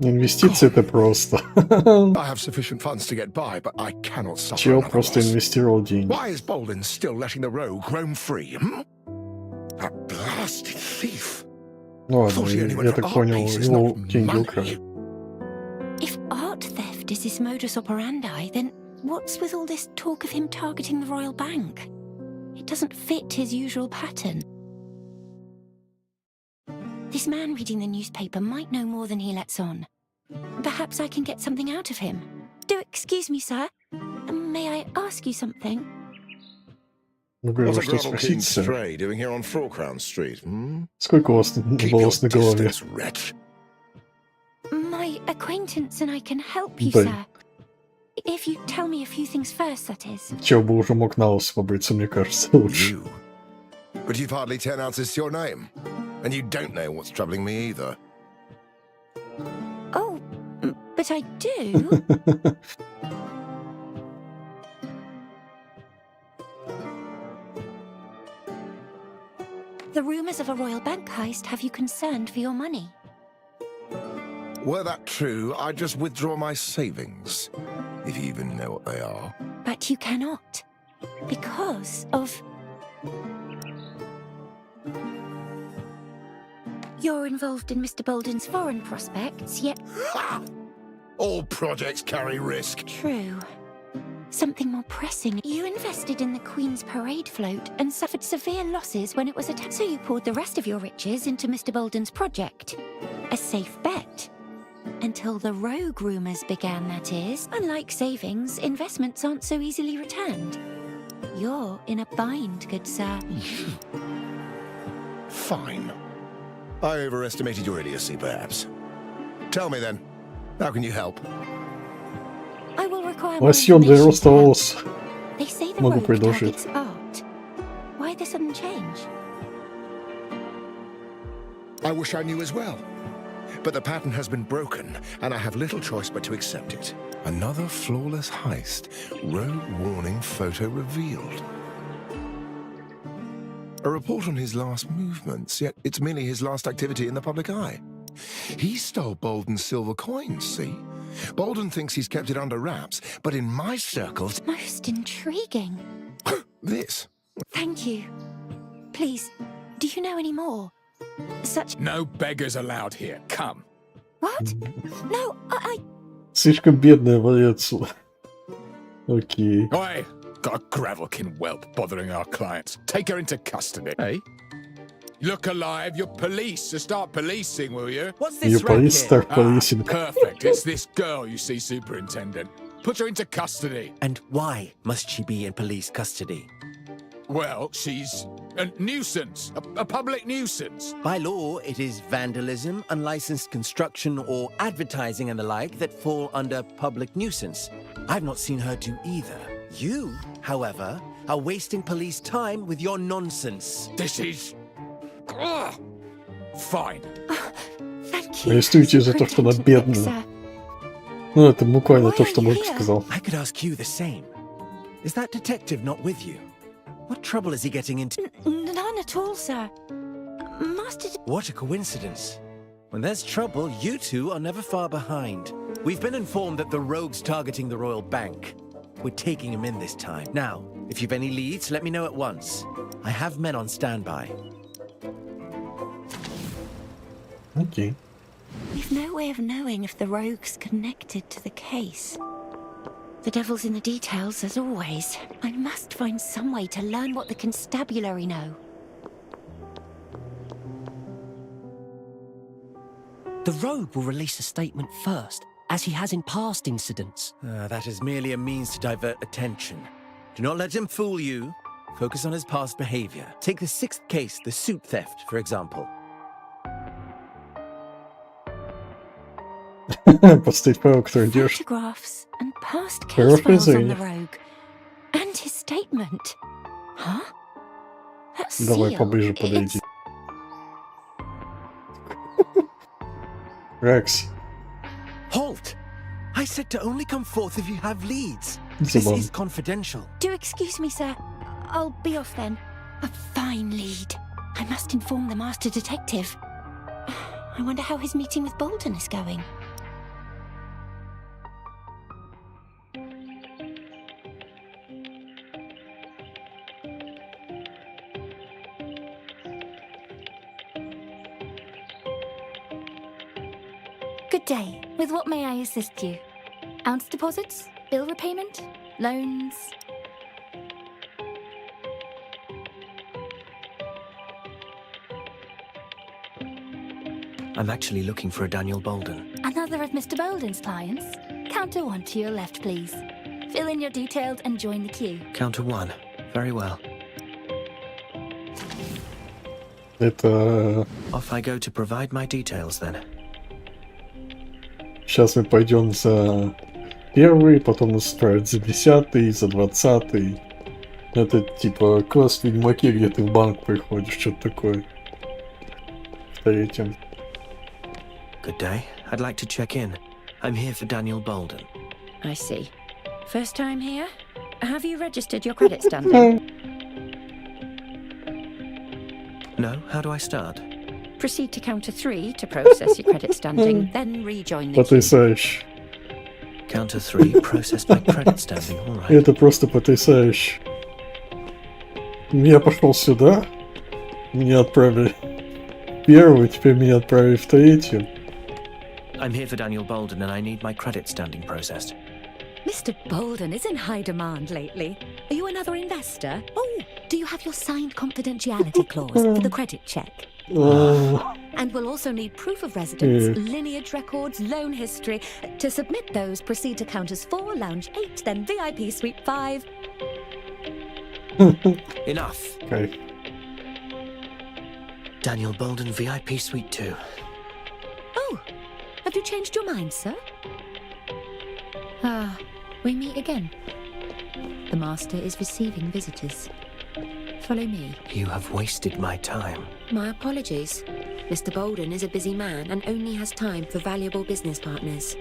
Инвестиции это просто. I have sufficient funds to get by, but I cannot suffer Чел another просто loss. инвестировал деньги. Why is Bolden still letting the rogue roam free? That blasted thief. Ну ладно, Thought he only went я for так art понял, pieces, его not деньги money. украли. If art theft is his modus operandi, then what's with all this talk of him targeting the Royal Bank? It doesn't fit his usual pattern. This man reading the newspaper might know more than he lets on. Perhaps I can get something out of him. Do excuse me, sir. May I ask you something? Ну, говорю, What's a что Gravelkin спросить, сэр? stray doing here on Fourcrown Street, hmm? Сколько у вас волос на голове? Distance, wretch. My acquaintance and I can help you, Да. sir. If you tell me a few things first, that is. Чел бы уже мог на лысо побриться, мне кажется, лучше. You? But you've hardly 10 ounces to your name. And you don't know what's troubling me either. Oh, but I do. The rumors of a Royal Bank heist have you concerned for your money. Were that true, I'd just withdraw my savings. If you even know what they are. But you cannot. Because of... You're involved in Mr. Bolden's foreign prospects, yet... All projects carry risk. True. Something more pressing. You invested in the Queen's parade float and suffered severe losses when it was attacked. So you poured the rest of your riches into Mr. Bolden's project. A safe bet. Until the rogue rumors began, that is. Unlike savings, investments aren't so easily returned. You're in a bind, good sir. Fine. I overestimated your idiocy, perhaps. Tell me then, how can you help? I will require more Лосьон для роста information. волос. They say the Могу rogue предложить. targets art. Why the sudden change? I wish I knew as well. But the pattern has been broken, and I have little choice but to accept it. Another flawless heist. Rogue warning photo revealed. A report on his last movements, yet it's merely his last activity in the public eye. He stole Bolden's silver coins, see? Bolden thinks he's kept it under wraps, but in my circles... Most intriguing. This. Thank you. Please, do you know any more? Such... No beggars allowed here. Come. What? No, I... Слишком бедная валец. Окей. Oi! Got a gravelkin whelp bothering our clients. Take her into custody. Hey? Look alive, you're police, so start policing, will you? What's You this police start Ah, policing. perfect. It's this girl, you see, Superintendent. Put her into custody. And why must she be in police custody? Well, she's a nuisance, a public nuisance. By law, it is vandalism, unlicensed construction, or advertising and the like that fall under public nuisance. I've not seen her do either. You, however, are wasting police time with your nonsense. This is... Ugh. Fine. Thank you. Арестуйте за то, что она бедная. Ну, это буквально то, что Морг сказал. I could ask you the same. Is that detective not with you? What trouble is he getting into? None at all, sir. Master... What a coincidence. When there's trouble, you two are never far behind. We've been informed that the rogue's targeting the Royal Bank. We're taking him in this time. Now, if you've any leads, let me know at once. I have men on standby. Окей. We've no way of knowing if the rogue's connected to the case. The devil's in the details, as always. I must find some way to learn what the constabulary know. The rogue will release a statement first, as he has in past incidents. That is merely a means to divert attention. Do not let him fool you. Focus on his past behavior. Take the 6th case, the suit theft, for example. Подставить правого, который держит. Photographs and past case Хорошее files on the зрение. rogue. And his statement. Huh? That Давай seal. поближе подойди. Рекс. Halt! I said to only come forth if you have leads. This Забавно. is confidential. Do excuse me, sir. I'll be off then. A fine lead. I must inform the master detective. I wonder how his meeting with Bolden is going. Good day. With what may I assist you? Ounce deposits? Bill repayment? Loans? I'm actually looking for a Daniel Bolden. Another of Mr. Bolden's clients? Counter 1 to your left, please. Fill in your details and join the queue. Counter 1. Very well. Это... Off I go to provide my details then. Сейчас мы пойдем за первый, потом нас отправят за 10-й, за 20-й. Это типа класс в Ведьмаке, где ты в банк приходишь, что-то такое. В 3-м. Good day. I'd like to check in. I'm here for Daniel Bolden. I see. First time here? Have you registered your credit standing? No? How do I start? Proceed to counter 3 to process your credit standing, then rejoin the queue. Потрясающе. Counter 3, processed my credit standing. All right. Это просто потрясающе. Я пошел сюда, меня отправили в первую, теперь меня отправили в 3-ю. I'm here for Daniel Bolden and I need my credit standing processed. Mr. Bolden is in high demand lately. Are you another investor? Oh, do you have your signed confidentiality clause for the credit check? And we'll also need proof of residence, lineage records, loan history. To submit those, proceed to counters 4, lounge 8, then VIP suite 5. Enough. Okay. Daniel Bolden, VIP suite 2. Oh, have you changed your mind, sir? We meet again. The Master is receiving visitors. Follow me. You have wasted my time. My apologies. Mr. Bolden is a busy man and only has time for valuable business partners.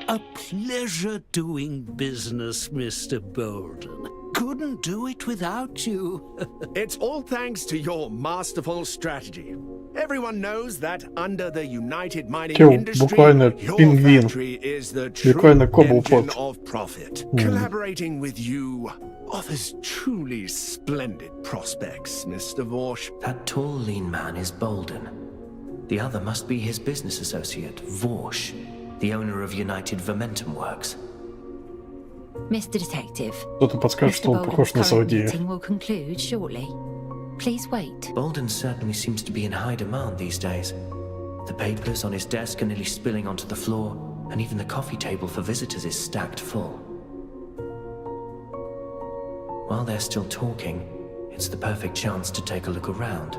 A pleasure doing business, Mr. Bolden. Couldn't do it without you. It's all thanks to your masterful strategy. Everyone knows that under the United Mining Industry, your factory is the true engine of profit. Collaborating with you offers truly splendid prospects, Mr. Vorsh. That tall, lean man is Bolden. The other must be his business associate, Vorsh, the owner of United Vermentum Works. Mr. Detective, Кто-то подскажет, что он похож на злодея. meeting will conclude shortly. Please wait. Bolden certainly seems to be in high demand these days. The papers on his desk are nearly spilling onto the floor, and even the coffee table for visitors is stacked full. While they're still talking, it's the perfect chance to take a look around.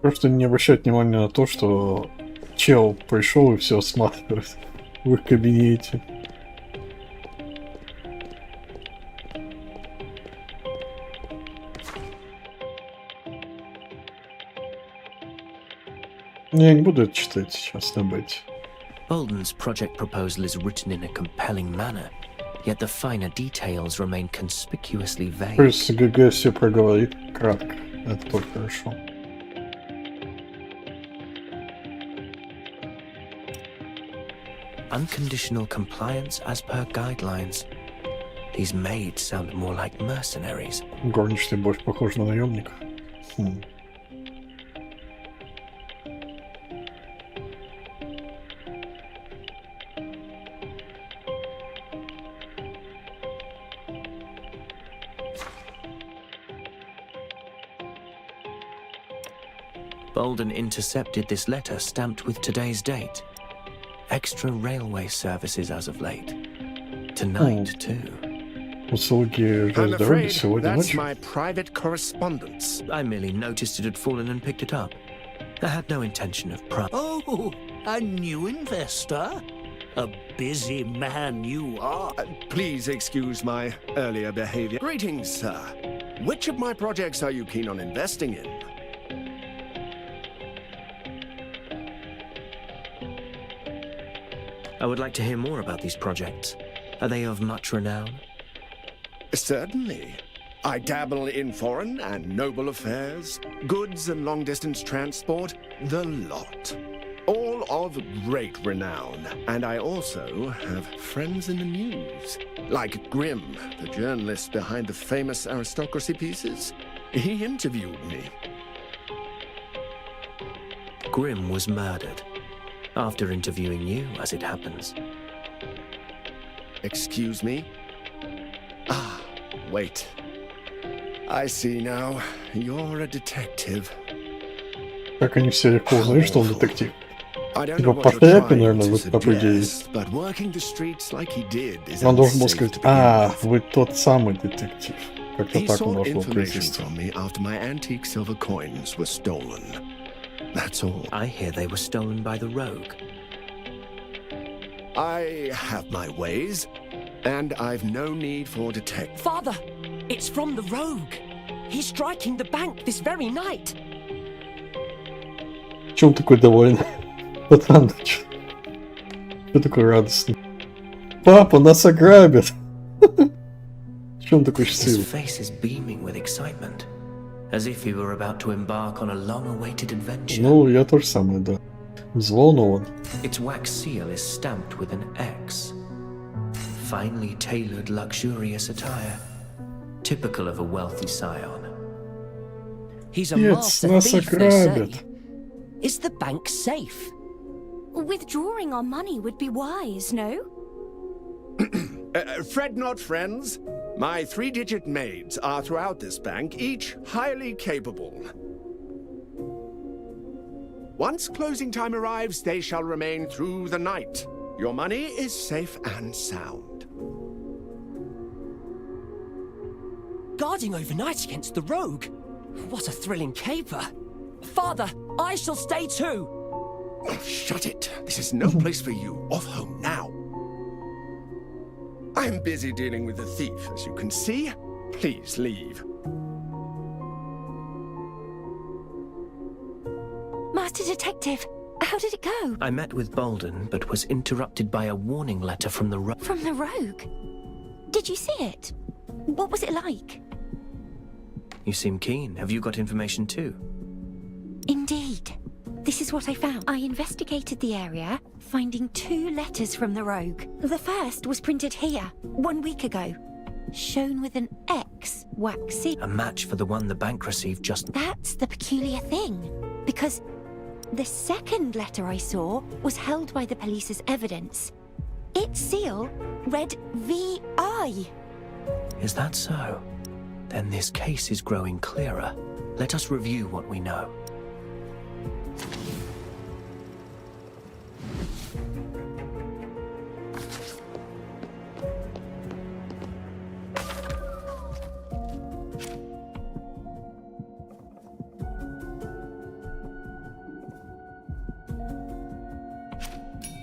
Просто не обращать внимания на то, что чел пришел и все осматривает в их кабинете. Я не буду это читать сейчас на бете. Bolden's project proposal is written in a compelling manner, yet the finer details remain conspicuously vague. Плюс ГГ все проговорит кратко. Это тоже хорошо. Unconditional compliance as per guidelines. These maids sound more like mercenaries. Горничный больше похож на наемника. Bolden intercepted this letter stamped with today's date. Extra railway services as of late. Tonight, too. Услуги железнодороги сегодня That's ночью. my private correspondence. I merely noticed it had fallen and picked it up. I had no intention of Oh, a new investor? A busy man you are. Please excuse my earlier behavior. Greetings, sir. Which of my projects are you keen on investing in? I would like to hear more about these projects. Are they of much renown? Certainly. I dabble in foreign and noble affairs, goods and long-distance transport, the lot. All of great renown. And I also have friends in the news. Like Grimm, the journalist behind the famous aristocracy pieces. He interviewed me. Grimm was murdered. After interviewing you, as it happens. Excuse me? Ah, wait. I see now. You're a detective. Как они все легко узнают, что он детектив. I don't Типа know по what you're шляпе, trying наверное, to вы по идее. suggest, but working the streets like he did is Он должен был unsafe сказать, to begin with. вы тот самый детектив. Как-то He так он sought должен был information произнести. from me after my antique silver coins were stolen. That's all. I hear they were stolen by the rogue. I have my ways, and I've no need for detect. Father, it's from the rogue. He's striking the bank this very night. Чё он такой довольный? Пацан, чё такой радостный? Папа, нас ограбят! Чё он такой His счастливый? face is beaming with excitement, as if he were about to embark on a long-awaited adventure. Ну, я тоже самое, да. Взволнован. Its wax seal is stamped with an X. Finely tailored, luxurious attire. Typical of a wealthy scion. He's a Нет, master нас thief, they say. ограбят. Is the bank safe? Withdrawing our money would be wise, no? Fret not, friends. My 3-digit maids are throughout this bank, each highly capable. Once closing time arrives, they shall remain through the night. Your money is safe and sound. Guarding overnight against the rogue? What a thrilling caper. Father, I shall stay too. Oh, shut it. This is no place for you. Off home now. I'm busy dealing with the thief, as you can see. Please leave. Master Detective, how did it go? I met with Bolden, but was interrupted by a warning letter from the From the rogue? Did you see it? What was it like? You seem keen. Have you got information too? Indeed. This is what I found. I investigated the area, finding 2 letters from the rogue. The first was printed here, 1 week ago, shown with an X wax seal. A match for the one the bank received just... That's the peculiar thing, because the second letter I saw was held by the police as evidence. Its seal read VI. Is that so? Then this case is growing clearer. Let us review what we know.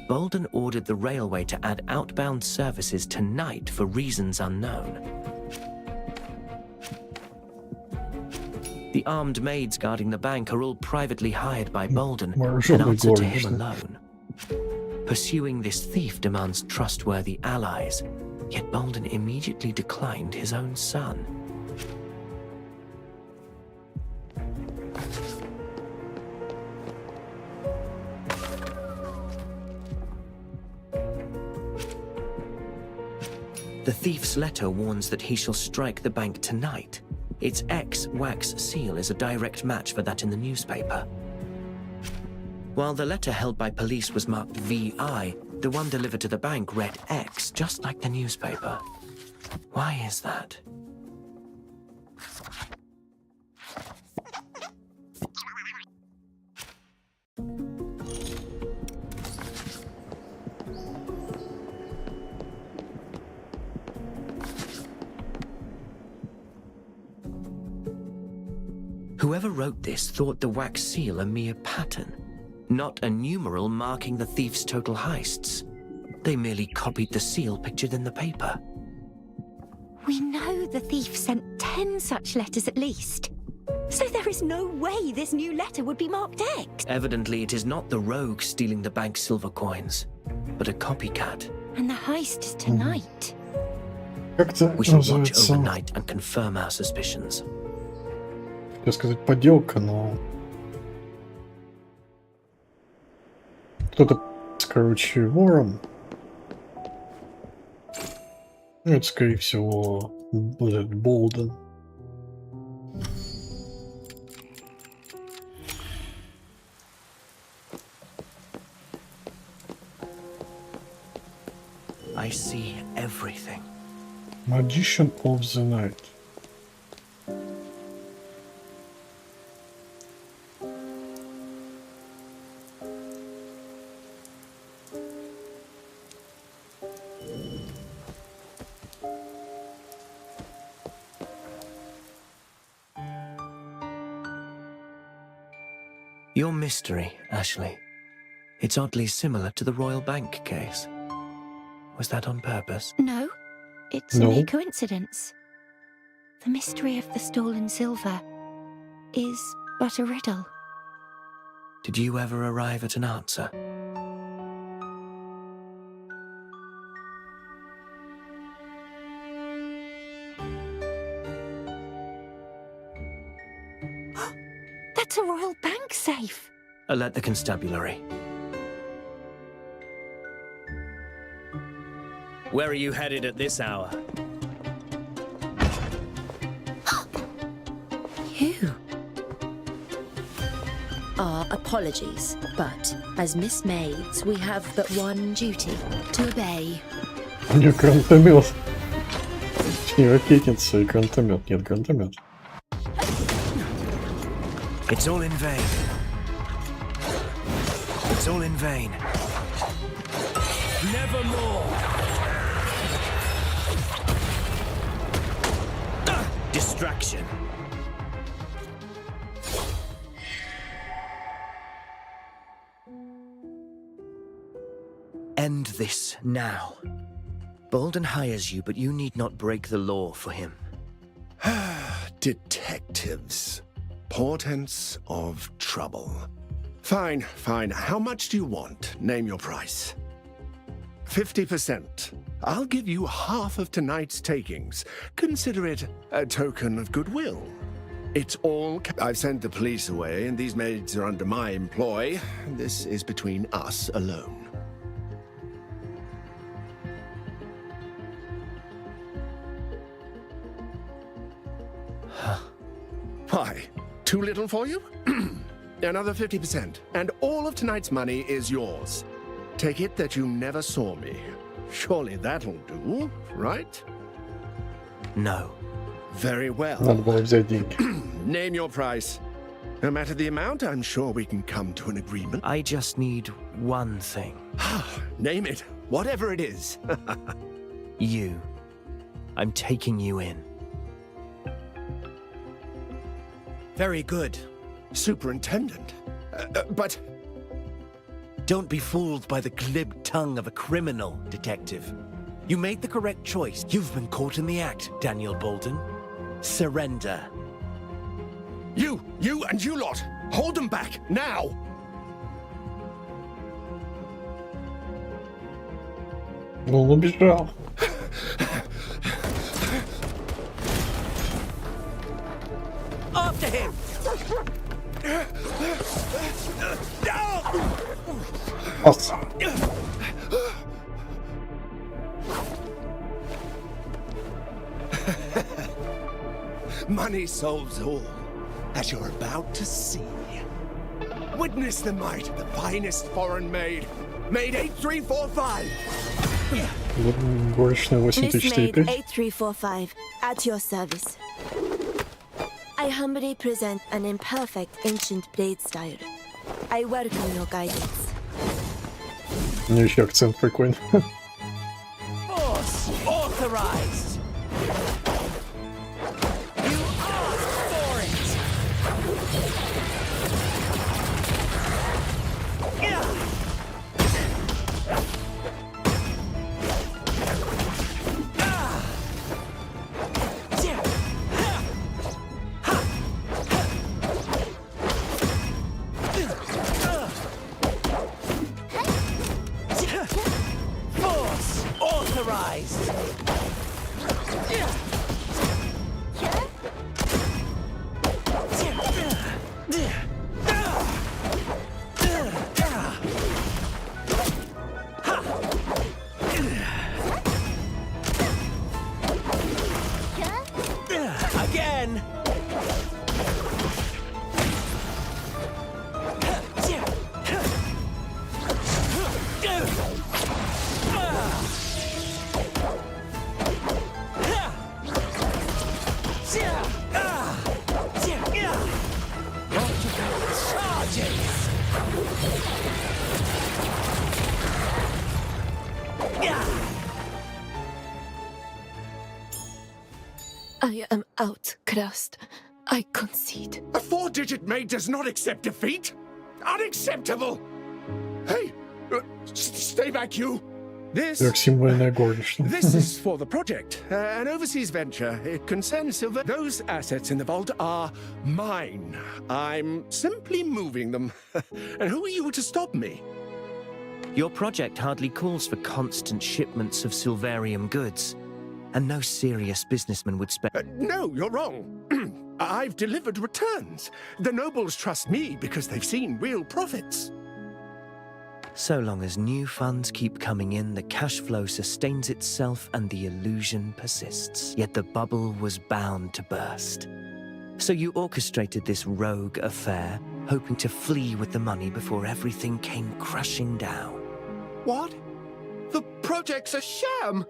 Bolden ordered the railway to add outbound services tonight for reasons unknown. The armed maids guarding the bank are all privately hired by Bolden and answer to him alone. Pursuing this thief demands trustworthy allies, yet Bolden immediately declined his own son. The thief's letter warns that he shall strike the bank tonight. Its X wax seal is a direct match for that in the newspaper. While the letter held by police was marked VI, the one delivered to the bank read X, just like the newspaper. Why is that? Whoever wrote this thought the wax seal a mere pattern, not a numeral marking the thief's total heists. They merely copied the seal pictured in the paper. We know the thief sent 10 such letters at least. So there is no way this new letter would be marked X. Evidently, it is not the rogue stealing the bank's silver coins, but a copycat. And the heist is tonight. We shall watch overnight and confirm our suspicions. Хотел сказать подделка, но... Кто-то, короче, вором. Ну, это, скорее всего, будет Болден. I see everything. Magician of the Night. Your mystery, Ashley. It's oddly similar to the Royal Bank case. Was that on purpose? No, it's a mere coincidence. The mystery of the stolen silver is but a riddle. Did you ever arrive at an answer? That's a Royal Bank safe. Alert the constabulary. Where are you headed at this hour? Who? Our apologies, but as Miss Maids, we have but one duty: to obey. У нее гранатомет. Точнее, ракетница и гранатомет. Нет, гранатомет. It's all in vain. It's all in vain. Nevermore. Distraction. End this now. Bolden hires you, but you need not break the law for him. Detectives. Portents of trouble. Fine, fine. How much do you want? Name your price. 50%. I'll give you half of tonight's takings. Consider it a token of goodwill. It's all... I've sent the police away, and these maids are under my employ. This is between us alone. Why? Too little for you? Another 50%, and all of tonight's money is yours. Take it that you never saw me. Surely that'll do, right? No. Very well. Надо было взять деньги. Name your price. No matter the amount, I'm sure we can come to an agreement. I just need one thing. Name it, whatever it is. You. I'm taking you in. Very good. Superintendent. But... Don't be fooled by the glib tongue of a criminal, Detective. You made the correct choice. You've been caught in the act, Daniel Bolden. Surrender. You and you lot! Hold them back, now! Он убежал. After him! Awesome. Money solves all, as you're about to see. Witness the might of the finest foreign maid. Maid 8345! Горничная Miss Maid 8045. 8345, at your service. I humbly present an imperfect ancient blade style. I welcome your guidance. У нее еще акцент прикольный. Force authorized! You asked for it! Force authorized! Again! I am outclassed. I concede. A 4-digit maid does not accept defeat! Unacceptable! Hey, stay back, you! Как символьная горничная. This is for the project, an overseas venture. It concerns silver. Those assets in the vault are mine. I'm simply moving them. And who are you to stop me? Your project hardly calls for constant shipments of silverium goods, and no serious businessman would spend... No, you're wrong. I've delivered returns. The nobles trust me because they've seen real profits. So long as new funds keep coming in, the cash flow sustains itself and the illusion persists. Yet the bubble was bound to burst. So you orchestrated this rogue affair, hoping to flee with the money before everything came crashing down. What? The project's a sham!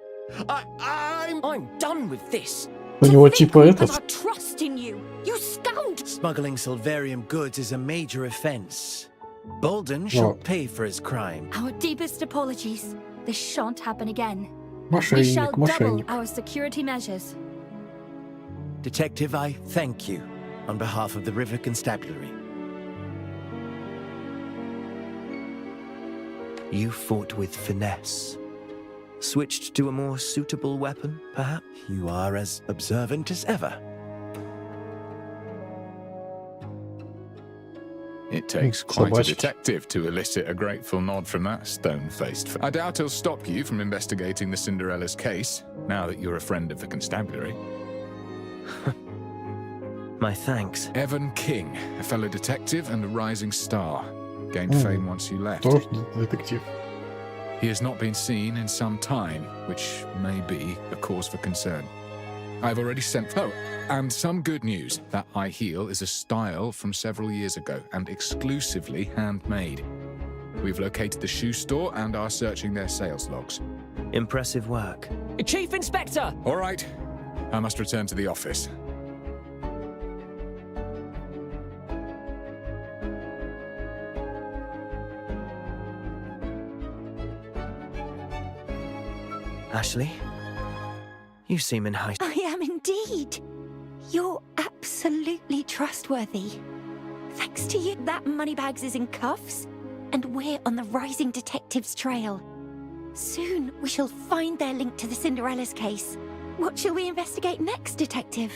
I'm done with this. У него типа этот... I trust in you, you scoundrel! Smuggling Silverium goods is a major offense. Bolden shall pay for his crime. Our deepest apologies. This shan't happen again. Мошенник, We shall double мошенник. our security measures. Detective, I thank you on behalf of the River Constabulary. You fought with finesse. Switched to a more suitable weapon, perhaps? You are as observant as ever. It takes quite a Собачки. detective to elicit a grateful nod from that stone-faced... I doubt he'll stop you from investigating the Cinderella's case, now that you're a friend of the constabulary. My thanks. Evan King, a fellow detective and a rising star. Gained fame once you left. Тоже детектив. He has not been seen in some time, which may be a cause for concern. I've already sent... Oh, and some good news. That high heel is a style from several years ago and exclusively handmade. We've located the shoe store and are searching their sales logs. Impressive work. Chief Inspector! All right. I must return to the office. Ashley, you seem in high... I am indeed. You're absolutely trustworthy. Thanks to you, that Moneybags is in cuffs, and we're on the rising detective's trail. Soon we shall find their link to the Cinderella's case. What shall we investigate next, Detective?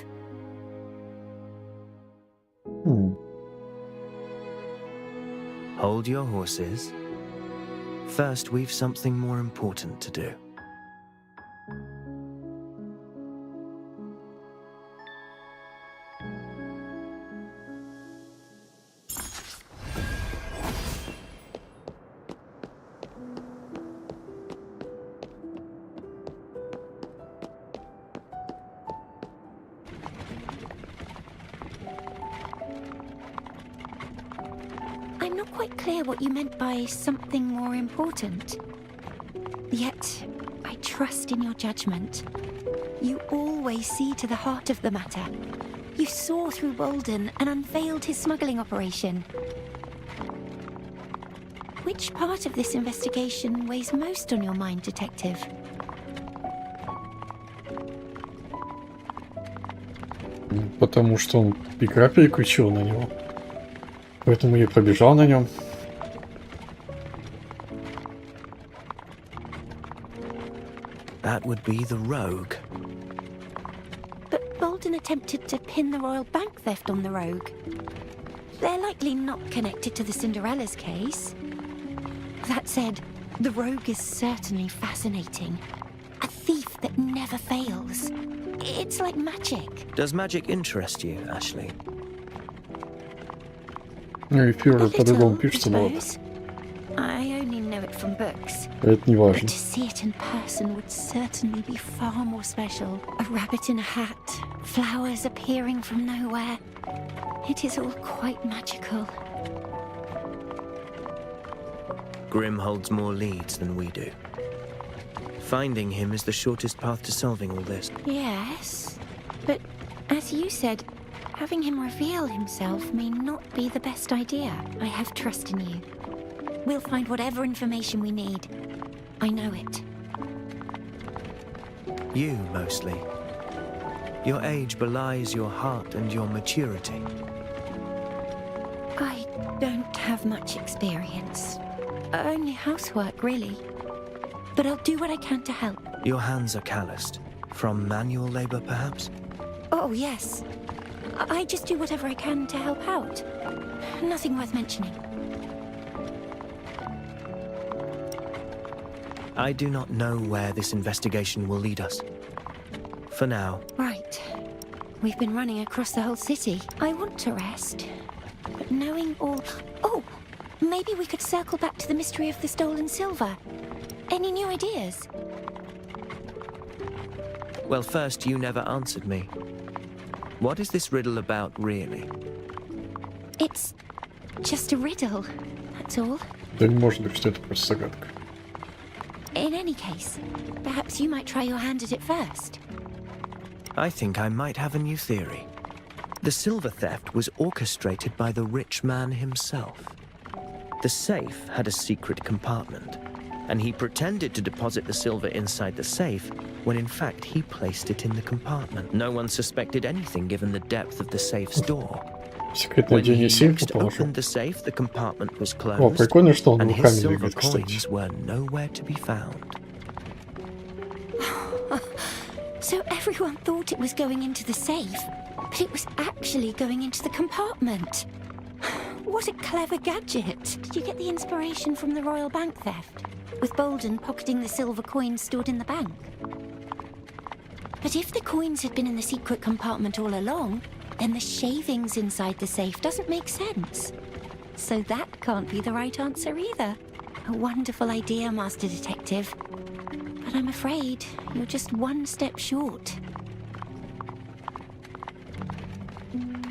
Hold your horses. First, we've something more important to do. I'm not quite clear what you meant by something more important. Yet, I trust in your judgment. You always see to the heart of the matter. You saw through Bolden and unveiled his smuggling operation. Which part of this investigation weighs most on your mind, Detective? Потому что он игра переключил на него. Поэтому я побежал на нем. That would be the rogue. But Bolden attempted to pin the royal bank theft on the rogue. They're likely not connected to the Cinderella's case. That said, the rogue is certainly fascinating. A thief that never fails. It's like magic. Does magic interest you, Ashley? Ну, эфир по-другому пишется, но suppose. I only know it from books. это не But важно. to see it in person would certainly be far more special. A rabbit in a hat, flowers appearing from nowhere. It is all quite magical. Grim holds more leads than we do. Finding him is the shortest path to solving all this. Yes, but as you said, having him reveal himself may not be the best idea. I have trust in you. We'll find whatever information we need. I know it. You, mostly. Your age belies your heart and your maturity. I don't have much experience. Only housework, really. But I'll do what I can to help. Your hands are calloused. From manual labor, perhaps? Oh, yes. I just do whatever I can to help out. Nothing worth mentioning. I do not know where this investigation will lead us. For now, Right. We've been running across the whole city. I want to rest. But knowing all... Oh! Maybe we could circle back to the mystery of the stolen silver. Any new ideas? well, first you never answered me. What is this riddle about, really? It's just a riddle, that's all. Да не может быть, что это просто загадка. In any case, perhaps you might try your hand at it first. I think I might have a new theory. The silver theft was orchestrated by the rich man himself. The safe had a secret compartment, and he pretended to deposit the silver inside the safe when in fact he placed it in the compartment. No one suspected anything given the depth of the safe's door. Секретное отделение сейфа положил. Opened the safe, the compartment was О, closed, прикольно, что он and his руками silver двигает, кстати. coins were nowhere to be found. So everyone thought it was going into the safe, but it was actually going into the compartment. What a clever gadget. Did you get the inspiration from the Royal Bank theft? With Bolden pocketing the silver coins stored in the bank? But if the coins had been in the secret compartment all along, then the shavings inside the safe doesn't make sense. So that can't be the right answer either. A wonderful idea, Master Detective. But I'm afraid you're just one step short.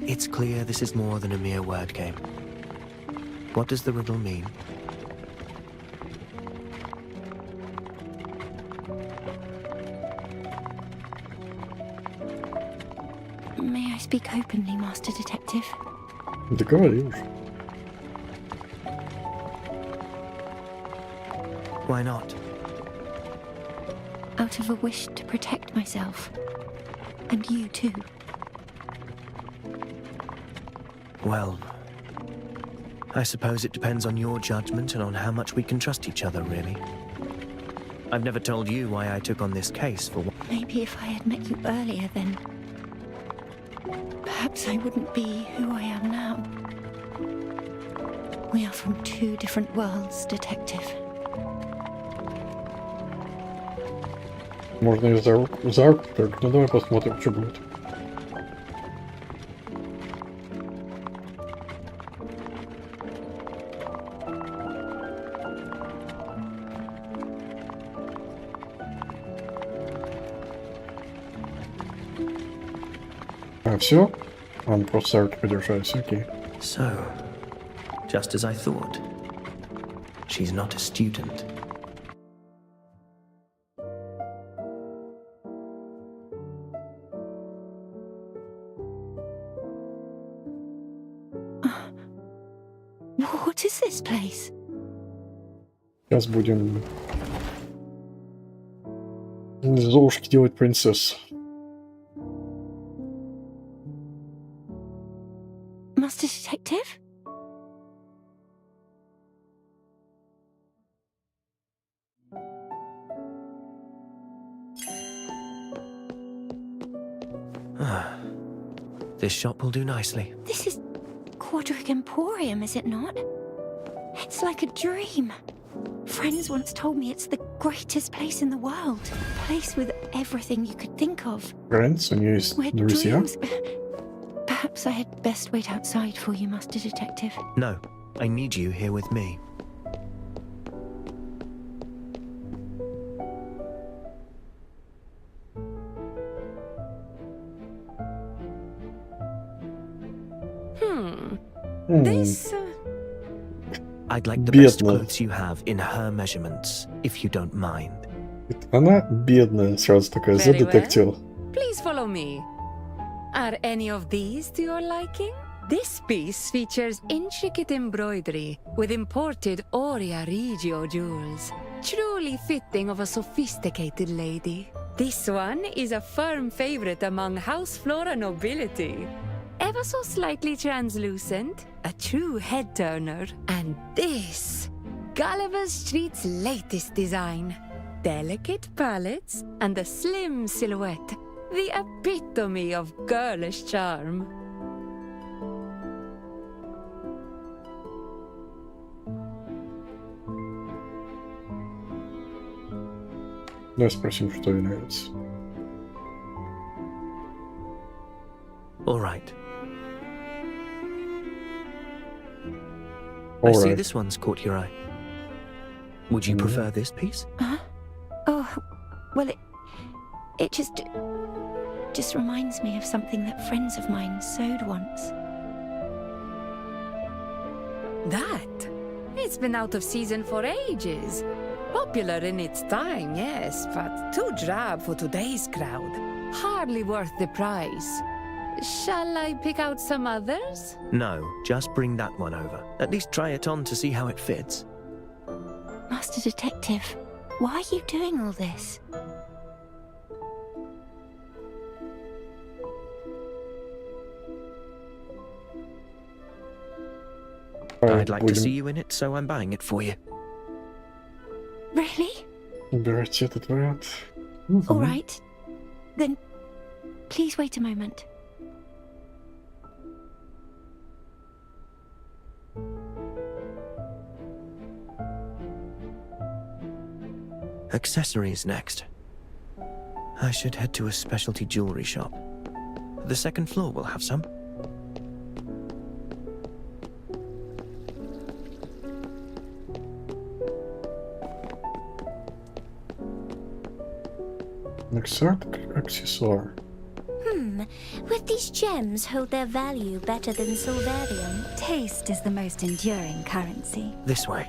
It's clear this is more than a mere word game. What does the riddle mean? May I speak openly, Master Detective? Да говори уж. Why not? Out of a wish to protect myself. And you too. Well, I suppose it depends on your judgment and on how much we can trust each other, really. I've never told you why I took on this case for one. Maybe if I had met you earlier, then perhaps I wouldn't be who I am now. We are from two different worlds, Detective. Можно и за руку так. Ну давай посмотрим, что будет. А все? Он просто за руки подержались, окей. So, just as I thought. She's not a student. What is this place? Сейчас будем из Золушки делать принцессу. Master Detective? This shop will do nicely. This is Quadric Emporium, is it not? It's like a dream. Friends once told me it's the greatest place in the world. A place with everything you could think of. Friends, у нее есть Where друзья. dreams... Perhaps I had best wait outside for you, Master Detective. No, I need you here with me. This... I'd like the best Бедная. clothes you have in her measurements, if you don't mind. Она бедная, сразу такая, за Very well. детектива. Please follow me. Are any of these to your liking? This piece features intricate embroidery with imported Oria Regio jewels, truly fitting of a sophisticated lady. This one is a firm favorite among House Flora nobility. Ever so slightly translucent, a true head-turner. And this, Gulliver Street's latest design. Delicate palettes and a slim silhouette, the epitome of girlish charm. Давай спросим, что ей нравится. All right. I see Alright. this one's caught your eye. Would you prefer this piece? Oh, well, it just... just reminds me of something that friends of mine sewed once. That? It's been out of season for ages. Popular in its time, yes, but too drab for today's crowd. Hardly worth the price. Shall I pick out some others? No, just bring that one over. At least try it on to see how it fits. Master Detective, why are you doing all this? I'd like to see you in it, so I'm buying it for you. Really? Убирайте этот вариант. All right. Then, please wait a moment. Accessories next. I should head to a specialty jewelry shop. The second floor will have some. Аксессуар. Would these gems hold their value better than silverium? Taste is the most enduring currency. This way.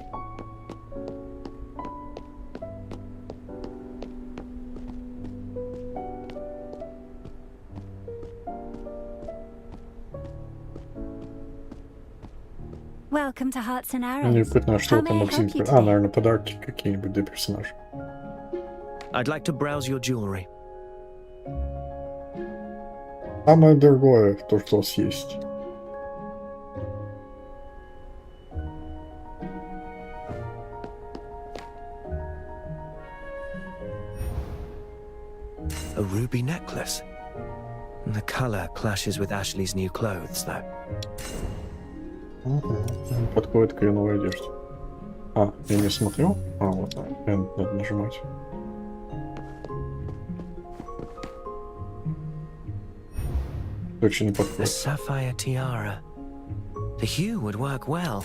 Welcome to Hearts and Не Arrows. понятно, что How там may I Максим. help you А, today? наверное, подарки какие-нибудь для персонажа. I'd like to browse your jewelry. Самое дорогое, то, что у вас есть. A ruby necklace. The color clashes with Ashley's new clothes, though. Подходит к ее новой одежде. А, я не смотрел? А, вот, надо нажимать. Точно не A подходит. sapphire tiara. The hue would work well.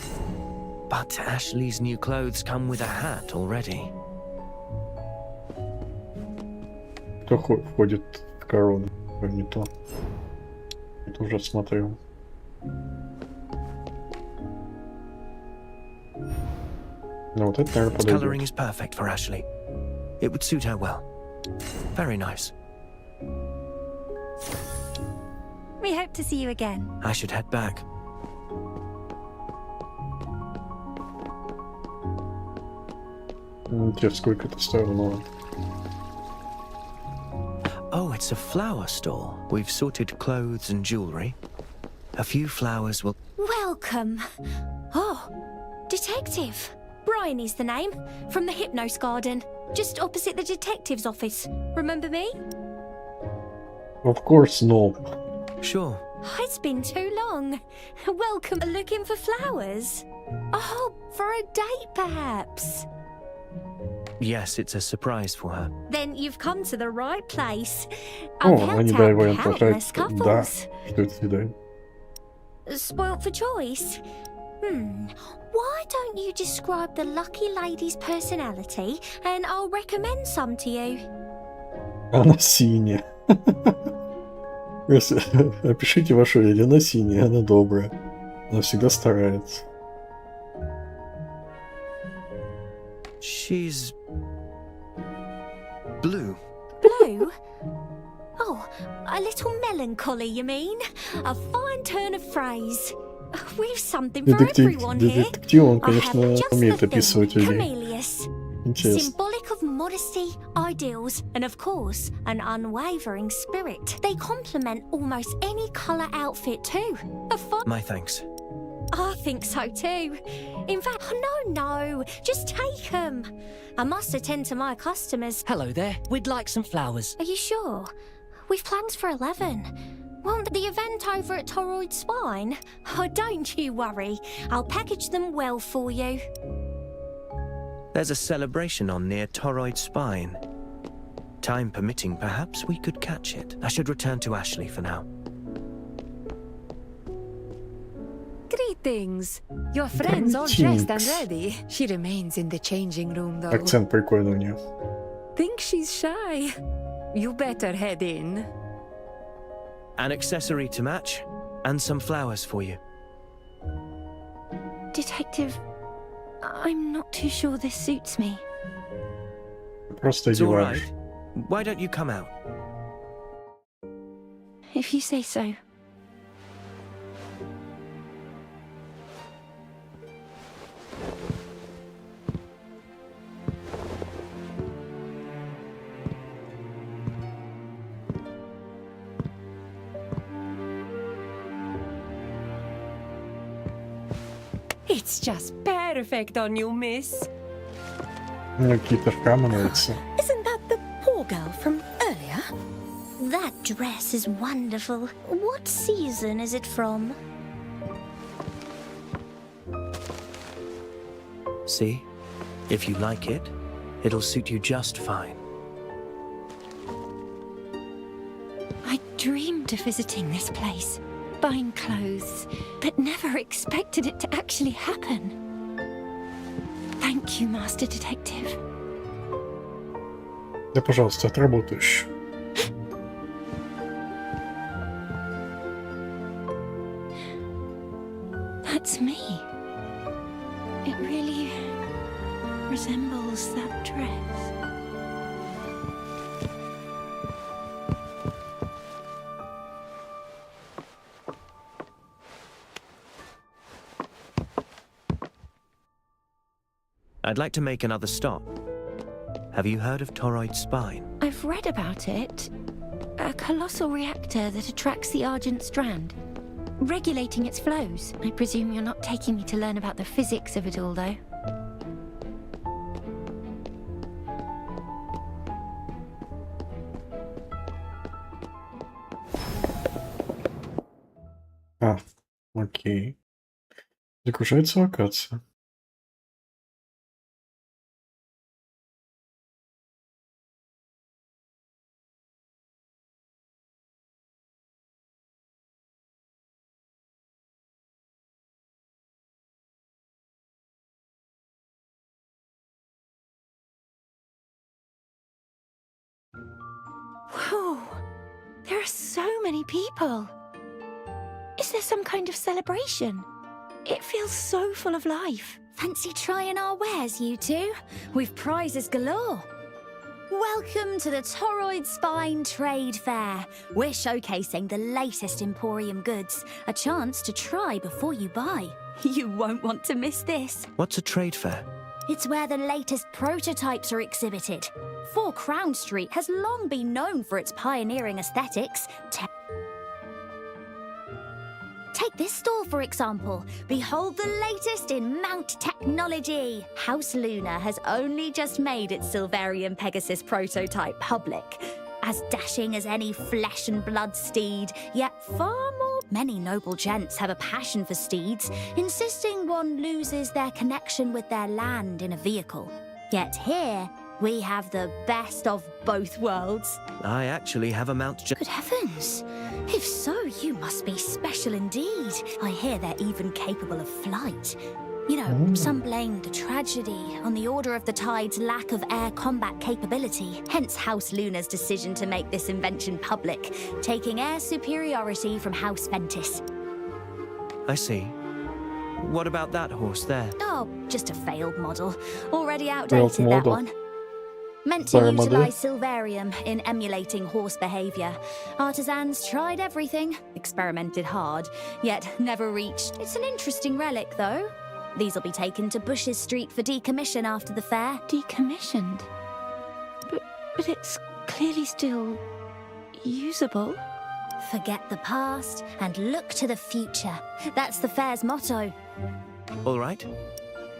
But Ashley's new clothes come with a hat already. Кто входит в корону? Не то. Это уже смотрел. Ну вот это, наверное, Its coloring подойдет. is perfect for Ashley. It would suit her well. Very nice. We hope to see you again. I should head back. Интересно, сколько это стоило новое. Oh, it's a flower store. We've sorted clothes and jewelry. A few flowers will... Welcome. Oh, Detective. Bryony's the name. From the Hypnos Garden. Just opposite the detective's office. Remember me? Of course, no. Sure. It's been too long. Welcome. Looking for flowers? Oh, for a date, perhaps? Yes, it's a surprise for her. Then you've come to the right place. О, I've helped они дали out вариант countless нажать. Да, couples. что это свидание. Spoilt for choice? Why don't you describe the lucky lady's personality and I'll recommend some to you? Она синяя. Опишите вашу леди. Она синяя, она добрая. Она всегда старается. She's... blue. Blue? Oh, a little melancholy, you mean? A fine turn of phrase. We've something for everyone here. Детектив, он, I конечно, have just умеет the thing, описывать людей. Camellias. Интересно. Symbolic of modesty, ideals, and of course, an unwavering spirit. They complement almost any colour outfit too. A fun... My thanks. I think so too. In fact, no, just take them. I must attend to my customers. Hello there. We'd like some flowers. Are you sure? We've plans for 11. Won't the event over at Toroid Spine? Oh, don't you worry. I'll package them well for you. There's a celebration on near Toroid Spine. Time permitting, perhaps we could catch it. I should return to Ashley for now. Greetings. Your friend's all dressed and Greetings. ready. She remains in the changing room, though. Акцент прикольный у нее. Think she's shy. You better head in. An accessory to match, and some flowers for you. Detective, I'm not too sure this suits me. Просто It's all одеваешь. right. Why don't you come out? If you say so. It's just perfect on you, miss. Ну, какие-то шрамы на лице. Isn't that the poor girl from earlier? That dress is wonderful. What season is it from? See? If you like it, it'll suit you just fine. I dreamed of visiting this place, buying clothes, but never expected it to actually happen. Thank you, Master Detective. Да, пожалуйста, отработаешь. That's me. It really resembles that dress. I'd like to make another stop. Have you heard of toroid spine? I've read about it. A colossal reactor that attracts the Argent Strand, regulating its flows. I presume you're not taking me to learn about the physics of it all, though. А, окей. Загружается локация. Whoa! There are so many people. Is there some kind of celebration? It feels so full of life. Fancy trying our wares, you two? We've prizes galore. Welcome to the Toroid Spine Trade Fair. We're showcasing the latest Emporium goods. A chance to try before you buy. You won't want to miss this. What's a trade fair? It's where the latest prototypes are exhibited. 4 Crown Street has long been known for its pioneering aesthetics. Take this stall, for example. Behold the latest in mount technology. House Luna has only just made its Silverian Pegasus prototype public. As dashing as any flesh and blood steed, yet far more. Many noble gents have a passion for steeds, insisting one loses their connection with their land in a vehicle. Yet here, we have the best of both worlds. I actually have a mount. Good heavens! If so, you must be special indeed. I hear they're even capable of flight. You know, some blame the tragedy on the Order of the Tide's lack of air combat capability. Hence House Luna's decision to make this invention public, taking air superiority from House Ventus. I see. What about that horse there? Oh, just a failed model. Already outdated, that one. Meant to Sorry, utilize Silverium in emulating horse behavior. Artisans tried everything, experimented hard, yet never reached. It's an interesting relic, though. These will be taken to Bushes Street for decommission after the fair. Decommissioned? But it's clearly still usable. Forget the past and look to the future. That's the fair's motto. All right.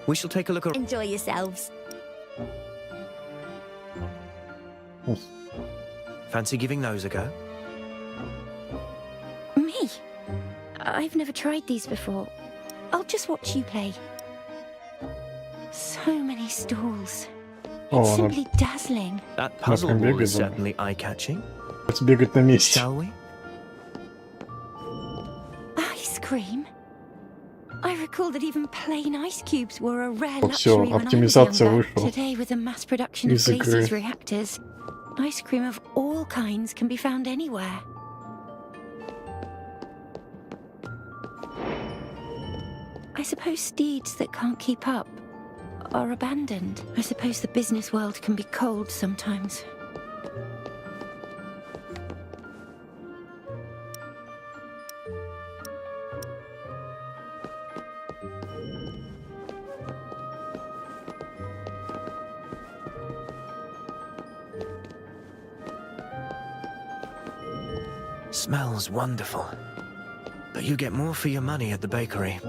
We shall take a look around. Enjoy yourselves. Fancy giving those a go? Me? I've never tried these before. I'll just watch you play. So many stalls. It's simply dazzling. That puzzle ball is certainly eye-catching. Let's бегать на месте. Shall we? Ice cream? I recall that even plain ice cubes were a rare Всё, luxury when I was оптимизация younger. вышла. Today, with the mass production of Из игры. Glaciers reactors, ice cream of all kinds can be found anywhere. I suppose steeds that can't keep up are abandoned. I suppose the business world can be cold sometimes. Smells wonderful. But you get more for your money at the bakery.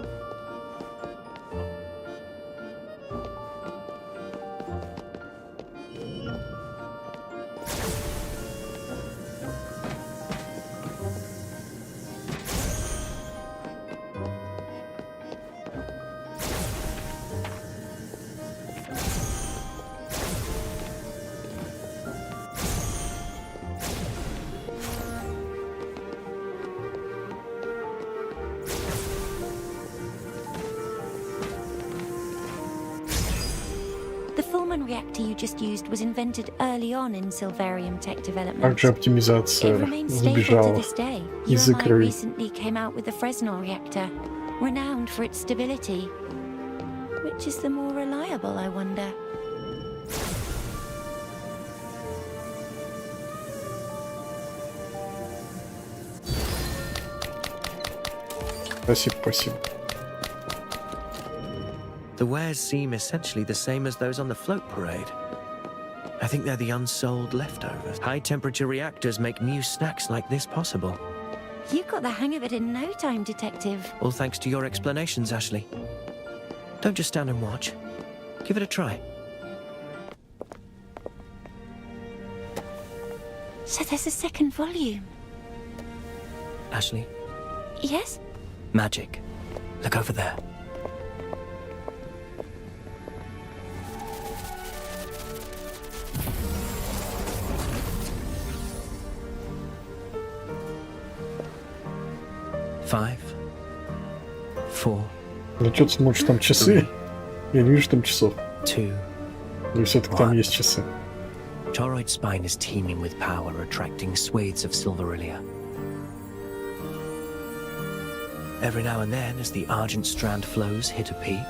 The Fulman reactor you just used was invented early on in Silverium tech development. Также оптимизация It remains stable to сбежала this day. из UMI игры. recently came out with the Fresnel reactor, renowned for its stability. Which is the more reliable, I wonder? Спасибо, спасибо. The wares seem essentially the same as those on the float parade. I think they're the unsold leftovers. High-temperature reactors make new snacks like this possible. You got the hang of it in no time, Detective. All thanks to your explanations, Ashley. Don't just stand and watch. Give it a try. So there's a second volume. Ashley, Yes? magic. Look over there. Five, four, Ну что ты смотришь, там часы? Я не вижу там часов. two. Или все-таки там есть часы? Toroid spine is teeming with power, attracting swathes of Silverillia. Every now and then, as the Argent Strand flows hit a peak,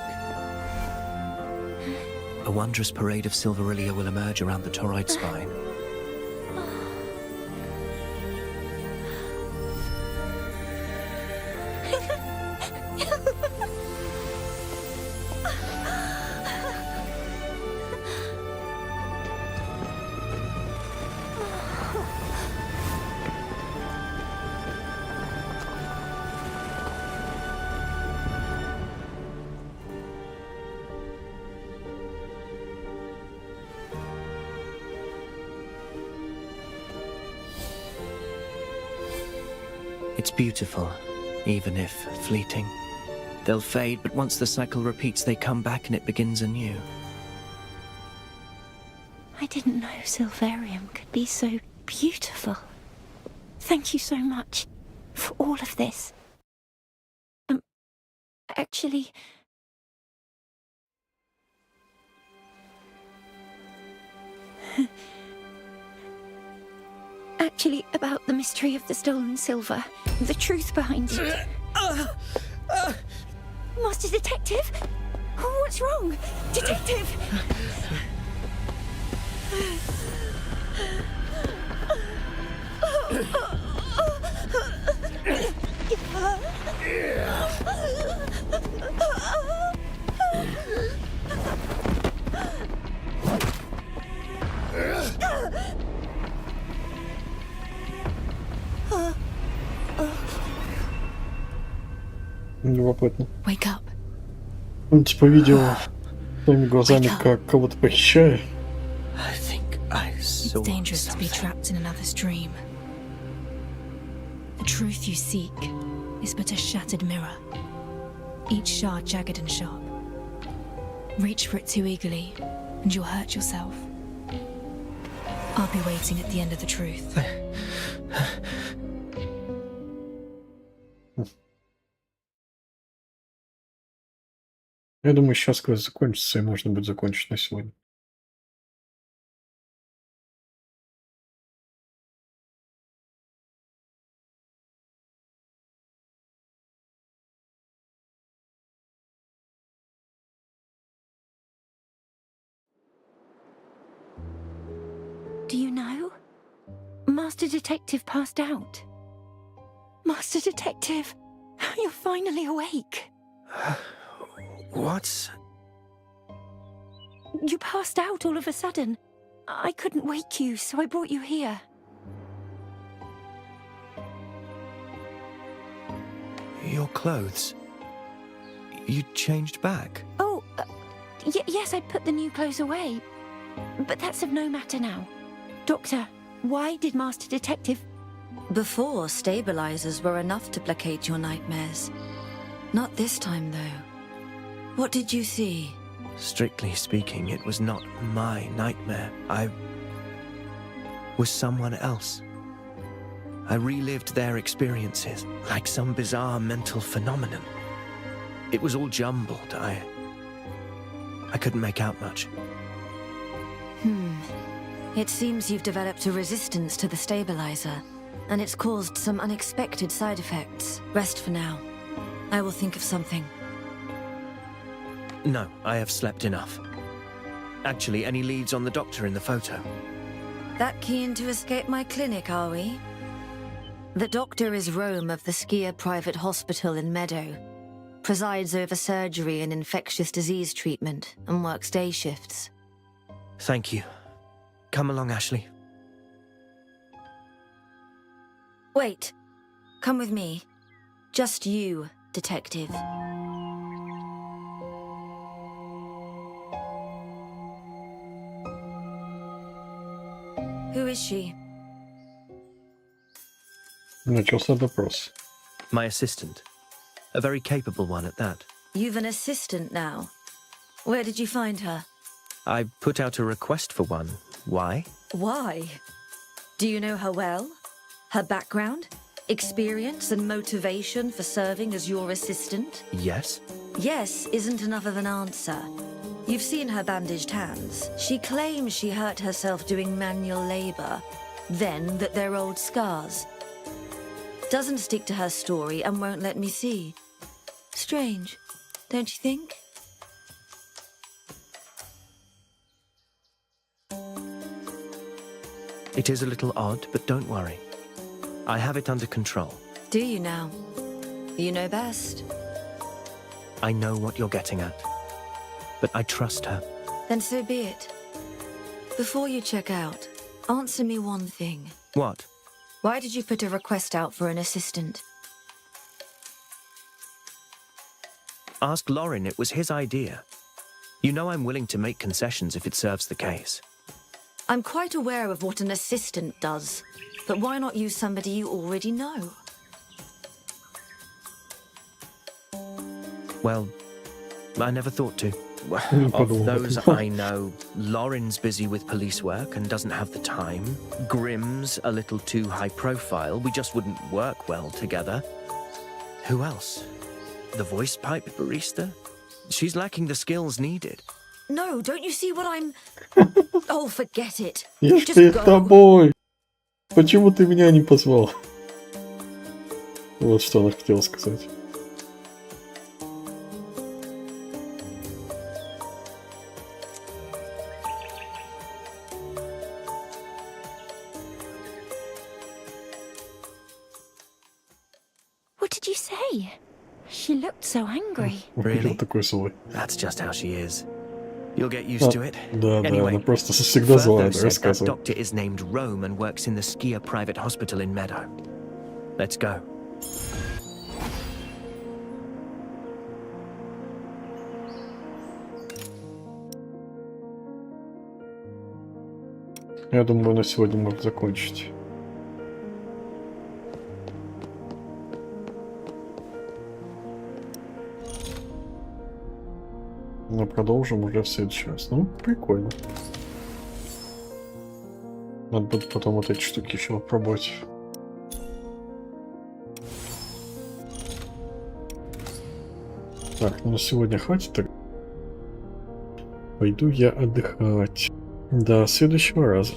a wondrous parade of Silverillia will emerge around the toroid spine. It's beautiful, even if fleeting. They'll fade, but once the cycle repeats, they come back and it begins anew. I didn't know Silverium could be so beautiful. Thank you so much for all of this. Actually... Actually, about the mystery of the stolen silver, the truth behind it. Master Detective? What's wrong? Detective! Любопытно. Wake up. Он типа видел своими глазами, как кого-то похищают. I think I saw It's dangerous to be something. trapped in another's dream. The truth you seek is but a shattered mirror, each shard jagged and sharp. Reach for it too eagerly, and you'll hurt yourself. I'll be waiting at the end of the truth. Я думаю, сейчас квест закончится, и можно будет закончить на сегодня. Do you know? Master Detective passed out. Master Detective, you're finally awake. What? You passed out all of a sudden. I couldn't wake you, so I brought you here. Your clothes. You changed back. Oh, yes, I put the new clothes away. But that's of no matter now. Doctor, why did Master Detective... Before, stabilizers were enough to placate your nightmares. Not this time, though. What did you see? Strictly speaking, it was not my nightmare. I was someone else. I relived their experiences, like some bizarre mental phenomenon. It was all jumbled. I couldn't make out much. It seems you've developed a resistance to the stabilizer, and it's caused some unexpected side effects. Rest for now. I will think of something. No, I have slept enough. Actually, any leads on the doctor in the photo? That keen to escape my clinic, are we? The doctor is Rome of the Skia Private Hospital in Meadow. Presides over surgery and infectious disease treatment, and works day shifts. Thank you. Come along, Ashley. Wait. Come with me. Just you, Detective. Who is she? Начался допрос. My assistant. A very capable one at that. You've an assistant now. Where did you find her? I put out a request for one. Why? Why? Do you know her well? Her background? Experience and motivation for serving as your assistant? Yes. Yes isn't enough of an answer. You've seen her bandaged hands. She claims she hurt herself doing manual labor, then that they're old scars. Doesn't stick to her story and won't let me see. Strange, don't you think? It is a little odd, but don't worry. I have it under control. Do you now? You know best. I know what you're getting at. But I trust her. Then so be it. Before you check out, answer me one thing. What? Why did you put a request out for an assistant? Ask Lauren, it was his idea. You know I'm willing to make concessions if it serves the case. I'm quite aware of what an assistant does, but why not use somebody you already know? Well, I never thought to. Of those I know, Lauren's busy with police work and doesn't have the time. Grimm's a little too high profile. We just wouldn't work well together. Who else? The voice pipe barista? She's lacking the skills needed. No, don't you see what I'm... Oh, forget it. Я ж Just перед go. тобой. Почему ты меня не позвал? Вот что она хотела сказать. What did you say? She looked so angry. Really? Такой свой. That's just how she is. You'll get used to it. Да, Anyway, она просто всегда злая, Fertho says that рассказывай. doctor is named Rome and works in the Skia Private Hospital in Meadow. Let's go. Я думаю, на сегодня можно закончить. Но продолжим уже в следующий раз. Ну, прикольно. Надо будет потом вот эти штуки еще попробовать. Так, ну на сегодня хватит. Так. Пойду я отдыхать. До следующего раза.